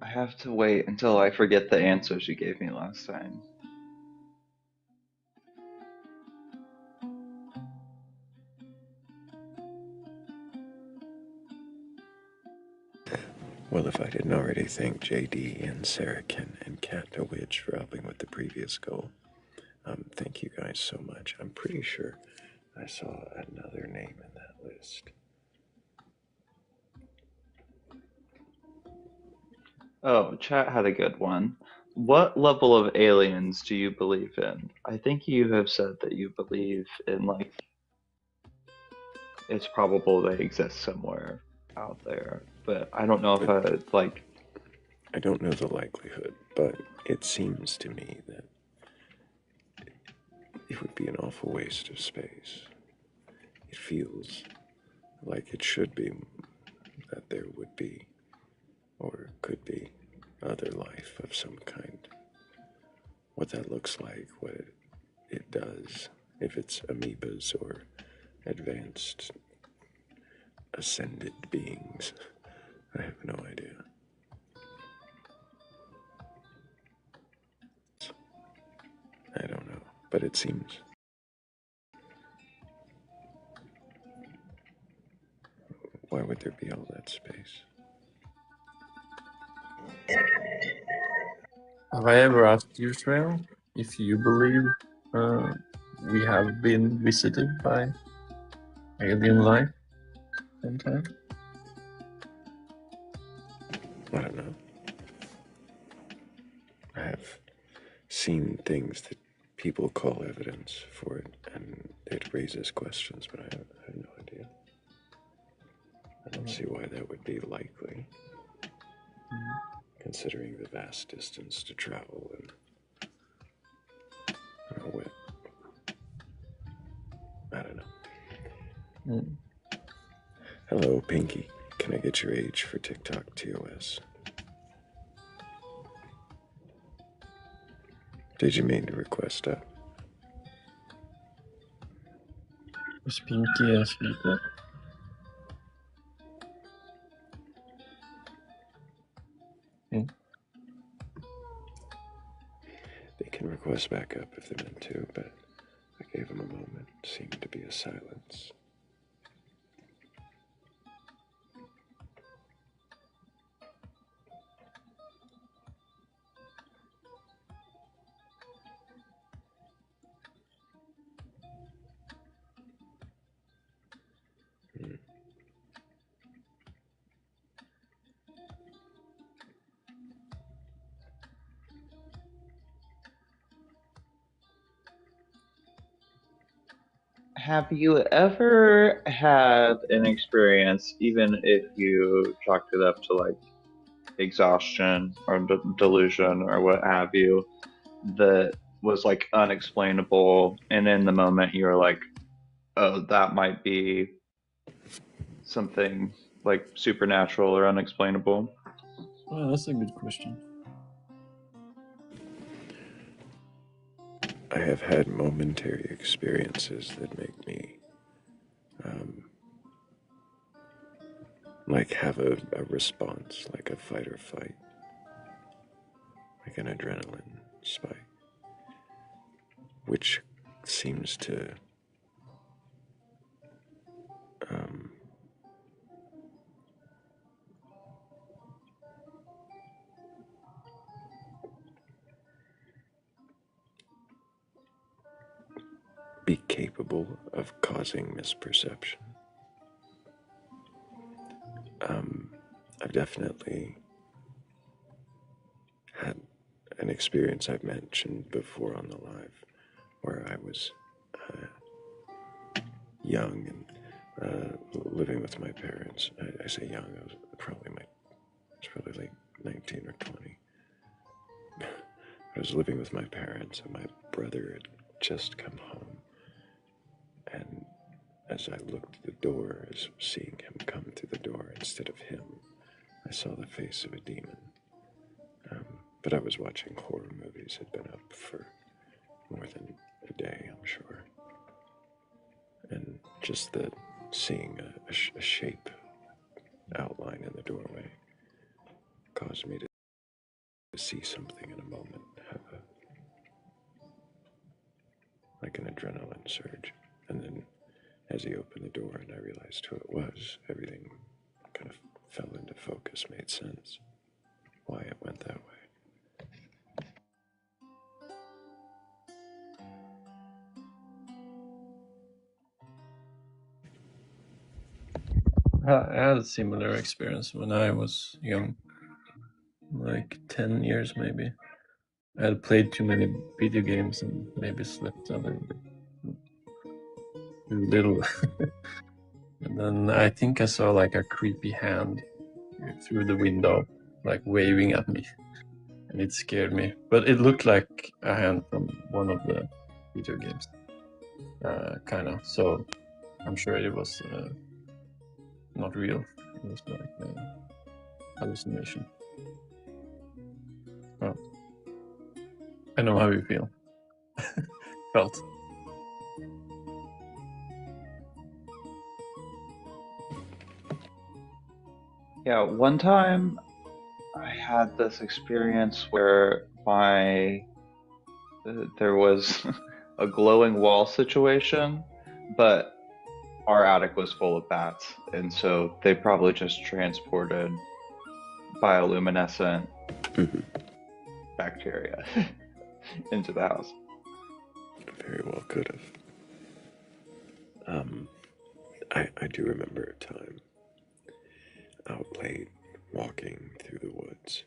I have to wait until I forget the answers you gave me last time. Well, if I didn't already thank JD and Sarahkin and Cat the Witch for helping with the previous goal, thank you guys so much. I'm pretty sure I saw another name in that list. Oh, chat had a good one. What level of aliens do you believe in? I think you have said that you believe in like it's probable they exist somewhere out there. But I don't know if I don't know the likelihood, but it seems to me that it would be an awful waste of space. It feels like it should be that there would be, or could be, other life of some kind. What that looks like, what it does, if it's amoebas or advanced, ascended beings, I have no idea. I don't know, but it seems. Why would there be all that space? Have I ever asked you, Thrayle, if you believe we have been visited by alien life sometime? I don't know. I have seen things that people call evidence for it, and it raises questions, but I have no idea. I don't see why that would be likely, considering the vast distance to travel and what. I don't know. Hello, Pinky. Can I get your age for TikTok TOS? Did you mean to request that? Is Pinky a speaker? They can request backup if they meant to, but I gave them a moment. Seemed to be a silence. have you ever had an experience, even if you chalked it up to like exhaustion or delusion or what have you, that was like unexplainable, and in the moment you're like, oh, that might be something like supernatural or unexplainable? Well, that's a good question. I have had momentary experiences that make me like have a response, like a fight or fight, like an adrenaline spike, which seems to be capable of causing misperception. I've definitely had an experience I've mentioned before on the live where I was young and living with my parents. I say young, I was probably like 19 or 20. I was living with my parents and my brother had just come home. And as I looked at the door, as seeing him come through the door instead of him, I saw the face of a demon. But I was watching horror movies, had been up for more than a day, I'm sure. And just that seeing a shape outline in the doorway caused me to see something in a moment, have like an adrenaline surge. And then as he opened the door and I realized who it was, everything kind of fell into focus, made sense, why it went that way. I had a similar experience when I was young, like 10 years maybe. I had played too many video games and maybe slept a little bit. And then I think I saw like a creepy hand through the window, like waving at me. And it scared me. But it looked like a hand from one of the video games. Kind of. So I'm sure it was not real. It was like a hallucination. Oh. I know how you feel. Felt. Yeah, one time I had this experience where there was a glowing wall situation, but our attic was full of bats, and so they probably just transported bioluminescent bacteria into the house. Very well could have. I do remember a time out late, walking through the woods,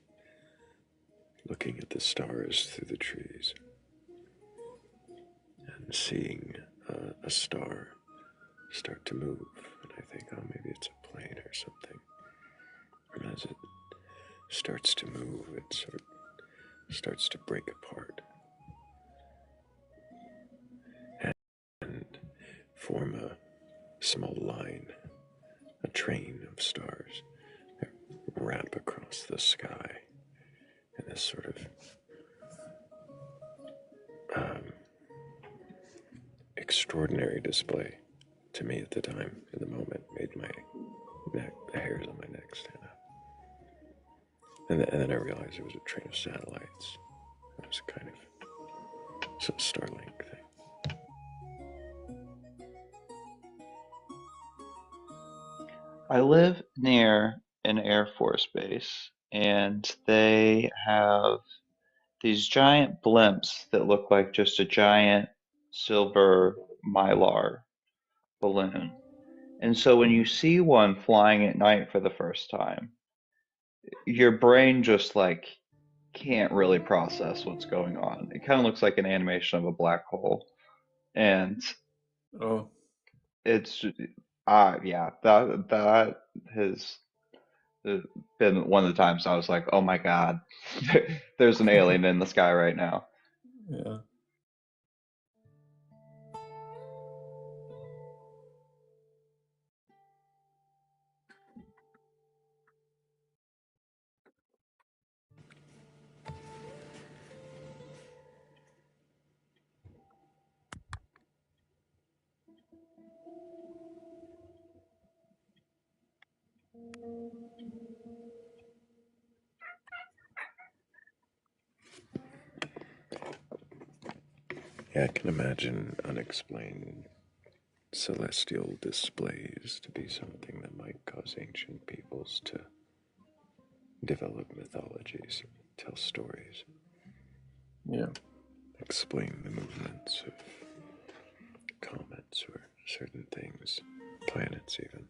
looking at the stars through the trees, and seeing a star start to move. And I think, oh, maybe it's a plane or something. And as it starts to move, it sort of starts to break apart and form a small line, a train of stars that wrap across the sky in this sort of extraordinary display. To me at the time, in the moment, made my neck, the hairs on my neck stand up. And then I realized it was a train of satellites. It was kind of some Starlink thing. I live near an Air Force base, and they have these giant blimps that look like just a giant silver mylar balloon. And so when you see one flying at night for the first time, your brain just like can't really process what's going on. It kind of looks like an animation of a black hole. And Oh. it's yeah, that has been one of the times I was like, oh my God, there's an alien in the sky right now. Yeah. Yeah, I can imagine unexplained celestial displays to be something that might cause ancient peoples to develop mythologies, tell stories. Yeah. Explain the movements of comets or certain things, planets even.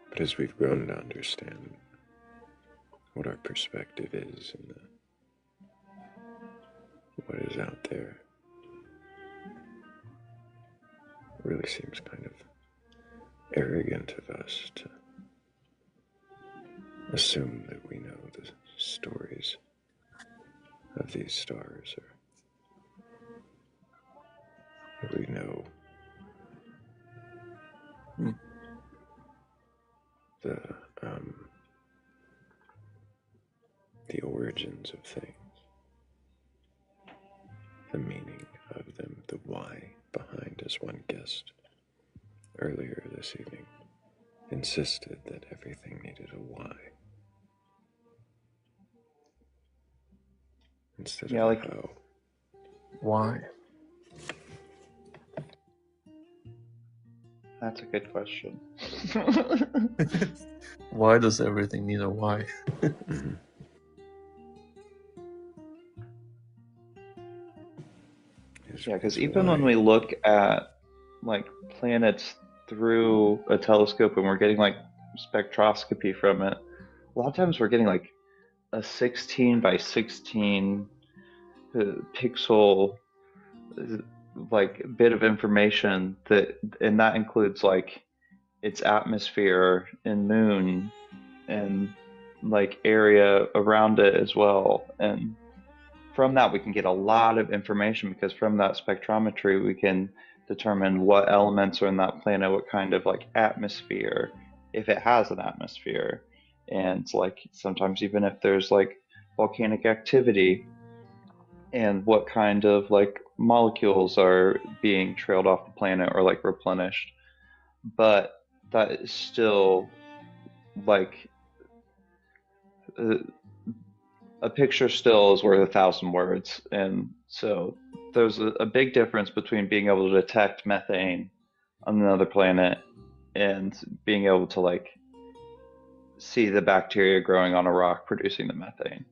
But as we've grown to understand what our perspective is and what is out there, it really seems kind of arrogant of us to assume that we know the stories of these stars, or that we know the origins of things, the meaning of them, the why behind, as one guest earlier this evening insisted that everything needed a why instead of a how. Why? That's a good question. Why does everything need a why? is, Yeah, because is even when why. we look at like planets through a telescope and we're getting like spectroscopy from it, a lot of times we're getting like a 16 by 16 pixel like bit of information that, and that includes like its atmosphere and moon and like area around it as well. And from that we can get a lot of information, because from that spectrometry we can determine what elements are in that planet, what kind of like atmosphere, if it has an atmosphere, and like sometimes even if there's like volcanic activity, and what kind of like molecules are being trailed off the planet or like replenished. But that is still like uh, a picture still is worth 1,000 words. And so there's a big difference between being able to detect methane on another planet and being able to like see the bacteria growing on a rock producing the methane.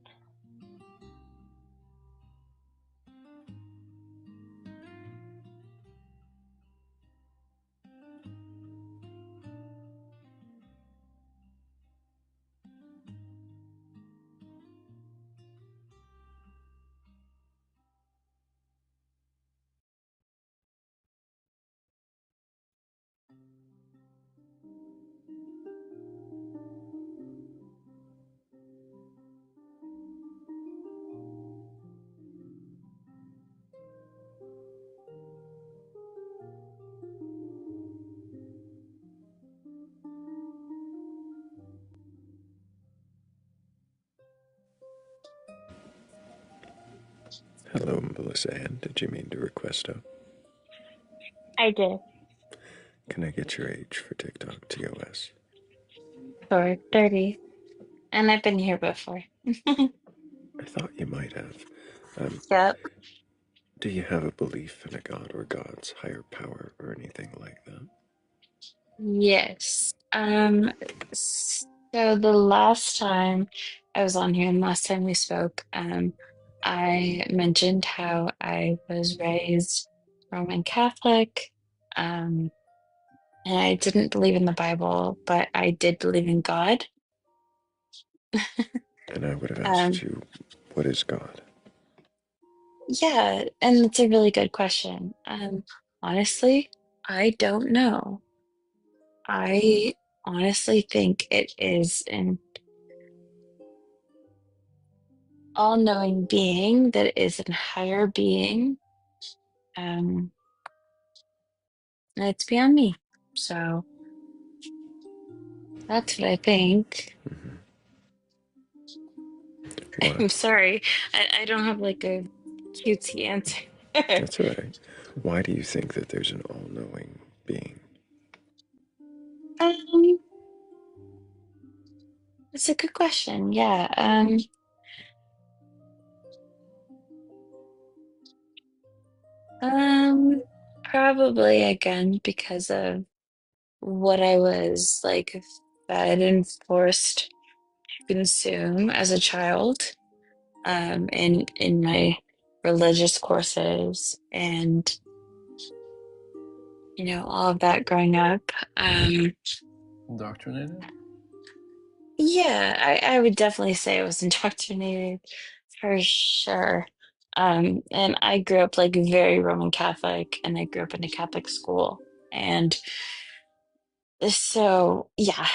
Hello, Melissa Ann. Did you mean to request a? I did. Can I get your age for TikTok TOS? For 30. And I've been here before. I thought you might have. Yep. Do you have a belief in a god or gods, higher power, or anything like that? Yes. So the last time I was on here and last time we spoke, I mentioned how I was raised Roman Catholic, um, and I didn't believe in the Bible, but I did believe in God. And I would have asked Um, you, what is God? yeah, and it's a really good question. Honestly, I don't know. I honestly think it is an all-knowing being that is a higher being. Um, and it's beyond me. So that's what I think. Why? I'm sorry. I don't have like a cutesy answer. That's all right. Why do you think that there's an all-knowing being? Um, it's a good question. Yeah. Probably again because of what I was like fed and forced to consume as a child, in my religious courses and all of that growing up. Indoctrinated? Yeah, I would definitely say I was indoctrinated for sure. And I grew up like very Roman Catholic, and I grew up in a Catholic school. And so, yeah.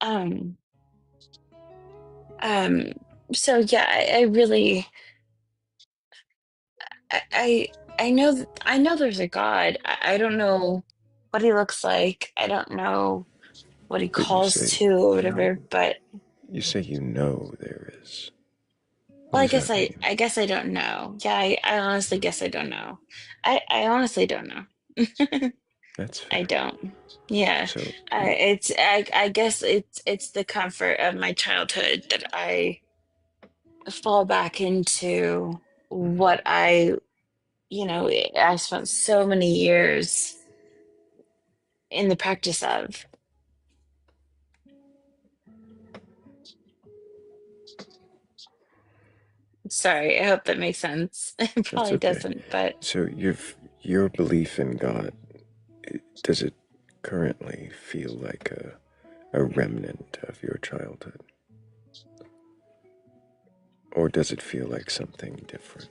Um, um, so yeah, I really, I, I I know I know there's a God. I don't know what he looks like. I don't know what he But you calls say to or whatever, but you know there is. What well, I does guess that I mean? I guess I don't know. Yeah, I honestly guess I don't know. I honestly don't know. That's I fair. don't. Yeah. So, I guess it's the comfort of my childhood that I fall back into what I spent so many years in the practice of. Sorry, I hope that makes sense. It That's probably okay. doesn't, but So your belief in God, does it currently feel like a remnant of your childhood? Or does it feel like something different?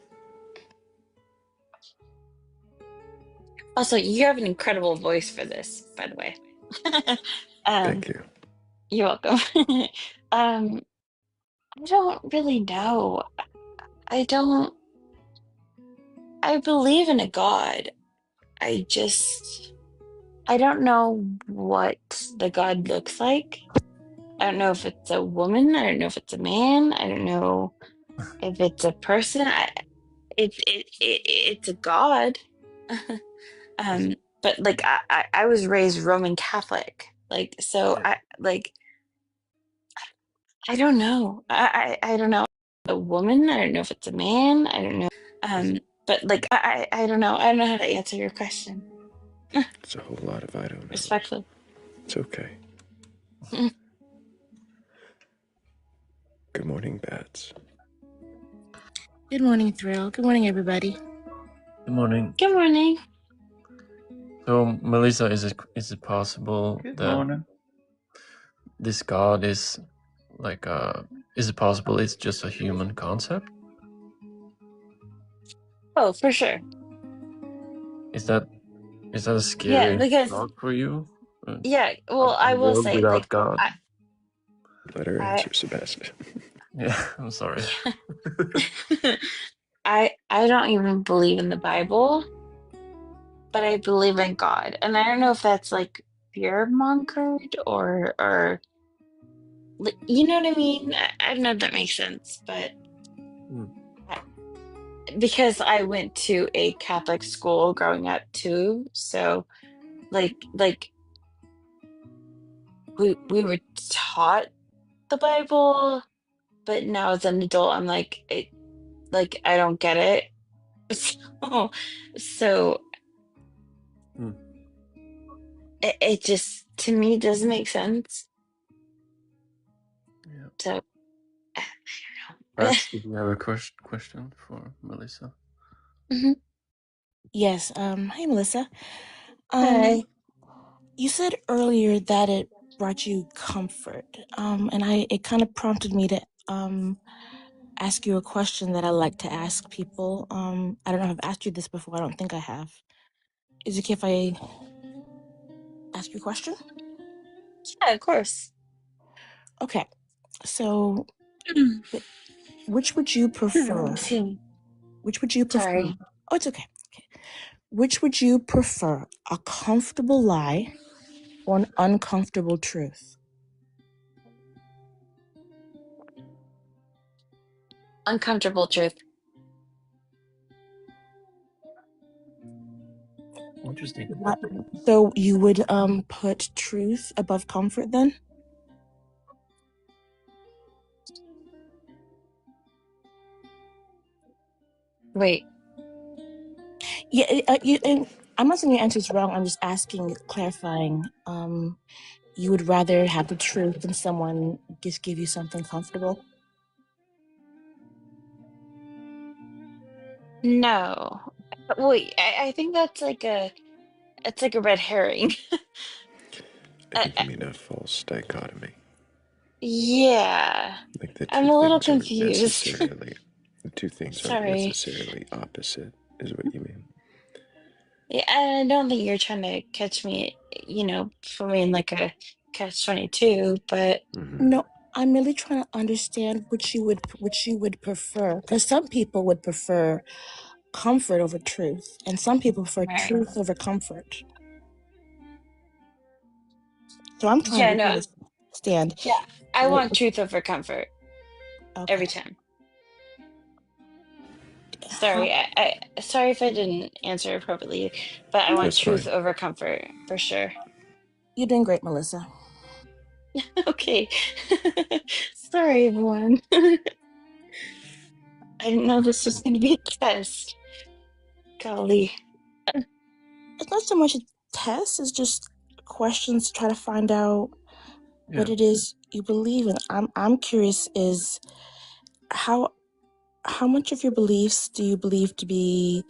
also you have an incredible voice for this, by the way. Thank you. You're welcome. I don't really know. I don't I believe in a God. I don't know what the God looks like. I don't know if it's a woman. I don't know if it's a man. I don't know if it's a person. It's a God. But like I was raised Roman Catholic. Like so Yeah. I don't know. I don't know. A woman. I don't know if it's a man. I don't know. But like I don't know. I don't know how to answer your question. It's a whole lot of I don't knows. Respectfully. It's okay. Good morning, Bats. Good morning, Thrayle. Good morning, everybody. Good morning. Good morning. So, Melissa, is it possible Good that morning. this God is like is it possible it's just a human concept? Oh, for sure. Is that a Yeah, scary because thought for you? yeah, A, well, a I will world say, without like, God? Let her I, answer, Sebastian. Yeah, I'm sorry. I don't even believe in the Bible, but I believe in God, and I don't know if that's like fear mongered or you know what I mean. I don't know if that makes sense, but Hmm. I, because I went to a Catholic school growing up too, so like we were taught the Bible, but now as an adult, I'm like I don't get it. So, so Hmm. it just to me doesn't make sense. Yeah. So Bats, did you have a question for Melissa? Mhm. Yes. Hey, Melissa. Hi. You said earlier that it brought you comfort. And it kind of prompted me to ask you a question that I like to ask people. I don't know if I've asked you this before. I don't think I have. Is it okay if I ask you a question? Yeah, of course. Okay. So, which would you prefer? Excuse me. Which would you prefer? Sorry. Oh, it's okay. Which would you prefer, a comfortable lie or an uncomfortable truth? Uncomfortable truth. Interesting. So you would put truth above comfort then? Wait. Yeah, I'm not saying your answer is wrong. I'm just asking, clarifying. You would rather have the truth than someone just give you something comfortable? No. Wait, I think that's like it's like a red herring. I think you mean a false dichotomy. Yeah. Like the I'm two a little things aren't confused. necessarily the two things aren't Sorry. necessarily opposite, is what you mean. Yeah, I don't think you're trying to catch me, for me in like a catch 22, but No, I'm really trying to understand which you would prefer. Because some people would prefer comfort over truth, and some people prefer right. truth over comfort. So I'm trying Yeah, to no. understand. Yeah, I want truth over comfort every Okay. time. How, Sorry, sorry if I didn't answer appropriately, but I want That's truth fine. over comfort for sure. you're doing great, Melissa. Okay. Sorry, everyone. I didn't know this was going to be a test. Golly. It's not so much a test, it's just questions to try to find out what Yeah. it is you believe in. I'm curious is how how much of your beliefs do you believe to be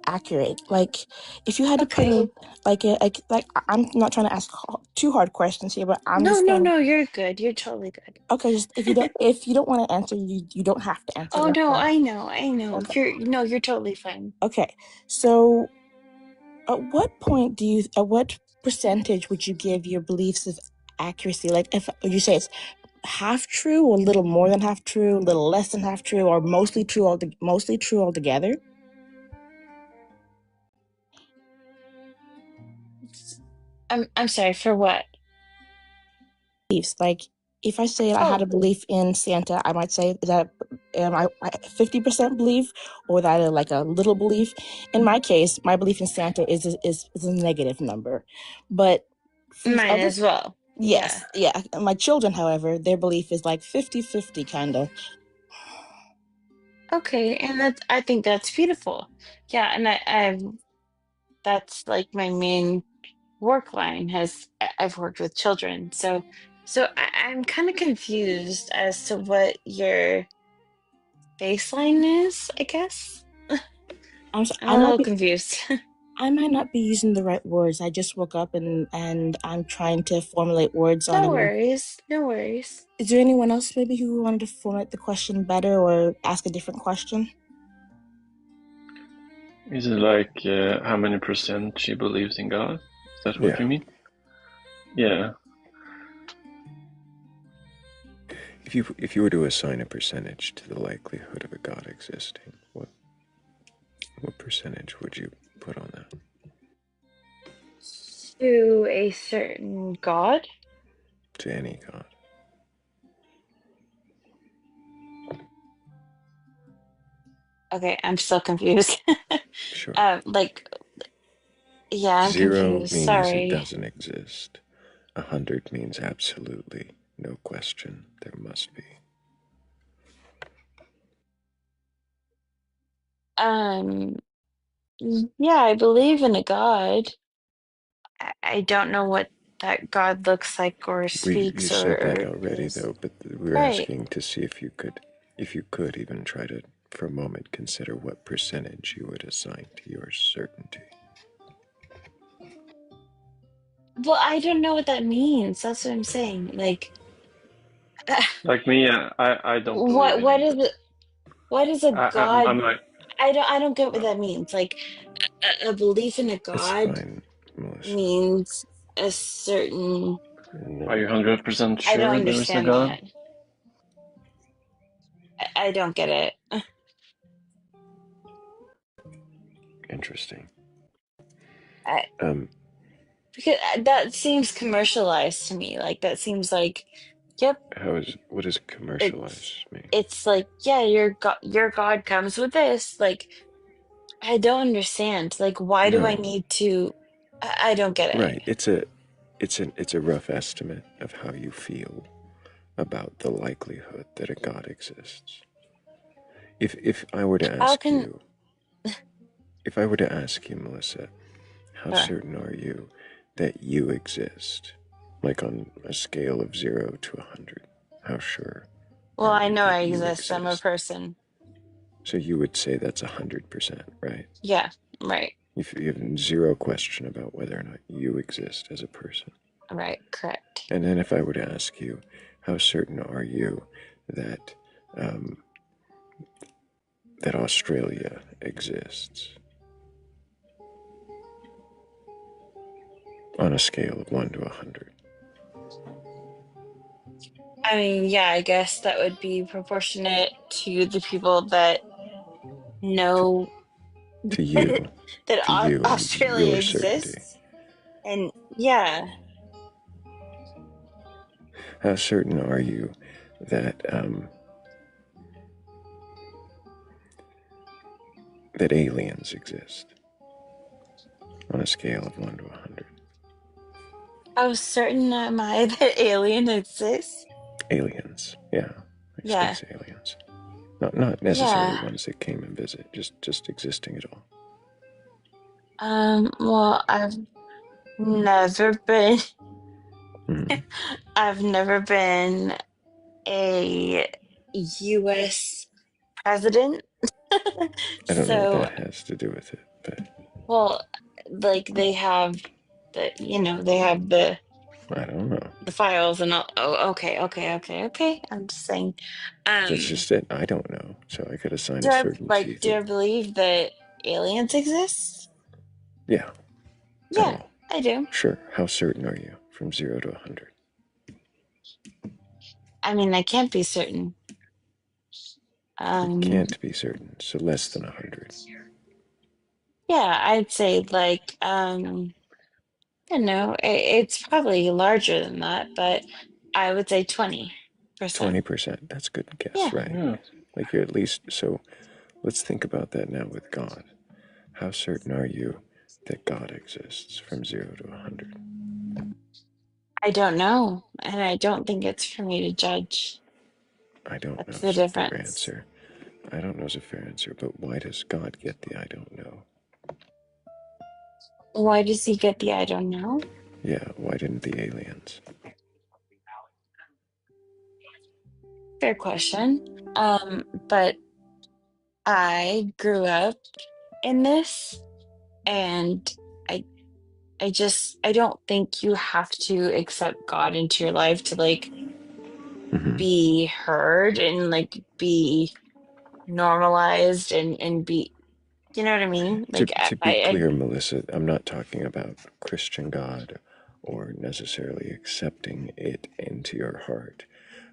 accurate? Like, if you had to put in, like, I'm not trying to ask too hard questions here, but I'm just trying. No, you're good. You're totally good. Okay, just if you don't want to answer, you don't have to answer. Oh That's no, fine. I know. Okay. You're totally fine. Okay. So, at what percentage would you give your beliefs of accuracy? Like, if would you say it's half true, or a little more than half true, a little less than half true, or mostly true altogether? I'm sorry, for what? Beliefs. Like, if I say I had a belief in Santa, I might say that am I 50% belief, or that like a little belief. In my case, my belief in Santa is a negative number, but for Mine other, as well. Yeah. yes, yeah. My children, however, their belief is like 50-50 kind of. Okay, and I think that's beautiful. Yeah, and that's like my main work line I've worked with children. So I'm kind of confused as to what your baseline is, I guess. I'm I'm a little confused. I might not be using the right words. I just woke up and I'm trying to formulate words on No them. worries. No worries. Is there anyone else maybe who wanted to formulate the question better or ask a different question? Is it like how many percent she believes in God? Is that what you mean? Yeah. If you were to assign a percentage to the likelihood of a God existing, what percentage would you put on that? To a certain god? To any God. Okay, I'm still confused. Sure. Yeah, I'm 0 confused. means it Sorry. doesn't exist. 100 means absolutely, no question, there must be. Yeah, I believe in a god. I don't know what that god looks like or You speaks said that or already, is. though, but we were Right. asking to see if you could even try to, for a moment, consider what percentage you would assign to your certainty. Well, I don't know what that means. That's what I'm saying. Like, Like me, I don't believe in what it. is it? What is a god? I'm like, I don't get what that means. Like, a belief in a It's god fine, Melissa. means a certain. are you 100% I don't sure there is a understand God? that. I don't get it. Interesting. I, because that seems commercialized to me. Like that seems like, yep, What does it's commercialized mean? it's like, yeah, your God comes with this. Like I don't understand. Like why do I No, need to? I don't get it. right. It's a rough estimate of how you feel about the likelihood that a God exists. If I were to How ask can? you, if I were to ask you, Melissa, how certain are you that you exist? Like on a scale of 0 to 100, how sure Well, are I you know I that you exist. I'm a exist? person. So you would say that's 100%, right? Yeah, right, If you have zero question about whether or not you exist as a person. right, correct. And then if I were to ask you, how certain are you that that Australia exists on a scale of 1 to 100? I mean, yeah, I guess that would be proportionate to the people that know To you, that and Australia your certainty. exists. And yeah, How certain are you that that aliens exist on a scale of 1 to 100? how certain am I that alien exists? Aliens, yeah, like Yeah, space aliens. Not necessarily yeah. ones that came and visit, just existing at all. Well, never been, Mm. I've never been a US president. I don't know what So, that has to do with it, but well, like they have they have the I don't know. files and all. Oh, okay. I'm just saying. That's just it. I don't know. So I could assign Do a I certainty do that, I believe that aliens exist? yeah, at Yeah, all. I do. Sure. How certain are you from 0 to 100? I mean, I can't be certain. You can't be certain, so less than 100. Yeah, I'd say like I don't know, it's probably larger than that, but I would say 20%. 20%. That's a good guess, Yeah. right? Like you're at least. So let's think about that now with God. How certain are you that God exists from 0 to 100? I don't know, and I don't think it's for me to judge. I don't know That's the is a fair difference. answer. I don't know is a fair answer, but why does God get the I don't know? Why does he get the I don't know? Yeah, why didn't the aliens? Fair question. But I grew up in this, and I I don't think you have to accept God into your life to like be heard and like be normalized and be, you know what I mean? To, Like to be clear, Melissa, I'm not talking about Christian God or necessarily accepting it into your heart.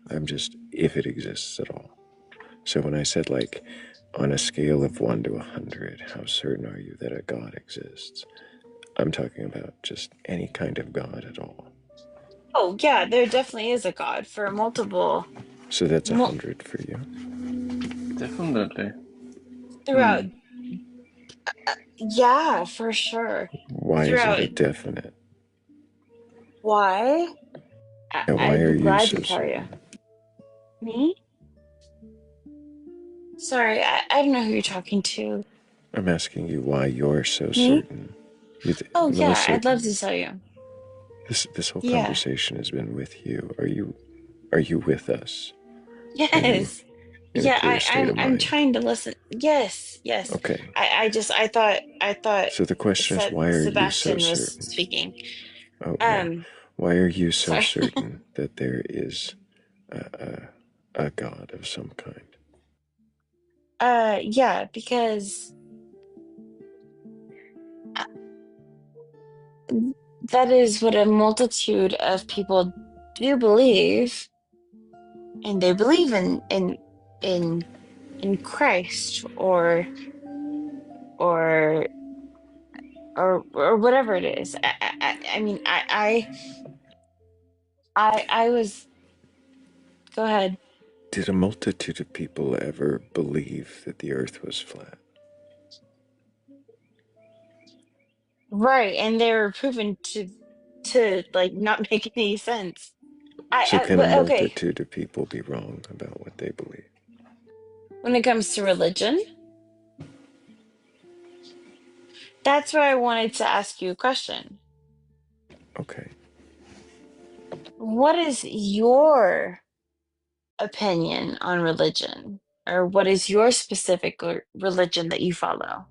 I'm just, if it exists at all. So when I said, like, on a scale of 1 to 100, how certain are you that a God exists? I'm talking about just any kind of God at all. oh yeah, there definitely is a God for multiple So that's mul 100 for you. Definitely. throughout. Yeah, for sure. Why is it Throughout. a definite? Why? And why I'd are be you glad to so tell you. certain? Me? Sorry, I don't know who you're talking to. I'm asking you why you're so Me? certain. Oh yeah, Melissa, I'd love to tell you. this whole Yeah. conversation has been with you. Are you with us Yes. in a Yeah, clear state of I'm mind? trying to listen. Yes. Okay. I thought So the question is, why are you so Sebastian was certain? speaking. Oh no. Why are you so Sorry. certain that there is a God of some kind? Yeah, because that is what a multitude of people do believe, and they believe in in Christ or or whatever it is. I mean, I was. Go ahead. Did a multitude of people ever believe that the earth was flat? Right, and they were proven to like not make any sense. So can a But okay, multitude of people be wrong about what they believe? when it comes to religion, that's where I wanted to ask you a question. Okay. What is your opinion on religion? Or what is your specific religion that you follow?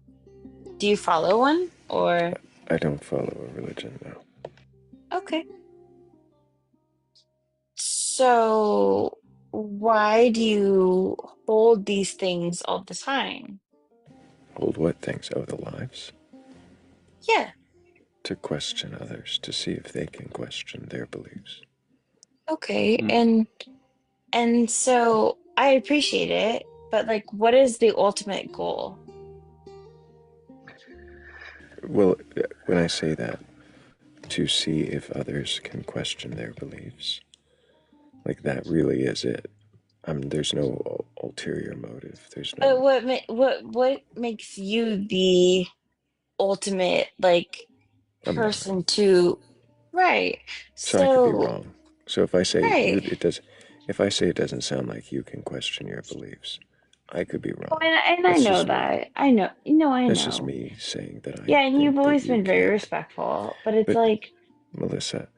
Do you follow one or I don't follow a religion now. okay. So why do you hold these things all the time? Hold what things? Oh, the lives? Yeah. To question others, to see if they can question their beliefs. Okay. And so I appreciate it, but like what is the ultimate goal? Well, when I say that, to see if others can question their beliefs, like that really is it. There's no ulterior motive. There's But no. what makes you the ultimate like I'm not. person to right. So I could be So wrong. So if I say right. it does, if I say it doesn't sound like you can question your beliefs, I could be Oh, wrong. and I That's know just me. that. I know. No, I That's just know. me saying that I Yeah, and you've think that always you been very can't. respectful, but it's But like Melissa,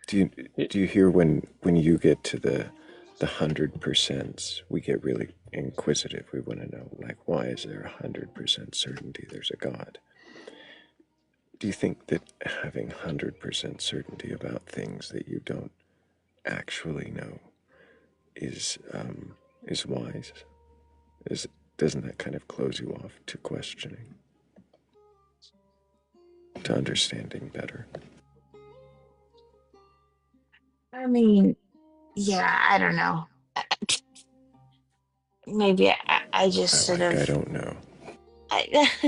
do you hear when you get to the 100%, we get really inquisitive. We want to know, like, why is there 100% certainty there's a God? Do you think that having 100% certainty about things that you don't actually know is wise? Doesn't that kind of close you off to questioning, to understanding better? I mean, yeah, I don't know. Maybe I just should I have. don't know.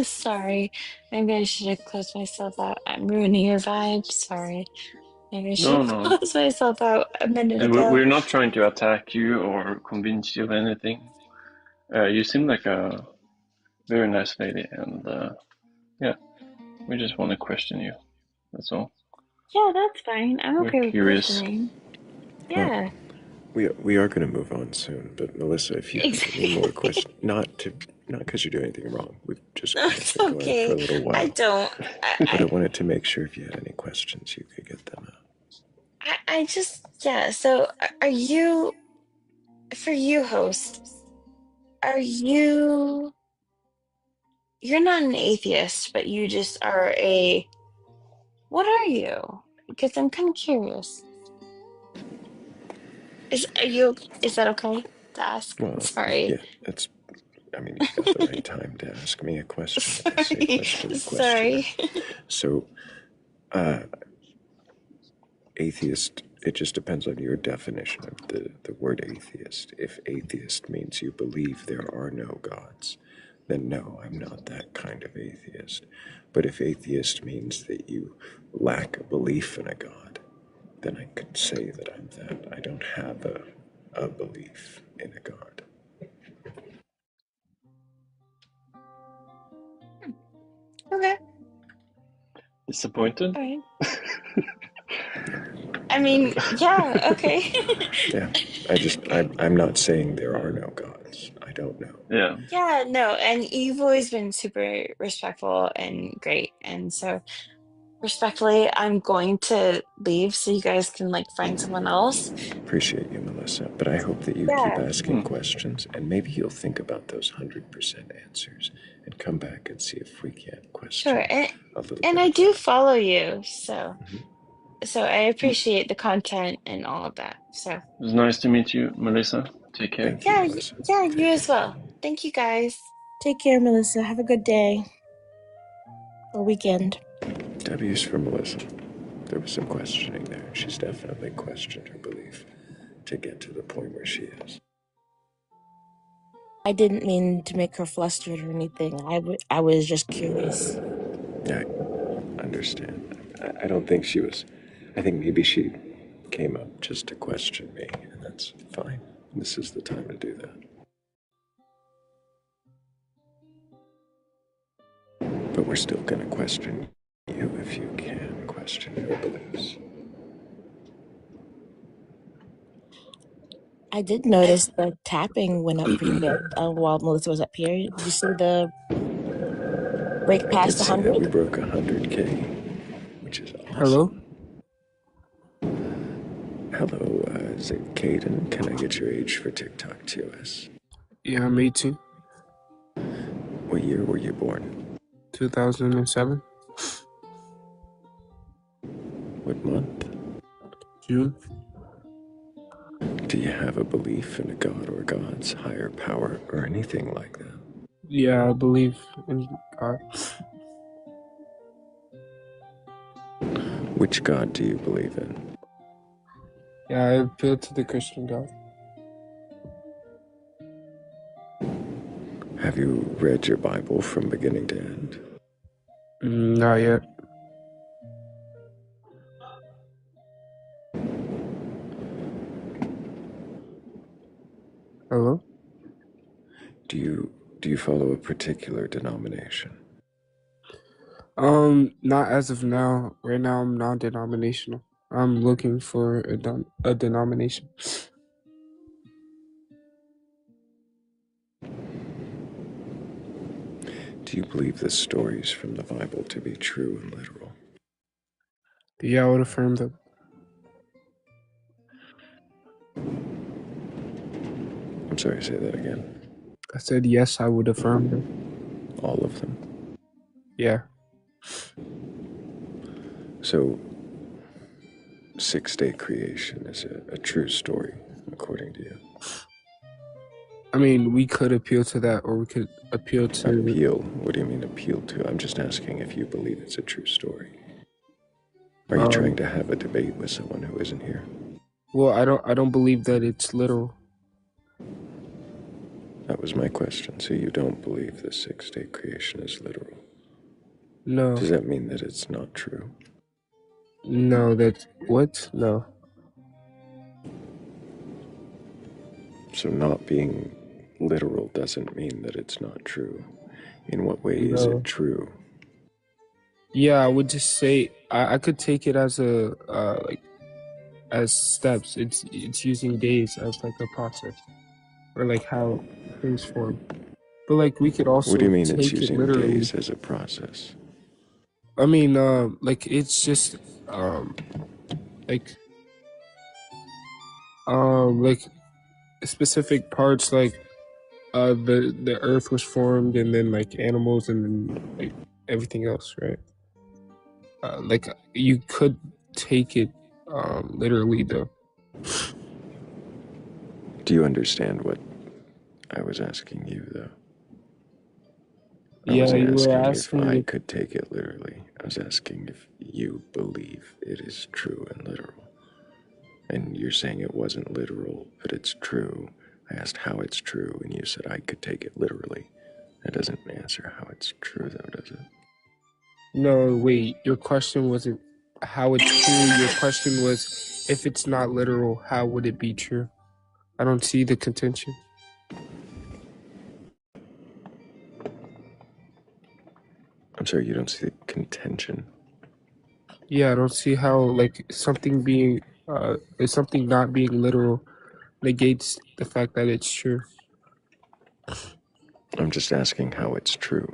Sorry. Maybe I should have closed myself out. I'm ruining your vibe. Sorry. Maybe I should No, have no. closed myself out a minute And ago. we're not trying to attack you or convince you of anything. You seem like a very nice lady, and yeah, we just want to question you. That's all. Yeah, that's fine. I'm We're okay with curious. questioning. Well, Yeah. we are going to move on soon, but Melissa, if you have any more questions, not because you're doing anything wrong, we've just kind of It's been going for okay. a little I while. don't. But I wanted to make sure if you had any questions, you could get them out. I just, yeah. So are you, for you, host, are you, you're not an atheist, but you just are what are you? Because I'm kind of curious. Is that okay to ask? Well, Sorry. yeah, you've got the right time to ask me a question. I say Sorry. question to questioner. Sorry. So, atheist, it just depends on your definition of the word atheist. If atheist means you believe there are no gods, then no, I'm not that kind of atheist. But if atheist means that you lack a belief in a god, then I could say that I'm that. I don't have a belief in a god. Okay. Disappointed? All right. I mean, yeah, okay. Yeah, I'm not saying there are no gods. I don't know. Yeah. Yeah, no, and you've always been super respectful and great. And so respectfully, I'm going to leave so you guys can like find someone else. Appreciate you, Melissa, but I hope that you keep Yeah, asking questions, and maybe you'll think about those 100% answers and come back and see if we can't sure. question a little And bit I of do that. follow you, so I appreciate the content and all of that. So It was nice to meet you, Melissa. Take care. Thank you, Melissa. yeah, you as well. Thank you guys. Take care, Melissa. Have a good day or weekend. W's for Melissa. There was some questioning there. She's definitely questioned her belief to get to the point where she is. I didn't mean to make her flustered or anything. I was just curious. I understand. I don't think she was. I think maybe she came up just to question me, and that's fine. This is the time to do that. But we're still going to question you if you can question your beliefs. I did notice the tapping went up pretty good while Melissa was up here. Did you see the break I did past see that we 100? broke 100K, which is awesome. Hello? Hello, is it Caden? Can I get your age for TikTok TOS? Yeah, I'm 18. What year were you born? 2007. What month? June. Do you have a belief in a god or gods, higher power, or anything like that? Yeah, I believe in God. Which god do you believe in? Yeah, I appeal to the Christian God. Have you read your Bible from beginning to end? Not yet. Hello? Do you follow a particular denomination? Not as of now. Right now, I'm non-denominational. I'm looking for a denomination. Do you believe the stories from the Bible to be true and literal? Yeah, I would affirm them. I'm sorry, say that again. I said yes, I would affirm them. All of them? Yeah. So, six-day creation is a true story, according to you. I mean, we could appeal to that, or we could appeal to... Appeal? What do you mean appeal to? I'm just asking if you believe it's a true story. Are you trying to have a debate with someone who isn't here? Well, I don't believe that it's literal. That was my question. So you don't believe the six-day creation is literal? No. Does that mean that it's not true? No, that... What? No. So not being literal doesn't mean that it's not true. In what way is it true? Yeah, I would just say I could take it as a like as steps. It's using days as like a process, or like how things form. But like we could also What do you mean it's take it using literally. days as a process? I mean, like it's just like like specific parts, like the earth was formed, and then like animals, and then like everything else, right? Like you could take it literally though. Do you understand what I was asking you, though? I Yeah, wasn't you were asking if I asking. could take it literally. I was asking if you believe it is true and literal. And you're saying it wasn't literal, but it's true. I asked how it's true, and you said I could take it literally. That doesn't answer how it's true, though, does it? No, wait. Your question wasn't how it's true. Your question was if it's not literal, how would it be true? I don't see the contention. I'm sorry, you don't see the contention? Yeah, I don't see how like something being is something not being literal negates the fact that it's true. I'm just asking how it's true.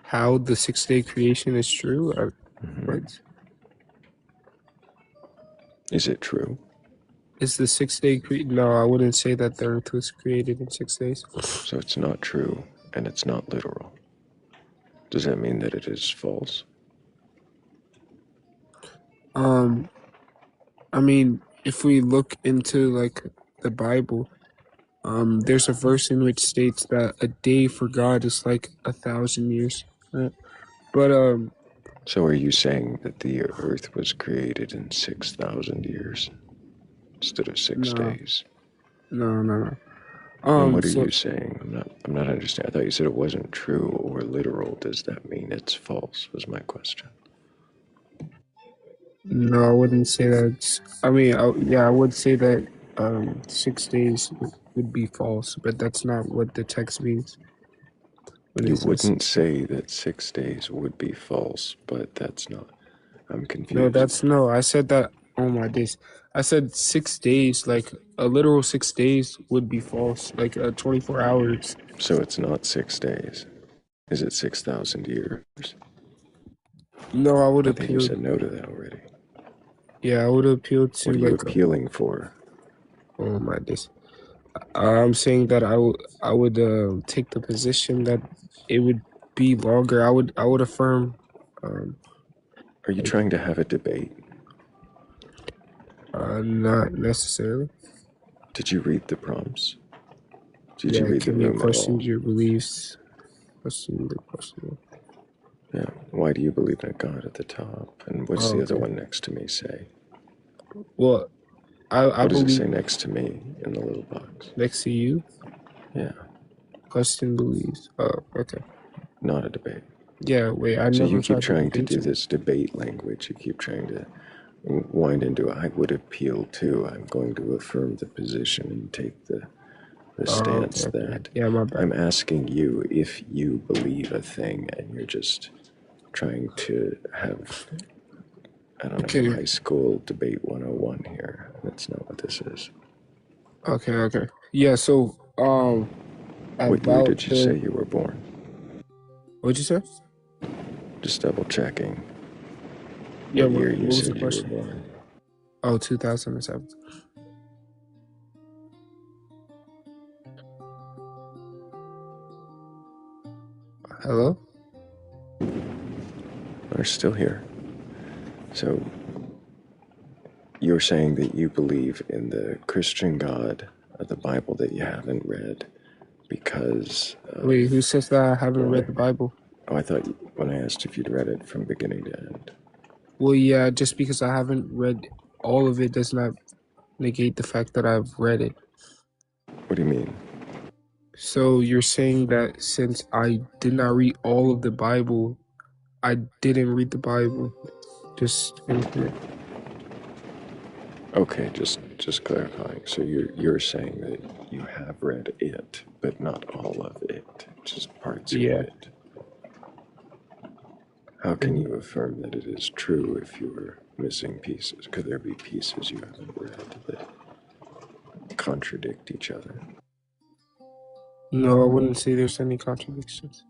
How the 6-day creation is true? What? Is it true? Is the 6-day No, I wouldn't say that the earth was created in 6 days. So it's not true, and it's not literal. Does that mean that it is false? I mean, if we look into like the Bible, there's a verse in which states that a day for God is like 1,000 years. Right? But So are you saying that the earth was created in 6,000 years instead of 6 days? No. And what are So you saying? I'm not understanding. I thought you said it wasn't true or literal. Does that mean it's false? Was my question. no, I wouldn't say that. I mean, I would say that 6 days would be false, but that's not what the text means. You wouldn't say that 6 days would be false, but that's not. I'm confused. No. I said that. Oh my days! I said 6 days, like a literal 6 days would be false, like 24 hours. So it's not 6 days. Is it 6,000 years? No, I would I think you appeal. said no to that already. Yeah, I would appeal to What are you like. appealing for? Oh my days! I'm saying that I would take the position that it would be longer. I would affirm. Are you trying to have a debate? Not necessarily. Did you read the prompts? Did you Yeah, read the can you room at all? question your beliefs? Question the question. Yeah. Why do you believe in a God at the top? And what's the other one next to me say? Well, I what does believe it say next to me in the little box? Next to you? Yeah. Question beliefs. Oh, okay. Not a debate. Yeah, wait, I So never you keep tried to trying to debate do you. this debate language. You keep trying to wind into I would appeal to. I'm going to affirm the position and take the stance that yeah, my bad. I'm asking you if you believe a thing, and you're just trying to have, I don't know, high school debate 101 here. That's not what this is. Okay. Yeah, so What year did you say you were born? What'd you say? Just double checking. Yeah, What year what you was the said you were question? born? Oh, 2007. Hello? We're still here. So, you're saying that you believe in the Christian God of the Bible that you haven't read because Wait, who says that I haven't read the Bible? Oh, I thought when I asked if you'd read it from beginning to end. Well, yeah, just because I haven't read all of it does not negate the fact that I've read it. What do you mean? So you're saying that since I did not read all of the Bible, I didn't read the Bible. Just incorrect. Okay, just clarifying. So you're saying that you have read it, but not all of it, just parts of it. How can you affirm that it is true if you're missing pieces? Could there be pieces you haven't read that contradict each other? No, I wouldn't say there's any contradictions.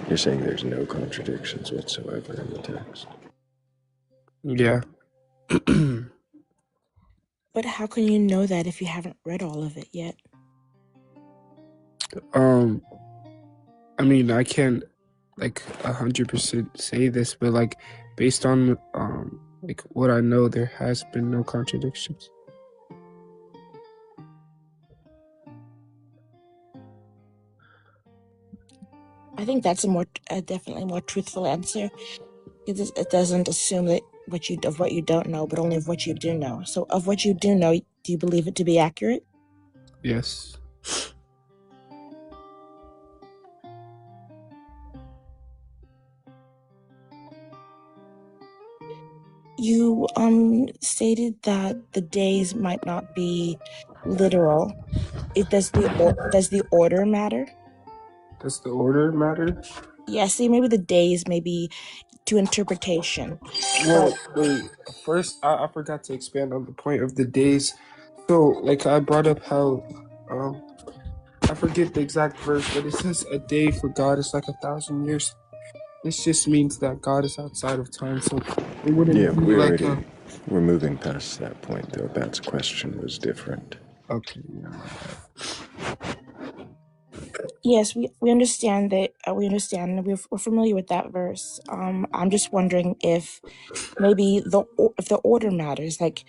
You're saying there's no contradictions whatsoever in the text? Yeah. But how can you know that if you haven't read all of it yet? I mean, I can't like 100% say this, but like based on like what I know, there has been no contradictions. I think that's a definitely more truthful answer. It doesn't assume that what you don't know, but only of what you do know. So of what you do know, do you believe it to be accurate? Yes. You stated that the days might not be literal. Does the order matter? Does the order matter? Yeah, see, maybe the days may be to interpretation. Well, wait, first I forgot to expand on the point of the days. So like I brought up how I forget the exact verse, but it says a day for God is like 1,000 years. This just means that God is outside of time, so it wouldn't be like we're moving past that point, though. Bat's question was different. Okay. Yes, we understand that. We understand. We're familiar with that verse. I'm just wondering if maybe if the order matters. Like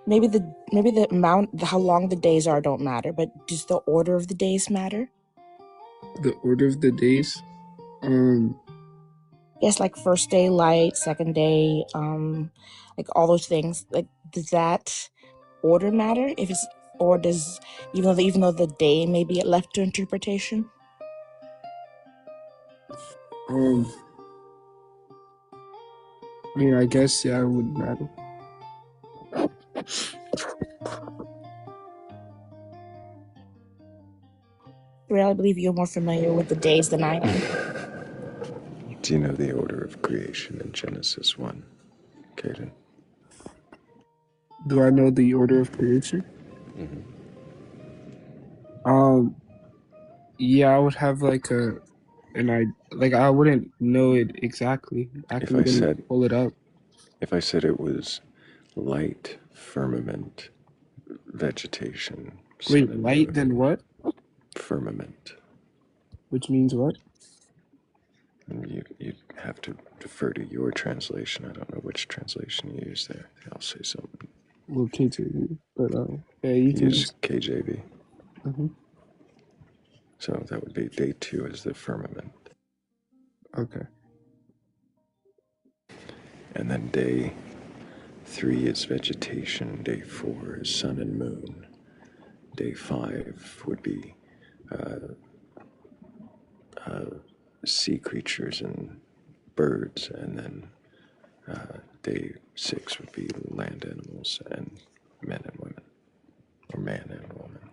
maybe the amount, how long the days are don't matter, but does the order of the days matter? The order of the days. Yes, like first day light, second day, like all those things. Like, does that order matter? If it's or does even though the day may be left to interpretation? I mean, I guess yeah, it wouldn't matter. Thrayle, I believe you're more familiar with the days than I am. Do you know the order of creation in Genesis 1, Caden? Do I know the order of creation? Mm-hmm. Yeah, I would have like I wouldn't know it exactly. I can pull it up. If I said it was light, firmament, vegetation. Wait, light then what? Firmament. Which means what? You'd have to defer to your translation. I don't know which translation you use there. I'll say something. Well, KJV, but yeah, you can use KJV. Mm-hmm. So that would be day 2 is the firmament. Okay. And then day 3 is vegetation. Day 4 is sun and moon. Day 5 would be sea creatures and birds, and then day 6 would be land animals and men and women, or man and woman.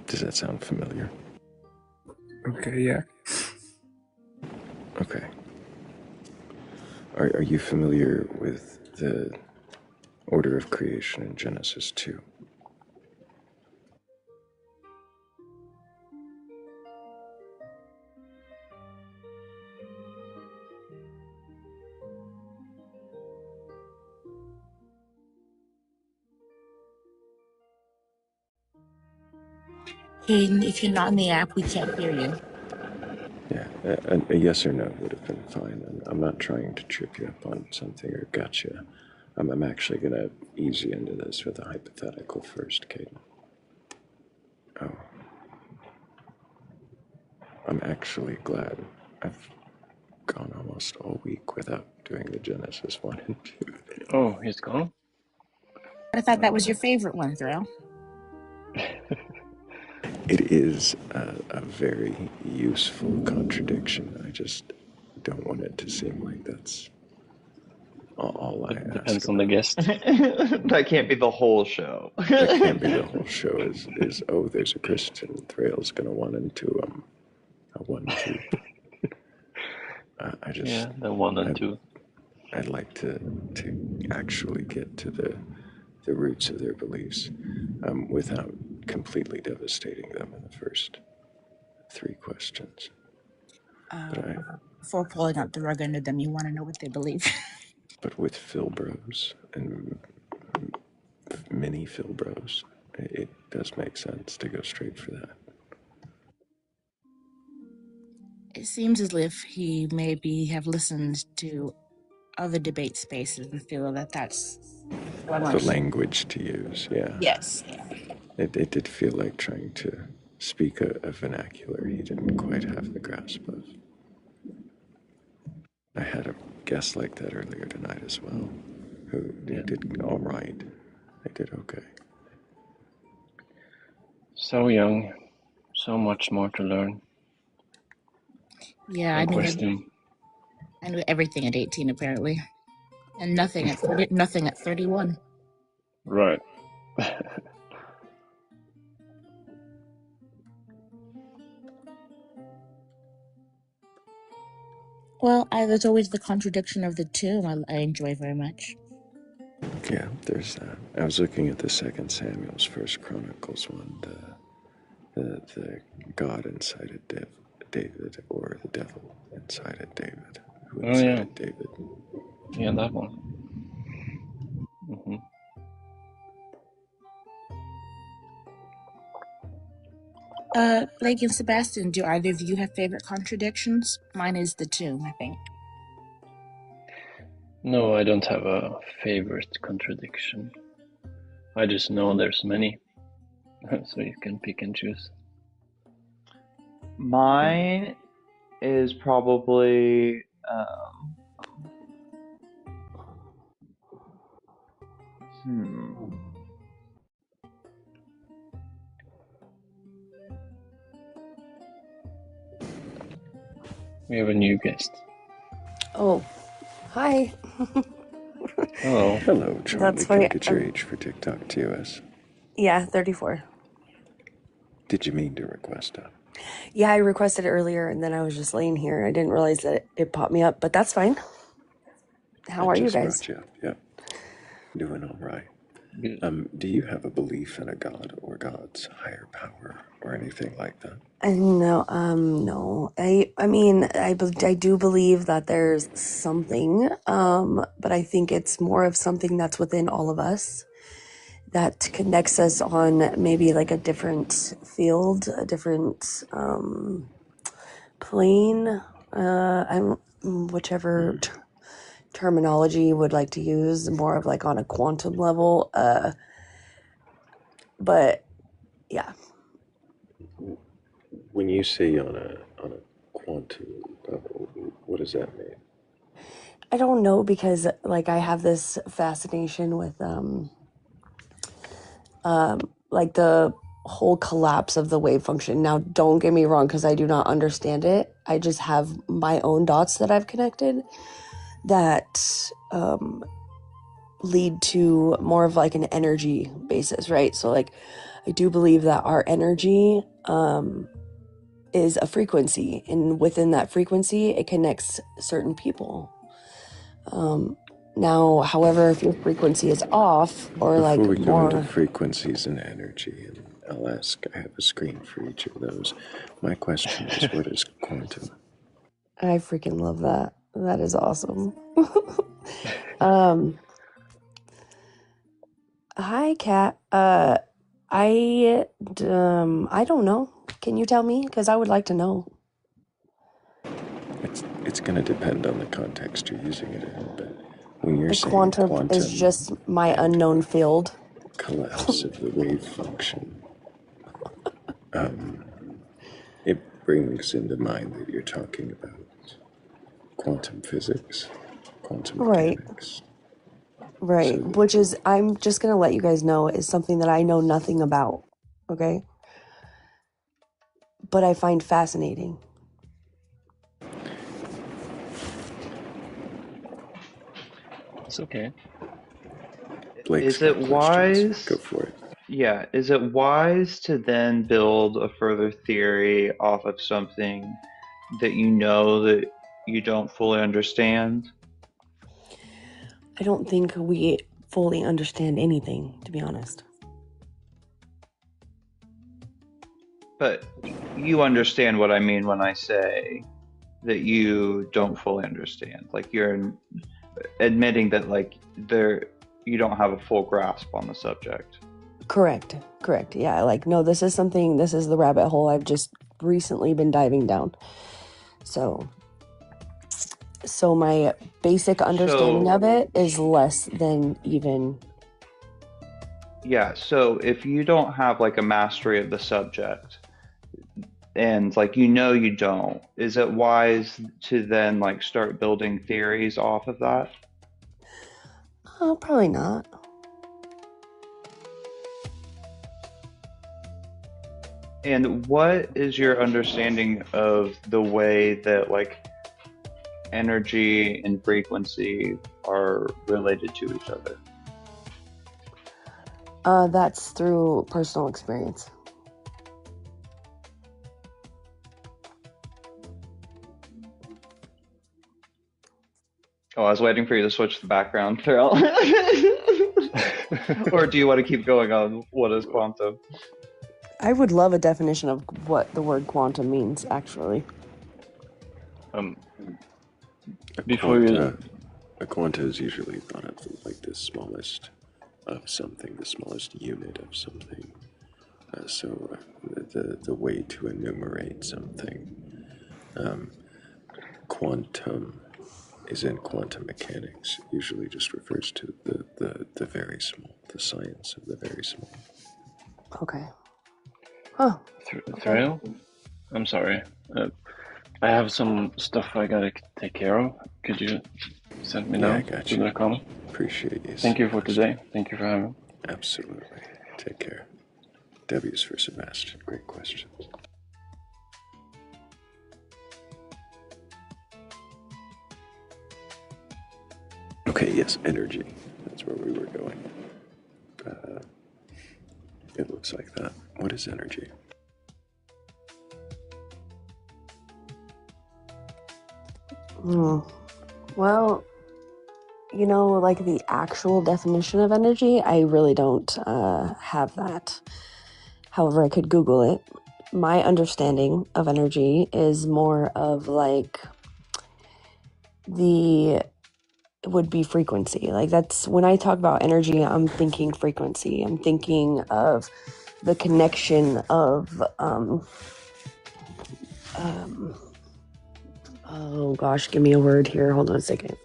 Does that sound familiar? Okay, yeah. Okay. Are you familiar with the order of creation in Genesis 2? And if you're not in the app, we can't hear you. Yeah, a yes or no would have been fine. And I'm not trying to trip you up on something or gotcha. I'm actually going to ease you into this with a hypothetical first, Caden. Oh. I'm actually glad. I've gone almost all week without doing the Genesis 1 and 2. Oh, he's gone? I thought that was your favorite one, Thrayle. It is a very useful contradiction. I just don't want it to seem like that's all I ask. Depends on the guest. That can't be the whole show. That can't be the whole show. Is oh, there's a Christian. Thrayle's gonna want into a 1-2. I just the 1 and 2. I'd like to actually get to the roots of their beliefs without completely devastating them in the first 3 questions. Before pulling out the rug under them, you want to know what they believe. But with Philbros and mini Philbros, it does make sense to go straight for that. It seems as if he maybe have listened to other debate spaces and feel that that's the language to use, yeah. Yes. Yeah. It did feel like trying to speak a vernacular he didn't quite have the grasp of. I had a guest like that earlier tonight as well, who did all right. They did okay. So young, so much more to learn. Yeah, I knew everything at 18 apparently, and nothing at 31. Right. Well, there's always the contradiction of the two. I enjoy very much. Yeah, there's that. I was looking at the 2 Samuel's 1 Chronicles one, the God incited David, or the devil incited David. Who incited David? Yeah, that one. Mm-hmm. Blake and Sebastian, do either of you have favorite contradictions? Mine is the tomb, I think. No, I don't have a favorite contradiction. I just know there's many, so you can pick and choose. Mine is probably We have a new guest. Oh, hi. Hello. Hello, Charlie. That's Can funny. I get your age for TikTok TOS? Yeah, 34. Did you mean to request that? Yeah, I requested it earlier, and then I was just laying here. I didn't realize that it popped me up, but that's fine. How are you guys? Brought you up. Yep. Doing all right. Do you have a belief in a god or gods, higher power, or anything like that? No, no. I mean, I do believe that there's something, but I think it's more of something that's within all of us that connects us on maybe like a different field, a different plane. Whichever terminology you would like to use, more of like on a quantum level. But yeah. When you say on a quantum level, what does that mean? I don't know, because like I have this fascination with like the whole collapse of the wave function. Now, don't get me wrong, because I do not understand it. I just have my own dots that I've connected that lead to more of like an energy basis, right? So like I do believe that our energy is a frequency, and within that frequency it connects certain people. Now, however, if your frequency is off, or Before like we go more into frequencies and energy, and I'll ask, I have a screen for each of those. My question is, what is quantum? I freaking love that. That is awesome. Hi, Kat. I don't know. Can you tell me? Because I would like to know. It's going to depend on the context you're using it in, but when you're The saying quantum is just my unknown field. collapse of the wave function, it brings into mind that you're talking about quantum physics, quantum Right. mechanics. Right. So Which is, I'm just going to let you guys know, is something that I know nothing about. Okay. But I find fascinating. It's okay. Blake's Is it got questions. wise? Go for it. Yeah, is it wise to then build a further theory off of something that you know that you don't fully understand? I don't think we fully understand anything, to be honest. But you understand what I mean when I say that you don't fully understand. Like you're admitting that like you don't have a full grasp on the subject. Correct. Yeah, like, no, this is the rabbit hole I've just recently been diving down. So my basic understanding of it is less than even. Yeah, so if you don't have like a mastery of the subject and like you don't, is it wise to then like start building theories off of that? Oh, probably not. And what is your understanding of the way that like energy and frequency are related to each other? That's through personal experience. Oh, I was waiting for you to switch the background, Thrayle. Or do you want to keep going on what is quantum? I would love a definition of what the word quantum means, actually. A quanta is usually thought of as like the smallest of something, the smallest unit of something. The way to enumerate something. Quantum is in quantum mechanics. Usually just refers to the very small, the science of the very small. Okay. Huh. Thrayle? I'm sorry. I have some stuff I gotta take care of. Could you send me Yeah, now I got to you. the comment? Appreciate you. Thank you for much. today. Thank you for having me. Absolutely. Take care. W's for Sebastian. Great questions. Okay, yes, energy. That's where we were going. It looks like that. What is energy? Well, like the actual definition of energy, I really don't have that. However, I could Google it. My understanding of energy is more of like it would be frequency. Like that's when I talk about energy, I'm thinking frequency. I'm thinking of the connection of oh gosh, give me a word here. Hold on a second.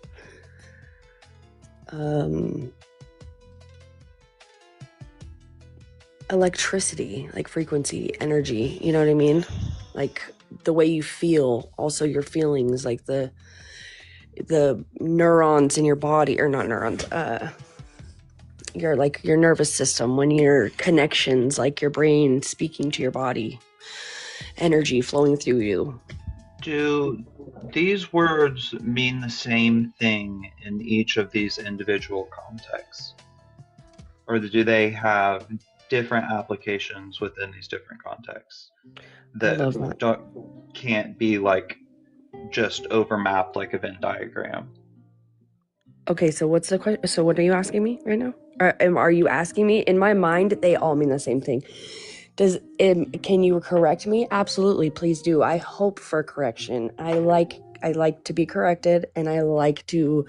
Electricity, like frequency, energy, you know what I mean? Like the way you feel, also your feelings, like the neurons in your body, or not neurons, your nervous system, when your connections, like your brain speaking to your body, energy flowing through you. Do these words mean the same thing in each of these individual contexts? Or do they have different applications within these different contexts that can't be like just overmapped like a Venn diagram? Okay, so what's the question? So what are you asking me right now? Are you asking me? In my mind, they all mean the same thing. Can you correct me? Absolutely, please do. I hope for correction. I like to be corrected, and I like to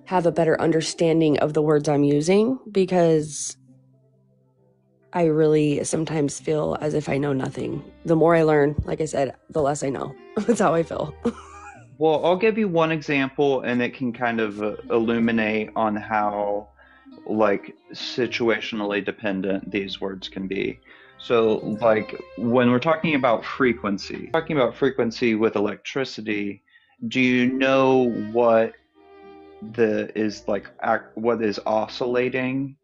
have a better understanding of the words I'm using, because I really sometimes feel as if I know nothing. The more I learn, like I said, the less I know. That's how I feel. Well, I'll give you one example, and it can kind of illuminate on how, like, situationally dependent these words can be. So, like, when we're talking about frequency with electricity, do you know what what is oscillating,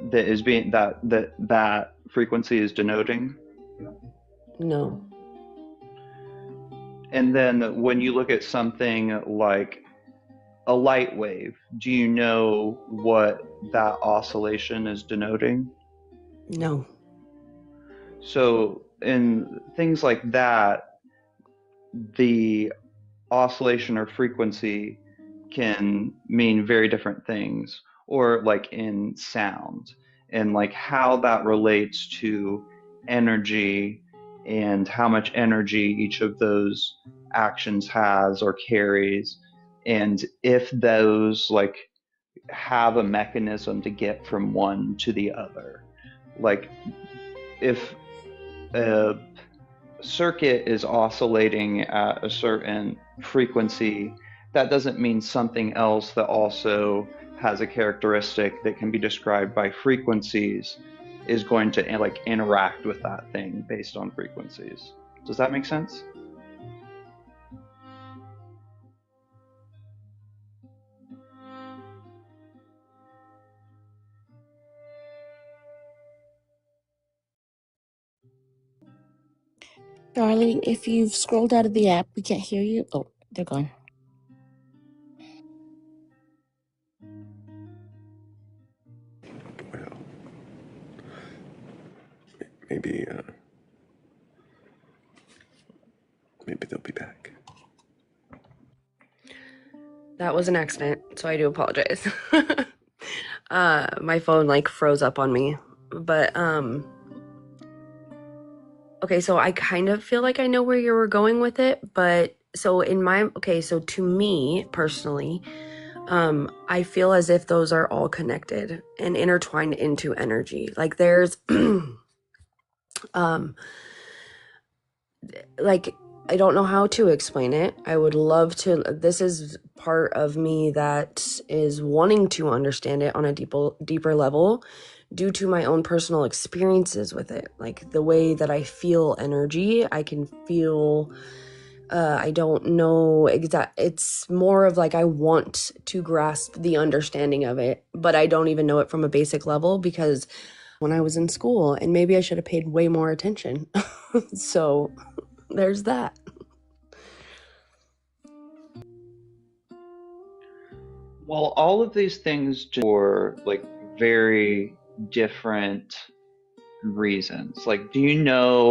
that is being that frequency is denoting? No. And then when you look at something like a light wave, do you know what that oscillation is denoting? No. So in things like that, the oscillation or frequency can mean very different things, or like in sound, and like how that relates to energy and how much energy each of those actions has or carries, and if those like have a mechanism to get from one to the other. Like if a circuit is oscillating at a certain frequency, that doesn't mean something else that also has a characteristic that can be described by frequencies is going to like interact with that thing based on frequencies. Does that make sense? Darling, if you've scrolled out of the app, we can't hear you. Oh, they're gone. Maybe, maybe they'll be back. That was an accident, so I do apologize. My phone like froze up on me. But okay, so I kind of feel like I know where you were going with it, but so to me personally, I feel as if those are all connected and intertwined into energy. Like there's like I don't know how to explain it. I would love to. This is part of me that is wanting to understand it on a deeper level due to my own personal experiences with it. Like the way that I feel energy, I can feel I don't know it's more of like I want to grasp the understanding of it, but I don't even know it from a basic level because when I was in school, and maybe I should have paid way more attention. So there's that. Well, all of these things for like very different reasons. Like, do you know